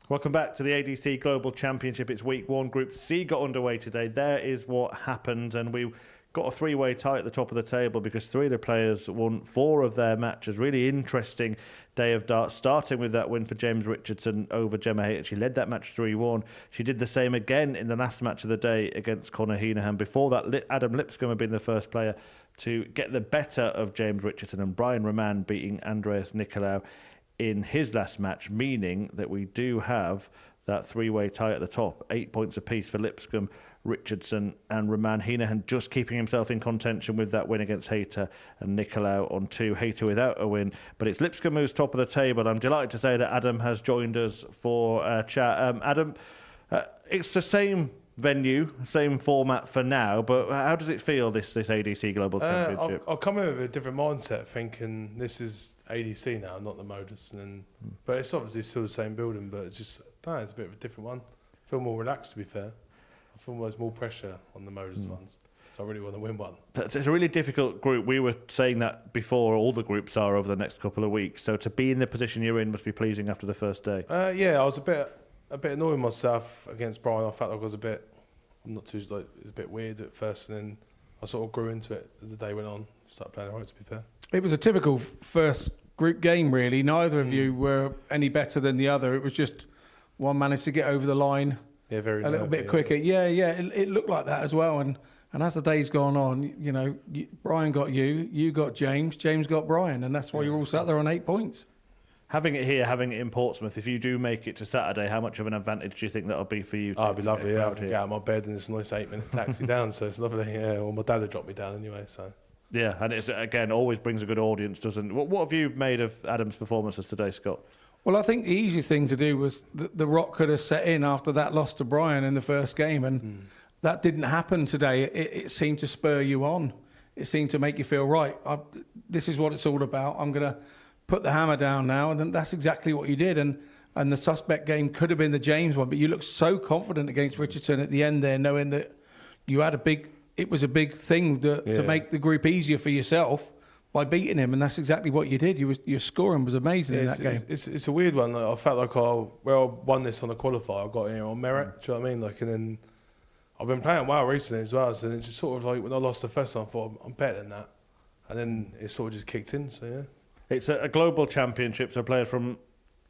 Welcome back to the ADC Global Championship. It's week 1. Group C got underway today. There is what happened, and we got a three-way tie at the top of the table because 3 of the players won 4 of their matches. Really interesting day of darts, starting with that win for James Richardson over Gemma Hayter. She led that match 3-1. She did the same again in the last match of the day against Conor Heenahan. Before that, Adam Lipscomb had been the first player to get the better of James Richardson, and Brian Roman beating Andreas Nicolau in his last match, meaning that we do have that 3-way tie at the top. 8 points apiece for Lipscomb, Richardson and Roman. Heenahan just keeping himself in contention with that win against Hayter, and Nicolau on 2. Hayter without a win, but it's Lipscomb who's top of the table. I'm delighted to say that Adam has joined us for chat. Adam, it's the same venue, same format for now, but how does it feel, this ADC Global Championship?
I've come in with a different mindset, thinking this is ADC now, not the Modus, but it's obviously still the same building, but it's just, it's a bit of a different one. I feel more relaxed, to be fair. I feel there's more pressure on the Modus ones, so I really want to win one.
It's a really difficult group. We were saying that before, all the groups are over the next couple of weeks, so to be in the position you're in must be pleasing after the first day.
Yeah, I was a bit annoyed with myself against Brian. I felt like I was it's a bit weird at first, and then I sort of grew into it as the day went on. Started playing alright, to be fair.
It was a typical first group game, really. Neither of you were any better than the other. It was just one managed to get over the line
a
little bit quicker. Yeah, it looked like that as well. And as the day's gone on, Brian got you got James got Brian, and that's why you're all sat there on 8 points.
Having it here, having it in Portsmouth, if you do make it to Saturday, how much of an advantage do you think that'll be for you?
It'd be lovely, I can get out of my bed and it's a nice 8-minute taxi down, so it's lovely. Yeah, well, my dad had dropped me down anyway, so.
Yeah, and it's, again, always brings a good audience, doesn't it? What have you made of Adam's performances today, Scott?
Well, I think the easiest thing to do was the rock could have set in after that loss to Brian in the first game, and that didn't happen today. It seemed to spur you on. It seemed to make you feel, right, this is what it's all about. I'm going to put the hammer down now, and then that's exactly what you did. And the suspect game could have been the James one, but you looked so confident against Richardson at the end there, knowing that you had it was a big thing to make the group easier for yourself by beating him, and that's exactly what you did. Your scoring was amazing in that game.
It's a weird one. I felt like I won this on a qualifier. I got here on merit. Do you know what I mean? And then I've been playing well recently as well. So it's just sort of like when I lost the first time, I thought I'm better than that, and then it sort of just kicked in. So yeah.
It's a global championship, so players from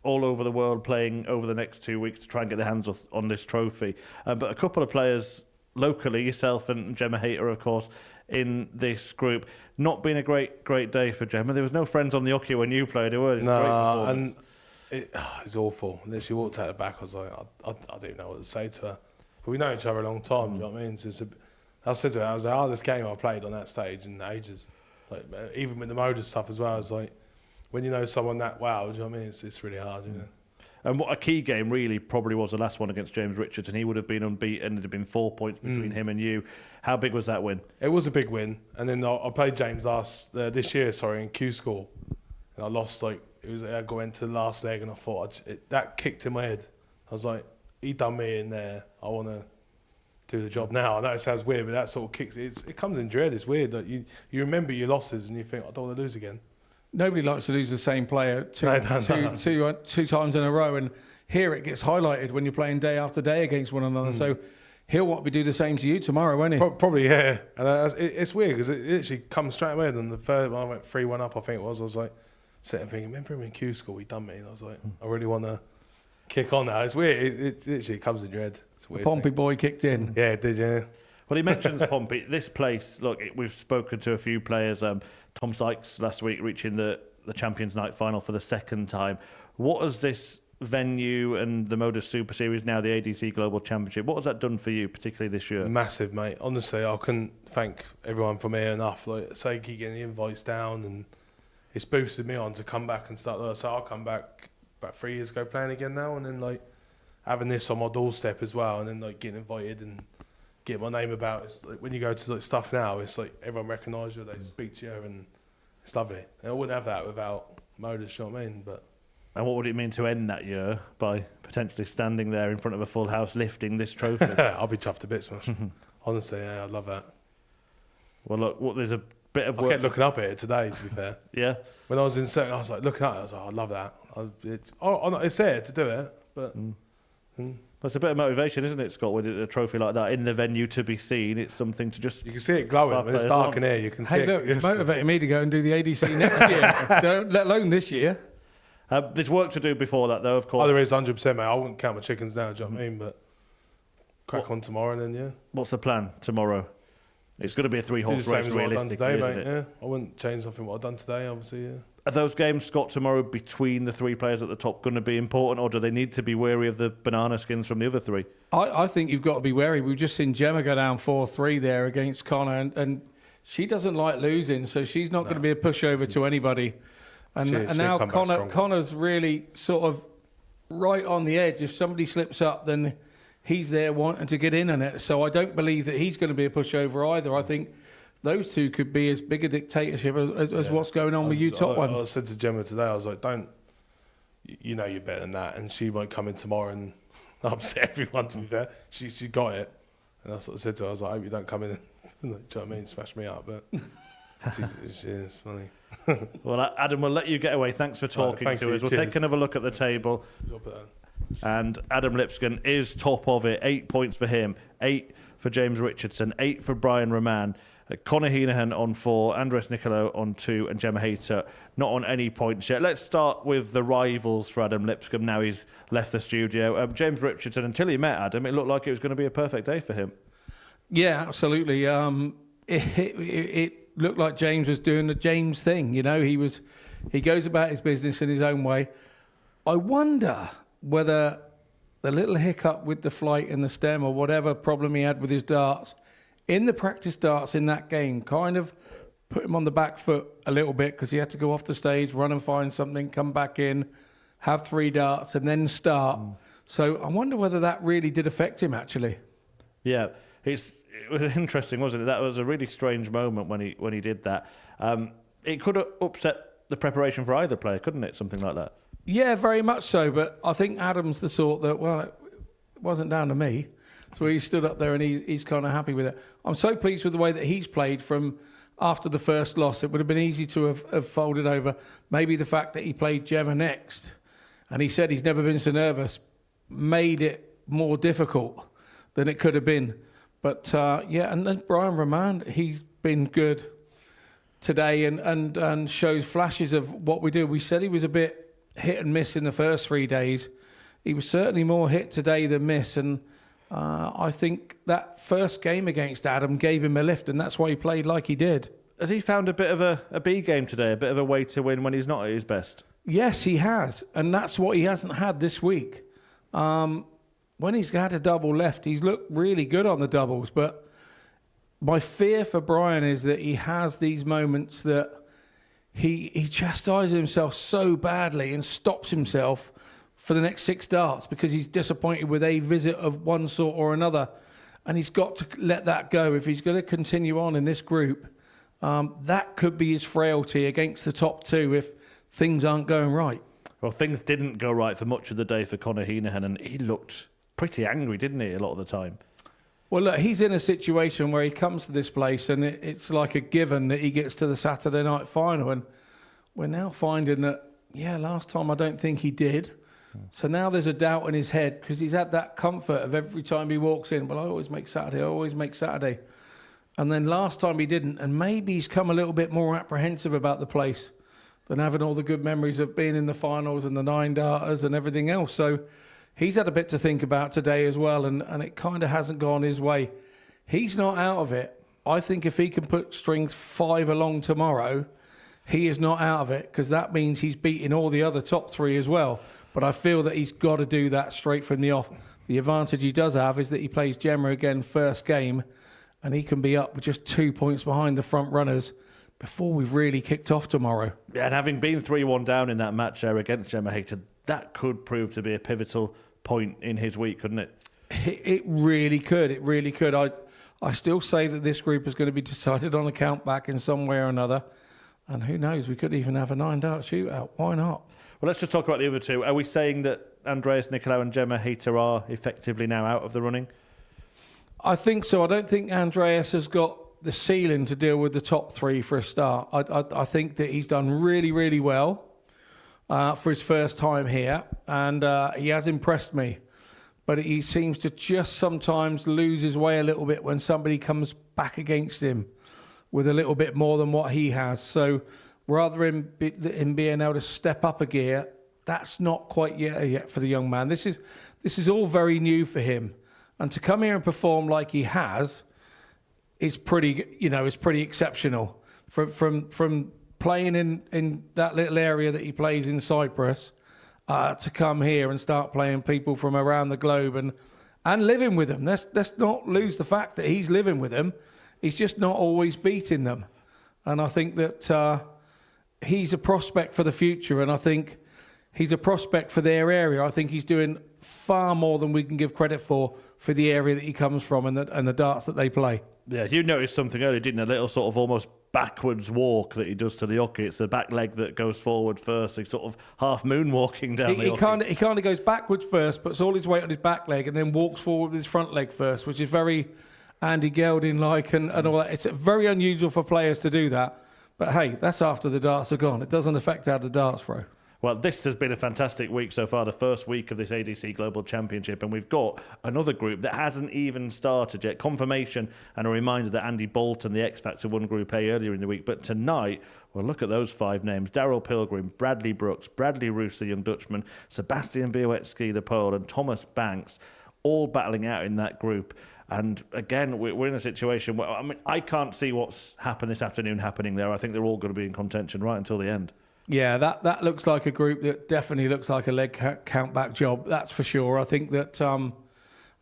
all over the world playing over the next 2 weeks to try and get their hands on this trophy. But a couple of players locally, yourself and Gemma Hayter, of course, in this group. Not been a great day for Gemma. There was no friends on the hockey when you played, were there?
No, and it was awful. And then she walked out the back. I was like, I didn't know what to say to her. But we know each other a long time. Do you know what I mean? So I said to her, I was the hardest game I played on that stage in ages. Like even with the Modus stuff as well. It's like when you know someone that well, do you know what I mean? It's really hard, you know.
And what a key game really probably was the last one against James Richards, and he would have been unbeaten. There'd have been 4 points between him and you. How big was that win?
It was a big win, and then I played James this year, in Q School, and I lost. I got into the last leg, and I thought that kicked in my head. I was like, he done me in there. I want to do the job now. I know it sounds weird, but that sort of kicks. It comes in dread. It's weird that you remember your losses, and you think, I don't want to lose again.
Nobody likes to lose the same player two times in a row, and here it gets highlighted when you're playing day after day against one another. So he'll want to do the same to you tomorrow, won't he?
Probably, yeah. And it's weird because it literally comes straight away. And the third one, I went 3-1 up, I think it was. I was like, sitting thinking, remember him in Q School? He done me. And I was like, I really want to kick on now. It's weird. It literally comes in dread. It's a weird.
Pompey boy kicked in.
Yeah, it did, yeah.
Well, he mentions Pompey. This place, look, we've spoken to a few players. Tom Sykes last week reaching the Champions Night final for the second time. What has this venue and the Modus Super Series, now the ADC Global Championship, what has that done for you, particularly this year?
Massive, mate. Honestly, I couldn't thank everyone from here enough. Like, say, keep getting the invites down, and it's boosted me on to come back and start. So I'll come back about 3 years ago playing again now, and then like having this on my doorstep as well, and then like getting invited and getting my name about. It's like when you go to like stuff now, it's like everyone recognises you, they speak to you, and it's lovely. And I wouldn't have that without Modus, you know what I mean?
And what would it mean to end that year by potentially standing there in front of a full house lifting this trophy?
I'll be chuffed to bits, man. Honestly, yeah, I'd love that.
Well, look, there's a bit of
I
work.
kept looking up at it today, to be fair.
Yeah?
When I was in second, I was like looking at it, I was like, I love that. It's there to do it, but...
That's a bit of motivation, isn't it, Scott, with a trophy like that in the venue to be seen? It's something to just...
You can see it glowing when it's dark in here. You can see it.
Look, it's motivating me to go and do the ADC next year, let alone this year.
There's work to do before that, though, of course.
Oh, there is 100%, mate. I wouldn't count my chickens now, do you know what I mean? But crack on tomorrow and then, yeah.
What's the plan tomorrow? It's going to be a
Do the
three-horse
same
race,
as what I've done
realistically,
today,
isn't
mate.
it?
Yeah, I wouldn't change nothing what I've done today, obviously, yeah.
Are those games, Scott, tomorrow between the three players at the top going to be important, or do they need to be wary of the banana skins from the other three?
I think you've got to be wary. We've just seen Gemma go down 4-3 there against Connor, and she doesn't like losing, so she's not going to be a pushover to anybody. And now Connor's really sort of right on the edge. If somebody slips up, then he's there wanting to get in on it. So I don't believe that he's going to be a pushover either. I think those two could be as big a dictatorship as what's going on with you top ones.
I said to Gemma today, I was like, you know you're better than that. And she won't come in tomorrow and upset everyone, to be fair. She got it. And I sort of said to her, I was like, I hope you don't come in and, do you know what I mean, smash me up. But it's funny.
Well, Adam, we'll let you get away. Thanks for talking to us. We'll take another look at the table. And Adam Lipscomb is top of it. 8 points for him, 8 for James Richardson, 8 for Brian Roman. Conor Heenahan on 4, Andres Nicolo on 2, and Gemma Hayter not on any points yet. Let's start with the rivals for Adam Lipscomb. Now he's left the studio. James Richardson, until he met Adam, it looked like it was going to be a perfect day for him.
Yeah, absolutely. It looked like James was doing the James thing. You know, he goes about his business in his own way. I wonder whether the little hiccup with the flight and the stem, or whatever problem he had with his darts, in the practice darts in that game, kind of put him on the back foot a little bit, because he had to go off the stage, run and find something, come back in, have 3 darts, and then start. So I wonder whether that really did affect him, actually.
Yeah, it was interesting, wasn't it? That was a really strange moment when he did that. It could have upset the preparation for either player, couldn't it? Something like that.
Yeah, very much so. But I think Adam's the sort that, well, it wasn't down to me. So he stood up there and he's kind of happy with it. I'm so pleased with the way that he's played from after the first loss. It would have been easy to have folded over. Maybe the fact that he played Gemma next, and he said he's never been so nervous, made it more difficult than it could have been. But yeah, and then Brian Roman, he's been good today and shows flashes of what we do. We said he was a bit hit and miss in the first 3 days. He was certainly more hit today than miss, and I think that first game against Adam gave him a lift, and that's why he played like he did.
Has he found a bit of a B game today, a bit of a way to win when he's not at his best?
Yes, he has, and that's what he hasn't had this week. when he's had a double left, he's looked really good on the doubles. But my fear for Brian is that he has these moments that he chastises himself so badly and stops himself for the next 6 darts because he's disappointed with a visit of one sort or another. And he's got to let that go. If he's going to continue on in this group, that could be his frailty against the top 2 if things aren't going right.
Well, things didn't go right for much of the day for Conor Heenan, and he looked pretty angry, didn't he, a lot of the time?
Well, look, he's in a situation where he comes to this place and it's like a given that he gets to the Saturday night final. And we're now finding that, last time I don't think he did. So now there's a doubt in his head because he's had that comfort of every time he walks in, well, I always make Saturday. And then last time he didn't. And maybe he's come a little bit more apprehensive about the place than having all the good memories of being in the finals and the 9 darters and everything else. So he's had a bit to think about today as well, and it kind of hasn't gone his way. He's not out of it. I think if he can put strings 5 along tomorrow, he is not out of it because that means he's beating all the other top 3 as well. But I feel that he's got to do that straight from the off. The advantage he does have is that he plays Gemma again first game, and he can be up with just 2 points behind the front runners before we've really kicked off tomorrow.
Yeah, and having been 3-1 down in that match there against Gemma Hayter, that could prove to be a pivotal point in his week, couldn't it?
It really could. It really could. I still say that this group is going to be decided on a count back in some way or another. And who knows, we could even have a 9-dart shootout. Why not?
Well, let's just talk about the other 2. Are we saying that Andreas Nicolau and Gemma Hayter are effectively now out of the running?
I think so. I don't think Andreas has got the ceiling to deal with the top 3 for a start. I think that he's done really, really well for his first time here, and he has impressed me. But he seems to just sometimes lose his way a little bit when somebody comes back against him with a little bit more than what he has. So rather than him being able to step up a gear, that's not quite yet for the young man. This is all very new for him, and to come here and perform like he has is pretty exceptional. From playing in that little area that he plays in Cyprus, to come here and start playing people from around the globe and living with them. Let's not lose the fact that he's living with them. He's just not always beating them. And I think that he's a prospect for the future, and I think he's a prospect for their area. I think he's doing far more than we can give credit for the area that he comes from and the darts that they play.
Yeah, you noticed something earlier, didn't you? A little sort of almost backwards walk that he does to the hockey. It's the back leg that goes forward first. He's sort of half moonwalking down the hockey. He
kind of goes backwards first, puts all his weight on his back leg, and then walks forward with his front leg first, which is very Andy Gelding-like and all that. It's very unusual for players to do that. But hey, that's after the darts are gone. It doesn't affect how the darts throw.
Well, this has been a fantastic week so far, the first week of this ADC Global Championship, and we've got another group that hasn't even started yet. Confirmation and a reminder that Andy Bolton, the X Factor, won Group A earlier in the week. But tonight, well, look at those 5 names. Daryl Pilgrim, Bradley Brooks, Bradley Roos, the young Dutchman, Sebastian Białecki, the Pole, and Thomas Banks, all battling out in that group. And again, we're in a situation where, I can't see what's happened this afternoon happening there. I think they're all going to be in contention right until the end.
Yeah, that looks like a group that definitely looks like a leg count back job. That's for sure. I think that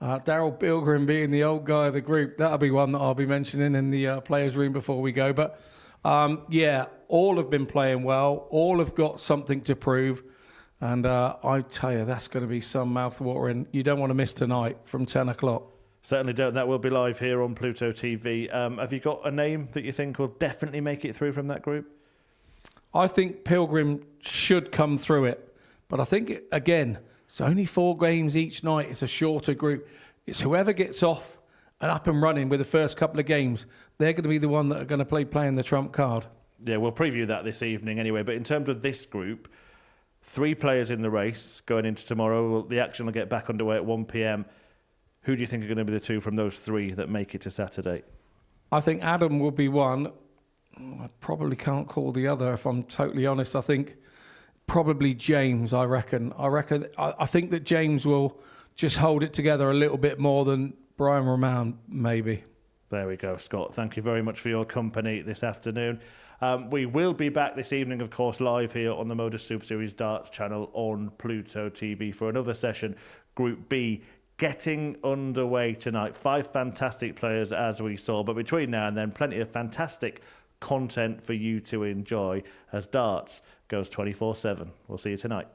Daryl Pilgrim being the old guy of the group, that'll be one that I'll be mentioning in the players' room before we go. But all have been playing well. All have got something to prove. And I tell you, that's going to be some mouth-watering. You don't want to miss tonight from 10 o'clock.
Certainly don't. That will be live here on Pluto TV. Have you got a name that you think will definitely make it through from that group?
I think Pilgrim should come through it. But I think, again, it's only 4 games each night. It's a shorter group. It's whoever gets off and up and running with the first couple of games, they're going to be the one that are going to playing the trump card.
Yeah, we'll preview that this evening anyway. But in terms of this group, 3 players in the race going into tomorrow. The action will get back underway at 1 p.m. Who do you think are going to be the 2 from those 3 that make it to Saturday? I think Adam will be one. I probably can't call the other, if I'm totally honest. I think probably James, I reckon. I think that James will just hold it together a little bit more than Brian Roman, maybe. There we go, Scott. Thank you very much for your company this afternoon. We will be back this evening, of course, live here on the Modus Super Series Darts channel on Pluto TV for another session, Group B, getting underway tonight. 5 fantastic players, as we saw, but between now and then, plenty of fantastic content for you to enjoy as darts goes 24/7. We'll see you tonight.